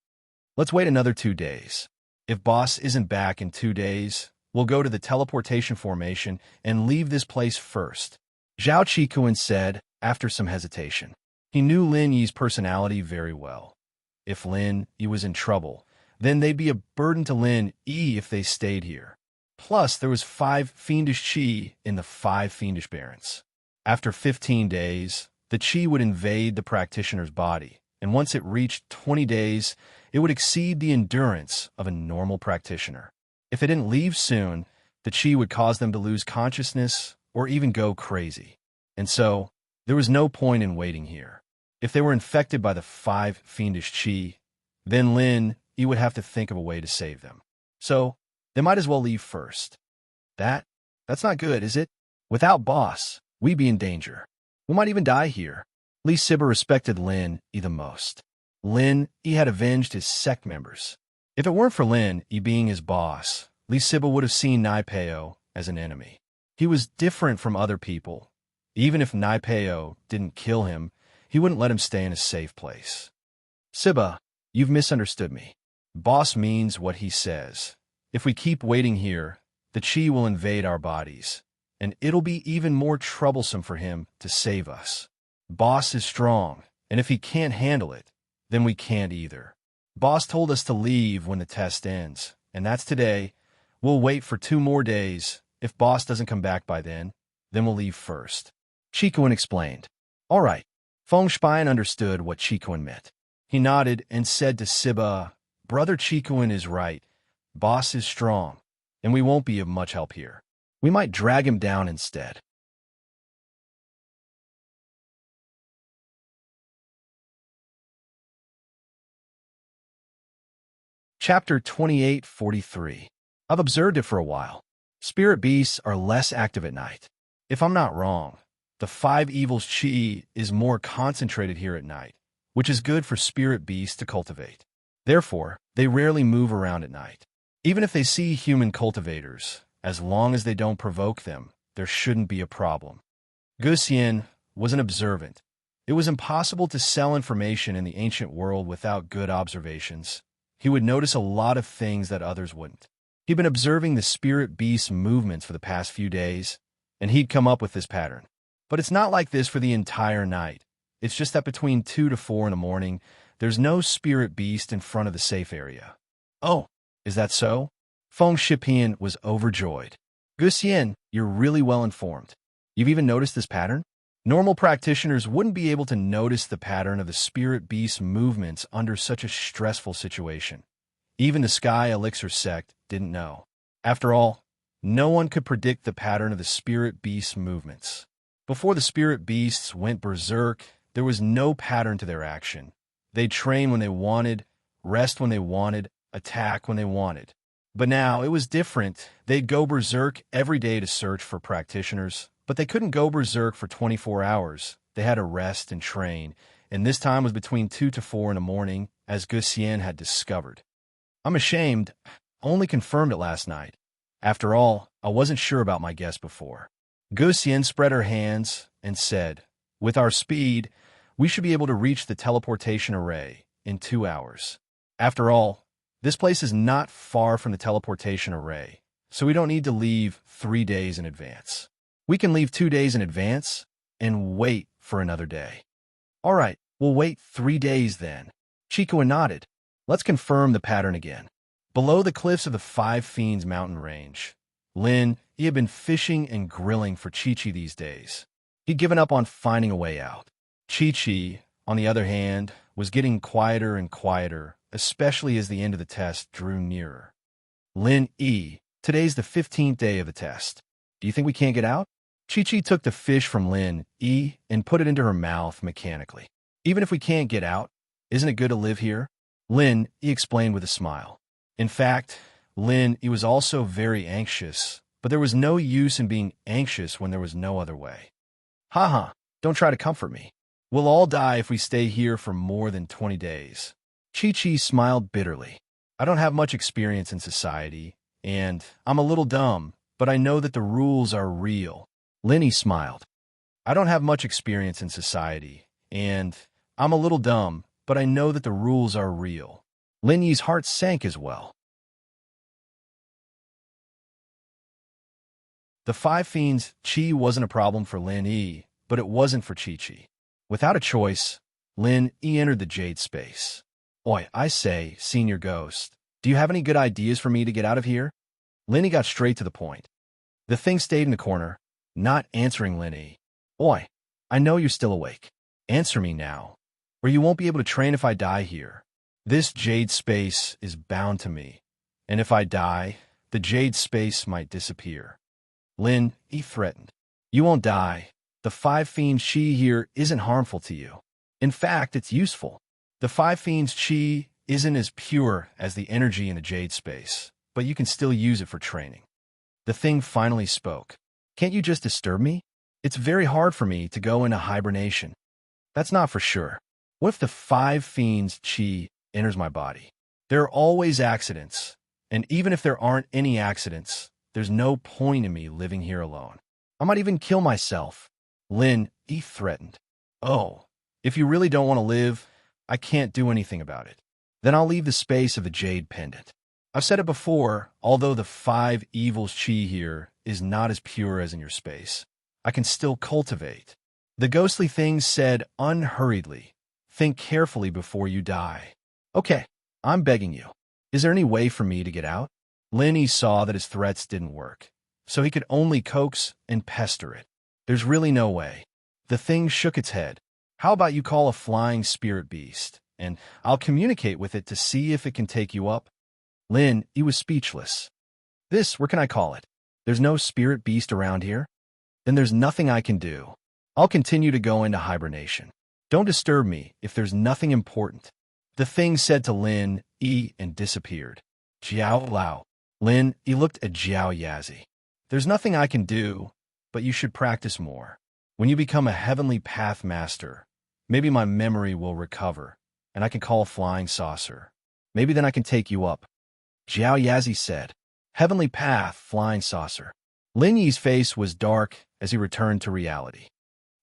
Let's wait another 2 days. If boss isn't back in 2 days, we'll go to the teleportation formation and leave this place first, Zhao Qikuan said after some hesitation. He knew Lin Yi's personality very well. If Lin Yi was in trouble, then they'd be a burden to Lin Yi if they stayed here. Plus, there was 5 fiendish qi in the 5 fiendish barons. After 15 days, the qi would invade the practitioner's body, and once it reached 20 days, it would exceed the endurance of a normal practitioner. If they didn't leave soon, the chi would cause them to lose consciousness or even go crazy. And so, there was no point in waiting here. If they were infected by the 5 fiendish chi, then Lin Yi would have to think of a way to save them. So, they might as well leave first. That's not good, is it? Without boss, we'd be in danger. We might even die here. Li Siba respected Lin Yi the most. Lin Yi had avenged his sect members. If it weren't for Lin Yi being his boss, Li Siba would have seen Nai Peo as an enemy. He was different from other people. Even if Nai Peo didn't kill him, he wouldn't let him stay in a safe place. Siba, you've misunderstood me. Boss means what he says. If we keep waiting here, the chi will invade our bodies, and it'll be even more troublesome for him to save us. Boss is strong, and if he can't handle it, then we can't either. Boss told us to leave when the test ends, and that's today. We'll wait for 2 more days. If boss doesn't come back by then we'll leave first. Chikuan explained. All right. Feng Shiban understood what Chikuan meant. He nodded and said to Siba, Brother Chikuan is right. Boss is strong, and we won't be of much help here. We might drag him down instead. Chapter 2843. I've observed it for a while. Spirit beasts are less active at night. If I'm not wrong, the 5 evils chi is more concentrated here at night, which is good for spirit beasts to cultivate. Therefore, they rarely move around at night. Even if they see human cultivators, as long as they don't provoke them, there shouldn't be a problem. Gu Xian was an observant. It was impossible to sell information in the ancient world without good observations. He would notice a lot of things that others wouldn't. He'd been observing the spirit beast movements for the past few days, and he'd come up with this pattern. But it's not like this for the entire night. It's just that between 2 to 4 in the morning, there's no spirit beast in front of the safe area. Oh, is that so? Feng Shipian was overjoyed. Gu Xian, you're really well informed. You've even noticed this pattern? Normal practitioners wouldn't be able to notice the pattern of the spirit beast movements under such a stressful situation. Even the Sky Elixir sect didn't know. After all, no one could predict the pattern of the spirit beast movements. Before the spirit beasts went berserk, there was no pattern to their action. They'd train when they wanted, rest when they wanted, attack when they wanted. But now it was different. They'd go berserk every day to search for practitioners, but they couldn't go berserk for 24 hours. They had to rest and train, and this time was between 2 to 4 in the morning, as Gu Xian had discovered. I'm ashamed. I only confirmed it last night. After all, I wasn't sure about my guess before. Gu Xian spread her hands and said, With our speed, we should be able to reach the teleportation array in 2 hours. After all, this place is not far from the teleportation array, so we don't need to leave 3 days in advance. We can leave 2 days in advance and wait for another day. All right, we'll wait 3 days then. Chikuan nodded. Let's confirm the pattern again. Below the cliffs of the 5 Fiends mountain range, Lin Yi had been fishing and grilling for Chi-Chi these days. He'd given up on finding a way out. Chi-Chi, on the other hand, was getting quieter and quieter, especially as the end of the test drew nearer. Lin Yi, today's the 15th day of the test. Do you think we can't get out? Chi-Chi took the fish from Lin Yi and put it into her mouth mechanically. Even if we can't get out, isn't it good to live here? Lin Yi explained with a smile. In fact, Lin Yi was also very anxious, but there was no use in being anxious when there was no other way. Haha, don't try to comfort me. We'll all die if we stay here for more than 20 days. Chi-Chi smiled bitterly. I don't have much experience in society, and I'm a little dumb, but I know that the rules are real. Lin Yi smiled. I don't have much experience in society, and I'm a little dumb, but I know that the rules are real. Lin Yi's heart sank as well. The 5 Fiends' chi wasn't a problem for Lin Yi, but it wasn't for Chi-Chi. Without a choice, Lin Yi entered the Jade Space. Oi, I say, Senior Ghost, do you have any good ideas for me to get out of here? Lin Yi got straight to the point. The thing stayed in the corner, not answering Lin Yi. Oi, I know you're still awake. Answer me now, or you won't be able to train if I die here. This jade space is bound to me, and if I die, the jade space might disappear. Lin, he threatened. You won't die. The 5 fiends chi here isn't harmful to you. In fact, it's useful. The 5 fiends chi isn't as pure as the energy in the jade space, but you can still use it for training. The thing finally spoke. Can't you just disturb me? It's very hard for me to go into hibernation. That's not for sure. What if the 5 fiends chi enters my body? There are always accidents, and even if there aren't any accidents, there's no point in me living here alone. I might even kill myself. Lin, he threatened. Oh, if you really don't want to live, I can't do anything about it. Then I'll leave the space of the jade pendant. I've said it before, although the 5 evils chi here is not as pure as in your space, I can still cultivate. The ghostly thing said unhurriedly, think carefully before you die. Okay, I'm begging you. Is there any way for me to get out? Linny saw that his threats didn't work, so he could only coax and pester it. There's really no way. The thing shook its head. How about you call a flying spirit beast, and I'll communicate with it to see if it can take you up? Lin, he was speechless. Where can I call it? There's no spirit beast around here? Then there's nothing I can do. I'll continue to go into hibernation. Don't disturb me if there's nothing important. The thing said to Lin, and disappeared. Jiao Lao. Lin, he looked at Jiao Yazi. There's nothing I can do, but you should practice more. When you become a heavenly path master, maybe my memory will recover, and I can call a flying saucer. Maybe then I can take you up. Jiao Yazi said, Heavenly path, flying saucer. Lin Yi's face was dark as he returned to reality.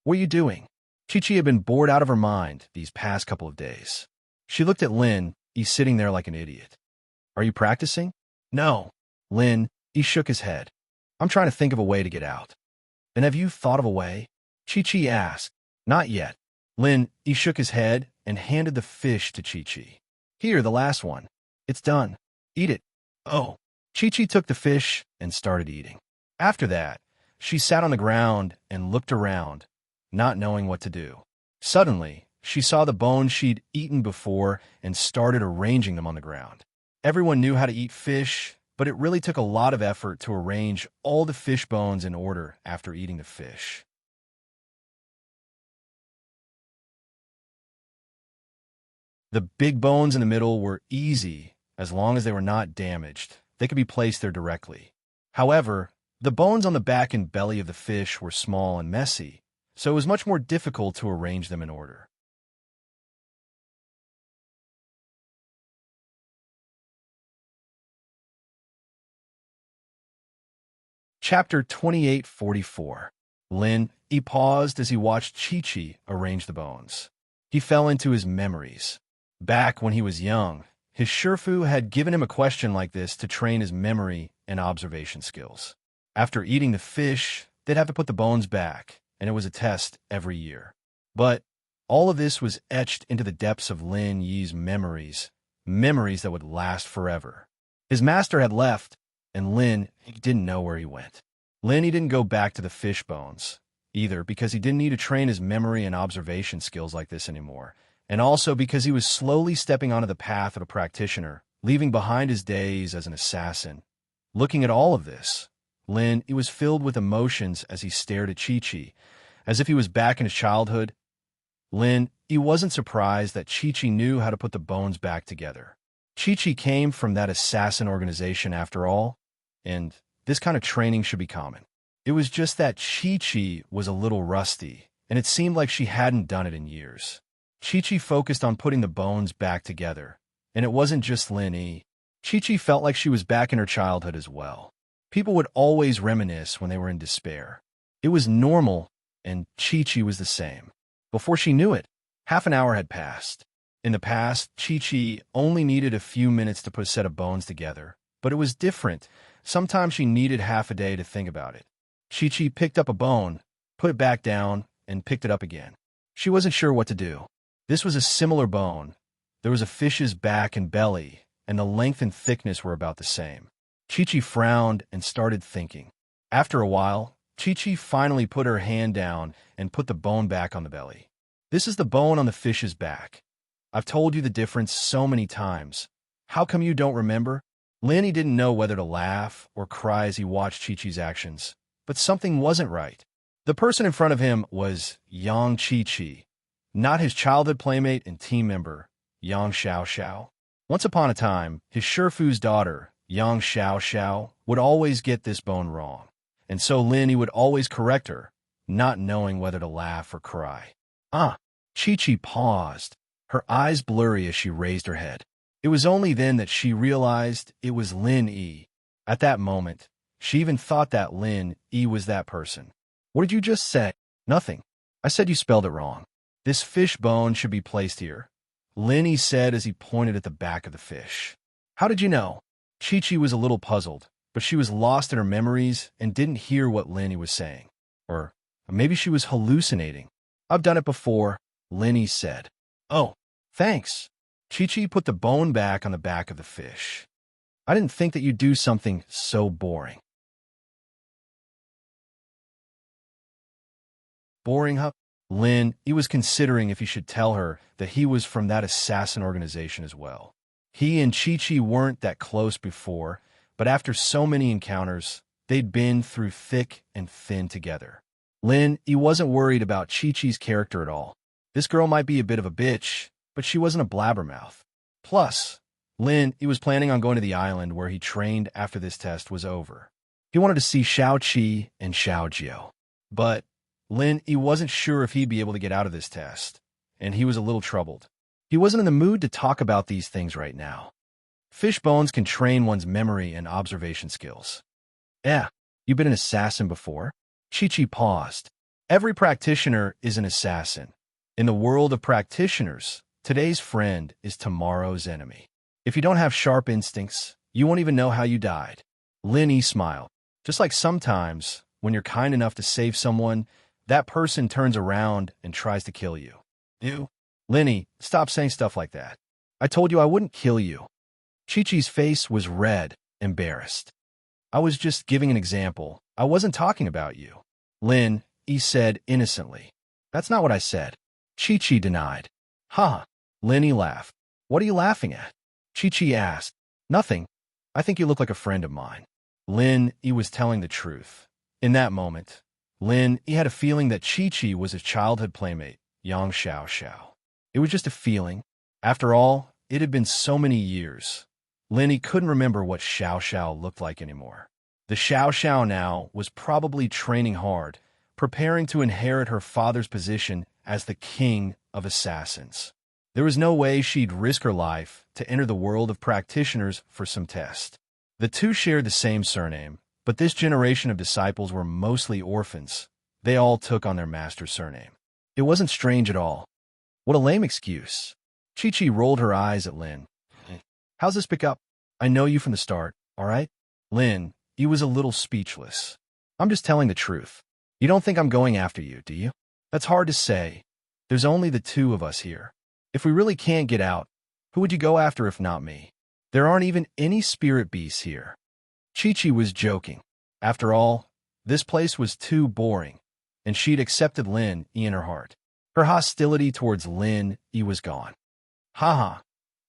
What are you doing? Chi-Chi had been bored out of her mind these past couple of days. She looked at Lin, he sitting there like an idiot. Are you practicing? No. Lin, he shook his head. I'm trying to think of a way to get out. Then have you thought of a way? Chi-Chi asked. Not yet. Lin, he shook his head and handed the fish to Chi-Chi. Here, the last one. It's done. Eat it. Oh. Chi-Chi took the fish and started eating. After that, she sat on the ground and looked around, not knowing what to do. Suddenly, she saw the bones she'd eaten before and started arranging them on the ground. Everyone knew how to eat fish, but it really took a lot of effort to arrange all the fish bones in order after eating the fish. The big bones in the middle were easy as long as they were not damaged. They could be placed there directly. However, the bones on the back and belly of the fish were small and messy, so it was much more difficult to arrange them in order. Chapter 2844. Lin, he paused as he watched Chi-Chi arrange the bones. He fell into his memories. Back when he was young, his Shifu had given him a question like this to train his memory and observation skills. After eating the fish, they'd have to put the bones back, and it was a test every year. But all of this was etched into the depths of Lin Yi's memories that would last forever. His master had left, and Lin, he didn't know where he went. Lin, he didn't go back to the fish bones, either because he didn't need to train his memory and observation skills like this anymore, and also because he was slowly stepping onto the path of a practitioner, leaving behind his days as an assassin. Looking at all of this, Lin, he was filled with emotions as he stared at Chi-Chi, as if he was back in his childhood. Lin, he wasn't surprised that Chi-Chi knew how to put the bones back together. Chi-Chi came from that assassin organization after all, and this kind of training should be common. It was just that Chi-Chi was a little rusty, and it seemed like she hadn't done it in years. Chi-Chi focused on putting the bones back together, and it wasn't just Lin Yi. Chi-Chi felt like she was back in her childhood as well. People would always reminisce when they were in despair. It was normal, and Chi-Chi was the same. Before she knew it, half an hour had passed. In the past, Chi-Chi only needed a few minutes to put a set of bones together, but it was different. Sometimes she needed half a day to think about it. Chi-Chi picked up a bone, put it back down, and picked it up again. She wasn't sure what to do. This was a similar bone. There was a fish's back and belly, and the length and thickness were about the same. Chi-Chi frowned and started thinking. After a while, Chi-Chi finally put her hand down and put the bone back on the belly. This is the bone on the fish's back. I've told you the difference so many times. How come you don't remember? Lin, he didn't know whether to laugh or cry as he watched Chi-Chi's actions, but something wasn't right. The person in front of him was Yang Chi-Chi, not his childhood playmate and team member, Yang Xiao Xiao. Once upon a time, his Shifu's daughter, Yang Xiao Xiao, would always get this bone wrong, and so Lin, he would always correct her, not knowing whether to laugh or cry. Chi-Chi paused, her eyes blurry as she raised her head. It was only then that she realized it was Lin Yi. At that moment, she even thought that Lin Yi was that person. What did you just say? Nothing. I said you spelled it wrong. This fish bone should be placed here, Lin Yi said as he pointed at the back of the fish. How did you know? Chi-Chi was a little puzzled, but she was lost in her memories and didn't hear what Lin Yi was saying. Or maybe she was hallucinating. I've done it before, Lin Yi said. Oh, thanks. Chi-Chi put the bone back on the back of the fish. I didn't think that you'd do something so boring. Boring, huh? Lin, he was considering if he should tell her that he was from that assassin organization as well. He and Chi-Chi weren't that close before, but after so many encounters, they'd been through thick and thin together. Lin, he wasn't worried about Chi-Chi's character at all. This girl might be a bit of a bitch, but she wasn't a blabbermouth. Plus, Lin, he was planning on going to the island where he trained after this test was over. He wanted to see Xiao Qi and Xiao Jiao. But Lin, he wasn't sure if he'd be able to get out of this test, and he was a little troubled. He wasn't in the mood to talk about these things right now. Fish bones can train one's memory and observation skills. Yeah, you've been an assassin before? Chi-Chi paused. Every practitioner is an assassin. In the world of practitioners, today's friend is tomorrow's enemy. If you don't have sharp instincts, you won't even know how you died. Lin Yi smiled. Just like sometimes, when you're kind enough to save someone, that person turns around and tries to kill you. Ew. Lin Yi, stop saying stuff like that. I told you I wouldn't kill you. Chi-Chi's face was red, embarrassed. I was just giving an example. I wasn't talking about you. Lin Yi said innocently. That's not what I said. Chi-Chi denied. Ha! Lin Yi laughed. What are you laughing at? Chi-Chi asked. Nothing. I think you look like a friend of mine. Lin Yi was telling the truth. In that moment, Lin Yi had a feeling that Chi-Chi was his childhood playmate, Yang Xiao Xiao. It was just a feeling. After all, it had been so many years. Lin Yi couldn't remember what Xiao Xiao looked like anymore. The Xiao Xiao now was probably training hard, preparing to inherit her father's position as the king of assassins. There was no way she'd risk her life to enter the world of practitioners for some test. The two shared the same surname, but this generation of disciples were mostly orphans. They all took on their master's surname. It wasn't strange at all. What a lame excuse. Chi-Chi rolled her eyes at Lin. How's this pick up? I know you from the start, all right? Lin, he was a little speechless. I'm just telling the truth. You don't think I'm going after you, do you? That's hard to say. There's only the two of us here. If we really can't get out, who would you go after if not me? There aren't even any spirit beasts here. Chi-Chi was joking. After all, this place was too boring, and she'd accepted Lin Yi in her heart. Her hostility towards Lin Yi was gone. Haha,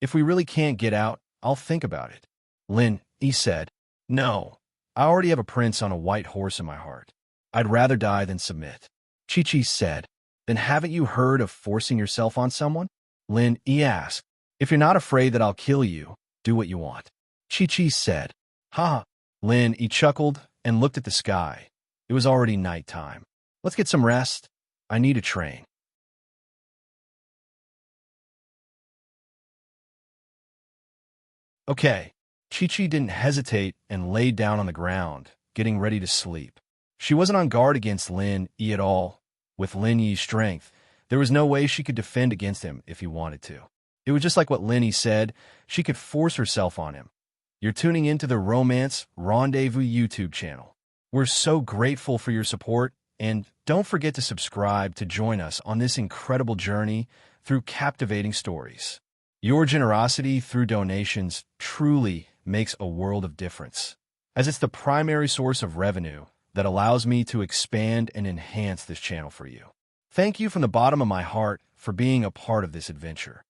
if we really can't get out, I'll think about it. Lin Yi said, No, I already have a prince on a white horse in my heart. I'd rather die than submit. Chi-Chi said, Then haven't you heard of forcing yourself on someone? Lin Yi asked, If you're not afraid that I'll kill you, do what you want. Chi-Chi said, Ha! Lin Yi chuckled and looked at the sky. It was already nighttime. Let's get some rest. I need to train. Okay. Chi-Chi didn't hesitate and laid down on the ground, getting ready to sleep. She wasn't on guard against Lin Yi at all. With Lin Yi's strength, there was no way she could defend against him if he wanted to. It was just like what Lin Yi said, she could force herself on him. You're tuning into the Romance Rendezvous YouTube channel. We're so grateful for your support, and don't forget to subscribe to join us on this incredible journey through captivating stories. Your generosity through donations truly makes a world of difference, as it's the primary source of revenue that allows me to expand and enhance this channel for you. Thank you from the bottom of my heart for being a part of this adventure.